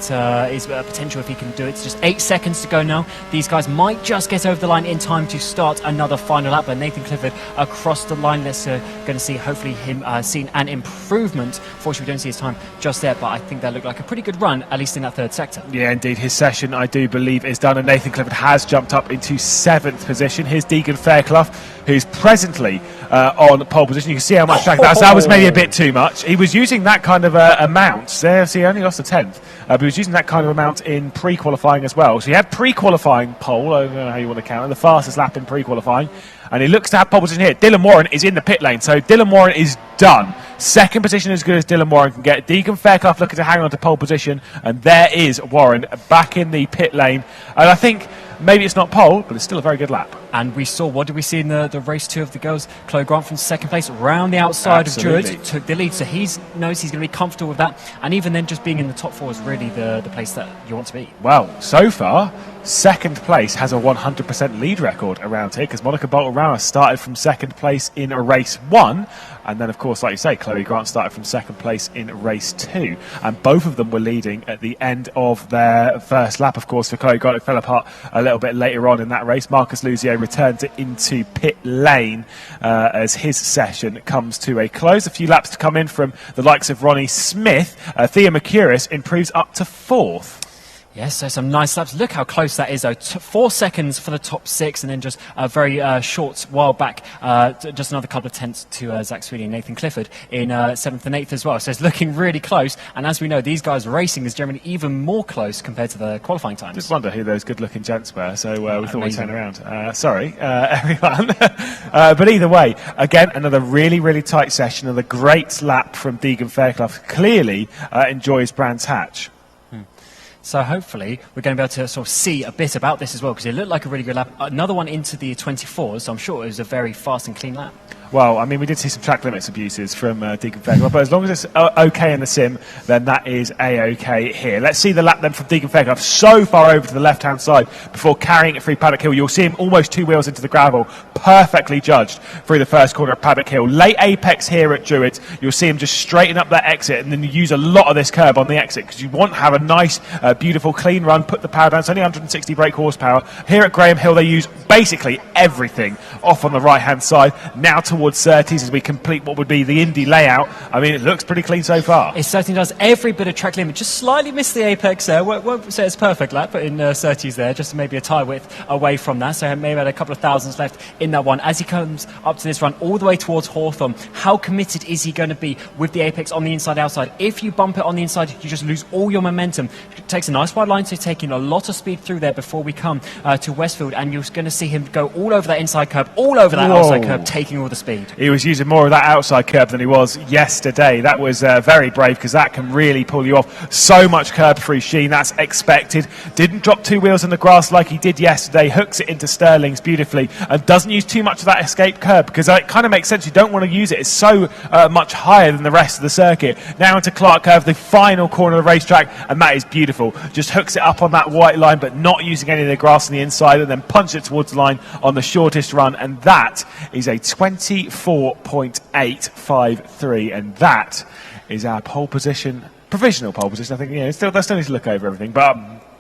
is a potential if he can do it. It's just 8 seconds to go now. These guys might just get over the line in time to start another final lap, but Nathan Clifford across the line. Let's going to see hopefully him seeing an improvement. Fortunately, we don't see his time just there, but I think that looked like a pretty good run, at least in that third sector. Yeah, indeed. His session, I do believe, is done, and Nathan Clifford has jumped up into 7th position. Here's Deegan Fairclough, who's presently on pole position. You can see how much track that was maybe a bit too much. He was using that kind of amount there, so he only lost a 10th, but he was using that kind of amount in pre-qualifying as well. So he had pre-qualifying pole, I don't know how you want to count it, the fastest lap in pre-qualifying, and he looks to have pole position here. Dylan Warren is in the pit lane, so Dylan Warren is done. Second position as good as Dylan Warren can get. Deegan Fairclough looking to hang on to pole position, and there is Warren back in the pit lane. And I think maybe it's not pole, but it's still a very good lap. And we saw, what did we see in the race 2 of the girls? Chloe Grant from second place, round the outside of Druid, took the lead, so he knows he's going to be comfortable with that. And even then, just being in the top 4 is really the place that you want to be. Well, so far, second place has a 100% lead record around here, because Monica Bolton-Rauer started from second place in race 1, and then, of course, like you say, Chloe Grant started from second place in race 2, and both of them were leading at the end of their first lap. Of course, for Chloe Grant, it fell apart a little bit later on in that race. Marcus Luzier returned into pit lane as his session comes to a close. A few laps to come in from the likes of Ronnie Smith. Thea Mercurius improves up to 4th. Yes, so some nice laps. Look how close that is, though. 4 seconds for the top 6, and then just a very short while back, just another couple of tenths to Zach Sweeney and Nathan Clifford in 7th and 8th as well. So it's looking really close. And as we know, these guys racing is generally even more close compared to the qualifying times. Just wonder who those good-looking gents were. So we thought we'd turn around. Sorry, everyone. But either way, again, another really, really tight session. Another great lap from Deegan Fairclough. Clearly enjoys Brands Hatch. So hopefully we're going to be able to sort of see a bit about this as well, because it looked like a really good lap. Another one into the 24s, so I'm sure it was a very fast and clean lap. Well, I mean, we did see some track limits abuses from Deegan Fairclough, but as long as it's okay in the sim, then that is A-OK here. Let's see the lap then from Deegan Fairclough, so far over to the left-hand side before carrying it through Paddock Hill. You'll see him almost 2 wheels into the gravel, perfectly judged through the first corner of Paddock Hill. Late apex here at Druids, you'll see him just straighten up that exit, and then you use a lot of this curb on the exit, because you want to have a nice, beautiful, clean run, put the power down. It's only 160 brake horsepower. Here at Graham Hill, they use basically everything off on the right-hand side. Now towards 30s as we complete what would be the Indy layout. I mean, it looks pretty clean so far. It certainly does. Every bit of track limit, just slightly missed the apex there. Won't say it's perfect lap, but in 30s there, just maybe a tyre width away from that. So maybe had a couple of thousandths left in that one. As he comes up to this run all the way towards Hawthorne, how committed is he going to be with the apex on the inside-outside? If you bump it on the inside, you just lose all your momentum. It takes a nice wide line, so taking a lot of speed through there before we come to Westfield, and you're going to see him go all over that inside curb, all over that outside curb, taking all the speed. He was using more of that outside curb than he was yesterday. That was very brave, because that can really pull you off. So much curb through Sheen, that's expected. Didn't drop 2 wheels in the grass like he did yesterday. Hooks it into Sterling's beautifully and doesn't use too much of that escape curb, because it kind of makes sense. You don't want to use it. It's so much higher than the rest of the circuit. Now into Clark Curve, the final corner of the racetrack, and that is beautiful. Just hooks it up on that white line, but not using any of the grass on the inside, and then punch it towards the line on the shortest run, and that is a 24.853, and that is our pole position, provisional pole position. I think, they still need to look over everything, but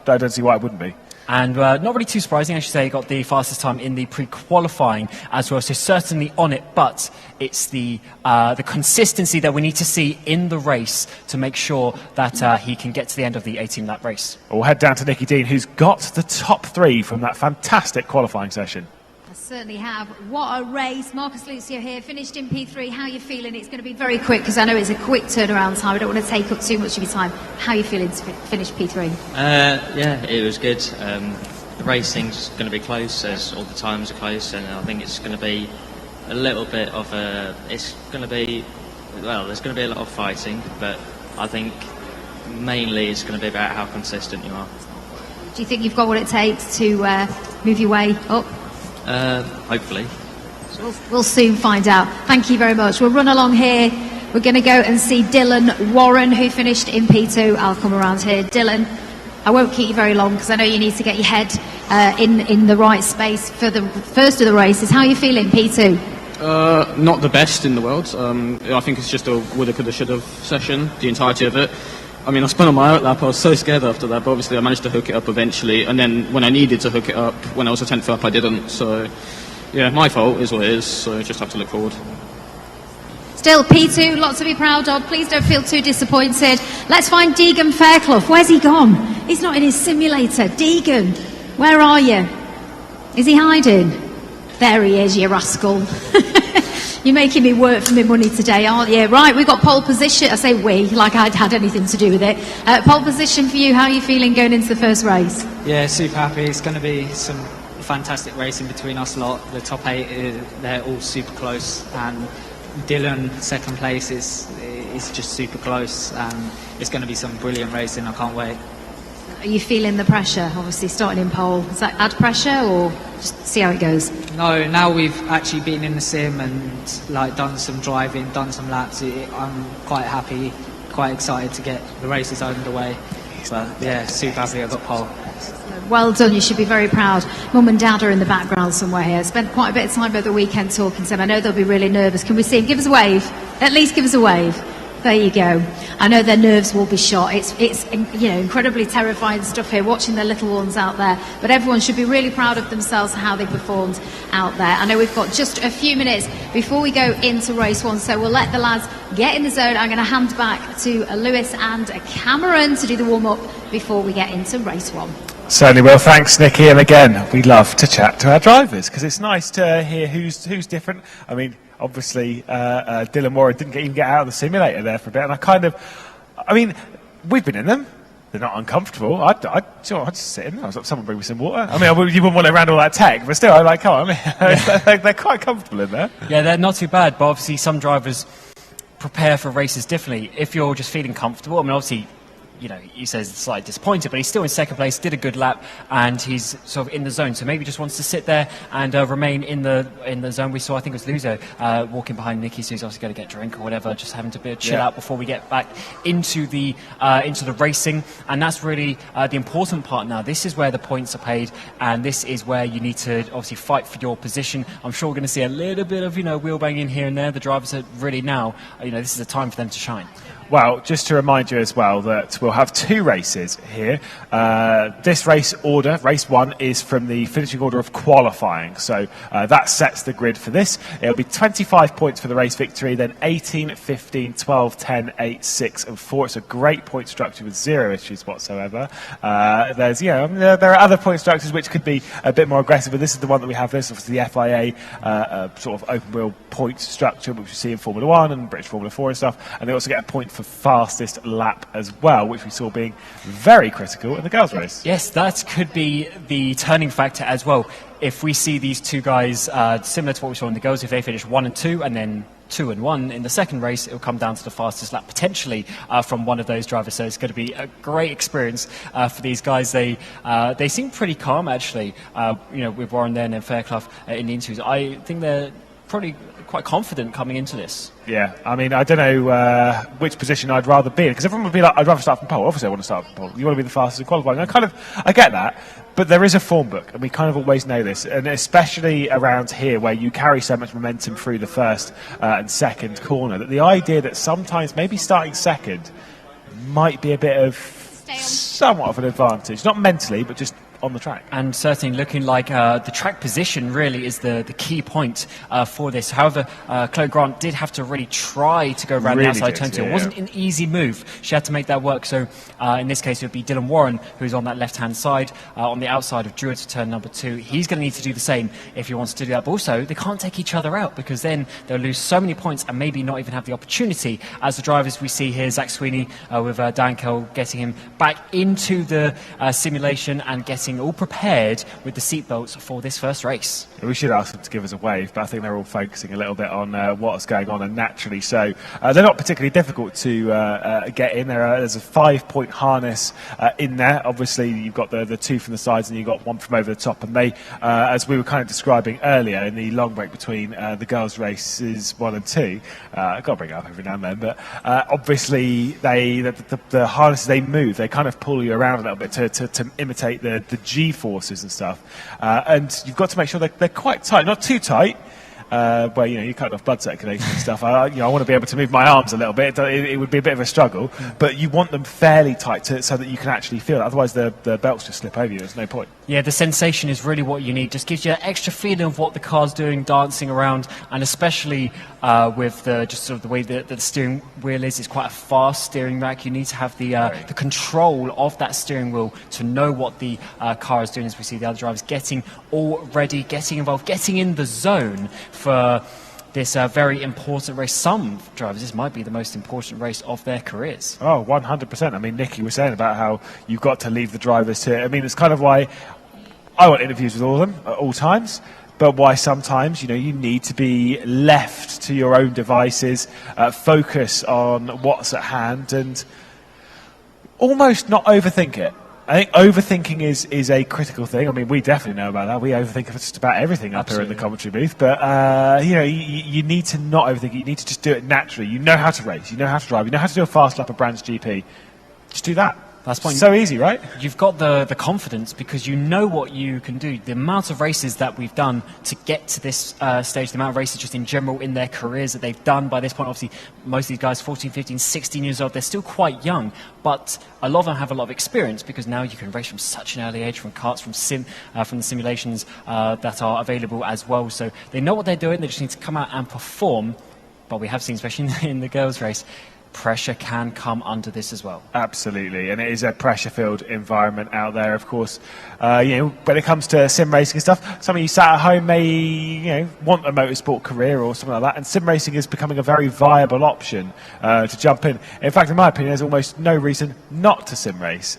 I don't see why it wouldn't be. And not really too surprising, I should say, he got the fastest time in the pre-qualifying as well, so certainly on it, but it's the consistency that we need to see in the race to make sure that he can get to the end of the 18-lap race. We'll head down to Nikki Dean, who's got the top 3 from that fantastic qualifying session. Certainly have. What a race. Marcus Lucio here, finished in P3. How are you feeling? It's going to be very quick, because I know it's a quick turnaround time. I don't want to take up too much of your time. How are you feeling to finish P3? Yeah, it was good. The racing's going to be close, as all the times are close, and I think it's going to be a little bit of a... It's going to be... Well, there's going to be a lot of fighting, but I think mainly it's going to be about how consistent you are. Do you think you've got what it takes to move your way up? Hopefully. We'll soon find out. Thank you very much. We'll run along here we're going to go and see Dylan Warren, who finished in P2. I'll come around here. Dylan, I won't keep you very long because I know you need to get your head in the right space for the first of the races. How are you feeling, P2? Not the best in the world. I think it's just a woulda, coulda, shoulda session, the entirety of it. I mean, I spun on my outlap. I was so scared after that, but obviously I managed to hook it up eventually. And then when I needed to hook it up, when I was a 10th up, I didn't. So, yeah, my fault is what it is. So just have to look forward. Still, P2, lots to be proud of. Please don't feel too disappointed. Let's find Deegan Fairclough. Where's he gone? He's not in his simulator. Deegan, where are you? Is he hiding? There he is, you rascal. You're making me work for my money today, aren't you? Right, we've got pole position. I say we, like I'd had anything to do with it. Pole position for you. How are you feeling going into the first race? Yeah, super happy. It's going to be some fantastic racing between us lot. The top 8, they're all super close. And Dylan, second place, is just super close. And it's going to be some brilliant racing. I can't wait. Are you feeling the pressure, obviously, starting in pole? Does that add pressure, or just see how it goes? No, now we've actually been in the sim and like done some driving, done some laps. I'm quite happy, quite excited to get the races underway. But yeah, super happy I got pole. Well done, you should be very proud. Mum and Dad are in the background somewhere here. Spent quite a bit of time over the weekend talking to them. I know they'll be really nervous. Can we see them? Give us a wave. At least give us a wave. There you go. I know their nerves will be shot. It's you know, incredibly terrifying stuff here, watching their little ones out there. But everyone should be really proud of themselves and how they performed out there. I know we've got just a few minutes before we go into race 1, so we'll let the lads get in the zone. I'm going to hand back to Lewis and Cameron to do the warm-up before we get into race 1. Certainly will. Thanks, Nikki. And again, we love to chat to our drivers because it's nice to hear who's different. I mean, obviously, Dylan Warren didn't even get out of the simulator there for a bit, and I mean, we've been in them. They're not uncomfortable. I'd just sit in there. I was like, someone bring me some water. I mean, you wouldn't want it around all that tech, but still, I'm like, come on. I mean, they're quite comfortable in there. Yeah, they're not too bad, but obviously some drivers prepare for races differently. If you're just feeling comfortable, I mean, obviously, you know, he says slightly disappointed, but he's still in second place, did a good lap, and he's sort of in the zone. So maybe just wants to sit there and remain in the zone. We saw, I think it was Luzo walking behind Nicky, so he's obviously going to get a drink or whatever, just having to chill out before we get back into the racing. And that's really the important part now. This is where the points are paid, and this is where you need to obviously fight for your position. I'm sure we're going to see a little bit of, you know, wheel banging here and there. The drivers are really now, you know, this is a time for them to shine. Well, just to remind you as well that we'll have 2 races here. This race order, race 1, is from the finishing order of qualifying. So that sets the grid for this. It'll be 25 points for the race victory, then 18, 15, 12, 10, 8, 6 and 4. It's a great point structure with 0 issues whatsoever. There are other point structures which could be a bit more aggressive, but this is the one that we have. This is the FIA sort of open wheel point structure, which we see in Formula 1 and British Formula 4 and stuff. And they also get a point for fastest lap as well, which we saw being very critical in the girls' race. Yes, that could be the turning factor as well. If we see these 2 guys similar to what we saw in the girls, if they finish 1 and 2 and then 2 and 1 in the second race, it'll come down to the fastest lap potentially from one of those drivers. So it's going to be a great experience for these guys. They seem pretty calm actually. You know, with Warren there and then Fairclough in the interviews, I think they're probably quite confident coming into this. Yeah, I mean, I don't know which position I'd rather be in, because everyone would be like, I'd rather start from pole. Obviously I want to start from pole. You want to be the fastest in qualifying. I get that, but there is a form book, and we kind of always know this, and especially around here where you carry so much momentum through the first and second corner, that the idea that sometimes maybe starting second might be a bit of somewhat of an advantage, not mentally, but just on the track. And certainly looking like the track position really is the key point for this. However, Chloe Grant did have to really try to go around the outside turn 2. It wasn't an easy move. She had to make that work. So in this case, it would be Dylan Warren, who's on that left-hand side, on the outside of Druids turn number 2. He's going to need to do the same if he wants to do that. But also, they can't take each other out, because then they'll lose so many points and maybe not even have the opportunity. As the drivers we see here, Zach Sweeney with Dan Kell getting him back into the simulation and getting Racing all prepared with the seatbelts for this first race. We should ask them to give us a wave, but I think they're all focusing a little bit on what's going on, and naturally so. They're not particularly difficult to get in. There's a 5-point harness in there. Obviously, you've got the two from the sides and you've got one from over the top. And they, as we were kind of describing earlier in the long break between the girls' races 1 and 2, I've got to bring it up every now and then, but obviously the harnesses, they move. They kind of pull you around a little bit to imitate the G-forces and stuff. And you've got to make sure they're quite tight, not too tight, where you cut off blood circulation and stuff. I want to be able to move my arms a little bit. It would be a bit of a struggle, but you want them fairly tight so that you can actually feel it. Otherwise, the belts just slip over you. There's no point. Yeah, the sensation is really what you need. Just gives you an extra feeling of what the car's doing, dancing around, and especially with the way that the steering wheel is. It's quite a fast steering rack. You need to have the control of that steering wheel to know what the car is doing. As we see the other drivers getting all ready, getting involved, getting in the zone for this very important race. Some drivers, this might be the most important race of their careers. Oh, 100%. I mean, Nicky was saying about how you've got to leave the drivers to... I mean, it's kind of why I want interviews with all of them at all times, but why sometimes, you need to be left to your own devices, focus on what's at hand, and almost not overthink it. I think overthinking is a critical thing. I mean, we definitely know about that. We overthink just about everything up here in the commentary booth. But, you need to not overthink it. You need to just do it naturally. You know how to race. You know how to drive. You know how to do a fast lap of Brands GP. Just do that. That's point. So easy, right? You've got the confidence because you know what you can do. The amount of races that we've done to get to this stage, the amount of races just in general in their careers that they've done by this point. Obviously, most of these guys, 14, 15, 16 years old, they're still quite young, but a lot of them have a lot of experience because now you can race from such an early age, from karts, from the simulations that are available as well. So they know what they're doing. They just need to come out and perform. But we have seen, especially in the girls' race, pressure can come under this as well. Absolutely, and it is a pressure-filled environment out there, of course. When it comes to sim racing and stuff, some of you sat at home may want a motorsport career or something like that, and sim racing is becoming a very viable option to jump in. In fact, in my opinion, there's almost no reason not to sim race.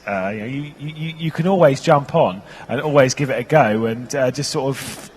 You can always jump on and always give it a go, and just sort of...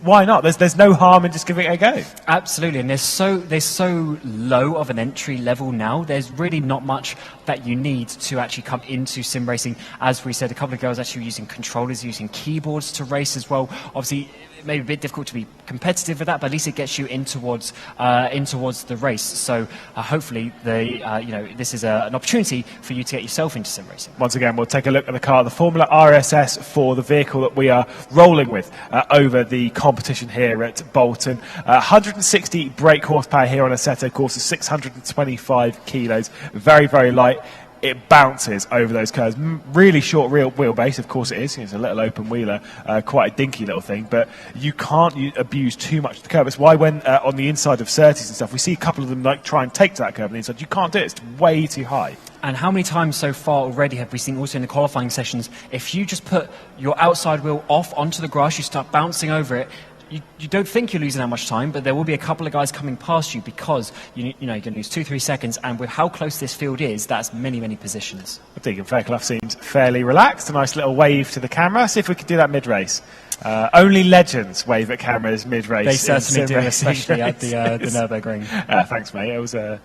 why not? There's no harm in just giving it a go. Absolutely, and there's so low of an entry level now. There's really not much that you need to actually come into sim racing. As we said, a couple of girls actually using controllers, using keyboards to race as well. Obviously, it may be a bit difficult to be competitive with that, but at least it gets you in towards the race. So hopefully, this is an opportunity for you to get yourself into sim racing. Once again, we'll take a look at the car, the Formula RSS, for the vehicle that we are rolling with over the competition here at Bolton. 160 brake horsepower here on a Assetto course of 625 kilos. Very, very light. It bounces over those curves. Really short real wheelbase, of course it is. It's a little open wheeler, quite a dinky little thing, but you can't abuse too much of the curve. It's why when on the inside of Surtees and stuff, we see a couple of them try and take to that curve on the inside. You can't do it. It's way too high. And how many times so far already have we seen, also in the qualifying sessions, if you just put your outside wheel off onto the grass, you start bouncing over it, you don't think you're losing that much time, but there will be a couple of guys coming past you because you're going to lose 2-3 seconds, and with how close this field is, that's many, many positions. I think Fairclough seems fairly relaxed. A nice little wave to the camera. See if we can do that mid-race. Only legends wave at cameras mid-race. They certainly do, especially at the Nürburgring. Thanks, mate. It was a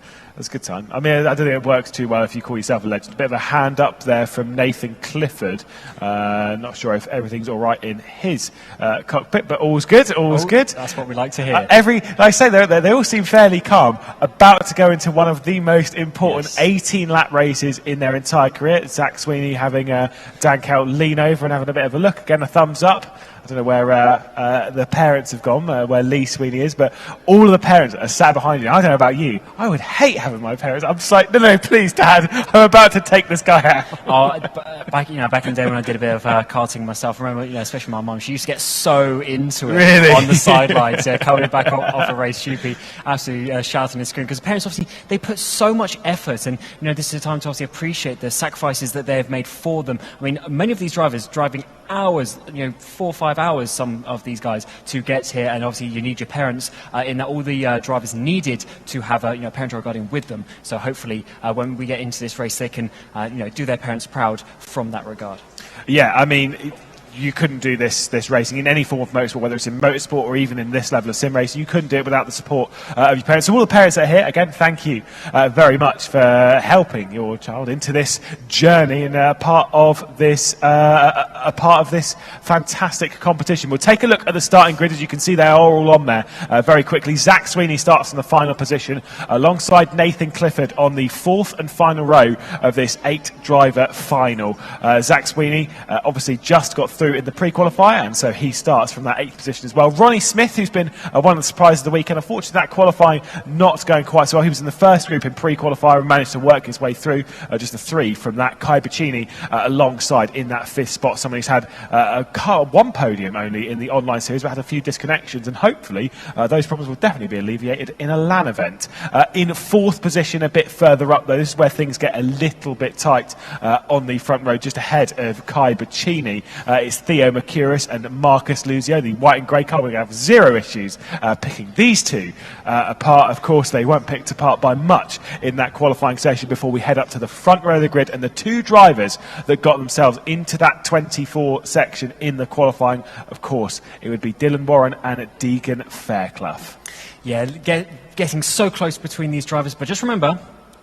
good time. I mean, I don't think it works too well if you call yourself a legend. A bit of a hand up there from Nathan Clifford. Not sure if everything's all right in his cockpit, but all's good. All's good. That's what we like to hear. Like I say, they all seem fairly calm. About to go into one of the most important 18-lap races in their entire career. Zach Sweeney having Dan Kell lean over and having a bit of a look. Again, a thumbs up. I don't know where the parents have gone, where Lee Sweeney is, but all of the parents are sat behind you. I don't know about you. I would hate having my parents. I'm just like, no, please, Dad. I'm about to take this guy out. Back in the day when I did a bit of karting myself, I remember, especially my mum, she used to get so into it on the sidelines, coming back off a race. She'd be absolutely shouting and screaming because the parents, obviously, they put so much effort, and this is a time to obviously appreciate the sacrifices that they have made for them. I mean, many of these drivers driving hours, 4 or 5 hours, some of these guys, to get here, and obviously you need your parents in that all the drivers needed to have a parent or guardian with them. So hopefully when we get into this race, they can do their parents proud from that regard. Yeah, I mean, you couldn't do this racing in any form of motorsport, whether it's in motorsport or even in this level of sim racing. You couldn't do it without the support of your parents. So all the parents that are here, again, thank you very much for helping your child into this journey and a part of this fantastic competition. We'll take a look at the starting grid. As you can see, they are all on there very quickly. Zach Sweeney starts in the final position alongside Nathan Clifford on the 4th and final row of this 8-driver final. Zach Sweeney obviously just got through in the pre-qualifier, and so he starts from that 8th position as well. Ronnie Smith, who's been one of the surprises of the weekend, unfortunately that qualifying not going quite so well. He was in the first group in pre-qualifier and managed to work his way through just a 3 from that. Kai Bacchini alongside in that 5th spot, someone who's had one podium only in the online series, but had a few disconnections, and hopefully those problems will definitely be alleviated in a LAN event. In 4th position, a bit further up though, this is where things get a little bit tight on the front row, just ahead of Kai Bacchini. It's Theo Mercouris and Marcus Luzio, the white and grey car. We're going to have zero issues picking these two apart. Of course, they weren't picked apart by much in that qualifying session before we head up to the front row of the grid, and the 2 drivers that got themselves into that 24 section in the qualifying, of course, it would be Dylan Warren and Deegan Fairclough. Yeah, getting so close between these drivers, but just remember,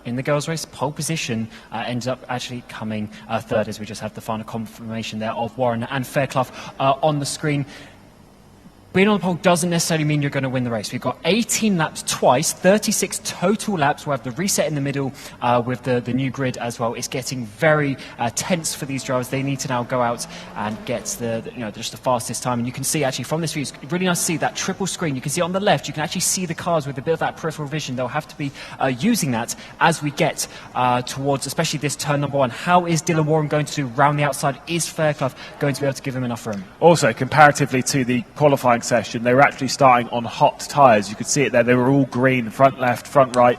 in the girls' race, pole position ends up actually coming third, as we just have the final confirmation there of Warren and Fairclough on the screen. Being on the pole doesn't necessarily mean you're going to win the race. We've got 18 laps twice, 36 total laps. We'll have the reset in the middle with the new grid as well. It's getting very tense for these drivers. They need to now go out and get just the fastest time. And you can see actually from this view, it's really nice to see that triple screen. You can see on the left, you can actually see the cars with a bit of that peripheral vision. They'll have to be using that as we get towards, especially this turn number 1. How is Dylan Warren going to do round the outside? Is Fairclough going to be able to give him enough room? Also, comparatively to the qualifying session, they were actually starting on hot tyres. You could see it there. They were all green, front left, front right,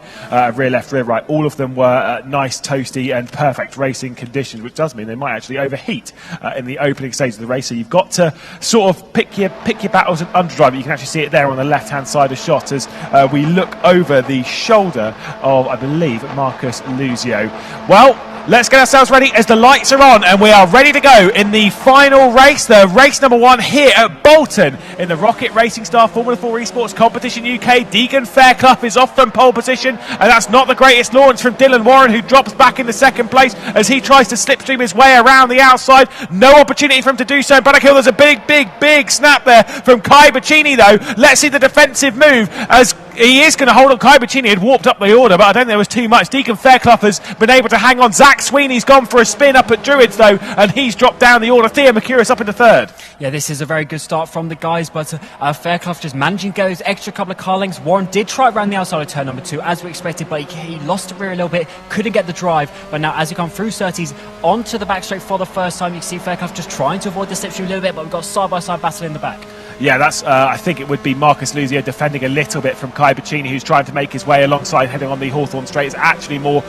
rear left, rear right. All of them were nice, toasty and perfect racing conditions, which does mean they might actually overheat in the opening stage of the race. So you've got to sort of pick your battles and underdrive it. You can actually see it there on the left-hand side of shot as we look over the shoulder of, I believe, Marcus Luzio. Well, let's get ourselves ready as the lights are on and we are ready to go in the final race, the race number 1 here at Bolton in the ROKiT Racing Star Formula 4 Esports Competition UK. Deegan Fairclough is off from pole position, and that's not the greatest launch from Dylan Warren, who drops back into 2nd place as he tries to slipstream his way around the outside. No opportunity for him to do so. Back hill, there's a big snap there from Kai Bacchini though. Let's see the defensive move as he is going to hold on. Kai Bacchini had warped up the order, but I don't think there was too much. Deegan Fairclough has been able to hang on. Zach Sweeney's gone for a spin up at Druids though, and he's dropped down the order. Theo Mercouris up into 3rd. Yeah, this is a very good start from the guys, but Fairclough just managing to get those extra couple of car lengths. Warren did try around the outside of turn number 2 as we expected, but he lost the rear a little bit, couldn't get the drive. But now as you come through 30s onto the back straight for the first time, you can see Fairclough just trying to avoid the slipstream a little bit, but we've got side-by-side battle in the back. Yeah, that's. I think it would be Marcus Luzio defending a little bit from Kai Bacchini, who's trying to make his way alongside, heading on the Hawthorne straight. It's actually more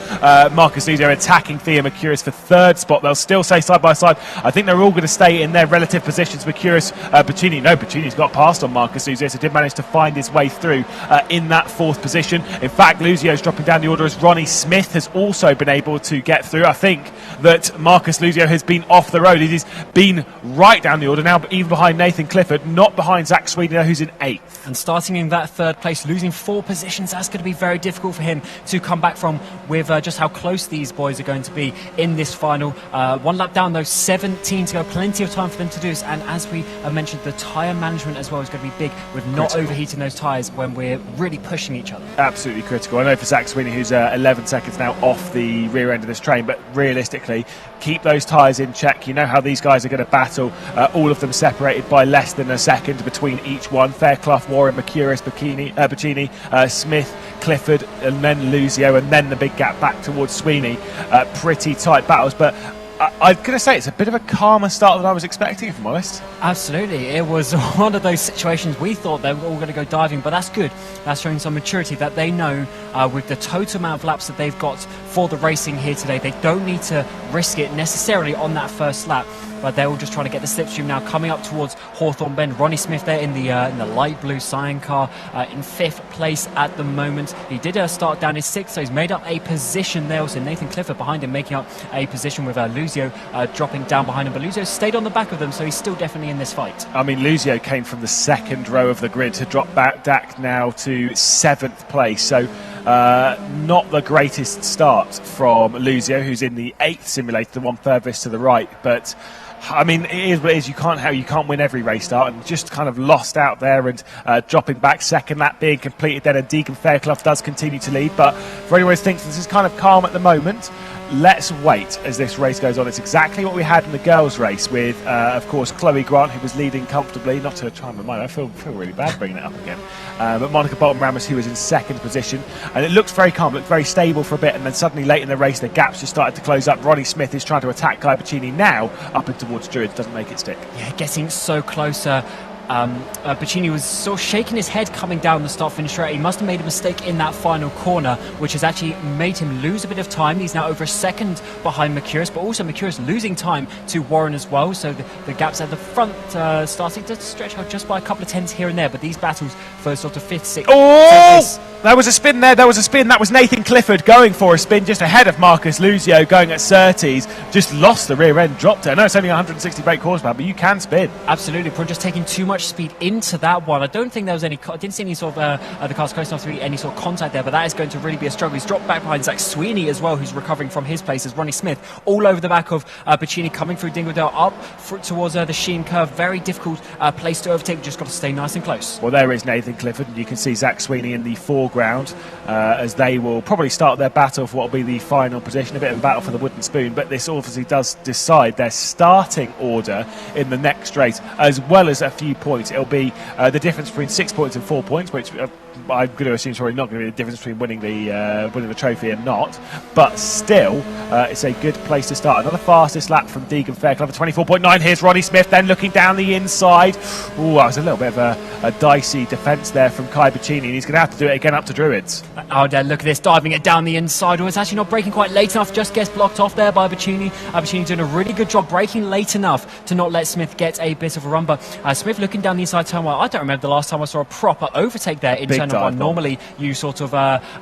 Marcus Luzio attacking Theo Mercouris for 3rd spot. They'll still stay side by side. I think they're all going to stay in their relative positions. Mercouris, Bacchini. No, Bacchini's got past on Marcus Luzio, so did manage to find his way through in that 4th position. In fact, Luzio's dropping down the order as Ronnie Smith has also been able to get through. I think that Marcus Luzio has been off the road. He's been right down the order now, but even behind Nathan Clifford, not behind Zach Sweden, who's in 8th. And starting in that 3rd place, losing 4 positions, that's going to be very difficult for him to come back from, with just how close these boys are going to be in this final. 1 lap down though, 17 to go, plenty of time for them to do this. And as we mentioned, the tyre management as well is going to be big, with not overheating those tyres when we're really pushing each other. Absolutely critical. I know for Zach Sweeney, who's 11 seconds now off the rear end of this train, but realistically, keep those tyres in check. You know how these guys are going to battle. All of them separated by less than a second between each one. Fairclough, Warren, Mercouris, Bacchini, Smith, Clifford, and then Luzio, and then the big gap back towards Sweeney. Pretty tight battles, but I'm going to say it's a bit of a calmer start than I was expecting, if I'm honest. Absolutely. It was one of those situations we thought they were all going to go diving, but that's good. That's showing some maturity that they know with the total amount of laps that they've got for the racing here today, they don't need to risk it necessarily on that first lap. But they're all just trying to get the slipstream now, coming up towards Hawthorne Bend. Ronnie Smith there in the light blue Cyan car in 5th place at the moment. He did start down his 6th, so he's made up a position there. Also Nathan Clifford behind him, making up a position with Luzio Luzio dropping down behind him, but Luzio stayed on the back of them, so he's still definitely in this fight. I mean, Luzio came from the second row of the grid to drop back now to 7th place, so not the greatest start from Luzio, who's in the 8th simulator, the one furthest to the right, but I mean, it is what it is. You can't win every race start, and just kind of lost out there and dropping back, second lap being completed then, and Deegan Fairclough does continue to lead. But for anyone who thinks this is kind of calm at the moment, let's wait as this race goes on. It's exactly what we had in the girls' race with, of course, Chloe Grant, who was leading comfortably. Not to try and remind, I feel really bad bringing it up again. But Monica Bolton-Ramos, who was in second position, and it looks very calm, looked very stable for a bit, and then suddenly late in the race, the gaps just started to close up. Ronnie Smith is trying to attack Guy Bacchini now, up and towards Druids, doesn't make it stick. Yeah, getting so closer. Bacchini was sort of shaking his head coming down the start-finish straight. He must have made a mistake in that final corner, which has actually made him lose a bit of time. He's now over a second behind Mercurius, but also Mercurius losing time to Warren as well. So the gaps at the front starting to stretch out just by a couple of tenths here and there. But these battles for sort of 5th, 6th... Oh! There was a spin there. There was a spin. That was Nathan Clifford going for a spin just ahead of Marcus Luzio going at Surtees. Just lost the rear end, dropped it. I know it's only 160 brake horsepower, but you can spin. Absolutely. Probably just taking too much speed into that one. I don't think there was any... I didn't see any sort of... the car's close enough to really any sort of contact there, but that is going to really be a struggle. He's dropped back behind Zach Sweeney as well, who's recovering from his place, as Ronnie Smith all over the back of Bacchini, coming through Dingledale up towards the Sheen curve. Very difficult place to overtake. Just got to stay nice and close. Well, there is Nathan Clifford, and you can see Zach Sweeney in the foreground as they will probably start their battle for what will be the final position. A bit of a battle for the wooden spoon, but this obviously does decide their starting order in the next race, as well as a few points. It'll be the difference between 6 points and 4 points, which I'm going to assume is probably not going to be the difference between winning the trophy and not, but still it's a good place to start. Another fastest lap from Deegan Fairclough, 24.9. Here's Ronnie Smith then looking down the inside. Ooh, that was a little bit of a dicey defence there from Kai Bacchini, and he's going to have to do it again up to Druids. Oh, there, look at this, diving it down the inside. Oh, it's actually not braking quite late enough, just gets blocked off there by Bacchini. Bacchini doing a really good job braking late enough to not let Smith get a bit of a run, but Smith looking down the inside turn one. I don't remember the last time I saw a proper overtake there in turn one. Normally you sort of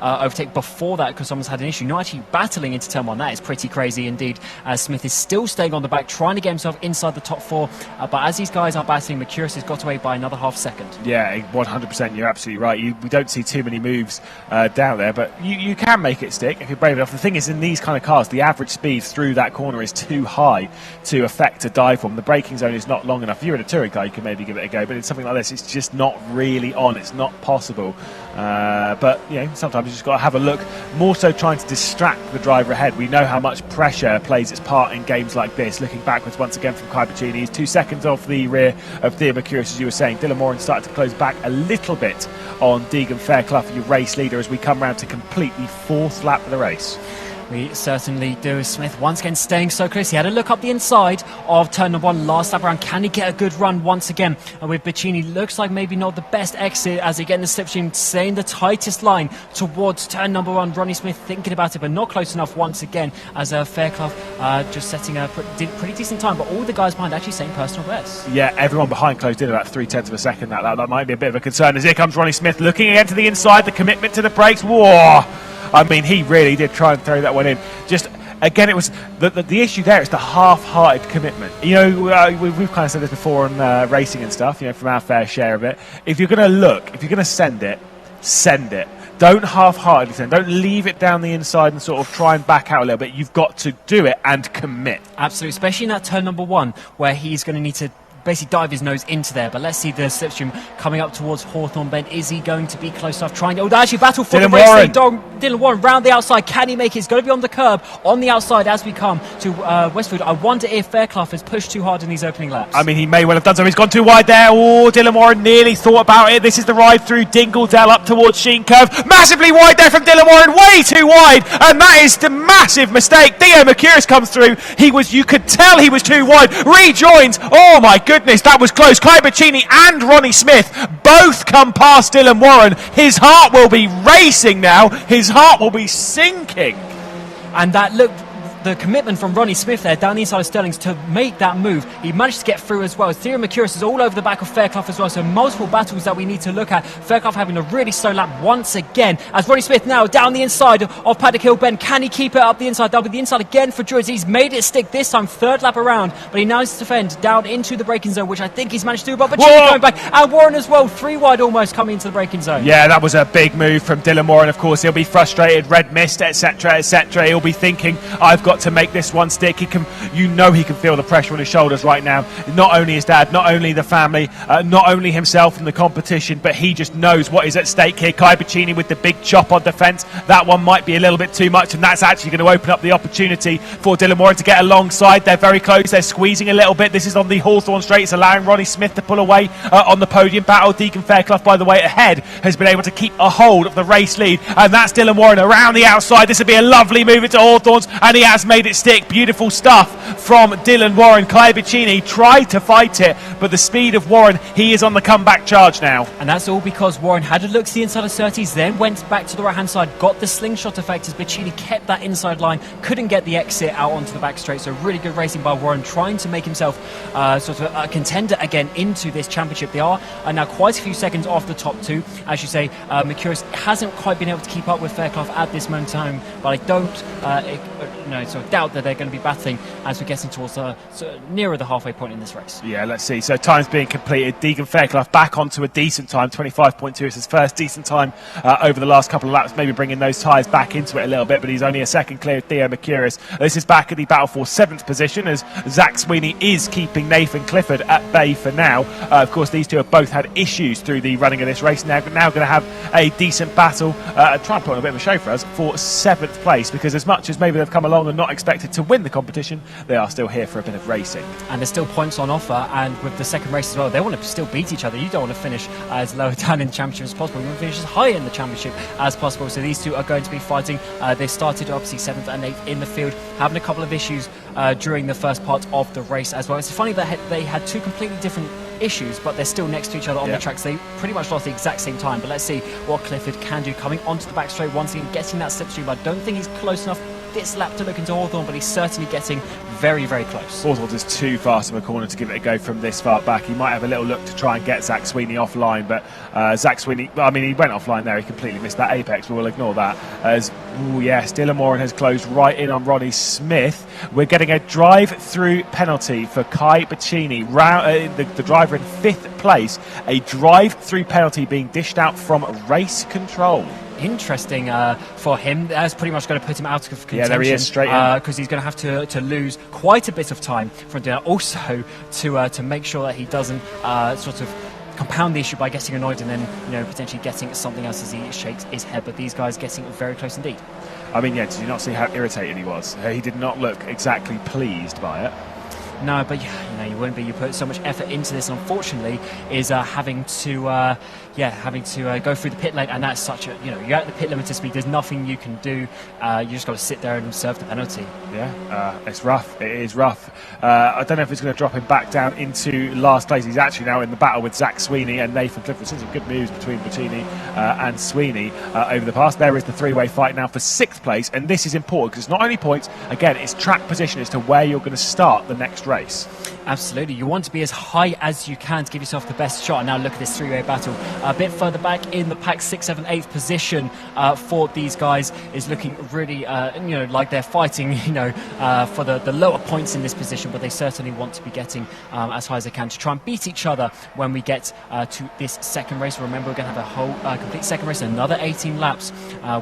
overtake before that because someone's had an issue. Not actually battling into turn one. That is pretty crazy indeed. Smith is still staying on the back, trying to get himself inside the top 4, but as these guys are battling, Mercurius has got away by another half second. Yeah, 100%, you're absolutely right. We don't see too many moves down there, but you can make it stick if you're brave enough. The thing is, in these kind of cars, the average speed through that corner is too high to affect a dive form. The braking zone is not long enough. If you're in a touring car, you can maybe give it a go, but in something like this, it's just not really on. It's not possible. But sometimes you just got to have a look, more so trying to distract the driver ahead. We know how much pressure plays its part in games like this. Looking backwards once again from Kai Bacchini, he's 2 seconds off the rear of Theo Mercurius, as you were saying. Dylan Moran started to close back a little bit on Deegan Fairclough, your race leader, as we come round to complete the 4th lap of the race. We certainly do. Smith once again staying so close. He had a look up the inside of turn number 1 last lap around. Can he get a good run once again? And with Bacchini, looks like maybe not the best exit as he gets in the slipstream, staying the tightest line towards turn number 1. Ronnie Smith thinking about it, but not close enough once again as Fairclough just setting a pretty decent time. But all the guys behind actually saying personal best. Yeah, everyone behind closed in about 0.3 of a second. That might be a bit of a concern. As here comes Ronnie Smith looking again to the inside, the commitment to the brakes. Whoa! I mean, he really did try and throw that one in. Just, again, it was the issue there is the half-hearted commitment. We've kind of said this before on racing and stuff, from our fair share of it. If you're going to look, if you're going to send it, send it. Don't half-heartedly send. Don't leave it down the inside and sort of try and back out a little bit. You've got to do it and commit. Absolutely, especially in that turn number 1 where he's going to need to basically dive his nose into there. But let's see the slipstream coming up towards Hawthorne Bend. Is he going to be close enough? Trying to... Oh, they actually battle for the race. Dylan Warren round the outside. Can he make it? It's going to be on the curb, on the outside as we come to Westfield. I wonder if Fairclough has pushed too hard in these opening laps. I mean, he may well have done so. He's gone too wide there. Oh, Dylan Warren nearly thought about it. This is the ride through Dingledale up towards Sheen Curve. Massively wide there from Dylan Warren. Way too wide. And that is the massive mistake. Theo Mercurius comes through. You could tell he was too wide. Rejoins. Oh, my goodness. That was close. Kai Bacchini and Ronnie Smith both come past Dylan Warren. His heart will be racing now. His heart will be sinking. And that looked the commitment from Ronnie Smith there down the inside of Sterling's to make that move. He managed to get through as well. Theo Mercurius is all over the back of Fairclough as well, so multiple battles that we need to look at. Fairclough having a really slow lap once again, as Ronnie Smith now down the inside of Paddock Hill Bend. Can he keep it up the inside? That'll be the inside again for Druids. He's made it stick this time, third lap around, but he now needs to defend down into the braking zone, which I think he's managed to do. But Chini going back, and Warren as well, 3 wide almost coming into the braking zone. Yeah, that was a big move from Dylan Moore, and of course he'll be frustrated, red mist, etc, etc. He'll be thinking, I've got to make this one stick. He can, he can feel the pressure on his shoulders right now. Not only his dad, not only the family, not only himself in the competition, but he just knows what is at stake here. Kai Bacchini with the big chop on defence. That one might be a little bit too much, and that's actually going to open up the opportunity for Dylan Moore to get alongside. They're very close. They're squeezing a little bit. This is on the Hawthorn Straight. It's allowing Ronnie Smith to pull away on the podium battle. Deacon Fairclough, by the way, ahead, has been able to keep a hold of the race lead, and that's Dylan Warren around the outside. This would be a lovely move into Hawthorns, and he has made it stick. Beautiful stuff from Dylan Warren. Kai Bacchini tried to fight it, but the speed of Warren, he is on the comeback charge now. And that's all because Warren had a look to the inside of Surtees, then went back to the right hand side, got the slingshot effect as Bacchini kept that inside line, couldn't get the exit out onto the back straight. So really good racing by Warren, trying to make himself sort of a contender again into this championship. They are now quite a few seconds off the top two. As you say, Mercurius hasn't quite been able to keep up with Fairclough at this moment in time, but I don't sort of doubt that they're going to be battling as we're getting towards nearer the halfway point in this race. Yeah, let's see. So time's being completed. Deegan Fairclough back onto a decent time, 25.2. It's his first decent time over the last couple of laps, maybe bringing those tyres back into it a little bit, but he's only a second clear of Theo Mercurius. This is back at the battle for 7th position as Zach Sweeney is keeping Nathan Clifford at bay for now. Of course, these two have both had issues through the running of this race. Now going to have a decent battle, try and put on a bit of a show for us for 7th place, because as much as maybe they've come along and not expected to win the competition, they are still here for a bit of racing. And there's still points on offer, and with the second race as well, they want to still beat each other. You don't want to finish as lower down in the championship as possible. You want to finish as high in the championship as possible. So these two are going to be fighting. They started obviously 7th and 8th in the field, having a couple of issues during the first part of the race as well. It's funny that they had two completely different issues, but they're still next to each other on the tracks. They pretty much lost the exact same time, but let's see what Clifford can do coming onto the back straight once again, getting that slipstream. I don't think he's close enough this lap to look into Hawthorn, but he's certainly getting very, very close. Hawthorn is too fast of a corner to give it a go from this far back. He might have a little look to try and get Zach Sweeney offline, but Zach Sweeney, I mean, he went offline there. He completely missed that apex, but we'll ignore that. As, yes, Dylan Moran has closed right in on Ronnie Smith. We're getting a drive-through penalty for Kai Bacchini. The driver in 5th place. A drive-through penalty being dished out from race control. Interesting for him. That's pretty much going to put him out of contention. Yeah, there he is, straight in. Because he's going to have to lose quite a bit of time from doing that. Also, to make sure that he doesn't sort of compound the issue by getting annoyed and then potentially getting something else as he shakes his head. But these guys getting very close indeed. I mean, yeah, did you not see how irritated he was? He did not look exactly pleased by it. No, but you wouldn't be. You put so much effort into this. Unfortunately, is having to go through the pit lane, and that's such a you're at the pit limit to speed. There's nothing you can do. You just got to sit there and serve the penalty. Yeah, it's rough. It is rough. I don't know if it's going to drop him back down into last place. He's actually now in the battle with Zach Sweeney and Nathan Clifford. Some good moves between Bacchini and Sweeney over the past. There is the three-way fight now for 6th place, and this is important because it's not only points. Again, it's track position as to where you're going to start the next race. Absolutely. You want to be as high as you can to give yourself the best shot. And now look at this three-way battle. A bit further back in the pack, 6th, 7th, 8th position for these guys is looking really, like they're fighting, for the lower points in this position. But they certainly want to be getting as high as they can to try and beat each other when we get to this second race. Remember, we're going to have a whole complete second race, another 18 laps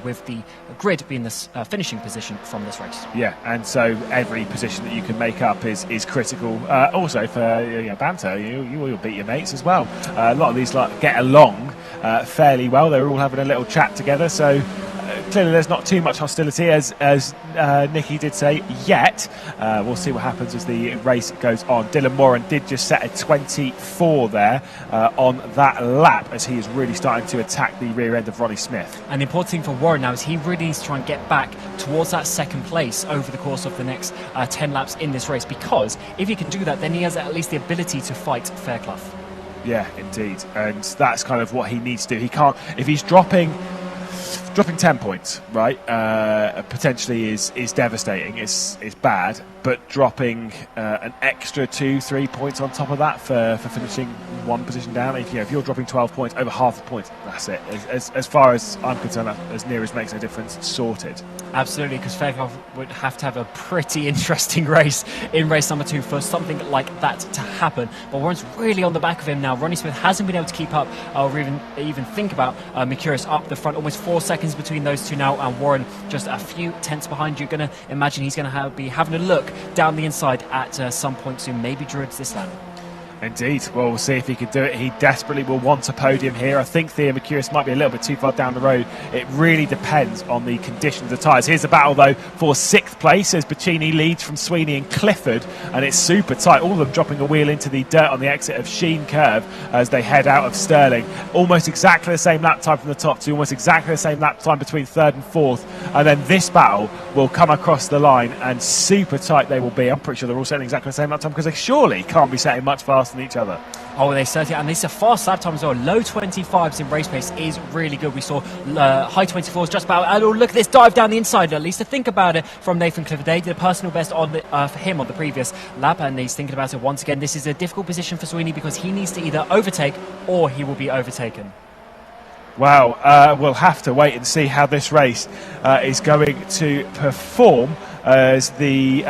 with the grid being the finishing position from this race. Yeah, and so every position that you can make up is critical. Also for banter, you will beat your mates as well. A lot of these get along fairly well. They're all having a little chat together, so clearly there's not too much hostility, as Nicky did say, yet. We'll see what happens as the race goes on. Dylan Moran did just set a 24 there on that lap, as he is really starting to attack the rear end of Ronnie Smith. And the important thing for Warren now is he really needs to try and get back towards that second place over the course of the next 10 laps in this race, because if he can do that, then he has at least the ability to fight Fairclough. Yeah, indeed, and that's kind of what he needs to do. He can't, if he's dropping dropping 10 points, right, potentially is devastating. It's bad, but dropping an extra 2-3 points on top of that for finishing one position down. If you're dropping 12 points, over half the points, that's it. As far as I'm concerned, that as near as makes no difference. Sorted. Absolutely, because Fairclough would have to have a pretty interesting race in race number 2 for something like that to happen. But Warren's really on the back of him now. Ronnie Smith hasn't been able to keep up or even think about Mercurius up the front. Almost 4 seconds between those two now, and Warren just a few tenths behind. You're going to imagine he's going to be having a look down the inside at some point soon. Maybe Druids this lap. Indeed. Well, we'll see if he can do it. He desperately will want a podium here. I think Theo Mercurius might be a little bit too far down the road. It really depends on the conditions of the tyres. Here's the battle, though, for 6th place as Boccini leads from Sweeney and Clifford, and it's super tight. All of them dropping a wheel into the dirt on the exit of Sheen Curve as they head out of Stirling. Almost exactly the same lap time from the top to almost exactly the same lap time between 3rd and 4th. And then this battle will come across the line, and super tight they will be. I'm pretty sure they're all setting exactly the same lap time because they surely can't be setting much faster than each other. Oh, they certainly, and this is a fast lap time as well. Low 25s in race pace is really good. We saw high 24s just about. And oh, look at this dive down the inside. At least to think about it from Nathan Clifford. They did a personal best on for him on the previous lap, and he's thinking about it once again. This is a difficult position for Sweeney because he needs to either overtake or he will be overtaken. Wow, we'll have to wait and see how this race is going to perform as the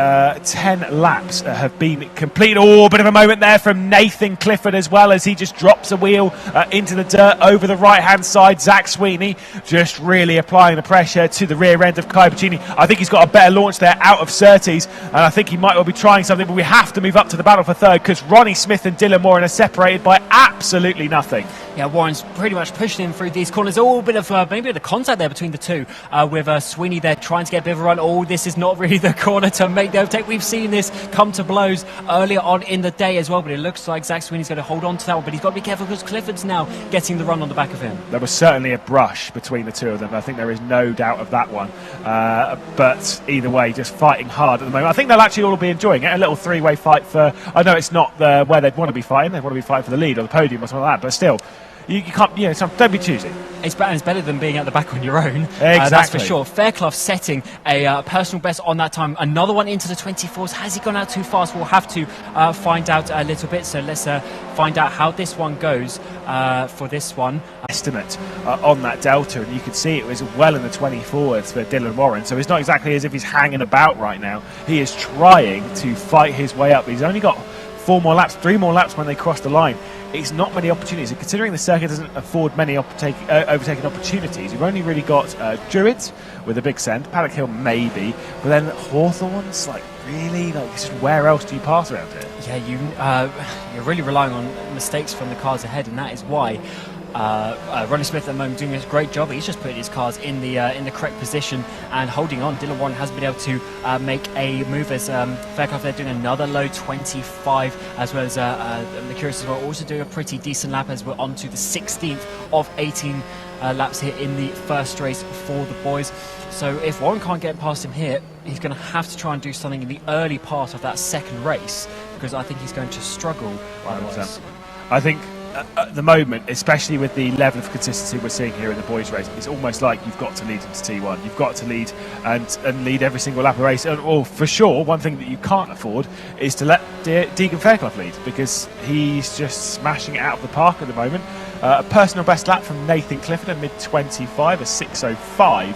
10 laps have been completed. Oh, a bit of a moment there from Nathan Clifford as well as he just drops a wheel into the dirt over the right-hand side. Zach Sweeney just really applying the pressure to the rear end of Kai Boccini. I think he's got a better launch there out of Surtees, and I think he might well be trying something, but we have to move up to the battle for 3rd because Ronnie Smith and Dylan Moran are separated by absolutely nothing. Yeah, Warren's pretty much pushing him through these corners. Oh, a bit of maybe a bit of contact there between the two with Sweeney there trying to get a bit of a run. Oh, this is not really the corner to make the overtake. We've seen this come to blows earlier on in the day as well, but it looks like Zach Sweeney's going to hold on to that one, but he's got to be careful because Clifford's now getting the run on the back of him. There was certainly a brush between the two of them. I think there is no doubt of that one. But either way, just fighting hard at the moment. I think they'll actually all be enjoying it. A little three-way fight for... I know it's not where they'd want to be fighting. They want to be fighting for the lead or the podium or something like that, but still... You can't, don't be choosy. It's better than being at the back on your own. Exactly. That's for sure. Fairclough setting a personal best on that time. Another one into the 24s. Has he gone out too fast? We'll have to find out a little bit. So let's find out how this one goes for this one. Estimate on that delta, and you can see it was well in the 24s for Dylan Warren. So it's not exactly as if he's hanging about right now. He is trying to fight his way up. He's only got 3 more laps when they cross the line. It's not many opportunities, and considering the circuit doesn't afford many overtaking opportunities, you've only really got Druids with a big send, Paddock Hill maybe, but then Hawthorns, really, just where else do you pass around here? Yeah, you're really relying on mistakes from the cars ahead, and that is why Ronnie Smith at the moment doing a great job. He's just putting his cars in the correct position and holding on. Dylan Warren hasn't been able to make a move as Fairclough they're doing another low 25 as well as Mercurius as well, also doing a pretty decent lap as we're on to the 16th of 18 laps here in the first race for the boys. So if Warren can't get past him here, he's going to have to try and do something in the early part of that second race because I think he's going to struggle. 100%. I think at the moment, especially with the level of consistency we're seeing here in the boys' race, it's almost like you've got to lead into T1. You've got to lead and lead every single lap of race. Or for sure, one thing that you can't afford is to let Deegan Fairclough lead because he's just smashing it out of the park at the moment. A personal best lap from Nathan Clifford, a mid-25, a 6:05.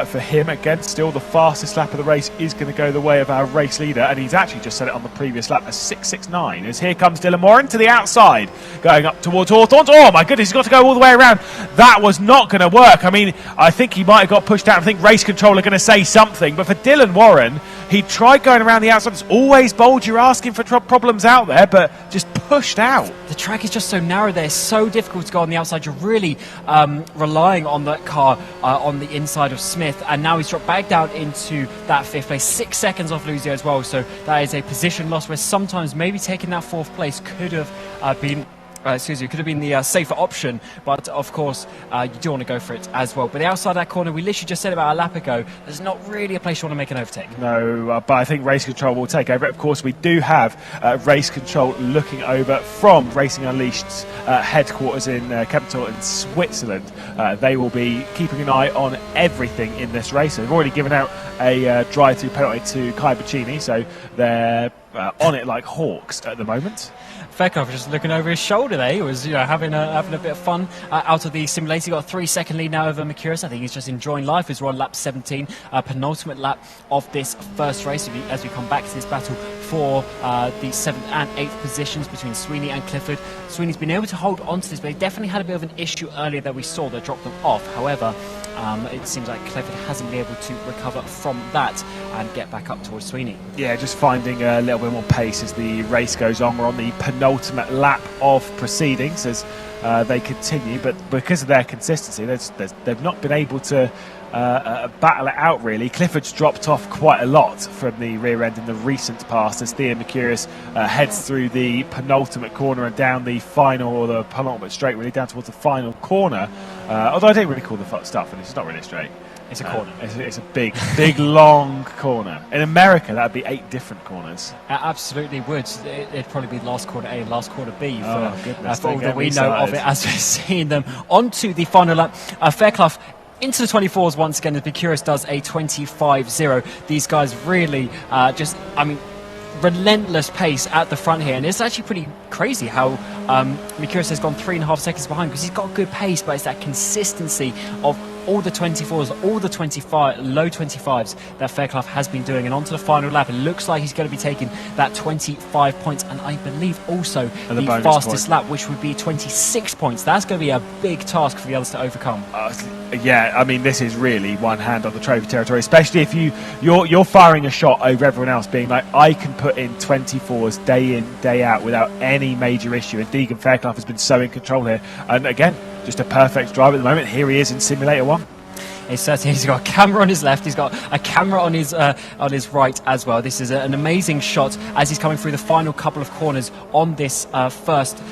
For him, again, still the fastest lap of the race is going to go the way of our race leader, and he's actually just said it on the previous lap, a 6:69. As here comes Dylan Warren to the outside, going up towards Hawthorns. Oh my goodness, he's got to go all the way around. That was not going to work. I mean, I think he might have got pushed out. I think race control are going to say something, but for Dylan Warren, he tried going around the outside. It's always bold. You're asking for problems out there, but just pushed out. The track is just so narrow there. It's so difficult to go on the outside. You're really relying on that car on the inside of Smith, and now he's dropped back down into that 5th place, 6 seconds off Luzio as well, so that is a position loss where sometimes maybe taking that 4th place could have been It could have been the safer option, but of course you do want to go for it as well. But the outside of that corner, we literally just said about a lap ago, there's not really a place you want to make an overtake. No, but I think Race Control will take over. Of course, we do have Race Control looking over from Racing Unleashed's headquarters in Capital in Switzerland. They will be keeping an eye on everything in this race. They've already given out a drive-through penalty to Kai Bacchini, so they're on it like hawks at the moment. Fairclough just looking over his shoulder there. He was having a bit of fun out of the simulator. He got a 3-second lead now over Mercurius. I think he's just enjoying life as we're on lap 17, penultimate lap of this first race as we come back to this battle for the 7th and 8th positions between Sweeney and Clifford. Sweeney's been able to hold on to this, but he definitely had a bit of an issue earlier that we saw that dropped them off. However, it seems like Clifford hasn't been able to recover from that and get back up towards Sweeney. Yeah, just finding a little bit more pace as the race goes on. We're on the penultimate lap of proceedings as they continue, but because of their consistency, they've not been able to battle it out really. Clifford's dropped off quite a lot from the rear end in the recent past as Theo Mercurius heads through the penultimate corner and down the final, or the penultimate straight really, down towards the final corner. Although I don't really call the stuff, and it's not really straight. It's a corner. It's a big, long corner. In America, that would be 8 different corners. Absolutely would. It'd probably be last quarter A and last quarter B for all that we know of it as we're seeing them. On to the final lap. Fairclough into the 24s once again as Mercurius does a 25.0. These guys really relentless pace at the front here, and it's actually pretty crazy how Mercurius has gone 3.5 seconds behind because he's got good pace, but it's that consistency of all the 24s, all the low 25s that Fairclough has been doing. And on to the final lap, it looks like he's going to be taking that 25 points, and I believe also the fastest lap, which would be 26 points. That's going to be a big task for the others to overcome. Yeah, I mean, this is really one hand on the trophy territory, especially if you're firing a shot over everyone else, being like, I can put in 24s day in, day out without any major issue. And Deegan Fairclough has been so in control here. And again, just a perfect drive at the moment. Here he is in Simulator 1. He's got a camera on his left, he's got a camera on his right as well. This is an amazing shot as he's coming through the final couple of corners on this first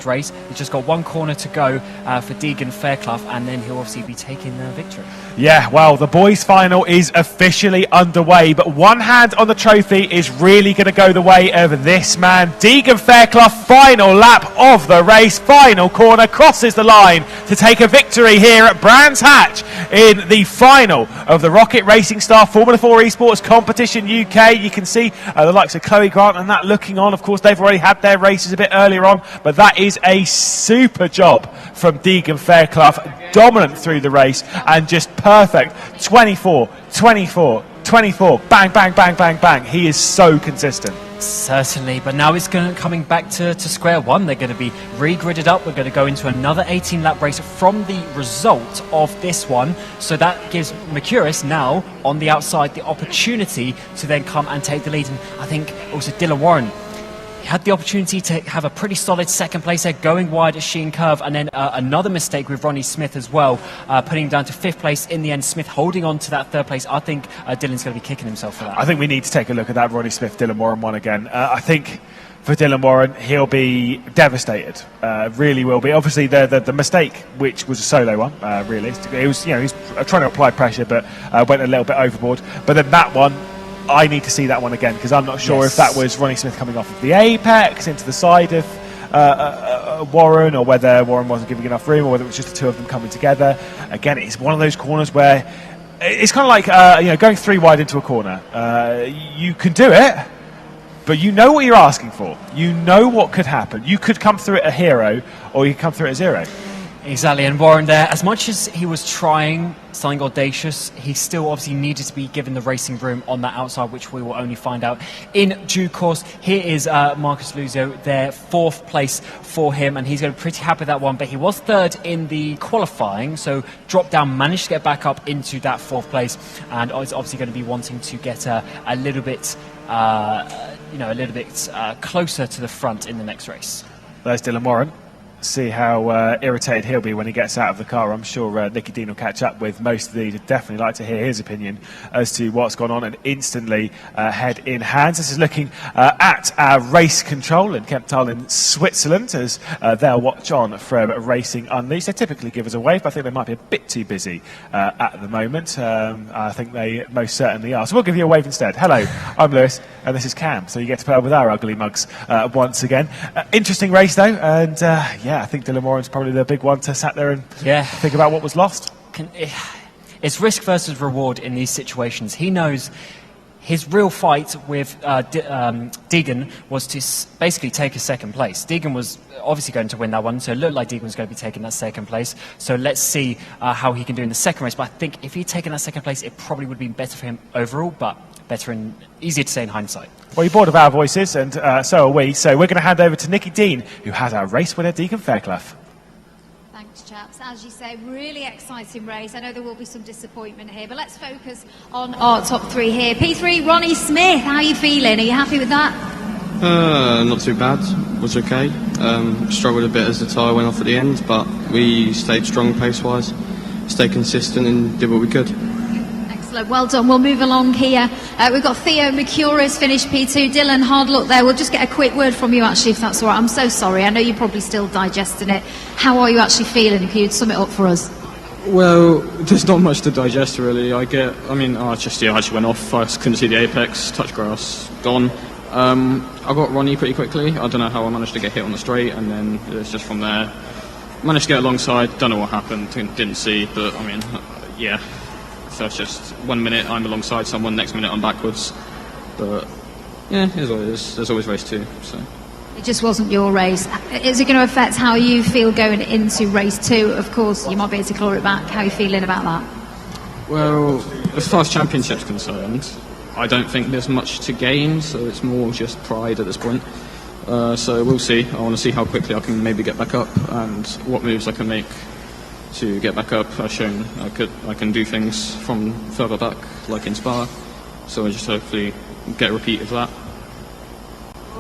race. He's just got one corner to go for Deegan Fairclough, and then he'll obviously be taking the victory. Yeah, well, the boys' final is officially underway, but one hand on the trophy is really going to go the way of this man. Deegan Fairclough, final lap of the race, final corner, crosses the line to take a victory here at Brands Hatch in the final of the ROKiT Racing Star Formula 4 Esports Competition UK. You can see the likes of Chloe Grant and that looking on. Of course, they've already had their races a bit earlier on, but that is a super job from Deegan Fairclough, dominant through the race and just perfect. 24, 24, 24, bang, bang, bang, bang, bang. He is so consistent. Certainly, but now it's coming back to square one. They're going to be re-gridded up. We're going to go into another 18-lap race from the result of this one. So that gives Mercurius now on the outside the opportunity to then come and take the lead. And I think also Dylan Warren had the opportunity to have a pretty solid second place there, going wide at Sheen Curve, and then another mistake with Ronnie Smith as well, putting him down to 5th place in the end. Smith holding on to that 3rd place. I think Dylan's going to be kicking himself for that. I think we need to take a look at that Ronnie Smith Dylan Warren one again. I think for Dylan Warren, he'll be devastated. Really will be. Obviously, the mistake, which was a solo one, realistically, it was, he was trying to apply pressure, but went a little bit overboard. But then that one, I need to see that one again, because I'm not sure if that was Ronnie Smith coming off of the apex into the side of Warren, or whether Warren wasn't giving enough room, or whether it was just the two of them coming together. Again, it's one of those corners where it's kind of like going 3 wide into a corner. You can do it, but you know what you're asking for. You know what could happen. You could come through it a hero, or you could come through it a 0. Exactly, and Warren there, as much as he was trying something audacious, he still obviously needed to be given the racing room on that outside, which we will only find out in due course. Here is Marcus Luzio, their 4th place for him, and he's going to be pretty happy with that one, but he was 3rd in the qualifying, so dropped down, managed to get back up into that 4th place, and is obviously going to be wanting to get a little bit closer to the front in the next race. There's Dylan Warren. see how irritated he'll be when he gets out of the car. I'm sure Nicky Dean will catch up with most of these. I'd definitely like to hear his opinion as to what's gone on, and instantly head in hands. This is looking at our race control in Kemptal in Switzerland as they'll watch on from Racing Unleashed. They typically give us a wave, but I think they might be a bit too busy at the moment. I think they most certainly are. So we'll give you a wave instead. Hello, I'm Lewis, and this is Cam. So you get to put up with our ugly mugs once again. Interesting race though, and I think Dylan Moran's probably the big one to sat there and think about what was lost. It's risk versus reward in these situations. He knows his real fight with Deegan was to basically take a second place. Deegan was obviously going to win that one, so it looked like Deegan was going to be taking that second place. So let's see how he can do in the second race. But I think if he'd taken that second place, it probably would have been better for him overall, but better and easier to say in hindsight. Well, you're bored of our voices, and so are we. So we're going to hand over to Nicky Dean, who has our race winner, Deegan Fairclough. Thanks, chaps. As you say, really exciting race. I know there will be some disappointment here, but let's focus on our top three here. P3, Ronnie Smith, how are you feeling? Are you happy with that? Not too bad. Was okay. Struggled a bit as the tyre went off at the end, but we stayed strong pace-wise, stayed consistent and did what we could. Excellent, well done. We'll move along here. We've got Theo Mercurius finished P2. Dylan, hard luck there. We'll just get a quick word from you, actually, if that's all right. I'm so sorry. I know you're probably still digesting it. How are you actually feeling? If you'd sum it up for us. Well, there's not much to digest, really. I actually went off. I couldn't see the apex, touch grass, gone. I got Ronnie pretty quickly. I don't know how I managed to get hit on the straight, and then it's just from there. Managed to get alongside. Don't know what happened. Didn't see, but yeah. So it's just 1 minute I'm alongside someone, next minute I'm backwards. But yeah, it is what it is. There's always race 2. So it just wasn't your race. Is it going to affect how you feel going into race 2? Of course, you might be able to claw it back. How are you feeling about that? Well, as far as championship's concerned, I don't think there's much to gain, so it's more just pride at this point. So we'll see. I want to see how quickly I can maybe get back up and what moves I can make to get back up. I've shown I can do things from further back, like in Spa. So I just hopefully get a repeat of that.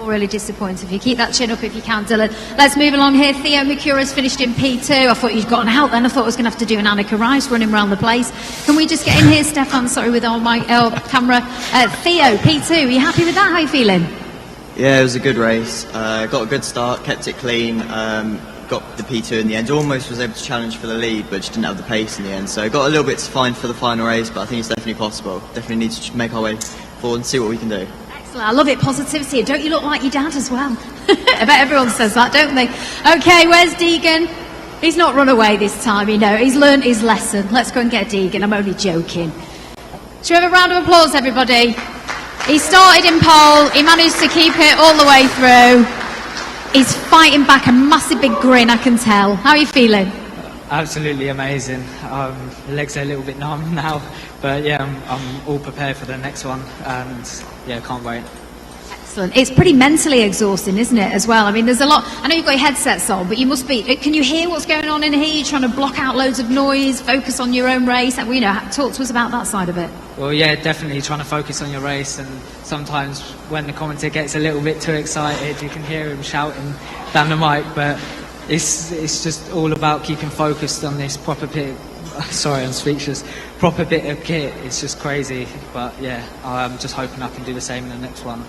Really disappointed. If you keep that chin up if you can, Dylan. Let's move along here. Theo Mercurius finished in P2. I thought you'd gotten out then. I thought I was going to have to do an Annika Rice running around the place. Can we just get in here, Stefan? Sorry, with all my camera. Theo, P2. Are you happy with that? How are you feeling? Yeah, it was a good race. Got a good start, kept it clean. Got the P2 in the end. Almost was able to challenge for the lead, but just didn't have the pace in the end. So got a little bit to find for the final race, but I think it's definitely possible. Definitely need to make our way forward and see what we can do. Excellent. I love it. Positivity. Don't you look like your dad as well? I bet everyone says that, don't they? Okay, where's Deegan? He's not run away this time, you know. He's learned his lesson. Let's go and get Deegan. I'm only joking. Should we have a round of applause, everybody? He started in pole. He managed to keep it all the way through. He's fighting back a massive big grin, I can tell. How are you feeling? Absolutely amazing. Legs are a little bit numb now, but yeah, I'm all prepared for the next one, and yeah, can't wait. Excellent. It's pretty mentally exhausting, isn't it, as well? I mean, there's a lot. I know you've got your headsets on, but you must be. Can you hear what's going on in here? You're trying to block out loads of noise, focus on your own race. Talk to us about that side of it. Well, yeah, definitely trying to focus on your race, and sometimes when the commentator gets a little bit too excited, you can hear him shouting down the mic, but it's just all about keeping focused on this proper bit. Sorry, I'm speechless. Proper bit of kit. It's just crazy, but yeah, I'm just hoping I can do the same in the next one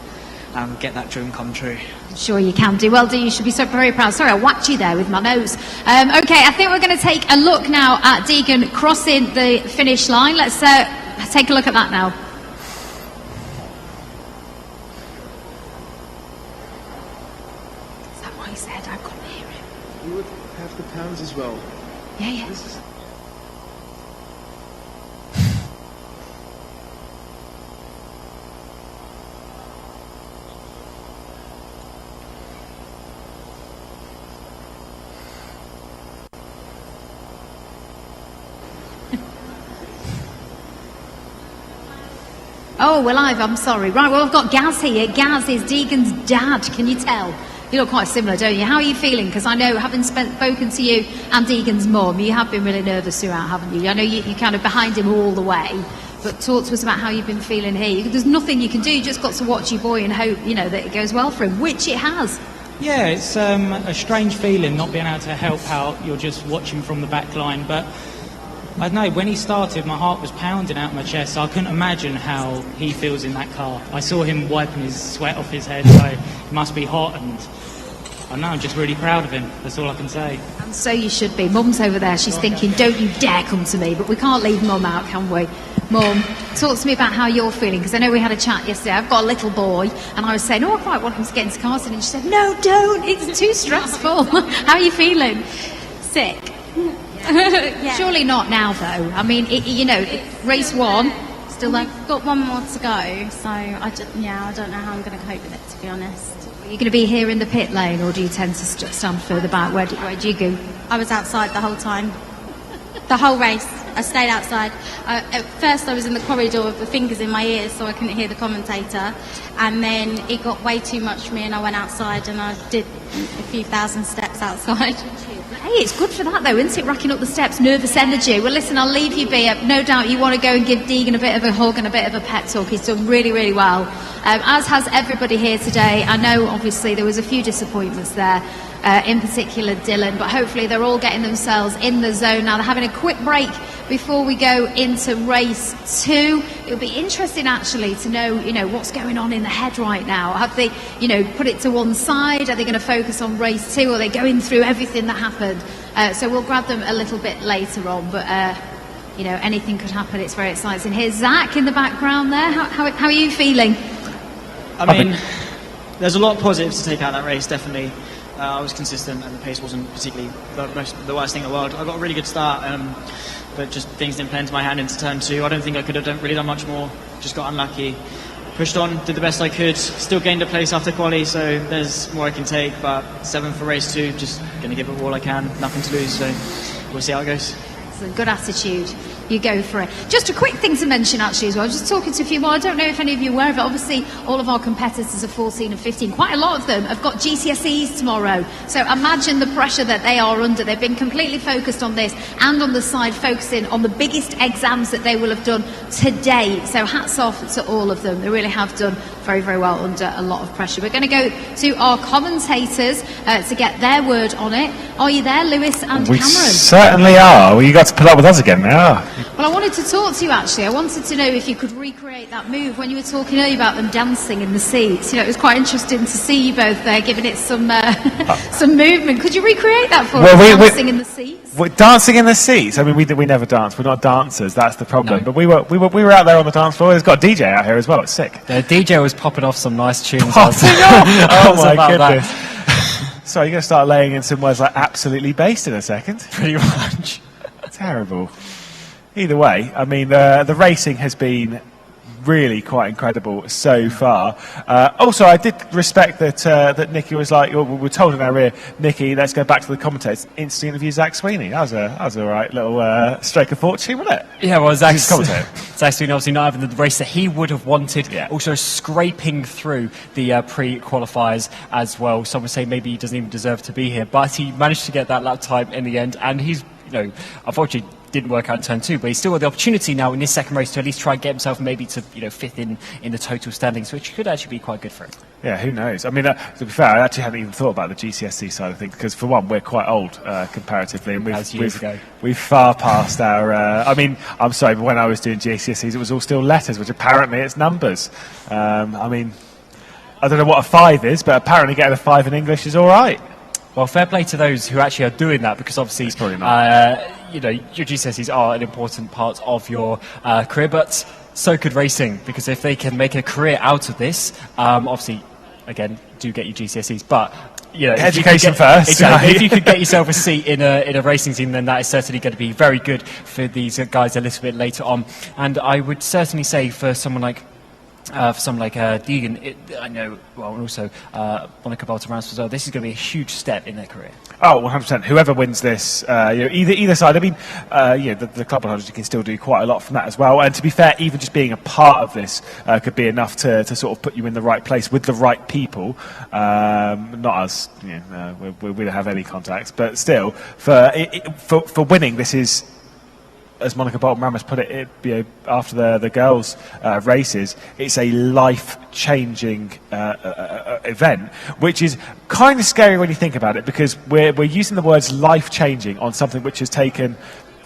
and get that dream come true. I'm sure you can do. Well done. You should be so very proud. Sorry, I whacked you there with my nose. Okay, I think we're going to take a look now at Deegan crossing the finish line. Let's take a look at that now. Is that what he said? I couldn't hear him. You would have the pounds as well. Yeah. Oh, we're live, I'm sorry. Right, well, I've got Gaz here. Gaz is Deegan's dad, can you tell? You look quite similar, don't you? How are you feeling? Because I know, having spoken to you and Deegan's mum, you have been really nervous throughout, haven't you? I know you're kind of behind him all the way, but talk to us about how you've been feeling here. There's nothing you can do, you just got to watch your boy and hope, that it goes well for him, which it has. Yeah, it's a strange feeling not being able to help out. You're just watching from the back line. But I don't know, when he started, my heart was pounding out my chest. So I couldn't imagine how he feels in that car. I saw him wiping his sweat off his head, so it must be hot. And I know, I'm just really proud of him. That's all I can say. And so you should be. Mum's over there. She's thinking, don't you dare come to me. But we can't leave Mum out, can we? Mum, talk to me about how you're feeling, because I know we had a chat yesterday. I've got a little boy, and I was saying, I quite want him to get into karting, and she said, no, don't, it's too stressful. How are you feeling? Sick. Yeah. Surely not now, though. I mean, race 1, still there? We've got one more to go, so I don't know how I'm going to cope with it, to be honest. Are you going to be here in the pit lane, or do you tend to stand further back? Where do you go? I was outside the whole time. The whole race. I stayed outside. At first I was in the corridor with the fingers in my ears so I couldn't hear the commentator, and then it got way too much for me and I went outside and I did a few thousand steps outside. Hey, it's good for that though, isn't it? Racking up the steps, nervous energy. Well, listen, I'll leave you be. No doubt you want to go and give Deegan a bit of a hug and a bit of a pep talk. He's done really, really well, as has everybody here today. I know obviously there was a few disappointments there, in particular Dylan, but hopefully they're all getting themselves in the zone now. They're having a quick break before we go into race 2. It'll be interesting actually to know, what's going on in the head right now. Have they, put it to one side? Are they going to focus on race 2? Or are they going through everything that happened? So we'll grab them a little bit later on, but anything could happen. It's very exciting. Here's Zach in the background there. How are you feeling? I mean, there's a lot of positives to take out of that race, definitely. I was consistent and the pace wasn't particularly the worst thing in the world. I got a really good start, but just things didn't play into my hand into turn 2. I don't think I could have really done much more. Just got unlucky. Pushed on, did the best I could. Still gained a place after quali, so there's more I can take. But 7 for race 2, just going to give it all I can. Nothing to lose, so we'll see how it goes. It's a good attitude. You go for it. Just a quick thing to mention actually as well, just talking to a few more, I don't know if any of you are aware of it, obviously all of our competitors are 14 and 15, quite a lot of them have got GCSEs tomorrow, so imagine the pressure that they are under. They've been completely focused on this and on the side focusing on the biggest exams that they will have done today, so hats off to all of them. They really have done very, very well under a lot of pressure. We're going to go to our commentators to get their word on it. Are you there, Lewis and We Cameron? certainly are. Well, you got to put up with us again now. Well, I wanted to talk to you actually. I wanted to know if you could recreate that move when you were talking earlier about them dancing in the seats. It was quite interesting to see you both there, giving it some movement. Could you recreate that for us? Dancing in the seats. Dancing in the seats. I mean, we never dance. We're not dancers. That's the problem. No. But we were out there on the dance floor. There's got a DJ out here as well. It's sick. The DJ was popping off some nice tunes. Oh my goodness. So you're going to start laying in some words like absolutely based in a second. Pretty much. Terrible. Either way, I mean, the racing has been really quite incredible so far. Also, I did respect that Nikki was like, we were told in our ear, Nikki, let's go back to the commentators, instantly interview Zach Sweeney. That was a right little stroke of fortune, wasn't it? Yeah, well, Zach Sweeney obviously not having the race that he would have wanted, also scraping through the pre-qualifiers as well. Some would say maybe he doesn't even deserve to be here, but he managed to get that lap time in the end, and he's, unfortunately, didn't work out in turn 2, but he's still got the opportunity now in this second race to at least try and get himself maybe to 5th in the total standings, which could actually be quite good for him. Yeah, who knows? I mean, to be fair, I actually hadn't even thought about the GCSE side of things because, for one, we're quite old comparatively, and we've far passed our. I mean, I'm sorry, but when I was doing GCSEs, it was all still letters, which apparently it's numbers. I mean, I don't know what a 5 is, but apparently getting a 5 in English is all right. Well, fair play to those who actually are doing that, because obviously, your GCSEs are an important part of your career, but so could racing, because if they can make a career out of this, obviously, again, do get your GCSEs, but education first. Exactly. If you could get yourself a seat in a racing team, then that is certainly going to be very good for these guys a little bit later on. And I would certainly say for someone like Deegan, I know, well, and also Monica Bolton as well, this is going to be a huge step in their career. Oh, 100%. Whoever wins this, either side. I mean, the Club 100 can still do quite a lot from that as well. And to be fair, even just being a part of this could be enough to sort of put you in the right place with the right people. Not us, we don't have any contacts, but still, for winning, this is as Monica Bolton Ramos put it, after the girls' races, it's a life-changing event, which is kind of scary when you think about it, because we're using the words life-changing on something which has taken,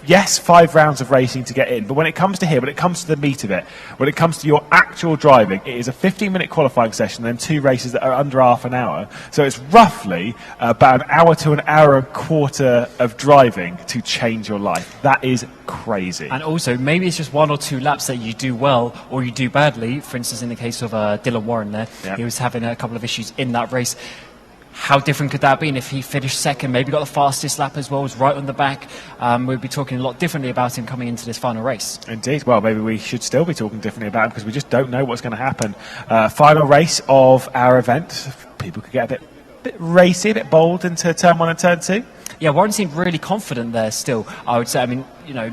yes, 5 rounds of racing to get in, but when it comes to here, when it comes to the meat of it, when it comes to your actual driving, it is a 15-minute qualifying session, then 2 races that are under half an hour. So it's roughly about an hour to an hour and a quarter of driving to change your life. That is crazy. And also, maybe it's just 1 or 2 laps that you do well or you do badly. For instance, in the case of Dylan Warren there, he was having a couple of issues in that race. How different could that have been if he finished second, maybe got the fastest lap as well, was right on the back? We'd be talking a lot differently about him coming into this final race. Indeed. Well, maybe we should still be talking differently about him because we just don't know what's going to happen. Final race of our event. People could get a bit racy, a bit bold into turn 1 and turn 2. Yeah, Warren seemed really confident there still, I would say. I mean,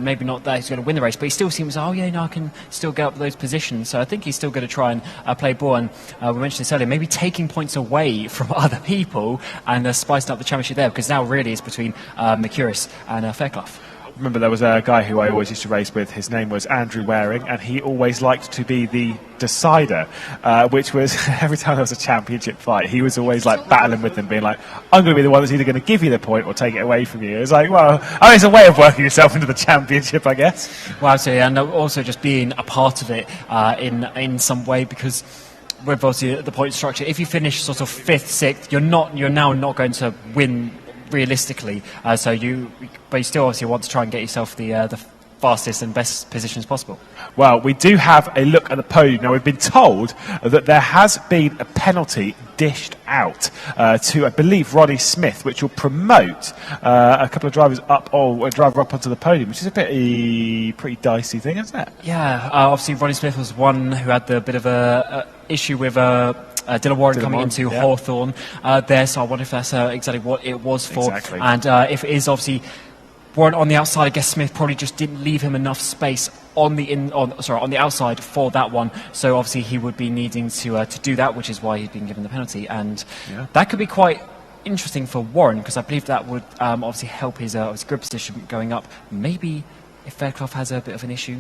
maybe not that he's going to win the race, but he still seems, I can still get up those positions. So I think he's still going to try and play ball. And we mentioned this earlier, maybe taking points away from other people and spicing up the championship there, because now really it's between Mercurius and Fairclough. Remember, there was a guy who I always used to race with. His name was Andrew Waring, and he always liked to be the decider, which was every time there was a championship fight, he was always like battling with them, being like, I'm going to be the one that's either going to give you the point or take it away from you. It's like, well, it's a way of working yourself into the championship, I guess. Well, absolutely, and also just being a part of it in some way, because with obviously the point structure, if you finish sort of 5th, 6th, you're now not going to win realistically, but you still obviously want to try and get yourself the fastest and best positions possible. Well, we do have a look at the podium. Now, we've been told that there has been a penalty dished out to, I believe, Ronnie Smith, which will promote a couple of drivers up, or a driver up onto the podium, which is a pretty dicey thing, isn't it? Yeah, obviously Ronnie Smith was one who had the bit of a issue with Dylan Warren coming into Hawthorn there, so I wonder if that's exactly what it was for. Exactly. And if it is obviously Warren on the outside, I guess Smith probably just didn't leave him enough space on the outside for that one. So obviously he would be needing to do that, which is why he's been given the penalty. And that could be quite interesting for Warren, because I believe that would obviously help his grid position going up. Maybe if Fairclough has a bit of an issue,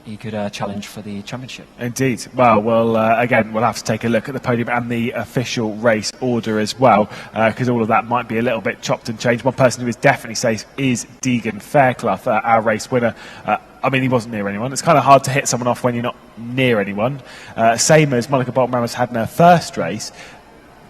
he could challenge for the championship. Indeed. Well, again, we'll have to take a look at the podium and the official race order as well, because all of that might be a little bit chopped and changed. One person who is definitely safe is Deegan Fairclough, our race winner. He wasn't near anyone. It's kind of hard to hit someone off when you're not near anyone. Same as Monica Bolton Ramos had in her first race.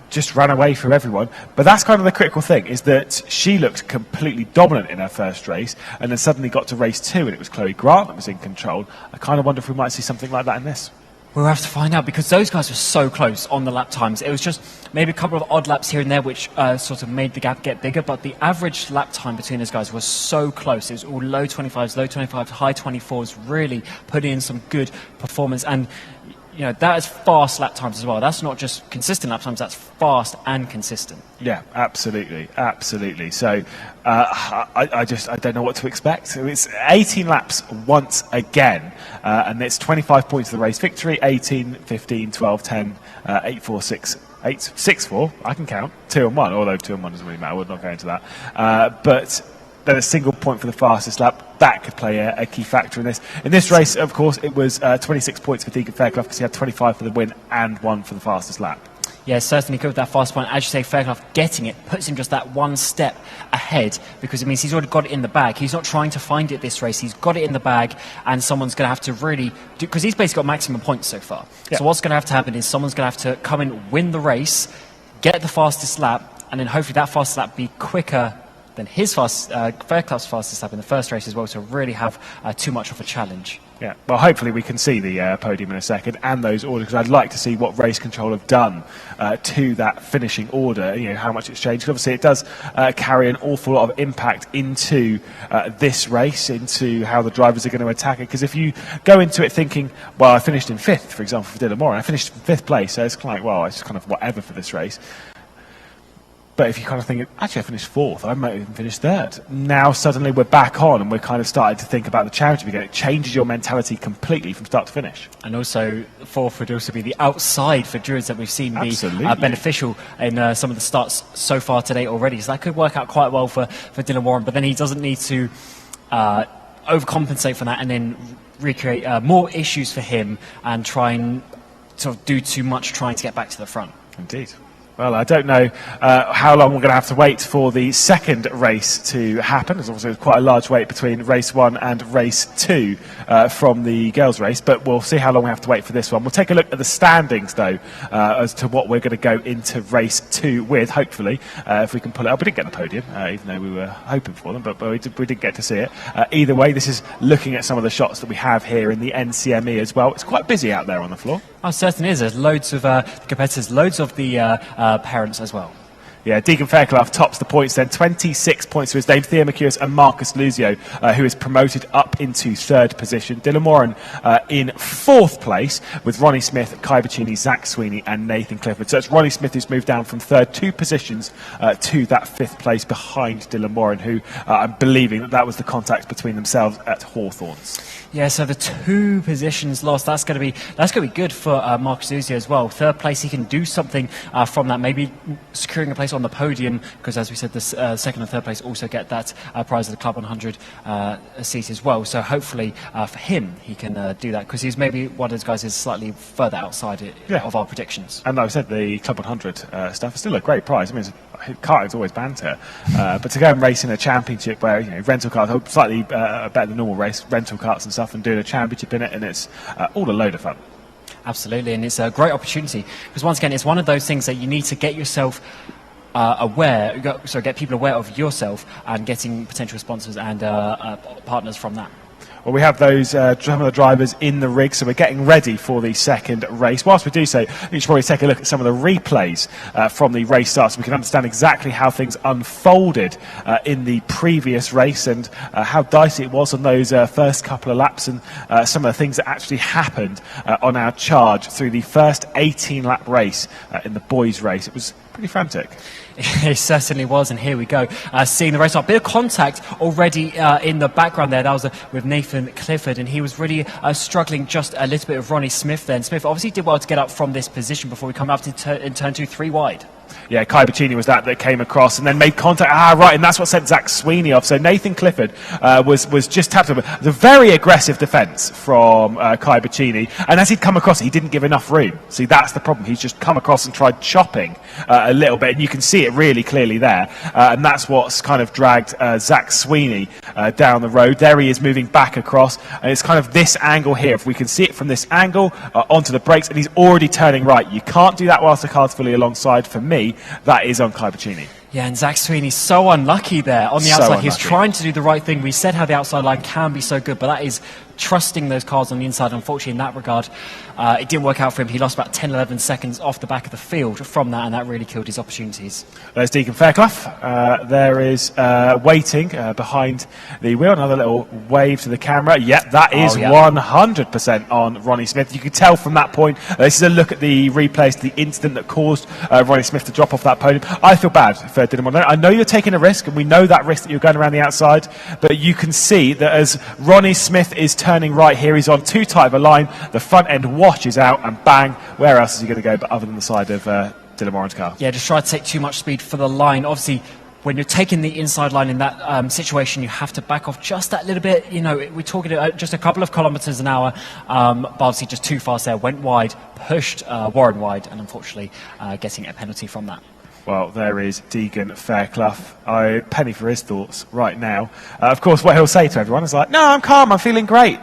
Just ran away from everyone. But that's kind of the critical thing, is that she looked completely dominant in her first race and then suddenly got to race 2 and it was Chloe Grant that was in control. I kind of wonder if we might see something like that in this. We'll have to find out, because those guys were so close on the lap times. It was just maybe a couple of odd laps here and there which sort of made the gap get bigger, but the average lap time between those guys was so close. It was all low 25s, high 24s, really putting in some good performance. And that is fast lap times as well. That's not just consistent lap times, that's fast and consistent. Yeah, absolutely. So I don't know what to expect. It's 18 laps once again, and it's 25 points for the race victory. 18, 15, 12, 10, 8, 4, 6, 8, 6, 4. I can count 2 and 1, although 2 and 1 doesn't really matter. We're not going into that. But then a single point for the fastest lap. That could play a key factor in this. In this race, of course, it was 26 points for Deegan Fairclough, because he had 25 for the win and 1 for the fastest lap. Yeah, certainly good with that fast point. As you say, Fairclough getting it puts him just that one step ahead, because it means he's already got it in the bag. He's not trying to find it this race. He's got it in the bag, and someone's going to have to really do, because he's basically got maximum points so far. Yeah. So what's going to have to happen is someone's going to have to come in, win the race, get the fastest lap, and then hopefully that fastest lap be quicker than his Fairclough's fastest lap in the first race as well, to really have too much of a challenge. Yeah, well, hopefully we can see the podium in a second and those orders, because I'd like to see what race control have done to that finishing order, how much it's changed. Obviously, it does carry an awful lot of impact into this race, into how the drivers are going to attack it, because if you go into it thinking, well, I finished in 5th, for example, for Dylan Moore, and I finished in 5th place, so it's like, well, it's kind of whatever for this race. But if you kind of think, actually, I finished 4th, I might even finish 3rd. Now, suddenly, we're back on, and we're kind of starting to think about the championship again. It changes your mentality completely from start to finish. And also, 4th would also be the outside for Druids that we've seen be beneficial in some of the starts so far today already. So that could work out quite well for Dylan Warren, but then he doesn't need to overcompensate for that and then recreate more issues for him and try and sort of do too much trying to get back to the front. Indeed. Well, I don't know how long we're going to have to wait for the second race to happen. There's obviously quite a large wait between race 1 and race 2 from the girls' race, but we'll see how long we have to wait for this one. We'll take a look at the standings, though, as to what we're going to go into race 2 with, hopefully, if we can pull it up. We didn't get the podium, even though we were hoping for them, but we did get to see it. Either way, this is looking at some of the shots that we have here in the NCME as well. It's quite busy out there on the floor. Oh, certainly is. There's loads of competitors, loads of the parents as well. Yeah, Deegan Fairclough tops the points then, 26 points to his name. Theo Mercurius and Marcus Luzio, who is promoted up into third position. Dylan Moran in fourth place, with Ronnie Smith, Kai Bacchini, Zach Sweeney and Nathan Clifford. So it's Ronnie Smith who's moved down from third 2 positions to that 5th place behind Dylan Moran, who I'm believing that was the contact between themselves at Hawthorns. Yeah, so the 2 positions lost, that's going to be good for Marcus Luzio as well. Third place, he can do something from that, maybe securing a place on the podium, because as we said, the second and third place also get that prize of the Club 100 seat as well. So hopefully for him, he can do that, because he's maybe one of those guys who's slightly further outside of our predictions. And like I said, the Club 100 stuff is still a great prize. I mean, karting's always banter, but to go and race in a championship where rental cars are slightly better than normal race rental cars and stuff, and doing a championship in it, and it's all a load of fun. Absolutely, and it's a great opportunity, because once again, it's one of those things that you need to get yourself get people aware of yourself and getting potential sponsors and partners from that. Well, we have those some of the drivers in the rig, so we're getting ready for the second race. Whilst we do so, we should probably take a look at some of the replays from the race start, so we can understand exactly how things unfolded in the previous race and how dicey it was on those first couple of laps, and some of the things that actually happened on our charge through the first 18-lap race in the boys' race. It was pretty frantic. It certainly was, and here we go. Seeing the race start. Bit of contact already in the background there. That was with Nathan Clifford, and he was really struggling just a little bit with Ronnie Smith then. Smith obviously did well to get up from this position before we come up in turn 2, 3 wide. Yeah, Kai Bacchini was that came across and then made contact. Right, and that's what sent Zach Sweeney off. So Nathan Clifford was just tapped over. The very aggressive defence from Kai Bacchini, and as he'd come across, he didn't give enough room. See, that's the problem. He's just come across and tried chopping a little bit, and you can see it really clearly there. And that's what's kind of dragged Zach Sweeney down the road. There he is moving back across, and it's kind of this angle here. If we can see it from this angle onto the brakes, and he's already turning right. You can't do that whilst the car's fully alongside. For me, that is on Kai Bacchini. Yeah, and Zach Sweeney's so unlucky there on the outside. He's trying to do the right thing. We said how the outside line can be so good, but that is trusting those cars on the inside. Unfortunately, in that regard, it didn't work out for him. He lost about 10, 11 seconds off the back of the field from that, and that really killed his opportunities. There's Deegan Fairclough. There is waiting behind the wheel. Another little wave to the camera. Yep, that is 100% on Ronnie Smith. You could tell from that point. This is a look at the replays, the incident that caused Ronnie Smith to drop off that podium. I feel bad for Dylan. I know you're taking a risk, and we know that risk that you're going around the outside, but you can see that as Ronnie Smith is turning right here, he's on too tight of a line, the front end washes out, and bang, where else is he going to go but other than the side of Dylan Moran's car? Yeah, just try to take too much speed for the line. Obviously, when you're taking the inside line in that situation, you have to back off just that little bit. We're talking just a couple of kilometres an hour, but obviously just too fast there. Went wide, pushed Warren wide, and unfortunately getting a penalty from that. Well, there is Deegan Fairclough. Penny for his thoughts right now. Of course, what he'll say to everyone is like, no, I'm calm, I'm feeling great.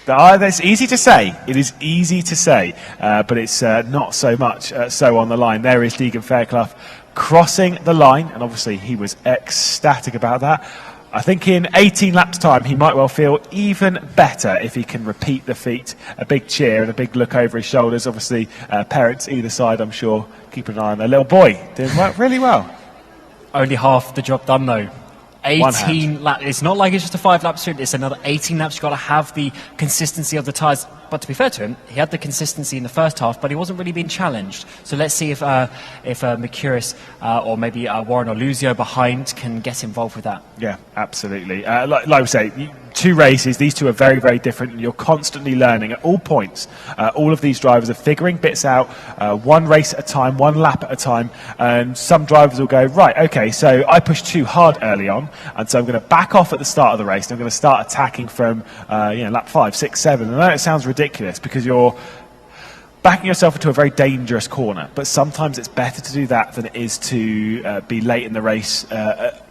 That's easy to say. It is easy to say, but it's not so much so on the line. There is Deegan Fairclough crossing the line, and obviously he was ecstatic about that. I think in 18 laps' time, he might well feel even better if he can repeat the feat. A big cheer and a big look over his shoulders. Obviously, parents either side, I'm sure, keeping an eye on their little boy. Doing really well. Only half the job done, though. 18 laps. It's not like it's just a 5-lap sprint. It's another 18 laps. You've got to have the consistency of the tyres. But to be fair to him, he had the consistency in the first half, but he wasn't really being challenged. So let's see if Mercurius or maybe Warren or Luzio behind can get involved with that. Yeah, absolutely. Like we say, 2 races, these two are very, very different, and you're constantly learning at all points. All of these drivers are figuring bits out, 1 race at a time, 1 lap at a time, and some drivers will go, right, okay, so I pushed too hard early on, and so I'm going to back off at the start of the race, and I'm going to start attacking from lap 5, 6, 7. And I know it sounds ridiculous because you're backing yourself into a very dangerous corner, but sometimes it's better to do that than it is to be late in the race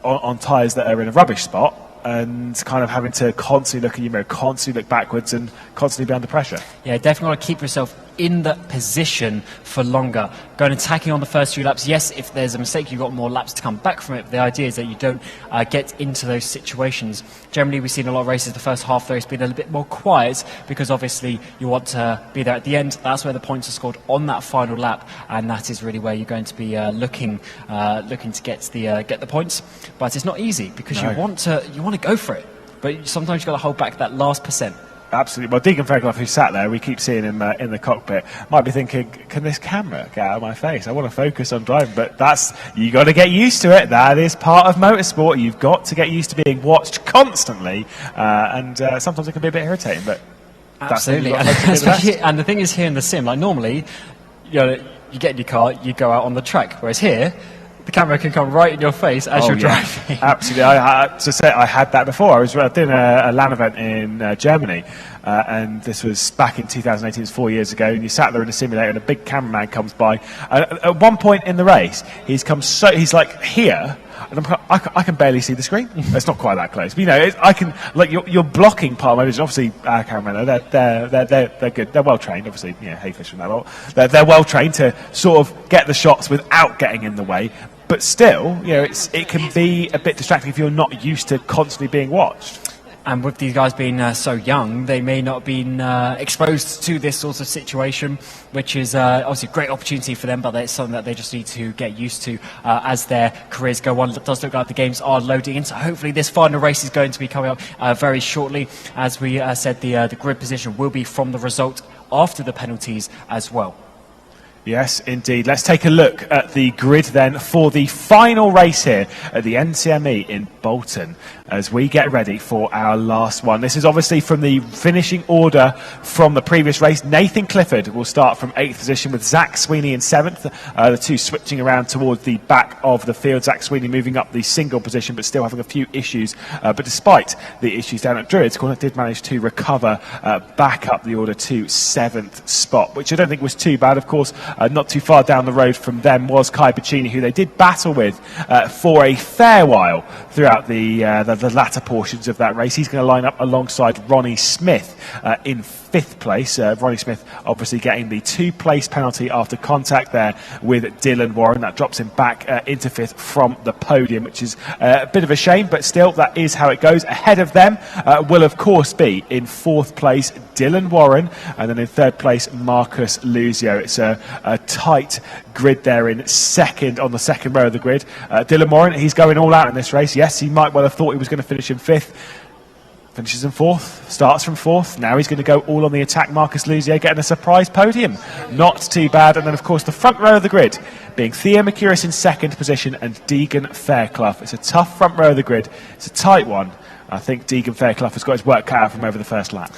on tyres that are in a rubbish spot, and kind of having to constantly look at your mirror, constantly look backwards, and constantly be under pressure. Yeah, definitely want to keep yourself in that position for longer. Going attacking on the first few laps, yes, if there's a mistake, you've got more laps to come back from it. But the idea is that you don't get into those situations. Generally, we've seen a lot of races, the first half of the race being a little bit more quiet, because obviously you want to be there at the end. That's where the points are scored on that final lap, and that is really where you're going to be looking to get the points. But it's not easy, because you want to go for it, but sometimes you've got to hold back that last percent. Absolutely. Well, Deegan Fairclough, who sat there, we keep seeing him in the cockpit, might be thinking, can this camera get out of my face? I want to focus on driving, but you got to get used to it. That is part of motorsport. You've got to get used to being watched constantly, and sometimes it can be a bit irritating, but absolutely. And the thing is, here in the sim, like normally, you get in your car, you go out on the track, whereas here, the camera can come right in your face as you're driving. Absolutely. I had that before. I was doing a LAN event in Germany, and this was back in 2018, it was 4 years ago, and you sat there in a simulator and a big cameraman comes by. At one point in the race, he's like here, and I can barely see the screen. It's not quite that close. But, I can, like, you're blocking part of my vision. Obviously, our cameramen, they're good. They're well trained. Obviously, Hayfish from that lot. They're well trained to sort of get the shots without getting in the way. But still, it can be a bit distracting if you're not used to constantly being watched. And with these guys being so young, they may not have been exposed to this sort of situation, which is obviously a great opportunity for them, but it's something that they just need to get used to as their careers go on. It does look like the games are loading in, so hopefully this final race is going to be coming up very shortly. As we said, the grid position will be from the result after the penalties as well. Yes, indeed. Let's take a look at the grid then for the final race here at the NCME in Bolton as we get ready for our last one. This is obviously from the finishing order from the previous race. Nathan Clifford will start from 8th position with Zach Sweeney in 7th. The two switching around towards the back of the field. Zach Sweeney moving up the single position but still having a few issues. But despite the issues down at Druids, Corner did manage to recover back up the order to 7th spot, which I don't think was too bad. Of course, not too far down the road from them was Kai Bacchini, who they did battle with for a fair while throughout the latter portions of that race. He's going to line up alongside Ronnie Smith in 5th place. Ronnie Smith obviously getting the 2-place penalty after contact there with Dylan Warren. That drops him back into 5th from the podium, which is a bit of a shame, but still that is how it goes. Ahead of them will of course be in 4th place Dylan Warren, and then in 3rd place Marcus Luzio. It's a tight grid there in second, on the second row of the grid. Dylan Warren, he's going all out in this race. Yes, he might well have thought he was going to finish in 5th. Finishes in 4th, starts from 4th. Now he's going to go all on the attack. Marcus Luzio getting a surprise podium. Not too bad. And then, of course, the front row of the grid being Theo Mercurius in 2nd position and Deegan Fairclough. It's a tough front row of the grid. It's a tight one. I think Deegan Fairclough has got his work cut out from over the first lap.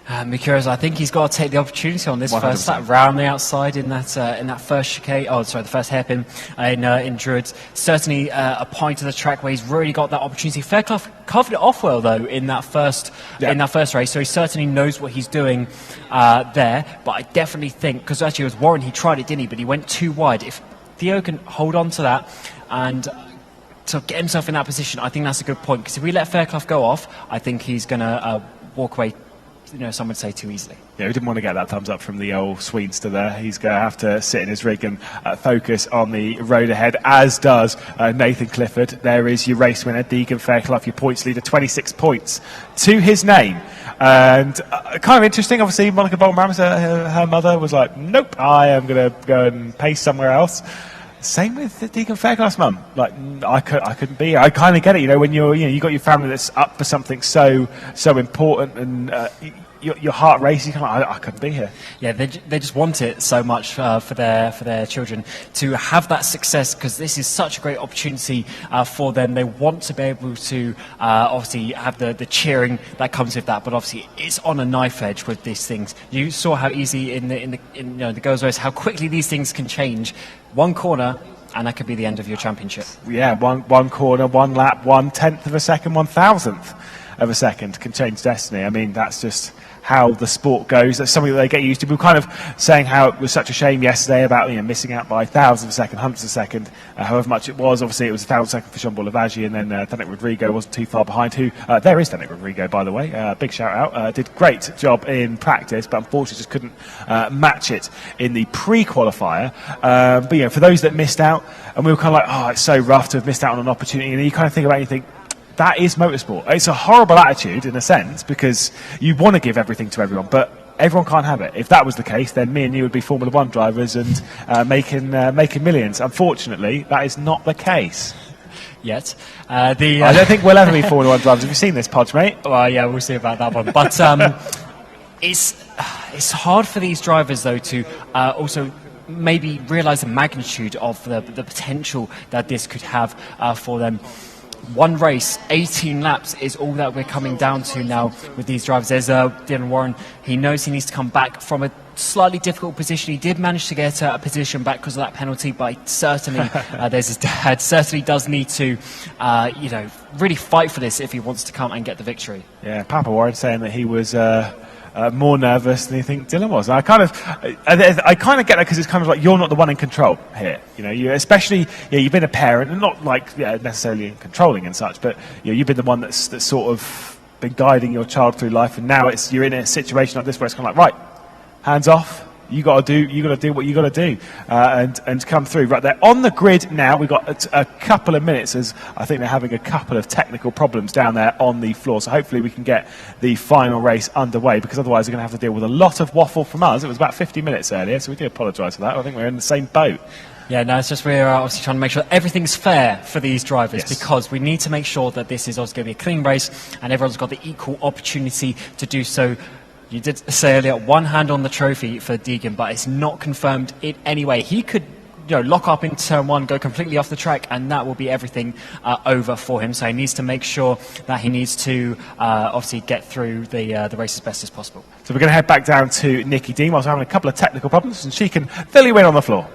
Mercurius, I think he's got to take the opportunity on this 100%. First lap, round the outside in that first chicane. Oh, sorry, the first hairpin in Druids. Certainly a point of the track where he's really got that opportunity. Fairclough covered it off well though in that first race, so he certainly knows what he's doing there. But I definitely think, because actually it was Warren, he tried it, didn't he? But he went too wide. If Theo can hold on to that and to get himself in that position, I think that's a good point. Because if we let Fairclough go off, I think he's going to walk away, some would say too easily. Yeah, we didn't want to get that thumbs up from the old Swedester there. He's going to have to sit in his rig and focus on the road ahead, as does Nathan Clifford. There is your race winner, Deegan Fairclough, your points leader, 26 points to his name. And kind of interesting, obviously, Monica Bolton-Ramos, her mother was like, nope, I am going to go and pace somewhere else. Same with Deegan Fairclough's mum. Like, I couldn't be. I kind of get it. When you got your family that's up for something so important, and your heart races. You're like, I couldn't be here. Yeah, they just want it so much for their children to have that success, because this is such a great opportunity for them. They want to be able to obviously have the cheering that comes with that, but obviously it's on a knife edge with these things. You saw how easy in the girls' race, how quickly these things can change. One corner, and that could be the end of your championship. Yeah, one corner, one lap, 1/10 of a second, 1,000th of a second can change destiny. I mean, that's just how the sport goes. That's something that they get used to. We were kind of saying how it was such a shame yesterday about missing out by thousands of a second, hundreds of a second, however much it was. Obviously, it was 1,000 second for Jean-Paul Lavaggie, and then Danik Rodrigo wasn't too far behind. There is Danik Rodrigo, by the way. Big shout out. Did great job in practice, but unfortunately just couldn't match it in the pre-qualifier. But for those that missed out, and we were kind of like, oh, it's so rough to have missed out on an opportunity, and you kind of think about it and you think, that is motorsport. It's a horrible attitude in a sense, because you want to give everything to everyone, but everyone can't have it. If that was the case, then me and you would be Formula One drivers and making millions. Unfortunately, that is not the case. Yet. I don't think we'll ever be Formula One drivers. Have you seen this, Podge, mate? Well, yeah, we'll see about that one. But it's hard for these drivers, though, to also maybe realise the magnitude of the potential that this could have for them. One race, 18 laps is all that we're coming down to now with these drivers. There's Dylan Warren. He knows he needs to come back from a slightly difficult position. He did manage to get a position back because of that penalty, but certainly there's his dad. Certainly does need to, really fight for this if he wants to come and get the victory. Yeah, Papa Warren saying that he was more nervous than you think Dylan was. And I kind of get that, because it's kind of like you're not the one in control here. You especially you've been a parent, and not like necessarily in controlling and such, but you've been the one that's sort of been guiding your child through life, and now you're in a situation like this where it's kind of like, right, hands off. You got to do what you got to do, and come through. Right, they're on the grid now. We've got a couple of minutes, as I think they're having a couple of technical problems down there on the floor. So hopefully we can get the final race underway, because otherwise we're going to have to deal with a lot of waffle from us. It was about 50 minutes earlier, so we do apologise for that. I think we're in the same boat. Yeah, no, it's just we're obviously trying to make sure that everything's fair for these drivers, because we need to make sure that this is also going to be a clean race and everyone's got the equal opportunity to do so. You did say earlier, one hand on the trophy for Deegan, but it's not confirmed in any way. He could lock up in turn one, go completely off the track, and that will be everything over for him. So he needs to make sure that he needs to obviously get through the race as best as possible. So we're going to head back down to Nikki Dean, whilst having a couple of technical problems, and she can fill you in on the floor.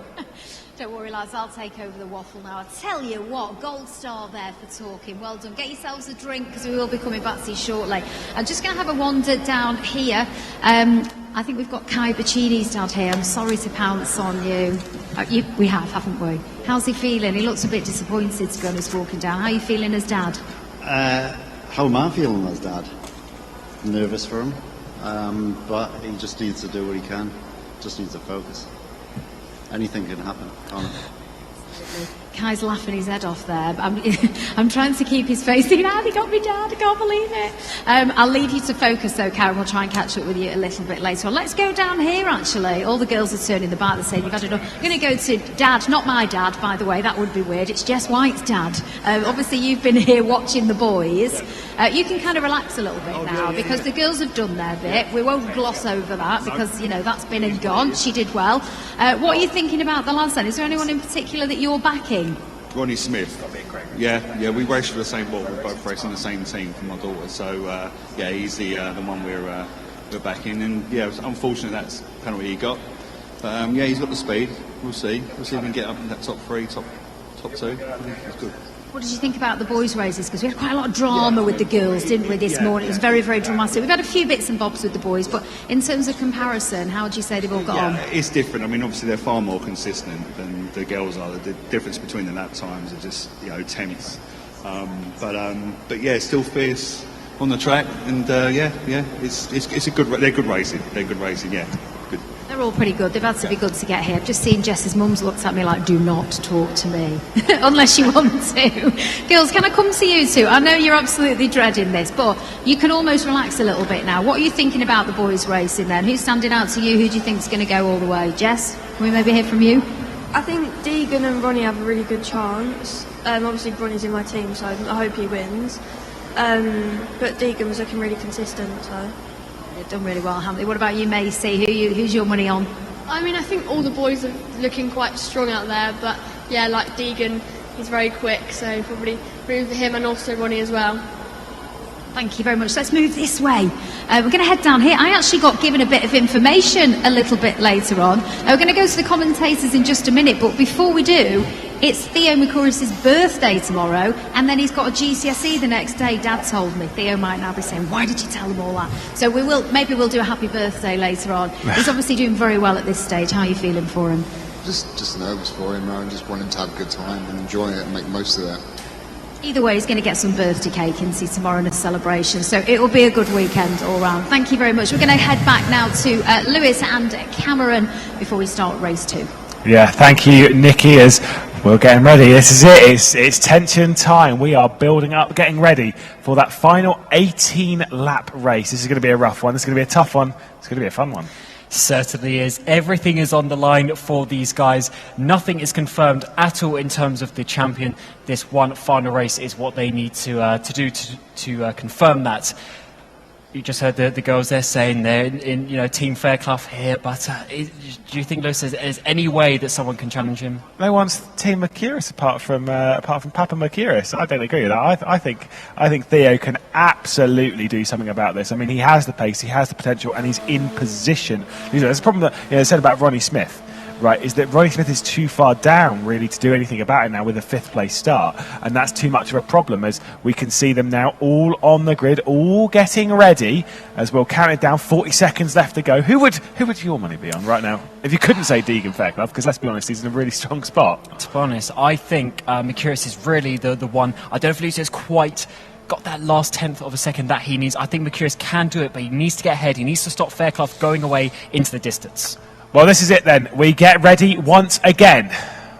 Don't worry, lads, I'll take over the waffle now. I tell you what, gold star there for talking. Well done. Get yourselves a drink, because we will be coming back to you shortly. I'm just going to have a wander down here. I think we've got Kai Bacchini's dad here. I'm sorry to pounce on you. We have, haven't we? How's he feeling? He looks a bit disappointed, to be honest, walking down. How are you feeling as dad? How am I feeling as dad? Nervous for him, but he just needs to do what he can. Just needs to focus. Anything can happen, can't it? Kai's laughing his head off there. I'm trying to keep his face thinking, they got me down, I can't believe it. I'll leave you to focus though, Karen. We'll try and catch up with you a little bit later on. Let's go down here, actually. All the girls are turning the back. They're saying, you've had enough. I'm going to go to Dad, not my dad, by the way. That would be weird. It's Jess White's dad. Obviously, you've been here watching the boys. You can kind of relax a little bit now, because the girls have done their bit. We won't gloss over that, because, that's been and gone. She did well. What are you thinking about the lads then? Is there anyone in particular that you're backing? Ronnie Smith. Yeah, we race for the same ball. We're both racing the same team for my daughter. So he's the one we're backing. And it was unfortunate that's the penalty he got. But he's got the speed. We'll see. We'll see if we can get up in that top three, top two. I think it's good. What did you think about the boys' races? Because we had quite a lot of drama with the girls, didn't we, this morning? It was very, very dramatic. We've had a few bits and bobs with the boys, but in terms of comparison, how would you say they've all got on? It's different. I mean, obviously they're far more consistent than the girls are. The difference between the lap times are just tenths. But still fierce on the track, and it's a good. They're good racing. They're good racing. Yeah. Good. They're all pretty good. They've had to be good to get here. I've just seen Jess's mum's looked at me like, do not talk to me, unless you want to. Girls, can I come to you two? I know you're absolutely dreading this, but you can almost relax a little bit now. What are you thinking about the boys racing then? Who's standing out to you? Who do you think is going to go all the way? Jess, can we maybe hear from you? I think Deegan and Ronnie have a really good chance. Obviously, Ronnie's in my team, so I hope he wins. But Deegan was looking really consistent, so... They've done really well, haven't they? What about you, Macy? Who's your money on? I mean, I think all the boys are looking quite strong out there, but yeah, like Deegan, he's very quick, so probably room for him and also Ronnie as well. Thank you very much. Let's move this way. We're going to head down here. I actually got given a bit of information a little bit later on. We're going to go to the commentators in just a minute, but before we do, it's Theo Mercouris' birthday tomorrow, and then he's got a GCSE the next day, Dad told me. Theo might now be saying, why did you tell them all that? So maybe we'll do a happy birthday later on. He's obviously doing very well at this stage. How are you feeling for him? Just nervous for him. I just want him to have a good time and enjoy it and make the most of that. Either way, he's going to get some birthday cake in tomorrow and a celebration, so it will be a good weekend all round. Thank you very much. We're going to head back now to Lewis and Cameron before we start race 2. Yeah, thank you, Nikki, as we're getting ready. This is it. It's tension time. We are building up, getting ready for that final 18-lap race. This is going to be a rough one. This is going to be a tough one. It's going to be a fun one. Certainly is. Everything is on the line for these guys. Nothing is confirmed at all in terms of the champion. This one final race is what they need to do to confirm that. You just heard the girls there saying they're in Team Fairclough here, but do you think, Lewis, there's any way that someone can challenge him? No one's Team Mercouris apart from Papa Mercouris. I don't agree with that. I think Theo can absolutely do something about this. I mean, he has the pace, he has the potential, and he's in position. There's a problem that I said about Ronnie Smith. Right, is that Ronnie Smith is too far down really to do anything about it now with a 5th place start, and that's too much of a problem, as we can see them now all on the grid, all getting ready, as we'll count it down. 40 seconds left to go. Who would your money be on right now if you couldn't say Deegan Fairclough? Because let's be honest, he's in a really strong spot. To be honest, I think Mercouris is really the one. I don't know if Lucio's quite got that last 10th of a second that he needs. I think Mercouris can do it, but he needs to get ahead. He needs to stop Fairclough going away into the distance. Well, this is it then. We get ready once again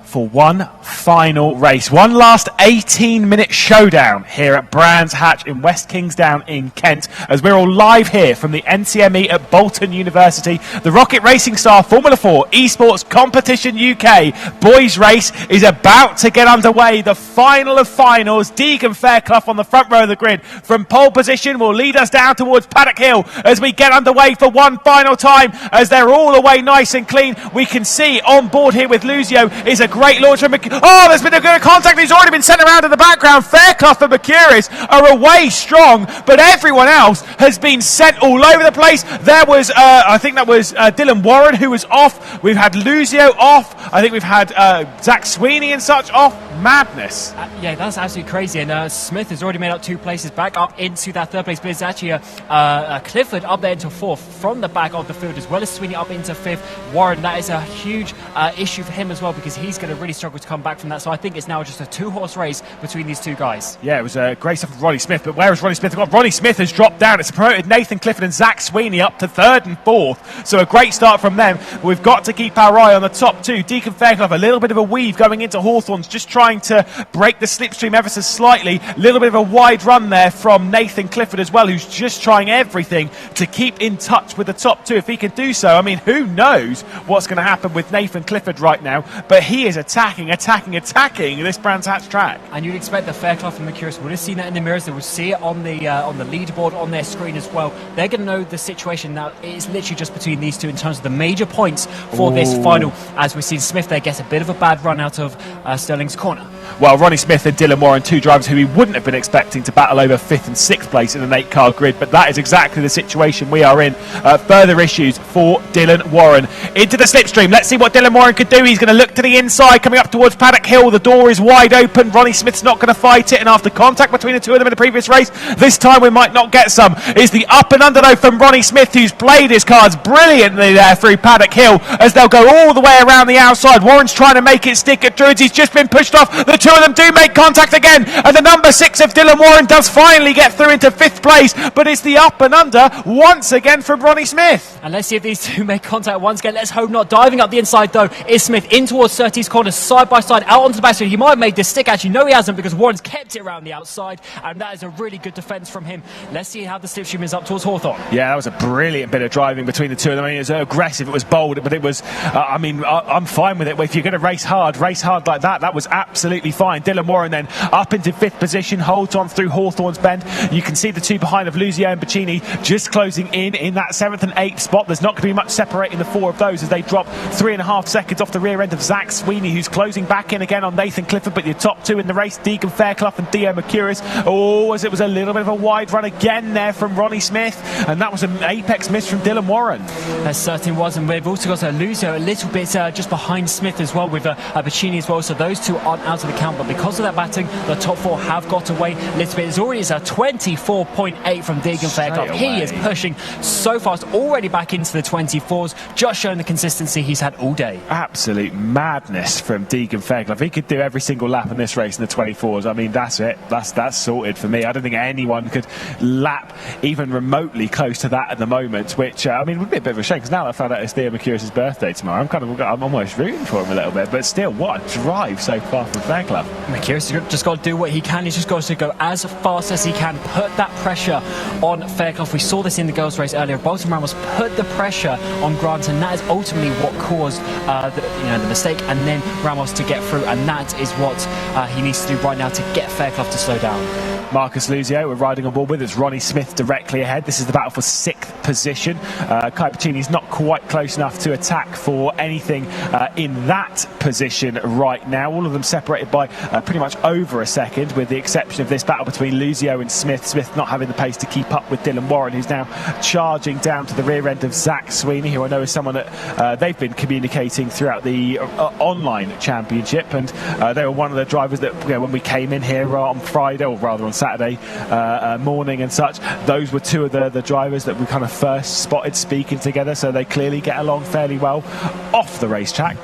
for one final race. One last 18-minute showdown here at Brands Hatch in West Kingsdown in Kent, as we're all live here from the NCME at Bolton University. The ROKiT Racing Star Formula 4 Esports Competition UK boys race is about to get underway. The final of finals. Deegan Fairclough on the front row of the grid from pole position will lead us down towards Paddock Hill as we get underway for one final time, as they're all away nice and clean. We can see on board here with Lucio is a great launch from there's been a good contact. He's already been sent around in the background. Fairclough and Mercouris are away strong, but everyone else has been sent all over the place. There was, I think that was Dylan Warren who was off. We've had Lucio off. I think we've had Zach Sweeney and such off. Madness. Yeah, that's absolutely crazy. And Smith has already made up 2 places back up into that 3rd place, but it's actually Clifford up there into 4th from the back of the field, as well as Sweeney up into 5th. Warren, that is a huge issue for him as well, because he's going to really struggle to come back from that. So I think it's now just a 2-horse race between these 2 guys. Yeah, it was great stuff from Ronnie Smith, but where has Ronnie Smith gone? Ronnie Smith has dropped down. It's promoted Nathan Clifford and Zach Sweeney up to 3rd and 4th. So a great start from them. We've got to keep our eye on the top 2. Deacon Fairclough, a little bit of a weave going into Hawthorns, just trying to break the slipstream ever so slightly. A little bit of a wide run there from Nathan Clifford as well, who's just trying everything to keep in touch with the top 2. If he can do so, I mean, who knows what's going to happen with Nathan Clifford right now, but he is attacking this Brands Hatch track. And you'd expect that Fairclough and Mercouris would have seen that in the mirrors. They would see it on the leaderboard on their screen as well. They're going to know the situation now. It is literally just between these 2 in terms of the major points for this final, as we've seen Smith there get a bit of a bad run out of Sterling's corner. Well, Ronnie Smith and Dylan Warren, 2 drivers who we wouldn't have been expecting to battle over 5th and 6th place in an 8-car grid, but that is exactly the situation we are in. Further issues for Dylan Warren. Into the slipstream. Let's see what Dylan Warren could do. He's going to look to the inside, coming up towards Paddock Hill. The door is wide open. Ronnie Smith's not going to fight it, and after contact between the 2 of them in the previous race, this time we might not get some. Is the up and under though from Ronnie Smith, who's played his cards brilliantly there through Paddock Hill, as they'll go all the way around the outside. Warren's trying to make it stick at Druids. He's just been pushed off. The 2 of them do make contact again, and the number 6 of Dylan Warren does finally get through into 5th place, but it's the up and under once again from Ronnie Smith. And let's see if these 2 make contact once again. Let's hope not. Diving up the inside though is Smith in towards Surtees corner, side by side out onto the back. So he might have made this stick. Actually, no, he hasn't, because Warren's kept it around the outside, and that is a really good defence from him. Let's see how the slipstream is up towards Hawthorn. Yeah, that was a brilliant bit of driving between the 2 of them. I mean, it was aggressive, it was bold, but it was, I'm fine with it. If you're going to race hard like that. That was absolutely absolutely fine. Dylan Warren then up into 5th position, holds on through Hawthorne's Bend. You can see the two behind of Luzio and Bacchini just closing in that 7th and 8th spot. There's not going to be much separating the 4 of those as they drop 3.5 seconds off the rear end of Zach Sweeney, who's closing back in again on Nathan Clifford. But your top 2 in the race, Deegan Fairclough and Dio Mercurius. Oh, as it was a little bit of a wide run again there from Ronnie Smith, and that was an apex miss from Dylan Warren. There certainly was, and we've also got Luzio a little bit just behind Smith as well, with Bacchini as well, so those two aren't out of the count. But because of that batting, the top 4 have got away a little bit. There's already a 24.8 from Deegan Fairclough. He is pushing so fast, already back into the 24s, just showing the consistency he's had all day. Absolute madness from Deegan Fairclough. He could do every single lap in this race in the 24s. I mean, that's it. That's sorted for me. I don't think anyone could lap even remotely close to that at the moment, which, I mean, would be a bit of a shame, because now I found out it's Theo Mercurius' birthday tomorrow. I'm almost rooting for him a little bit, but still, what a drive so far from Fairclough. Mercurius has just got to do what he can. He's just got to go as fast as he can, put that pressure on Fairclough. We saw this in the girls' race earlier. Bolton Ramos put the pressure on Grant, and that is ultimately what caused the mistake, and then Ramos to get through, and that is what he needs to do right now to get Fairclough to slow down. Marcus Luzio, we're riding on board with. It's Ronnie Smith directly ahead. This is the battle for 6th position. Kai Bacchini's not quite close enough to attack for anything in that position right now. All of them separated by pretty much over a second, with the exception of this battle between Luzio and Smith. Smith not having the pace to keep up with Dylan Warren, who's now charging down to the rear end of Zach Sweeney, who I know is someone that they've been communicating throughout the online championship, and they were one of the drivers that, when we came in here on Friday, or rather on Saturday morning and such, those were 2 of the drivers that we kind of first spotted speaking together, so they clearly get along fairly well off the racetrack.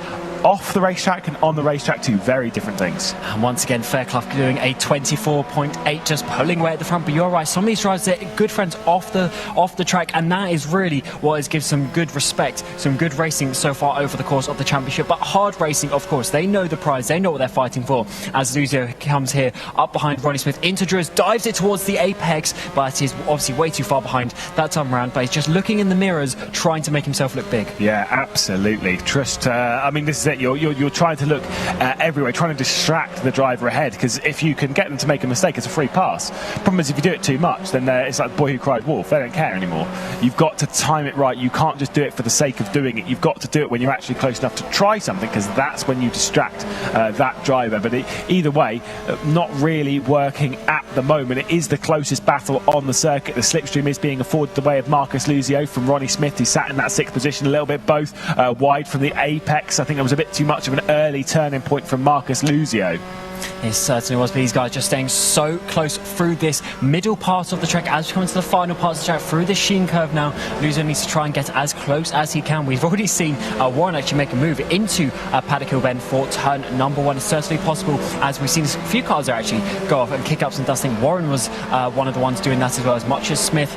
Off the racetrack and on the racetrack, 2 very different things. And once again, Fairclough doing a 24.8, just pulling away at the front. But you're right, some of these drivers, they're good friends off the track, and that is really what has given some good respect, some good racing so far over the course of the championship. But hard racing, of course, they know the prize, they know what they're fighting for. As Luzio comes here up behind Ronnie Smith into Drews, dives it towards the apex, but he's obviously way too far behind that time around. But he's just looking in the mirrors, trying to make himself look big. Yeah, absolutely. Trust. I mean, this is it. You're trying to look everywhere, trying to distract the driver ahead, because if you can get them to make a mistake, it's a free pass. Problem is, if you do it too much, then it's like the boy who cried wolf. They don't care anymore. You've got to time it right. You can't just do it for the sake of doing it. You've got to do it when you're actually close enough to try something, because that's when you distract that driver. But either way, not really working at the moment. It is the closest battle on the circuit. The slipstream is being afforded the way of Marcus Luzio from Ronnie Smith, who sat in that 6th position a little bit both wide from the apex. I think there was a bit too much of an early turning point from Marcus Luzio. It certainly was, but these guys just staying so close through this middle part of the track. As we come into the final part of the track, through this sheen curve now, Luzio needs to try and get as close as he can. We've already seen Warren actually make a move into Paddock Hill Bend for turn number 1. It's certainly possible, as we've seen a few cars there actually go off and kick up some dust. I think Warren was one of the ones doing that as well, as much as Smith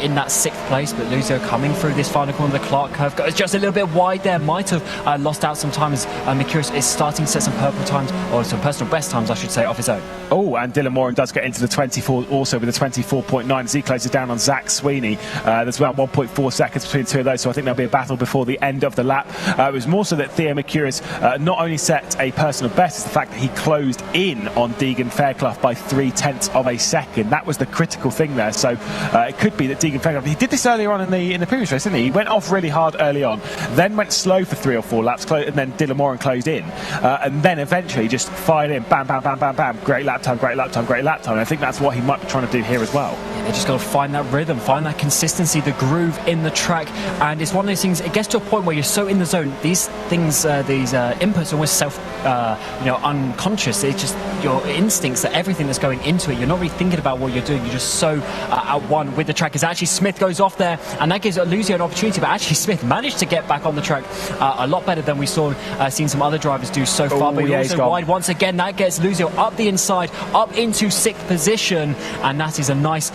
in that 6th place. But Luzio coming through this final corner, the Clark curve, goes just a little bit wide there, might have lost out some time, as Mercurius is starting to set some purple times, or some personal best times, I should say, off his own. Oh, and Dylan Warren does get into the 24 also with a 24.9 as he closes down on Zach Sweeney. There's about 1.4 seconds between 2 of those, so I think there'll be a battle before the end of the lap. It was more so that Theo Mercurius not only set a personal best, it's the fact that he closed in on Deegan Fairclough by 0.3 of a second. That was the critical thing there. So it could be that Deegan Fairclough, he did this earlier on in the previous race, didn't he? He went off really hard early on, then went slow for 3 or 4 laps, and then Dylan Warren closed in, and then eventually just fired in, bam, bam, bam, bam, bam, great lap time, great lap time, great lap time. And I think that's what he might be trying to do here as well. Yeah, they just got to find that rhythm, find that consistency, the groove in the track. And it's one of those things, it gets to a point where you're so in the zone, these things, these inputs are almost unconscious. It's just your instincts, that everything that's going into it, you're not really thinking about what you're doing, you're just so at one with the track. As actually Smith goes off there, and that gives Luzio an opportunity, but actually Smith managed to get back on the track a lot better than we saw seen some other drivers do so far. But yeah, also wide once again, that gets Luzio up the inside, up into 6th position, and that is a nice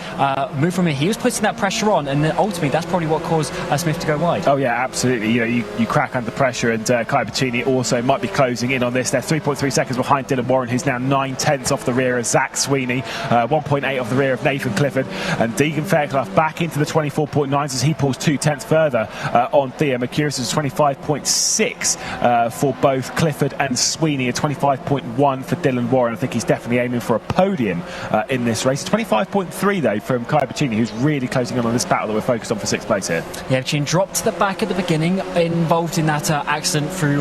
move from here. He was putting that pressure on, and then ultimately that's probably what caused Smith to go wide. Oh yeah, absolutely. You crack under pressure, and Kai Bacchini also might be closing in on this. They're 3.3 seconds behind Dylan Warren, who's now 9/10 off the rear of Zach Sweeney, 1.8 off the rear of Nathan Clifford, and Deegan Fairclough back into the 24.9s as he pulls 2/10 further on Theo Mercurius. Is 25.6 for both Clifford and Sweeney, a 25.1 for Dylan Warren. I think he's definitely aiming for a podium in this race. 25.3 though from Kai Bacchini, who's really closing on this battle that we're focused on for 6th place here. Yeah, Bacchini dropped to the back at the beginning, involved in that accident through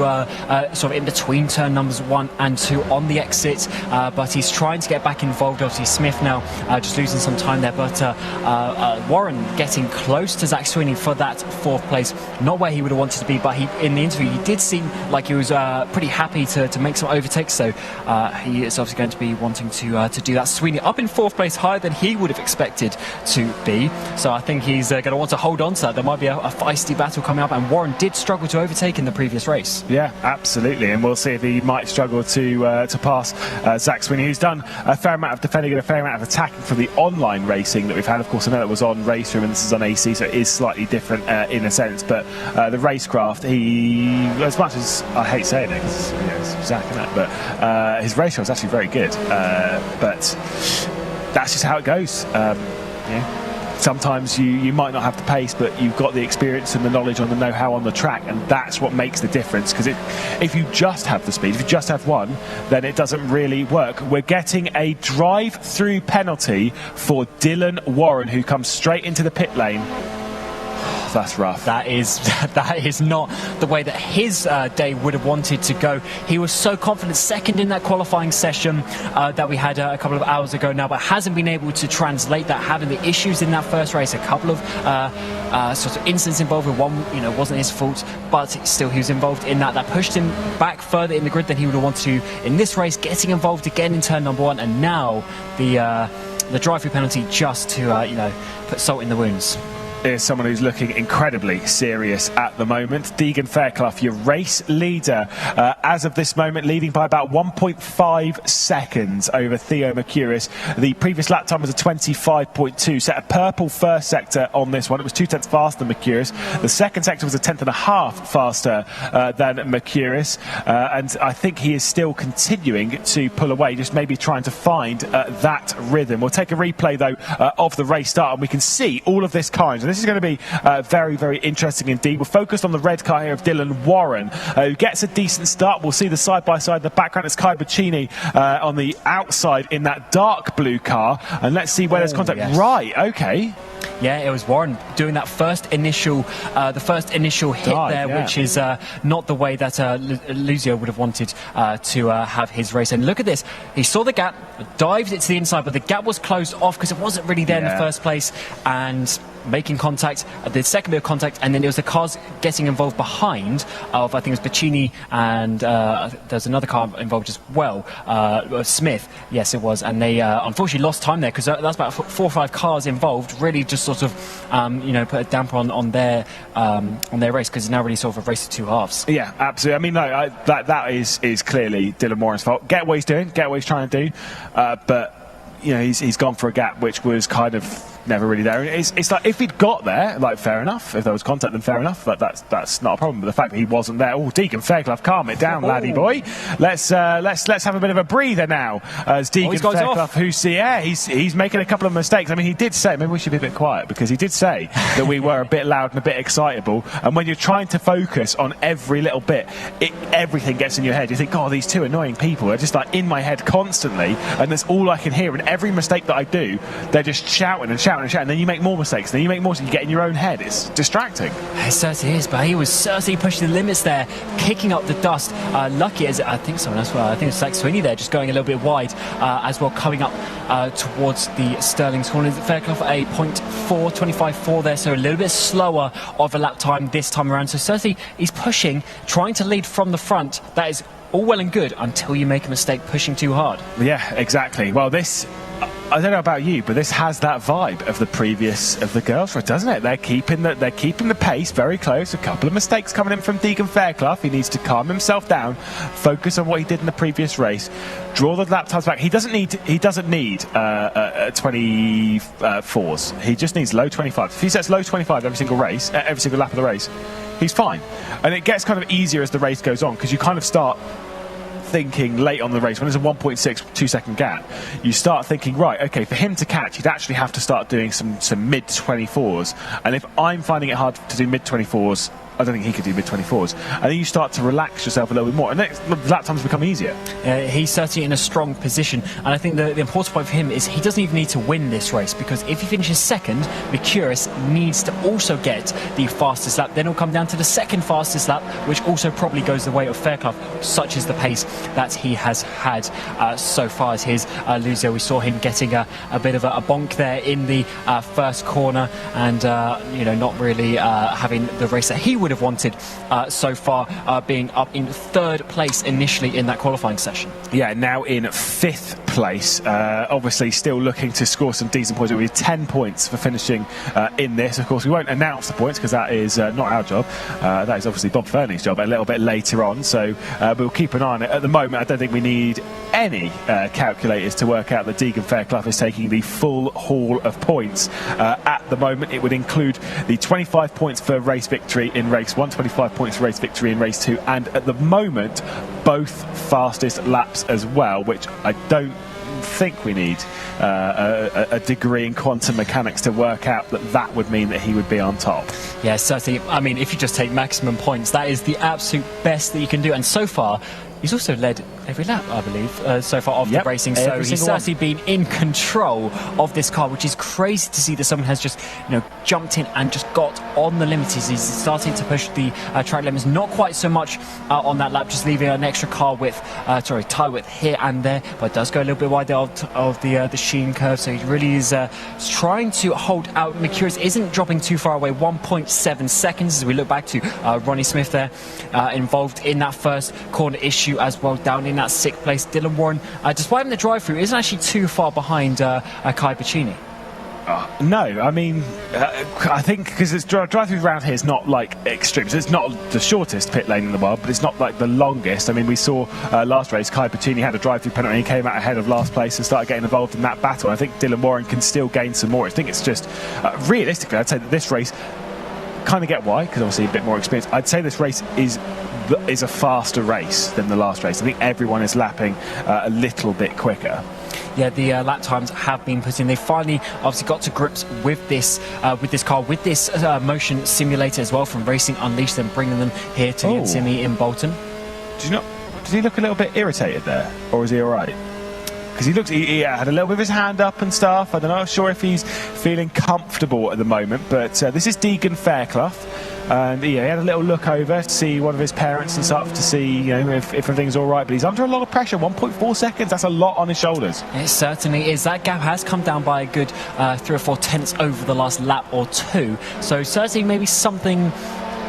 sort of in between turn numbers 1 and 2 on the exit, but he's trying to get back involved. Obviously Smith now just losing some time there, but Warren getting close to Zach Sweeney for that 4th place. Not where he would have wanted to be, but in the interview he did seem like he was pretty happy to make some overtakes, so he is obviously going to be wanting to do that. Sweeney up in 4th place, higher than he would have expected to be, so I think he's going to want to hold on to that. There might be a feisty battle coming up, and Warren did struggle to overtake in the previous race. Yeah, absolutely, and we'll see if he might struggle to pass Zach Sweeney, who's done a fair amount of defending and a fair amount of attacking from the online racing that we've had. Of course, I know that was on RaceRoom and this is on AC, so it is slightly different in a sense, but the racecraft, he, as much as I hate saying it, because it's Zach and that, but his racecraft is actually very good, but that's just how it goes. Sometimes you might not have the pace, but you've got the experience and the knowledge on the know-how on the track, and that's what makes the difference. Because if you just have the speed, if you just have one, then it doesn't really work. We're getting a drive-through penalty for Dylan Warren, who comes straight into the pit lane. That's rough. That is not the way that his day would have wanted to go. He was so confident, second in that qualifying session that we had a couple of hours ago now, but hasn't been able to translate that, having the issues in that first race. A couple of sort of incidents involved with one, wasn't his fault, but still he was involved in that. That pushed him back further in the grid than he would have wanted to in this race, getting involved again in turn number 1, and now the drive-through penalty just to put salt in the wounds. Is someone who's looking incredibly serious at the moment. Deegan Fairclough, your race leader, as of this moment, leading by about 1.5 seconds over Theo Mercurius. The previous lap time was a 25.2, set a purple first sector on this one. It was 2/10 faster than Mercurius. The second sector was a 1/10.5 faster than Mercurius, and I think he is still continuing to pull away, just maybe trying to find that rhythm. We'll take a replay though of the race start, and we can see all of this carnage. This is going to be very, very interesting indeed. We're focused on the red car here of Dylan Warren, who gets a decent start. We'll see the side-by-side in the background. It's Kai Bacchini on the outside in that dark blue car. And let's see where there's contact. Yes. Right, okay. Yeah, it was Warren doing that first initial hit there, yeah. Which is not the way that Luzio would have wanted to have his race. And look at this. He saw the gap, dived it to the inside, but the gap was closed off because it wasn't really there in the first place, and making contact, the second bit of contact, and then there was the cars getting involved behind of, I think it was Bacchini, and there's another car involved as well, Smith, yes it was, and they unfortunately lost time there because that's about 4 or 5 cars involved, really just sort of put a damper on their race, because it's now really sort of a race of 2 halves. Yeah, absolutely. I mean, no, that is clearly Dylan Warren's fault. Get what he's doing, get what he's trying to do, but he's gone for a gap which was kind of never really there. It's like, if he'd got there, like, fair enough. If there was contact, then fair enough. But that's not a problem. But the fact that he wasn't there, Deegan Fairclough, calm it down, laddie boy. Let's have a bit of a breather now. As Deegan Fairclough, he's making a couple of mistakes. I mean, he did say, maybe we should be a bit quiet, because he did say that we were a bit loud and a bit excitable. And when you're trying to focus on every little bit, everything gets in your head. You think, these 2 annoying people are just like in my head constantly, and that's all I can hear. And every mistake that I do, they're just shouting and shouting and shouting. And then you make more mistakes. Then you make more. So you get in your own head. It's distracting. It certainly is. But he was certainly pushing the limits there, kicking up the dust. Lucky as I think someone else. I think it's Zach Sweeney there, just going a little bit wide as well, coming up towards the Sterling's corner. Fairclough a 0.4, 25.4 there, so a little bit slower of a lap time this time around. So certainly he's pushing, trying to lead from the front. That is all well and good until you make a mistake pushing too hard. Yeah, exactly. Well, this I don't know about you, but this has that vibe of the previous of the girls' race, doesn't it? They're keeping the pace very close. A couple of mistakes coming in from Deegan Fairclough. He needs to calm himself down, focus on what he did in the previous race, draw the lap times back. He doesn't need 24s. He just needs low 25. If he sets low 25 every single race, every single lap of the race, he's fine. And it gets kind of easier as the race goes on, because you kind of start thinking late on the race, when there's a 1.62 second gap, you start thinking, right, okay, for him to catch, he'd actually have to start doing some mid 24s. And if I'm finding it hard to do mid 24s, I don't think he could do mid 24s. And then you start to relax yourself a little bit more, and the lap times become easier. He's certainly in a strong position, and I think the important point for him is he doesn't even need to win this race, because if he finishes second, Mercurius needs to also get the fastest lap. Then it'll come down to the second fastest lap, which also probably goes the way of Fairclough, such as the pace that he has had so far as his Luzio. We saw him getting a bit of a bonk there in the first corner, and not really having the race that he would have wanted so far, being up in third place initially in that qualifying session. Yeah, now in fifth place, obviously still looking to score some decent points. We have 10 points for finishing in this. Of course, we won't announce the points because that is not our job. That is obviously Bob Ferney's job a little bit later on, so we'll keep an eye on it. At the moment, I don't think we need any calculators to work out that Deegan Fairclough is taking the full haul of points. At the moment, it would include the 25 points for race victory in race 1, 25 points for race victory in race 2, and at the moment, both fastest laps as well, which I don't think we need a degree in quantum mechanics to work out that would mean that he would be on top. Yeah, certainly. I mean, if you just take maximum points, that is the absolute best that you can do, and so far he's also led every lap, I believe, so far of the racing. So he's certainly been in control of this car, which is crazy to see that someone has just, jumped in and just got on the limits. He's starting to push the track limits, not quite so much on that lap, just leaving an extra car width, tyre width here and there, but it does go a little bit wide of the Sheen curve. So he really is trying to hold out. Mercurius isn't dropping too far away, 1.7 seconds as we look back to Ronnie Smith there, involved in that first corner issue as well, down in that sixth place. Dylan Warren, despite having the drive-through, isn't actually too far behind Kai Pacini. No, I mean, I think because it's drive-through around here is not like extreme. So it's not the shortest pit lane in the world, but it's not like the longest. I mean, we saw last race, Kai Pacini had a drive-through penalty. He came out ahead of last place and started getting involved in that battle. I think Dylan Warren can still gain some more. I think it's just realistically, I'd say that this race, kind of get why, because obviously a bit more experience. I'd say this race is a faster race than the last race. I think everyone is lapping a little bit quicker. Yeah, the lap times have been put in. They finally obviously got to grips with this car, with this motion simulator as well from RacingUnleashed, and bringing them here to the NCME in Bolton. Does he look a little bit irritated there, or is he all right? Because he had a little bit of his hand up and stuff. I'm not sure if he's feeling comfortable at the moment, but this is Deegan Fairclough. And he had a little look over to see one of his parents and stuff to see if everything's all right. But he's under a lot of pressure. 1.4 seconds. That's a lot on his shoulders. It certainly is. That gap has come down by a good 3 or 4 tenths over the last lap or two. So certainly maybe something,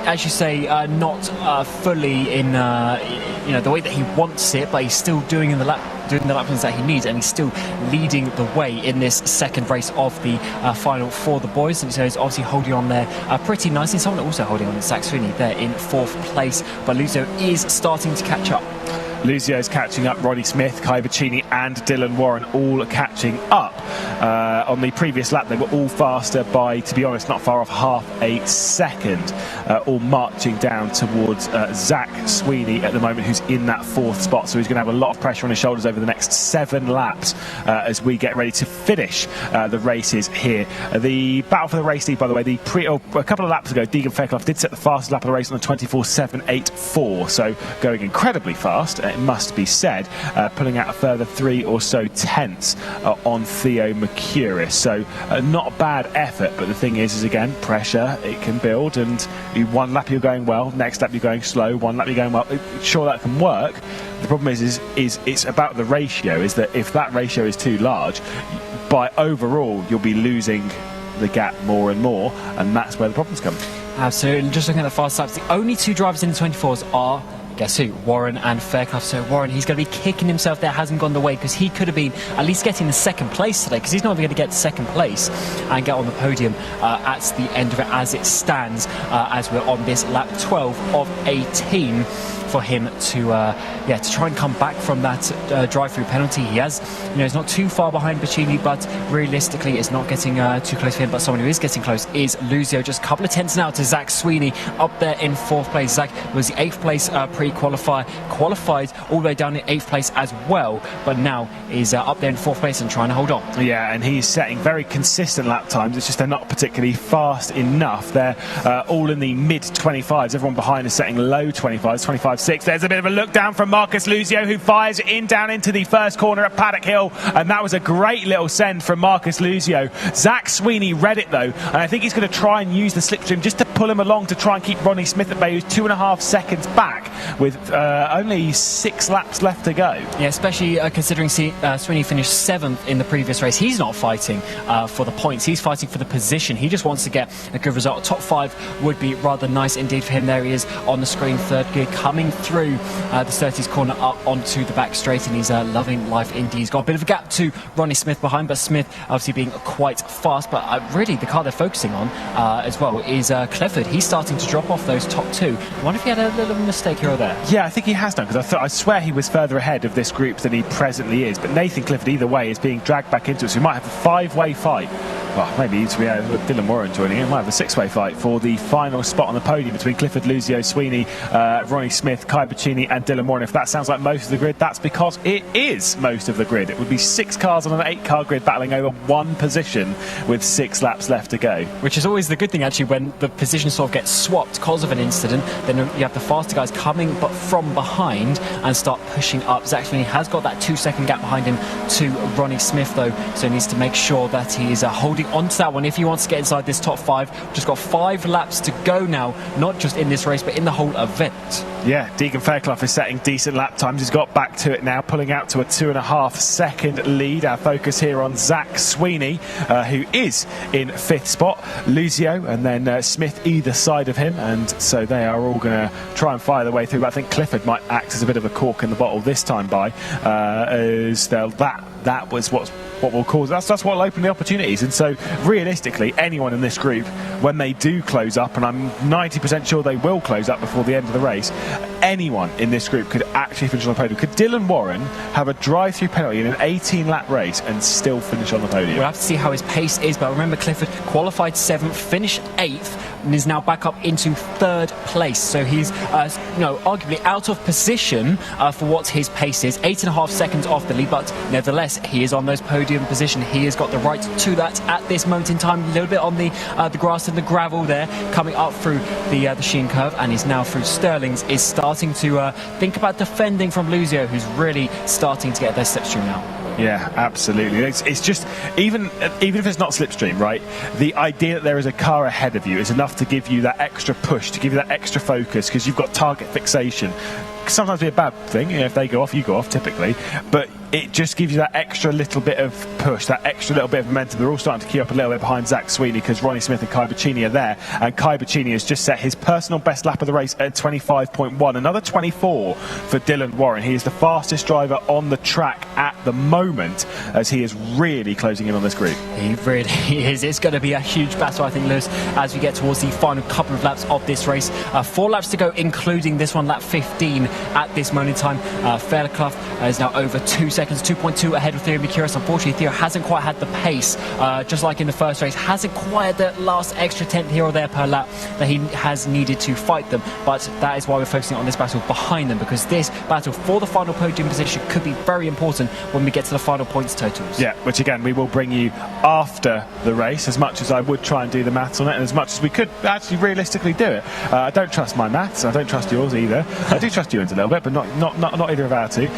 as you say, not fully in the way that he wants it, but he's still doing the lap times that he needs, and he's still leading the way in this second race of the final for the boys. And so he's obviously holding on there pretty nicely. Someone also holding on, Zach Sweeney there in 4th place, but Luzio is starting to catch up. Luzio is catching up. Ronnie Smith, Kai Pacini and Dylan Warren all catching up. On the previous lap, they were all faster by, to be honest, not far off half a second. All marching down towards Zach Sweeney at the moment, who's in that 4th spot. So he's going to have a lot of pressure on his shoulders over the next 7 laps as we get ready to finish the races here. The battle for the race lead, by the way, a couple of laps ago, Deegan Fairclough did set the fastest lap of the race on a 24.784. So going incredibly fast, it must be said, pulling out a further 3 or so tenths on Theo Mercurius. So not a bad effort, but the thing is again, pressure, it can build, and one lap you're going well, next lap you're going slow, one lap you're going well. Sure, that can work. The problem is it's about the ratio, is that if that ratio is too large, by overall you'll be losing the gap more and more, and that's where the problems come. Absolutely. Just looking at the fast laps, the only 2 drivers in the 24s are guess who? Warren and Fairclough. So Warren, he's going to be kicking himself there, hasn't gone the way, because he could have been at least getting the second place today, because he's not even going to get second place and get on the podium at the end of it as it stands, as we're on this lap 12 of 18. For him to try and come back from that drive-through penalty. He has, he's not too far behind Bacchini, but realistically it's not getting too close for him. But someone who is getting close is Lucio, just a couple of tenths now to Zach Sweeney up there in 4th place. Zach was the 8th place pre-qualifier, qualified all the way down in 8th place as well, but now is up there in 4th place and trying to hold on. Yeah, and he's setting very consistent lap times. It's just they're not particularly fast enough. They're all in the mid-25s. Everyone behind is setting low 25s, 25.6. There's a bit of a look down from Marcus Lucio, who fires in down into the first corner at Paddock Hill, and that was a great little send from Marcus Lucio. Zach Sweeney read it though, and I think he's going to try and use the slipstream just to pull him along to try and keep Ronnie Smith at bay, who's 2.5 seconds back with only 6 laps left to go. Yeah, especially considering Sweeney finished 7th in the previous race. He's not fighting for the points, he's fighting for the position. He just wants to get a good result. Top 5 would be rather nice indeed for him. There he is on the screen, 3rd gear, coming through the 30s corner up onto the back straight, and he's loving life indeed. He's got a bit of a gap to Ronnie Smith behind, but Smith obviously being quite fast. But really the car they're focusing on as well is Clifford. He's starting to drop off those top 2. I wonder if he had a little mistake here or there. Yeah, I think he has done, because I swear he was further ahead of this group than he presently is. But Nathan Clifford either way is being dragged back into it, so we might have a 5-way fight. Well, maybe we have Dylan Warren joining in. We might have a 6-way fight for the final spot on the podium between Clifford, Lucio, Sweeney, Ronnie Smith, Kai Bacchini and Dylan Warren. If that sounds like most of the grid, that's because it is most of the grid. It would be 6 cars on an 8-car grid battling over 1 position with 6 laps left to go. Which is always the good thing, actually, when the position sort of gets swapped because of an incident. Then you have the faster guys coming but from behind and start pushing up. Zach Sweeney has got that 2-second gap behind him to Ronnie Smith though, so he needs to make sure that he is holding onto that one if he wants to get inside this top 5. Just got 5 laps to go now, not just in this race but in the whole event. Yeah, Deegan Fairclough is setting decent lap times. He's got back to it now, pulling out to a 2.5 second lead. Our focus here on Zach Sweeney, who is in 5th spot. Lucio and then Smith either side of him, and so they are all going to try and fire their way through. But I think Clifford might act as a bit of a cork in the bottle this time by, as that was what will cause that's what will open the opportunities. And so realistically, anyone in this group, when they do close up, and I'm 90% sure they will close up before the end of the race, anyone in this group could actually finish on the podium. Could Dylan Warren have a drive-through penalty in an 18-lap race and still finish on the podium? We'll have to see how his pace is, but remember Clifford qualified 7th, finished 8th, and is now back up into 3rd place. So he's arguably out of position for what his pace is. 8.5 seconds off the lead, but nevertheless he is on those podium position. He has got the right to that at this moment in time. A little bit on the grass and the gravel there, coming up through the Sheen curve, and is now through Sterling's. Is starting to think about defending from Lucio, who's really starting to get their slipstream now. Yeah, absolutely. It's just, even if it's not slipstream, right, the idea that there is a car ahead of you is enough to give you that extra push, to give you that extra focus, because you've got target fixation. Sometimes be a bad thing, if they go off, you go off typically, but it just gives you that extra little bit of push, that extra little bit of momentum. They're all starting to keep up a little bit behind Zach Sweeney, because Ronnie Smith and Kai Bacchini are there, and Kai Bacchini has just set his personal best lap of the race at 25.1, another 24 for Dylan Warren. He is the fastest driver on the track at the moment, as he is really closing in on this group. He really is. It's going to be a huge battle, I think, Lewis, as we get towards the final couple of laps of this race. 4 laps to go, including this one, lap 15 at this moment in time. Fairclough is now over 2 seconds, 2.2 ahead of Theo Mercurius. Unfortunately, Theo hasn't quite had the pace, just like in the first race, hasn't quite had the last extra tenth here or there per lap that he has needed to fight them. But that is why we're focusing on this battle behind them, because this battle for the final podium position could be very important when we get to the final points totals. Yeah, which again we will bring you after the race, as much as I would try and do the maths on it, and as much as we could actually realistically do it. I don't trust my maths, I don't trust yours either. I do trust you a little bit, but not either of our two.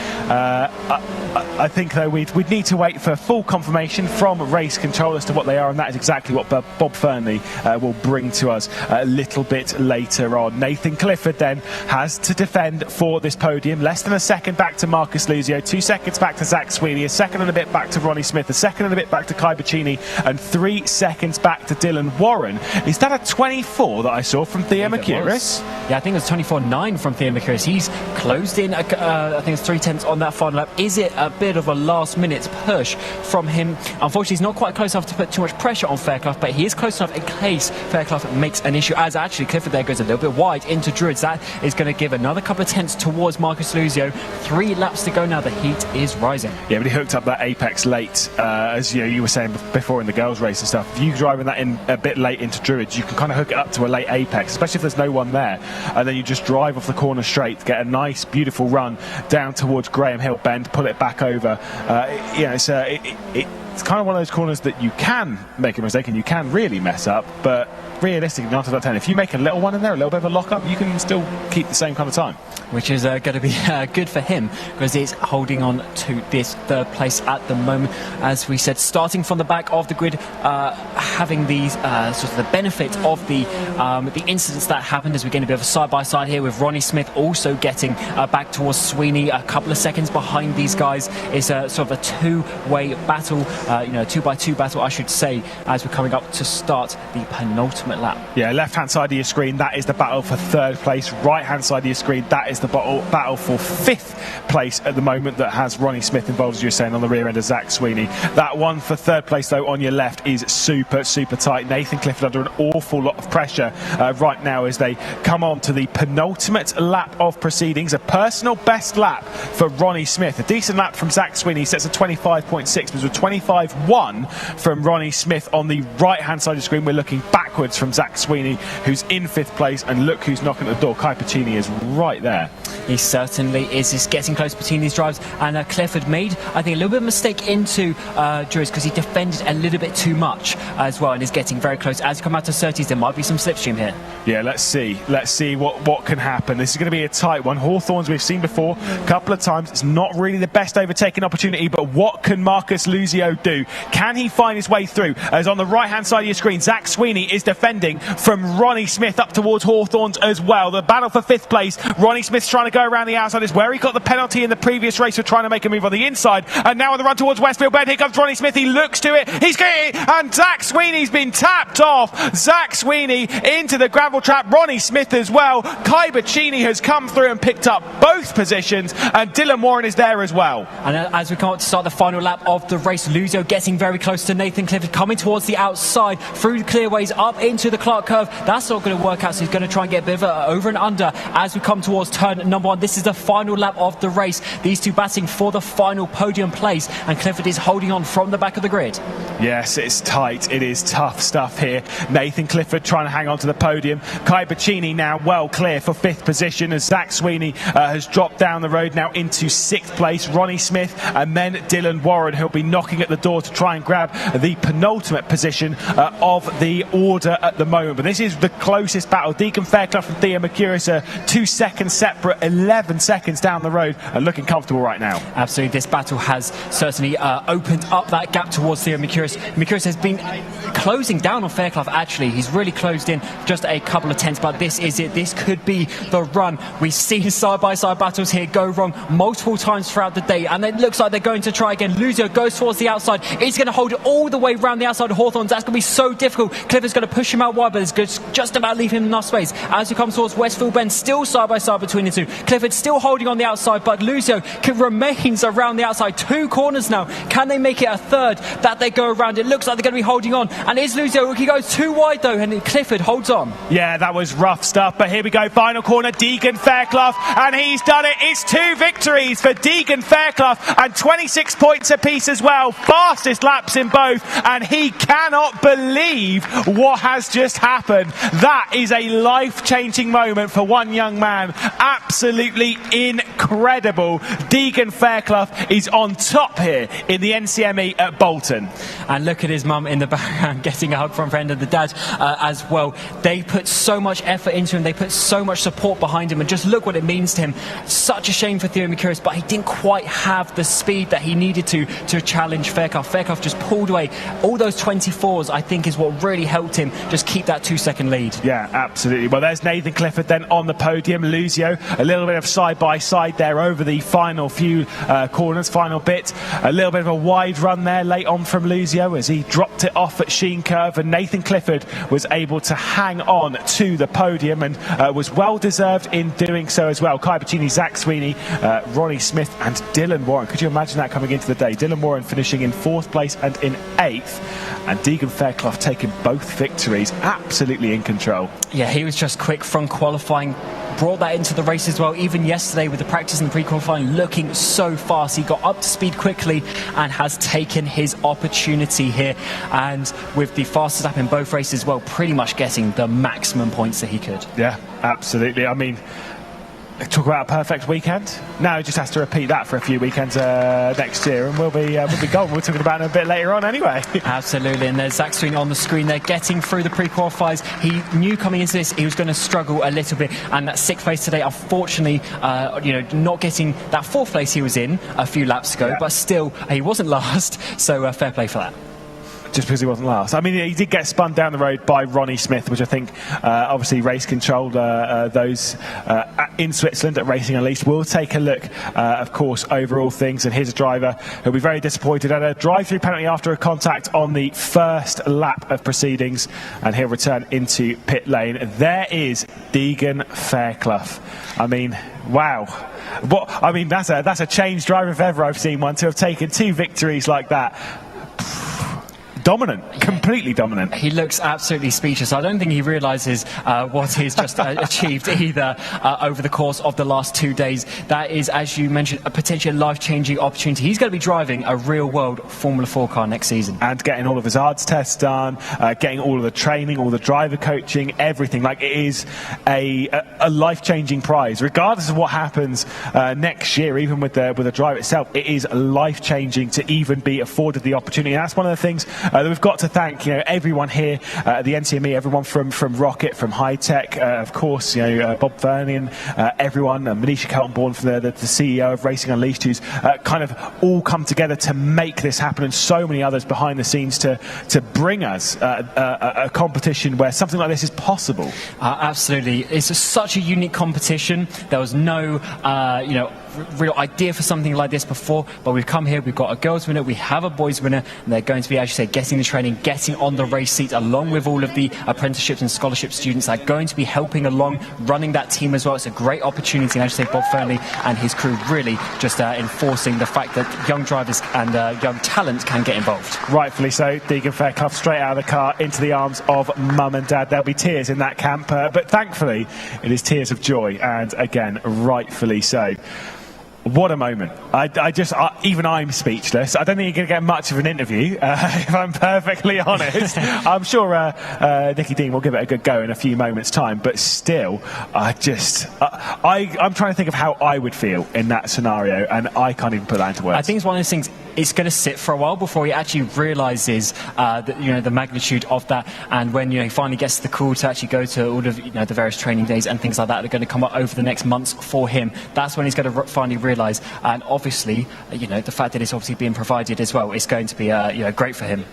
I think, though, we'd need to wait for full confirmation from race control as to what they are, and that is exactly what Bob Fernley will bring to us a little bit later on. Nathan Clifford then has to defend for this podium. Less than a second back to Marcus Luzio, 2 seconds back to Zach Sweeney, a second and a bit back to Ronnie Smith, a second and a bit back to Kai Bacchini, and 3 seconds back to Dylan Warren. Is that a 24 that I saw from Theo Mercouris? Yeah, I think it was 24.9 from Theo Mercouris. He's closed in, I think it's 3/10 on that final lap. Is it a bit of a last-minute push from him? Unfortunately, he's not quite close enough to put too much pressure on Fairclough, but he is close enough in case Fairclough makes an issue. As actually Clifford there goes a little bit wide into Druids. That is going to give another couple of tenths towards Marcus Luzio. 3 laps to go now. The heat is rising. Yeah, but he hooked up that apex late, as you were saying before in the girls' race and stuff. If you driving that in a bit late into Druids, you can kind of hook it up to a late apex, especially if there's no one there, and then you just drive off the corner straight, get a nice, beautiful run down towards Graham Hill Bend, pull it back over. It's kind of one of those corners that you can make a mistake and you can really mess up, but realistically, 9 out of 10, if you make a little one in there, a little bit of a lock-up, you can still keep the same kind of time. Which is going to be good for him, because he's holding on to this 3rd place at the moment. As we said, starting from the back of the grid, having these sort of the benefit of the incidents that happened, as we're getting a bit of a side-by-side here with Ronnie Smith also getting back towards Sweeney, a couple of seconds behind these guys. Is sort of a two-way battle, 2x2 battle, I should say, as we're coming up to start the penultimate lap. Yeah, left-hand side of your screen, that is the battle for 3rd place. Right-hand side of your screen, that is the battle for 5th place at the moment, that has Ronnie Smith involved, as you were saying, on the rear end of Zach Sweeney. That one for 3rd place, though, on your left is super tight. Nathan Clifford under an awful lot of pressure right now as they come on to the penultimate lap of proceedings. A personal best lap for Ronnie Smith. A decent lap from Zach Sweeney, sets a 25.6, but it was a 25.1 from Ronnie Smith on the right-hand side of the screen. We're looking backwards from Zach Sweeney, who's in 5th place, and look who's knocking at the door. Kai Pacini is right there. He certainly is. He's getting close between these drives, and Clifford made, I think, a little bit of a mistake into Druids, because he defended a little bit too much as well, and is getting very close. As you come out to 30s, there might be some slipstream here. Yeah, let's see what can happen. This is going to be a tight one. Hawthorns we've seen before a couple of times. It's not really the best overtaking opportunity, but what can Marcus Luzio do? Can he find his way through? As on the right-hand side of your screen, Zach Sweeney is defending from Ronnie Smith up towards Hawthorns as well. The battle for 5th place. Ronnie Smith's trying to go around the outside, is where he got the penalty in the previous race for trying to make a move on the inside, and now on the run towards Westfield Bend, here comes Ronnie Smith. He looks to it, he's getting it, and Zach Sweeney's been tapped off. Zach Sweeney into the gravel trap, Ronnie Smith as well. Kai Bacchini has come through and picked up both positions, and Dylan Warren is there as well. And as we come up to start the final lap of the race, Luzio getting very close to Nathan Clifford, coming towards the outside through the clearways up into the Clark curve. That's not going to work out, so he's going to try and get a bit of a over and under as we come towards turn number 1. This is the final lap of the race. These two batting for the final podium place, and Clifford is holding on from the back of the grid. Yes, it's tight. It is tough stuff here. Nathan Clifford trying to hang on to the podium. Kai Bacchini now well clear for 5th position, as Zach Sweeney has dropped down the road now into 6th place. Ronnie Smith and then Dylan Warren, who'll be knocking at the door to try and grab the penultimate position of the order at the moment. But this is the closest battle. Deacon Fairclough and Theo Mercouris are 2 seconds separate, 11 seconds down the road, and looking comfortable right now. Absolutely, this battle has certainly opened up that gap towards Theo Mercouris. Mercouris has been closing down on Fairclough, actually. He's really closed in just a couple of tenths, but this is it. This could be the run. We've seen side-by-side battles here go wrong multiple times throughout the day, and it looks like they're going to try again. Luzio goes towards the outside. He's going to hold it all the way around the outside of Hawthorns. That's going to be so difficult. Clifford's going to push him out wide, but it's just about leave him enough space. As he comes towards Westfield Bend, still side-by-side between the two. Clifford still holding on the outside, but Luzio remains around the outside. 2 corners now. Can they make it a 3rd that they go around? It looks like they're going to be holding on. And is Luzio, he goes too wide though, and Clifford holds on. Yeah, that was rough stuff, but here we go. Final corner, Deegan Fairclough, and he's done it. It's 2 victories for Deegan Fairclough, and 26 points apiece as well. Fastest laps in both, and he cannot believe what has just happened. That is a life-changing moment for one young man. Absolutely incredible. incredible. Deegan Fairclough is on top here in the NCME at Bolton. And look at his mum in the background getting a hug from friend and the dad as well. They put so much effort into him, they put so much support behind him, and just look what it means to him. Such a shame for Theo Mercurius, but he didn't quite have the speed that he needed to challenge Fairclough. Fairclough just pulled away. All those 24s, I think, is what really helped him just keep that 2-second lead. Yeah, absolutely. Well, there's Nathan Clifford then on the podium. Luzio, a little bit of side-by-side there over the final few corners, final bit. A little bit of a wide run there late on from Luzio as he dropped it off at Sheen Curve, and Nathan Clifford was able to hang on to the podium and was well-deserved in doing so as well. Kai Bacchini, Zach Sweeney, Ronnie Smith and Dylan Warren. Could you imagine that coming into the day? Dylan Warren finishing in 4th place and in 8th, and Deegan Fairclough taking both victories, absolutely in control. Yeah, he was just quick from qualifying, brought that into the race as well. Even yesterday with the practice and the pre-qualifying, looking so fast. He got up to speed quickly and has taken his opportunity here, and with the fastest lap in both races as well, pretty much getting the maximum points that he could. Yeah, absolutely. I mean, talk about a perfect weekend. Now he just has to repeat that for a few weekends next year, and we'll be gone. We're talking about it a bit later on anyway. Absolutely, and there's Zach Sweeney on the screen there, getting through the pre-qualifiers. He knew coming into this he was going to struggle a little bit, and that 6th place today, unfortunately, not getting that 4th place he was in a few laps ago, but still, he wasn't last, so fair play for that. Just because he wasn't last. I mean, he did get spun down the road by Ronnie Smith, which I think obviously race controlled those in Switzerland at Racing Unleashed. We'll take a look, of course, over all things, and here's a driver who'll be very disappointed at a drive-through penalty after a contact on the first lap of proceedings, and he'll return into pit lane. There is Deegan Fairclough. I mean, wow. That's a changed driver if ever I've seen one, to have taken 2 victories like that. Dominant, completely dominant. He looks absolutely speechless. I don't think he realises what he's just achieved either over the course of the last 2 days. That is, as you mentioned, a potentially life-changing opportunity. He's going to be driving a real-world Formula 4 car next season. And getting all of his ARDS tests done, getting all of the training, all the driver coaching, everything. Like, it is a life-changing prize. Regardless of what happens next year, even with the drive itself, it is life-changing to even be afforded the opportunity. And that's one of the things that we've got to thank, everyone here at the NCME, everyone from ROKiT, from High Tech, of course, Bob Vernian, everyone, Manisha Kelton-Bourne, from the CEO of Racing Unleashed, who's kind of all come together to make this happen, and so many others behind the scenes to bring us a competition where something like this is possible. Absolutely. It's such a unique competition. There was no, real idea for something like this before, but we've come here, we've got a girls winner, we have a boys winner, and they're going to be, as you say, getting the training, getting on the race seat, along with all of the apprenticeships and scholarship students that are going to be helping along, running that team as well. It's a great opportunity, and as you say, Bob Fernley and his crew really just enforcing the fact that young drivers and young talent can get involved. Rightfully so. Deegan Fairclough straight out of the car into the arms of mum and dad. There'll be tears in that camp, but thankfully it is tears of joy, and again, rightfully so. What a moment. Even I'm speechless. I don't think you're going to get much of an interview, if I'm perfectly honest. I'm sure Nicky Dean will give it a good go in a few moments' time, but still, I'm trying to think of how I would feel in that scenario, and I can't even put that into words. I think it's one of those things, it's going to sit for a while before he actually realises the magnitude of that, and when he finally gets the call to actually go to all of the various training days and things like that are going to come up over the next months for him, that's when he's going to finally realise. And obviously, the fact that it's obviously being provided as well is going to be great for him.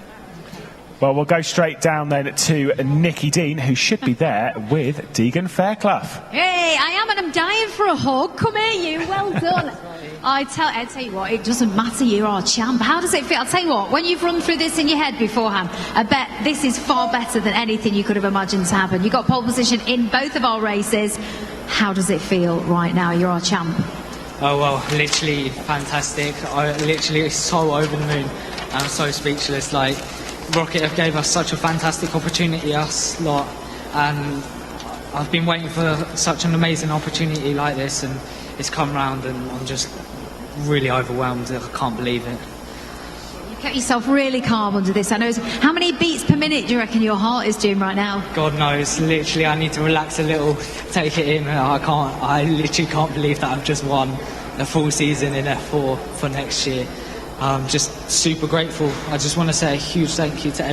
Well, we'll go straight down then to Nicky Dean, who should be there with Deegan Fairclough. Hey, I am, and I'm dying for a hug. Come here, you. Well done. I tell you what, it doesn't matter, you're our champ. How does it feel? I'll tell you what, when you've run through this in your head beforehand, I bet this is far better than anything you could have imagined to happen. You got pole position in both of our races. How does it feel right now? You're our champ. Oh, well, literally fantastic. I literally so over the moon. I'm so speechless. Like, ROKiT have gave us such a fantastic opportunity, us lot, and I've been waiting for such an amazing opportunity like this, and it's come round, and I'm just really overwhelmed. I can't believe it. You kept yourself really calm under this. I know. How many beats per minute do you reckon your heart is doing right now? God knows. Literally, I need to relax a little, take it in. I literally can't believe that I've just won. a full season in F4 for next year. Just super grateful. I just want to say a huge thank you to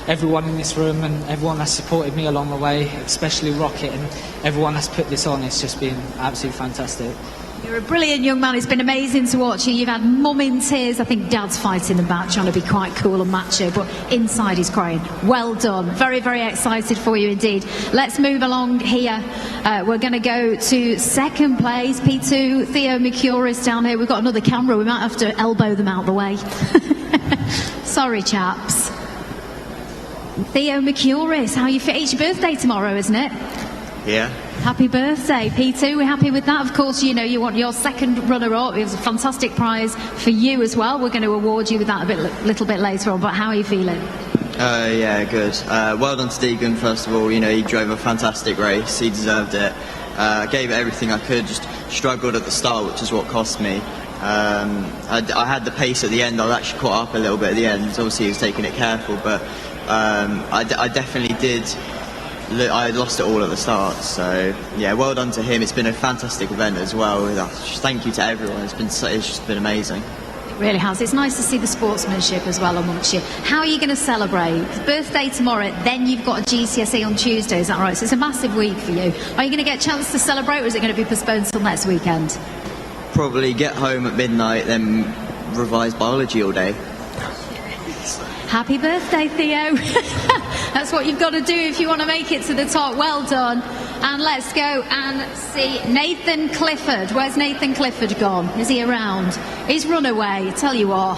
everyone in this room and everyone that's supported me along the way, especially ROKiT and everyone that's put this on. It's just been absolutely fantastic. You're a brilliant young man. It's been amazing to watch you. You've had mum in tears. I think dad's fighting the back, trying to be quite cool and macho, but inside he's crying. Well done. Very, very excited for you indeed. Let's move along here. We're going to go to second place. P2, Theo Mercuris down here. We've got another camera. We might have to elbow them out the way. Sorry, chaps. Theo Mercuris, how you fit? It's your birthday tomorrow, isn't it? Yeah. Happy birthday, P2. We're happy with that. Of course, you know you want your second runner-up. It was a fantastic prize for you as well. We're going to award you with that little bit later on. But how are you feeling? Yeah, good. Well done to Deegan, first of all. You know, he drove a fantastic race. He deserved it. Gave it everything I could. Just struggled at the start, which is what cost me. I had the pace at the end. I was actually caught up a little bit at the end. Obviously, he was taking it careful, but I definitely did. I lost it all at the start, so yeah, well done to him. It's been a fantastic event as well. Thank you to everyone. It's just been amazing. It really has. It's nice to see the sportsmanship as well amongst you. How are you going to celebrate? Birthday tomorrow, then you've got a GCSE on Tuesday, is that right? So it's a massive week for you. Are you going to get a chance to celebrate, or is it going to be postponed till next weekend? Probably get home at midnight, then revise biology all day. Happy birthday, Theo. That's what you've got to do if you want to make it to the top. Well done. And let's go and see Nathan Clifford. Where's Nathan Clifford gone? Is he around? He's run away, tell you what.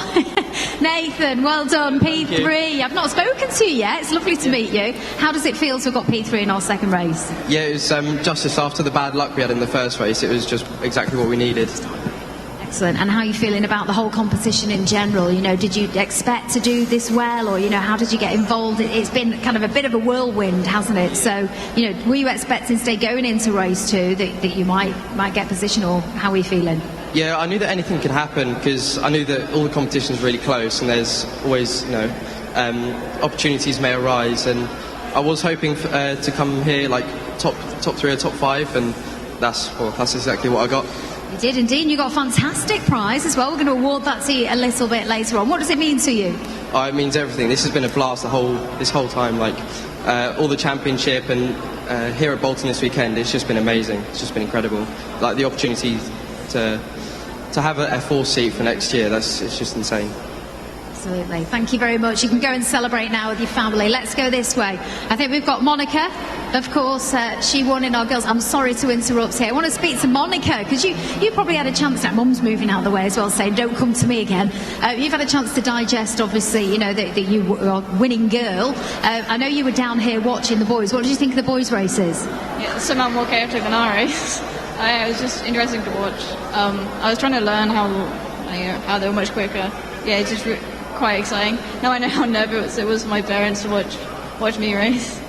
Nathan, well done, P3. I've not spoken to you yet. It's lovely to meet you. How does it feel to have got P3 in our second race? Yeah, it was just after the bad luck we had in the first race. It was just exactly what we needed. Excellent. And how are you feeling about the whole competition in general? You know, did you expect to do this well, or, you know, how did you get involved? It's been kind of a bit of a whirlwind, hasn't it? So, you know, were you expecting, say, going into race 2 that you might get position, or how are you feeling? Yeah, I knew that anything could happen because I knew that all the competition's really close and there's always, you know, opportunities may arise, and I was hoping to come here like top 3 or top 5, and that's exactly what I got. You did indeed. You got a fantastic prize as well. We're going to award that to you a little bit later on. What does it mean to you? Oh, it means everything. This has been a blast this whole time. Like all the championship and here at Bolton this weekend, it's just been amazing. It's just been incredible. Like the opportunity to have a F4 seat for next year. It's just insane. Absolutely. Thank you very much. You can go and celebrate now with your family. Let's go this way. I think we've got Monica. Of course, she won in our girls. I'm sorry to interrupt here. I want to speak to Monica because you probably had a chance. That Mum's moving out of the way as well, saying don't come to me again. You've had a chance to digest, obviously, you know, that you are winning girl. I know you were down here watching the boys. What did you think of the boys' races? Yeah, somehow more chaotic than our race. It was just interesting to watch. I was trying to learn how they were much quicker. Yeah, it's just quite exciting. Now I know how nervous it was for my parents to watch me race.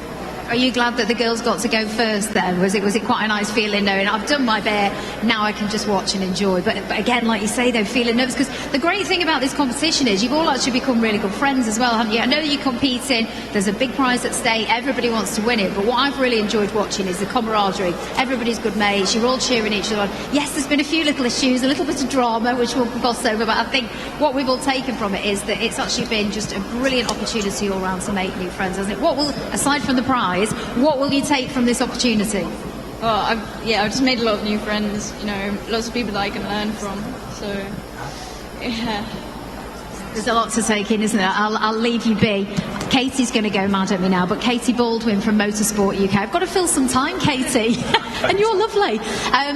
Are you glad that the girls got to go first then? Was it quite a nice feeling knowing I've done my bit, now I can just watch and enjoy? But again, like you say, though, feeling nervous, because the great thing about this competition is you've all actually become really good friends as well, haven't you? I know that you're competing, there's a big prize at stake, everybody wants to win it, but what I've really enjoyed watching is the camaraderie. Everybody's good mates, you're all cheering each other on. Yes, there's been a few little issues, a little bit of drama, which we'll gloss over, but I think what we've all taken from it is that it's actually been just a brilliant opportunity all round to make new friends, hasn't it? What will, aside from the prize, what will you take from this opportunity? Well, I've just made a lot of new friends, you know, lots of people that I can learn from, so, yeah. There's a lot to take in, isn't there? I'll leave you be. Katie's going to go mad at me now, but Katie Baldwin from Motorsport UK. I've got to fill some time, Katie. And you're lovely.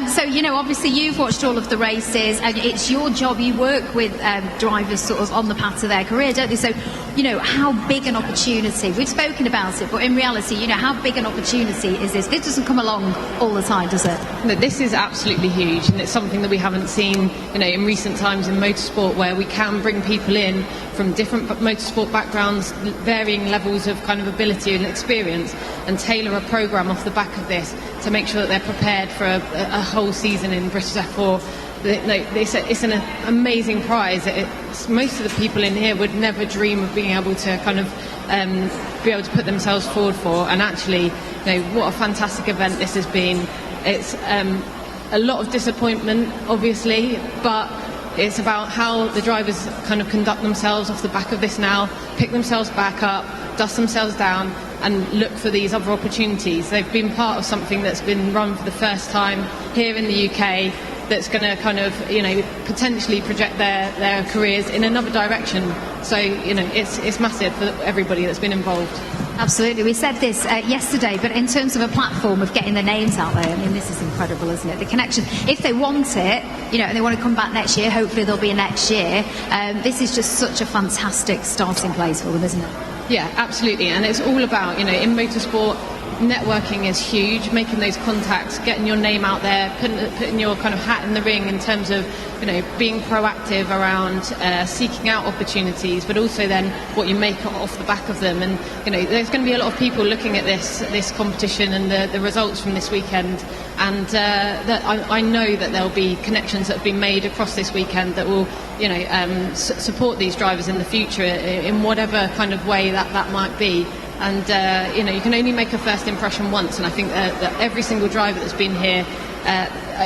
So, you know, obviously you've watched all of the races, and it's your job. You work with drivers sort of on the path to their career, don't you? So, you know, how big an opportunity, we've spoken about it, but in reality, you know, how big an opportunity is this? This doesn't come along all the time, does it? No, this is absolutely huge, and it's something that we haven't seen, you know, in recent times in motorsport, where we can bring people in from different motorsport backgrounds, varying levels of kind of ability and experience, and tailor a programme off the back of this to make sure that they're prepared for a whole season in British F4. It's an amazing prize. Most of the people in here would never dream of being able to kind of be able to put themselves forward for, and actually, you know, what a fantastic event this has been. It's a lot of disappointment, obviously, but it's about how the drivers kind of conduct themselves off the back of this now, pick themselves back up, dust themselves down, and look for these other opportunities. They've been part of something that's been run for the first time here in the UK, that's going to kind of, potentially project their careers in another direction. So, it's massive for everybody that's been involved. Absolutely. We said this yesterday, but in terms of a platform of getting the names out there, I mean, this is incredible, isn't it? The connection. If they want it, and they want to come back next year, hopefully there'll be a next year. This is just such a fantastic starting place for them, isn't it? Yeah, absolutely. And it's all about, in motorsport, networking is huge, making those contacts, getting your name out there, putting your kind of hat in the ring in terms of, being proactive around seeking out opportunities, but also then what you make off the back of them. And, there's going to be a lot of people looking at this competition and the results from this weekend. And that I know that there'll be connections that have been made across this weekend that will, support these drivers in the future in whatever kind of way that might be. And, you can only make a first impression once, and I think that every single driver that's been here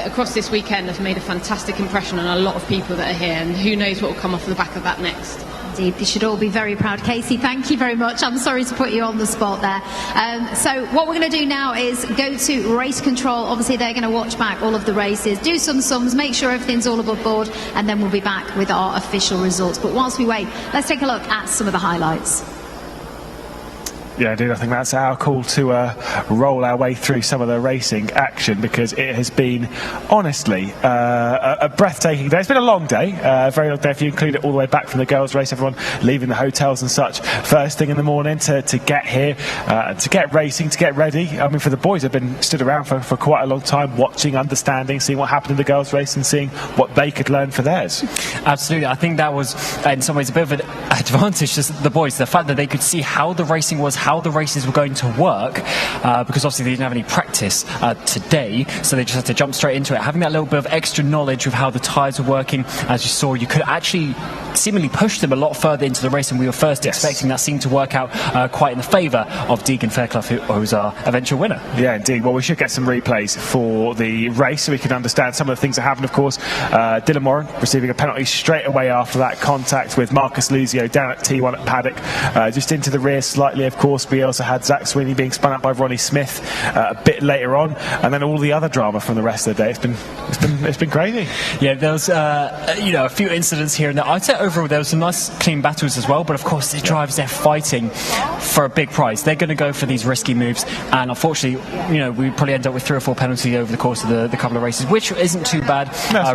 across this weekend has made a fantastic impression on a lot of people that are here, and who knows what will come off the back of that next. Indeed, they should all be very proud. Casey, thank you very much. I'm sorry to put you on the spot there. So what we're going to do now is go to race control. Obviously, they're going to watch back all of the races, do some sums, make sure everything's all above board, and then we'll be back with our official results. But whilst we wait, let's take a look at some of the highlights. Yeah, indeed. I think that's our call to roll our way through some of the racing action, because it has been, honestly, a breathtaking day. It's been a long day, a very long day if you include it all the way back from the girls' race, everyone leaving the hotels and such first thing in the morning to get here, to get racing, to get ready. I mean, for the boys, have been stood around for quite a long time, watching, understanding, seeing what happened in the girls' race and seeing what they could learn for theirs. Absolutely. I think that was, in some ways, a bit of an advantage to the boys, the fact that they could see how the racing was, how the races were going to work, because obviously they didn't have any practice today, so they just had to jump straight into it. Having that little bit of extra knowledge of how the tyres were working, as you saw, you could actually seemingly push them a lot further into the race than we were first expecting. That seemed to work out quite in the favour of Deegan Fairclough, who's our eventual winner. Yeah, indeed. Well, we should get some replays for the race so we can understand some of the things that happened. Of course, Dylan Moran receiving a penalty straight away after that contact with Marcus Luzio down at T1 at Paddock, just into the rear slightly, of course. We also had Zach Sweeney being spun out by Ronnie Smith a bit later on, and then all the other drama from the rest of the day. It's been crazy. Yeah, there was a few incidents here and there. I'd say overall there was some nice clean battles as well, but of course the drivers, they're fighting for a big prize. They're going to go for these risky moves, and unfortunately, we probably end up with 3 or 4 penalties over the course of the couple of races, which isn't too bad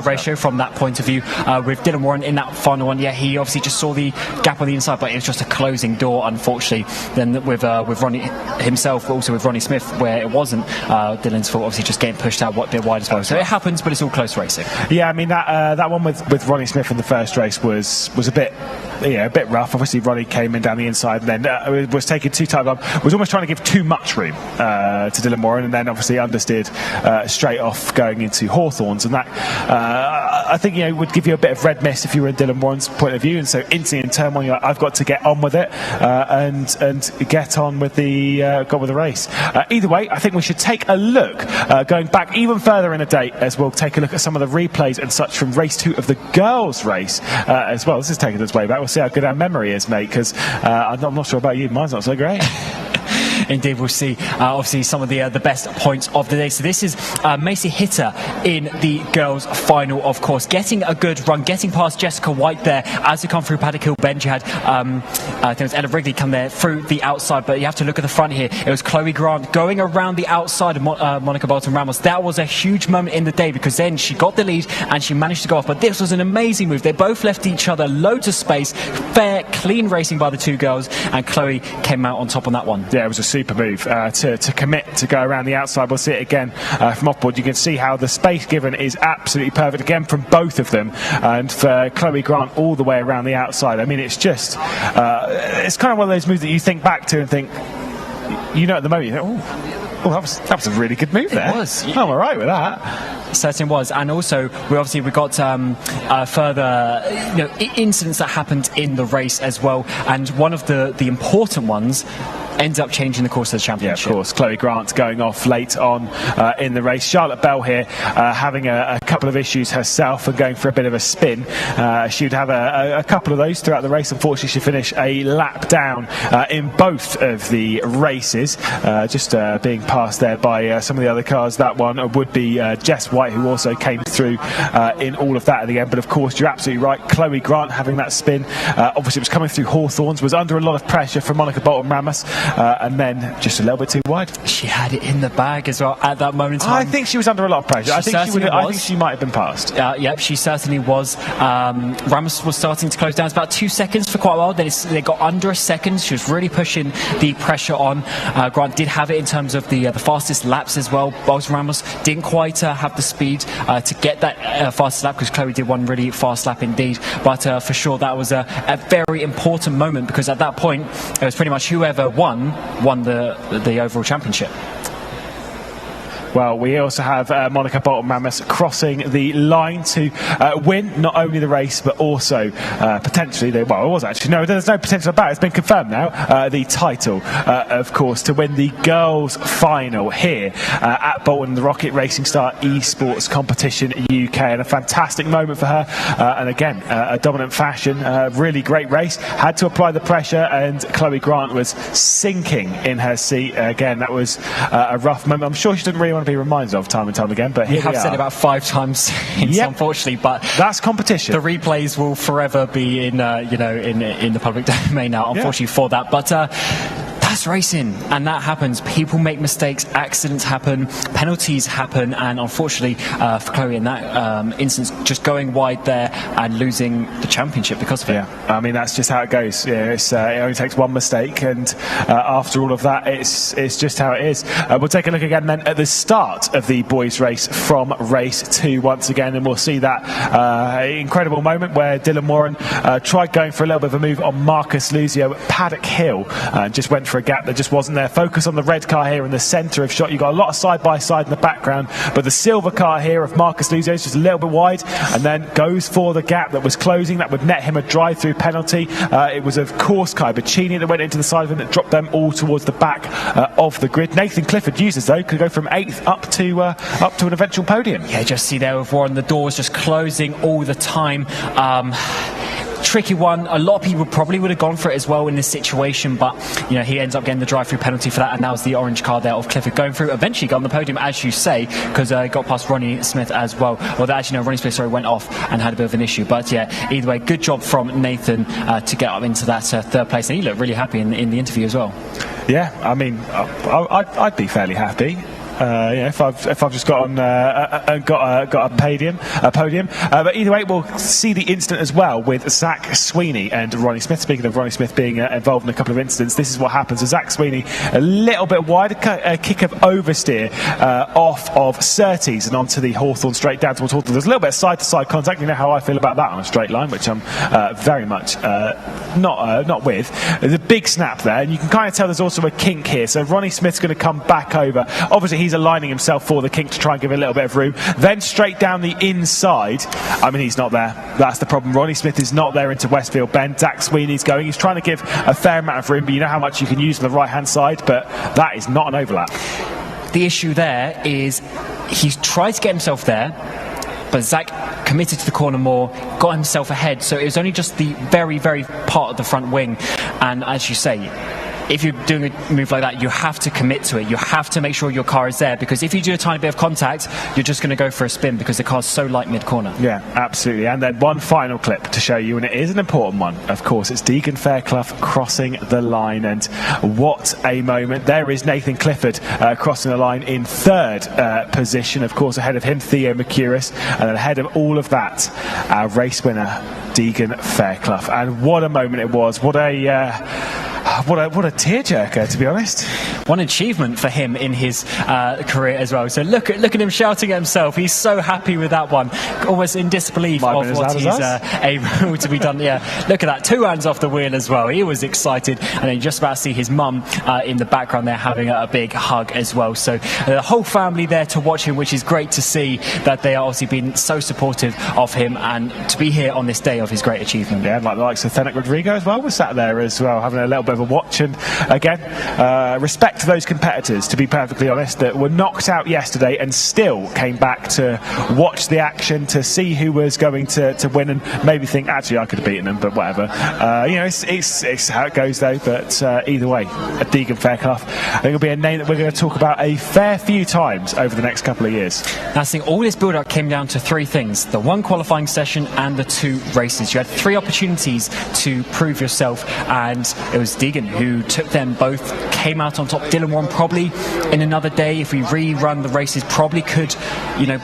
ratio from that point of view. With Dylan Warren in that final one, he obviously just saw the gap on the inside, but it was just a closing door, unfortunately. Then with Ronnie himself, but also with Ronnie Smith, where it wasn't Dylan's fault, obviously just getting pushed out a bit wide as well. So it happens, but it's all close racing. Yeah, I mean that one with Ronnie Smith in the first race was a bit rough. Obviously Ronnie came in down the inside and then was taking too tight on, was almost trying to give too much room to Dylan Moran, and then obviously understeered straight off going into Hawthorns, and that I think would give you a bit of red mist if you were in Dylan Moran's point of view, and so instantly in turn one, I've got to get on with it and get on with the race. Either way, I think we should take a look going back even further in the day, as we'll take a look at some of the replays and such from race 2 of the girls' race as well. This is taking us way back. We'll see how good our memory is, mate, because I'm not sure about you, mine's not so great. Indeed, we'll see obviously some of the best points of the day. So this is Macy Hitter in the girls' final, of course, getting a good run, getting past Jessica White there as they come through Paddock Hill Bend. You had I think it was Ella Wrigley come there through the outside, but you have to look at the front here. It was Chloe Grant going around the outside of Monica Bolton Ramos. That was a huge moment in the day, because then she got the lead and she managed to go off, but this was an amazing move. They both left each other loads of space, fair, clean racing by the two girls, and Chloe came out on top on that one. Yeah, it was a super move to commit to go around the outside. We'll see it again from offboard. You can see how the space given is absolutely perfect again from both of them, and for Chloe Grant all the way around the outside. I mean, it's just it's kind of one of those moves that you think back to and think, at the moment you think, oh, that was a really good move there. It was. I'm all right with that. Certainly was. And also we got further incidents that happened in the race as well, and one of the important ones ends up changing the course of the championship. Yeah, of course. Chloe Grant going off late on in the race. Charlotte Bell here having a couple of issues herself and going for a bit of a spin. She would have a couple of those throughout the race. Unfortunately, she finished a lap down in both of the races, just being passed there by some of the other cars. That one would be Jess White, who also came through in all of that at the end. But of course, you're absolutely right. Chloe Grant having that spin. Obviously, it was coming through Hawthorns, was under a lot of pressure from Monica Bolton Ramos, and then just a little bit too wide. She had it in the bag as well at that moment in time. I think she was under a lot of pressure. I think she might have been passed. Yep, she certainly was. Ramos was starting to close down. It's about 2 seconds for quite a while. Then they got under a second. She was really pushing the pressure on. Grant did have it in terms of the fastest laps as well. Bolton Ramos didn't quite have the speed to get that fastest lap, because Chloe did one really fast lap indeed. But for sure, that was a very important moment, because at that point, it was pretty much whoever won the overall championship. Well, we also have Monica Bolton Ramos crossing the line to win not only the race but also potentially there's no potential about it. It's been confirmed now, the title, of course, to win the girls' final here at Bolton, the ROKiT Racing Star Esports Competition UK, and a fantastic moment for her. And again, a dominant fashion, really great race. Had to apply the pressure, and Chloe Grant was sinking in her seat. Again, that was a rough moment. I'm sure she didn't really want to be reminded of time and time again, but here we are. You have said it about 5 times since, unfortunately, but that's competition. The replays will forever be in the public domain now, unfortunately, for that. But that's racing, and that happens. People make mistakes, accidents happen, penalties happen, and unfortunately for Chloe in that instance, just going wide there and losing the championship because of it. I mean, that's just how it goes. It only takes one mistake, and after all of that, it's just how it is. We'll take a look again then at the start of the boys' race from race 2 once again, and we'll see that incredible moment where Dylan Warren tried going for a little bit of a move on Marcus Luzio at Paddock Hill, and just went for a gap that just wasn't there. Focus on the red car here in the centre of shot. You've got a lot of side-by-side in the background, but the silver car here of Marcus Luzio is just a little bit wide, and then goes for the gap that was closing. That would net him a drive-through penalty. It was, of course, Kai Bacchini that went into the side of him that dropped them all towards the back of the grid. Nathan Clifford users, though, could go from 8th up to an eventual podium. Yeah, just see there with Warren, the doors just closing all the time. Tricky one. A lot of people probably would have gone for it as well in this situation, but he ends up getting the drive-through penalty for that, and that was the orange car there of Clifford going through. Eventually got on the podium, as you say, because he got past Ronnie Smith as well. Well, actually, no, Ronnie Smith went off and had a bit of an issue. But yeah, either way, good job from Nathan to get up into that 3rd place, and he looked really happy in the interview as well. Yeah, I mean, I'd be fairly happy. If I've just got on got a podium. But either way, we'll see the incident as well with Zach Sweeney and Ronnie Smith. Speaking of Ronnie Smith being involved in a couple of incidents, this is what happens. So Zach Sweeney a little bit wide, a kick of oversteer off of Surtees and onto the Hawthorn straight down towards Hawthorn. There's a little bit of side-to-side contact. You know how I feel about that on a straight line, which I'm very much not with. There's a big snap there, and you can kind of tell there's also a kink here. So Ronnie Smith's going to come back over. Obviously, he's aligning himself for the kink to try and give it a little bit of room. Then straight down the inside. I mean, he's not there. That's the problem. Ronnie Smith is not there into Westfield Bend. Zach Sweeney's going. He's trying to give a fair amount of room, but you know how much you can use on the right-hand side, but that is not an overlap. The issue there is he's tried to get himself there, but Zach committed to the corner more, got himself ahead, so it was only just the very, very part of the front wing. And as you say, if you're doing a move like that, you have to commit to it. You have to make sure your car is there, because if you do a tiny bit of contact, you're just going to go for a spin because the car's so light mid-corner. Yeah, absolutely. And then one final clip to show you, and it is an important one. Of course, it's Deegan Fairclough crossing the line, and what a moment. There is Nathan Clifford crossing the line in 3rd position. Of course, ahead of him, Theo Mercuris, and then ahead of all of that, our race winner, Deegan Fairclough. And what a moment it was. What a tearjerker, to be honest. One achievement for him in his career as well. So look at him shouting at himself. He's so happy with that one, almost in disbelief of what he's able to be done. Yeah, look at that, 2 hands off the wheel as well. He was excited, and then just about to see his mum in the background there having a big hug as well. So the whole family there to watch him, which is great to see that they are obviously been so supportive of him and to be here on this day of his great achievement. Yeah, like the likes of Fenwick Rodrigo as well was sat there as well, having a little bit bit of a watch. And again, respect to those competitors, to be perfectly honest, that were knocked out yesterday and still came back to watch the action, to see who was going to win, and maybe think, actually, I could have beaten them, but whatever. It's how it goes, though. But either way, a Deegan Fairclough, I think it'll be a name that we're going to talk about a fair few times over the next couple of years. I think all this build-up came down to three things: the one qualifying session and the two races. You had three opportunities to prove yourself, and it was Deegan who took them both, came out on top. Dylan won probably in another day. If we rerun the races, probably could,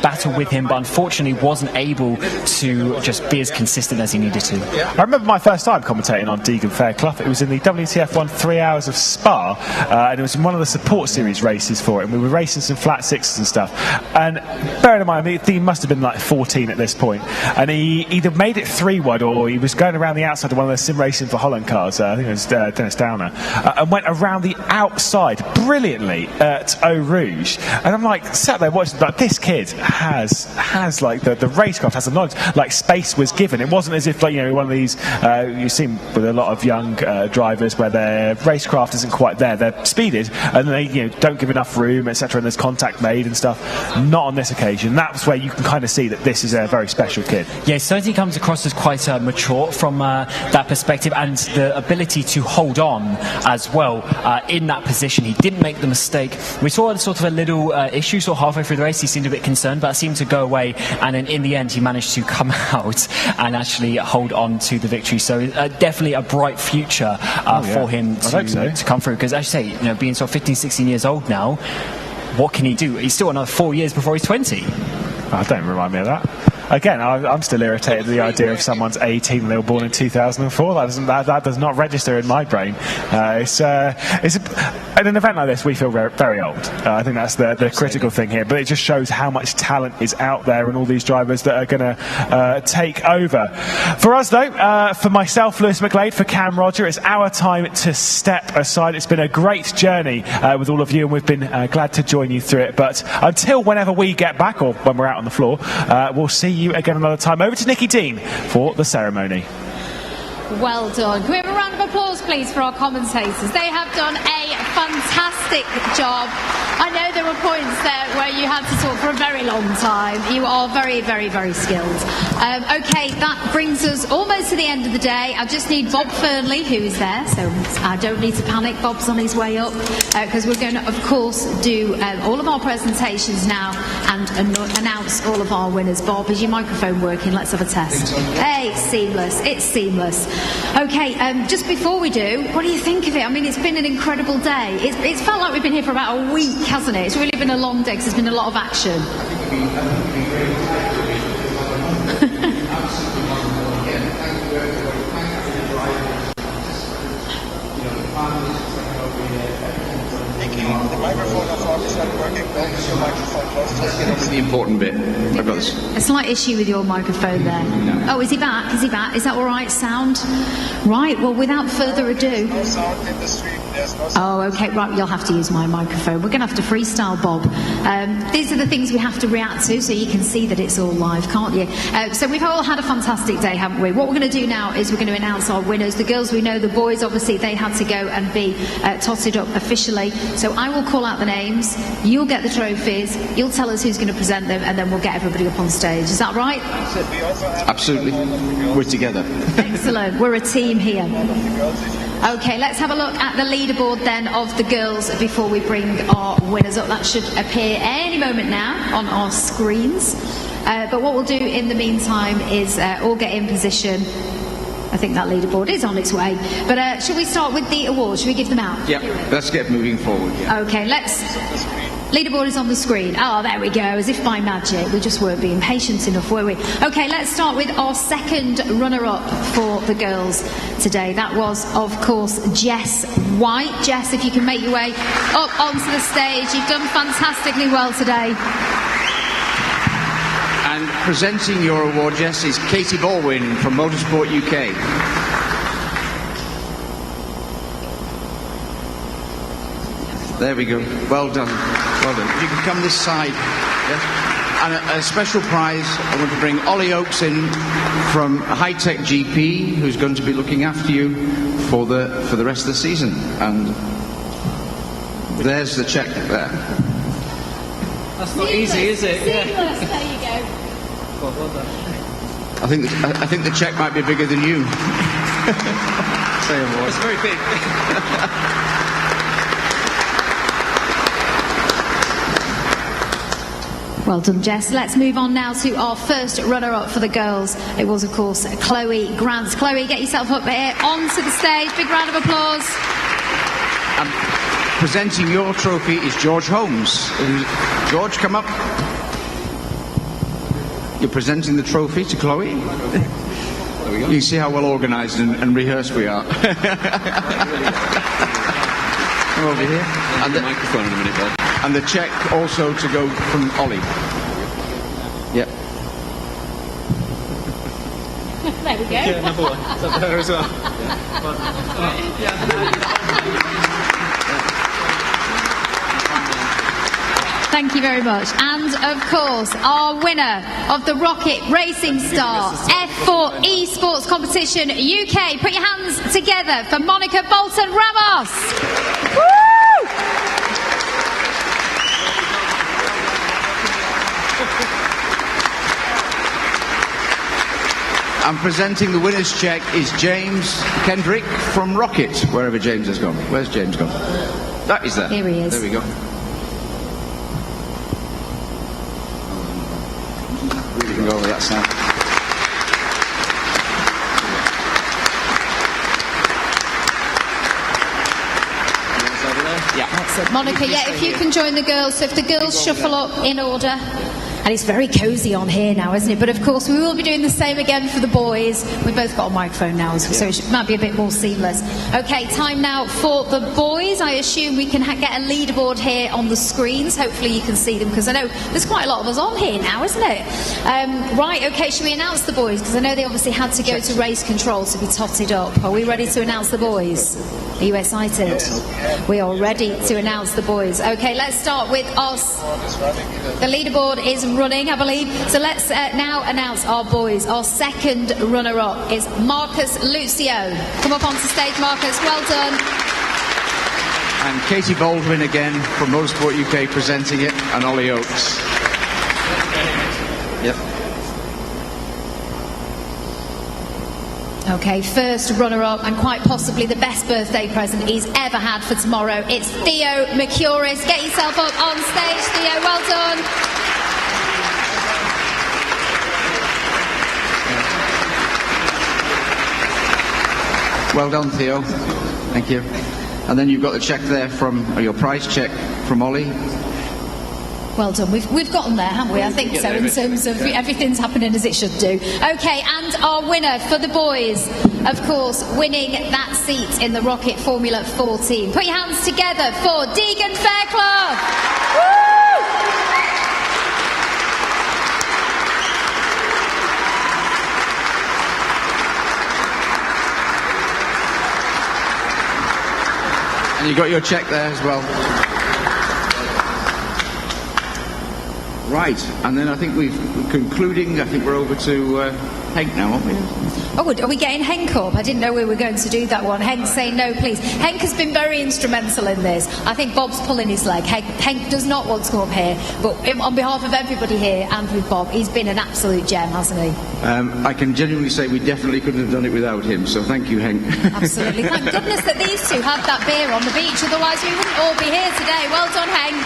battle with him, but unfortunately wasn't able to just be as consistent as he needed to. I remember my first time commentating on Deegan Fairclough. It was in the WTF1 3 Hours of Spa, and it was in one of the support series races for it, and we were racing some flat sixes and stuff. And bearing in mind, he must have been like 14 at this point, and he either made it 3 wide or he was going around the outside of one of the Simracing for Holland cars, I think it was Dennis Downer, and went around the outside brilliantly at Eau Rouge. And I'm like, sat there watching, like, this kid has like the racecraft, has the knowledge. Like, space was given. It wasn't as if, like, one of these you see with a lot of young drivers where their racecraft isn't quite there. They're speeded and they don't give enough room, etc., and there's contact made and stuff. Not on this occasion. That's where you can kind of see that this is a very special kid. Yeah, certainly comes across as quite mature from that perspective, and the ability to hold on as well in that position. He didn't make the mistake. We saw sort of a little issue sort of halfway through the race. He seemed a bit concerned, but it seemed to go away, and then in the end he managed to come out and actually hold on to the victory. So definitely a bright future for him to come through, because as you say, being sort of 15, 16 years old now, what can he do? He's still another 4 years before he's 20. Oh, don't remind me of that. Again, I'm still irritated at the idea of someone's 18 and they were born in 2004. That does not register in my brain. In an event like this, we feel very, very old. I think that's the critical thing here. But it just shows how much talent is out there and all these drivers that are going to take over. For us, though, for myself, Lewis McGlade, for Cam Roger, it's our time to step aside. It's been a great journey with all of you, and we've been glad to join you through it. But until whenever we get back, or when we're out on the floor, we'll see you again another time. Over to Nikki Dean for the ceremony. Well done. Can we have a round of applause, please, for our commentators? They have done a fantastic job. I know there were points there where you had to talk for a very long time. You are very, very, very skilled. Okay, that brings us almost to the end of the day. I just need Bob Fernley, who is there, so I don't need to panic. Bob's on his way up, because we're going to, of course, do all of our presentations now and announce all of our winners. Bob, is your microphone working? Let's have a test. Hey, it's seamless. It's seamless. Okay, just before we do, what do you think of it? I mean, it's been an incredible day. It's felt like we've been here for about a week, hasn't it? It's really been a long day because there's been a lot of action. The important bit. I've got this. A slight issue with your microphone there. No. Oh, is he back? Is he back? Is that all right? Sound? Right, well, without further ado... No sound in the stream. Oh, okay, right, you'll have to use my microphone. We're going to have to freestyle, Bob. These are the things we have to react to, so you can see that it's all live, can't you? So we've all had a fantastic day, haven't we? What we're going to do now is we're going to announce our winners. The girls we know, the boys, obviously, they had to go and be totted up officially. So I will call out the names, you'll get the trophies, you'll tell us who's going to present them, and then we'll get everybody up on stage. Is that right? Absolutely. We're together. Excellent. We're a team here. Okay, let's have a look at the leaderboard then of the girls before we bring our winners up. That should appear any moment now on our screens. But what we'll do in the meantime is all get in position. I think that leaderboard is on its way. But should we start with the awards? Should we give them out? Yeah, let's get moving forward. Yeah. Okay, let's... Leaderboard is on the screen. Oh, there we go, as if by magic. We just weren't being patient enough, were we? Okay, let's start with our second runner-up for the girls today. That was, of course, Jess White. Jess, if you can make your way up onto the stage. You've done fantastically well today. And presenting your award, Jess, is Katie Baldwin from Motorsport UK. There we go. Well done. Well done. If you can come this side. Yes. And a special prize, I want to bring Ollie Oakes in from High Tech GP, who's going to be looking after you for the rest of the season. And there's the check there. That's not easy, is it? There you go. Well done. I think the check might be bigger than you. Say more. It's very big. Well done, Jess. Let's move on now to our first runner-up for the girls. It was, of course, Chloe Grant. Chloe, get yourself up here onto the stage. Big round of applause. Presenting your trophy is George Holmes. George, come up. You're presenting the trophy to Chloe. There we go. You see how well organised and rehearsed we are. Come over here. And the microphone in a minute, Bob. And the cheque also to go from Ollie. Yep. There we go. Yeah, number one. Is that better as well? Thank you very much. And of course, our winner of the ROKiT Racing Star F4 Esports Competition UK. Put your hands together for Monica Bolton Ramos. Woo! And presenting the winner's cheque is James Kendrick from ROKiT, wherever James has gone. Where's James gone? That is there. Here he is. There we go. We can go over that side. Yeah. Excellent. Monica, yeah, if you can join the girls. So if the girls shuffle up in order. And it's very cosy on here now, isn't it? But of course, we will be doing the same again for the boys. We've both got a microphone now, so it might be a bit more seamless. Okay, time now for the boys. I assume we can get a leaderboard here on the screens. Hopefully you can see them, because I know there's quite a lot of us on here now, isn't it? Right, okay, should we announce the boys? Because I know they obviously had to go to race control to be totted up. Are we ready to announce the boys? Are you excited? We are ready to announce the boys. Okay, let's start with us. The leaderboard is running, I believe. So let's now announce our boys. Our second runner-up is Marcus Lucio. Come up onto stage, Marcus. Well done. And Katie Baldwin again from Motorsport UK presenting it, and Ollie Oakes. Yep. Okay, first runner-up, and quite possibly the best birthday present he's ever had for tomorrow. It's Theo Mercuris. Get yourself up on stage, Theo. Well done. Well done, Theo. Thank you. And then you've got the cheque there from, or your prize cheque from Ollie. Well done. We've gotten there, haven't we? I think so, in terms of everything's happening as it should do. Okay, and our winner for the boys, of course, winning that seat in the ROKiT Formula 14. Put your hands together for Deegan Fairclough. Woo! And you got your cheque there as well. Right, and then I think we're over to Hank now, aren't we? Oh, are we getting Henk up? I didn't know we were going to do that one. Henk, say no, please. Henk has been very instrumental in this. I think Bob's pulling his leg. Henk does not want to come up here, but on behalf of everybody here and with Bob, he's been an absolute gem, hasn't he? I can genuinely say we definitely couldn't have done it without him, so thank you, Hank. Absolutely. Thank goodness that these two had that beer on the beach, otherwise we wouldn't all be here today. Well done, Henk.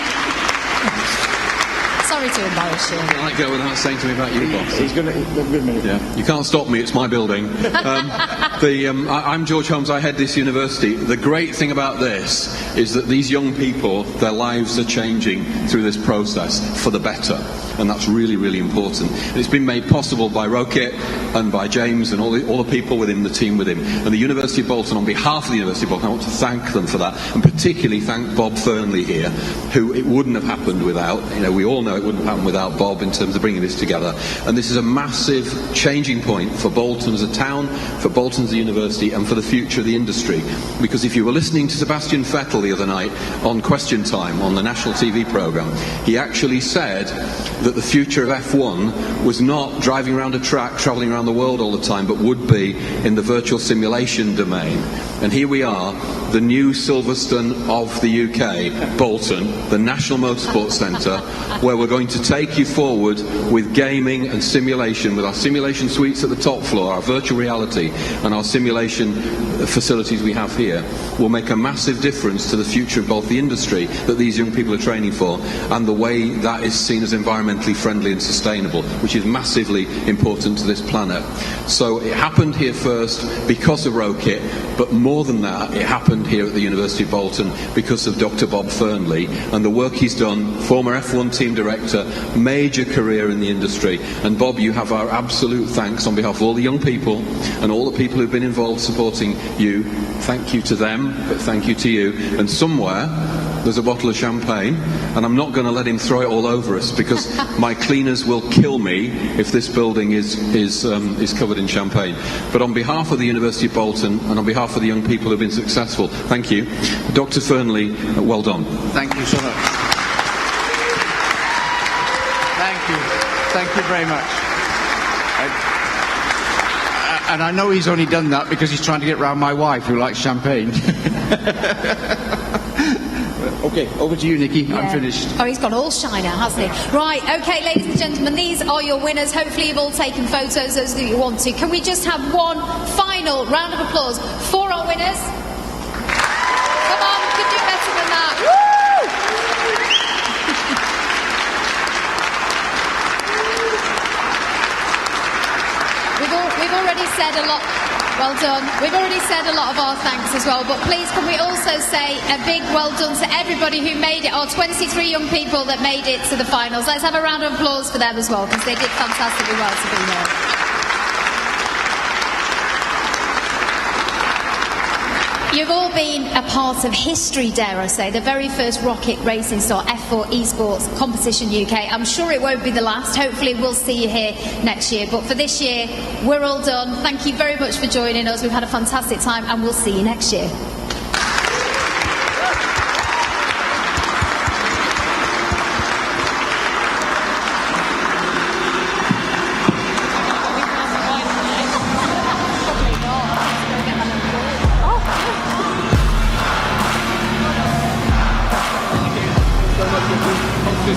Sorry to embarrass you. I can't go without saying something about you, boss. He's going to... Good minute. Yeah. You can't stop me, it's my building. I'm George Holmes, I head this university. The great thing about this is that these young people, their lives are changing through this process for the better. And that's really, really important. And it's been made possible by ROKiT and by James and all the people within the team with him. And the University of Bolton, on behalf of the University of Bolton, I want to thank them for that. And particularly thank Bob Fernley here, who it wouldn't have happened without. You know, we all know it it wouldn't happen without Bob in terms of bringing this together. And this is a massive changing point for Bolton as a town, for Bolton as a university, and for the future of the industry. Because if you were listening to Sebastian Vettel the other night on Question Time on the national TV programme, he actually said that the future of F1 was not driving around a track, travelling around the world all the time, but would be in the virtual simulation domain. And here we are, the new Silverstone of the UK, Bolton, the National Motorsport Centre, where we're going to take you forward with gaming and simulation, with our simulation suites at the top floor, our virtual reality, and our simulation facilities we have here, will make a massive difference to the future of both the industry that these young people are training for and the way that is seen as environmentally friendly and sustainable, which is massively important to this planet. So it happened here first because of ROKiT, but more than that, it happened here at the University of Bolton because of Dr. Bob Fernley and the work he's done, former F1 team director, major career in the industry. And Bob, you have our absolute thanks on behalf of all the young people and all the people who've been involved supporting you. Thank you to them, but thank you to you. And somewhere there's a bottle of champagne, and I'm not going to let him throw it all over us because my cleaners will kill me if this building is covered in champagne. But on behalf of the University of Bolton and on behalf of the young people who have been successful, thank you. Dr. Fernley, well done. Thank you so much. Thank you. Thank you very much. And I know he's only done that because he's trying to get round my wife who likes champagne. Okay, over to you, Nikki. Yeah. I'm finished. Oh, he's gone all shy now, hasn't he? Right, okay, ladies and gentlemen, these are your winners. Hopefully you've all taken photos as you want to. Can we just have one final round of applause for our winners? Come on, we can do better than that. Woo! We've already said a lot. Well done. We've already said a lot of our thanks as well, but please can we also say a big well done to everybody who made it, our 23 young people that made it to the finals. Let's have a round of applause for them as well, because they did fantastically well to be here. You've all been a part of history, dare I say, the very first ROKiT Racing Star F4 Esports Competition UK. I'm sure it won't be the last. Hopefully we'll see you here next year. But for this year, we're all done. Thank you very much for joining us. We've had a fantastic time and we'll see you next year.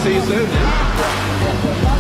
See you soon.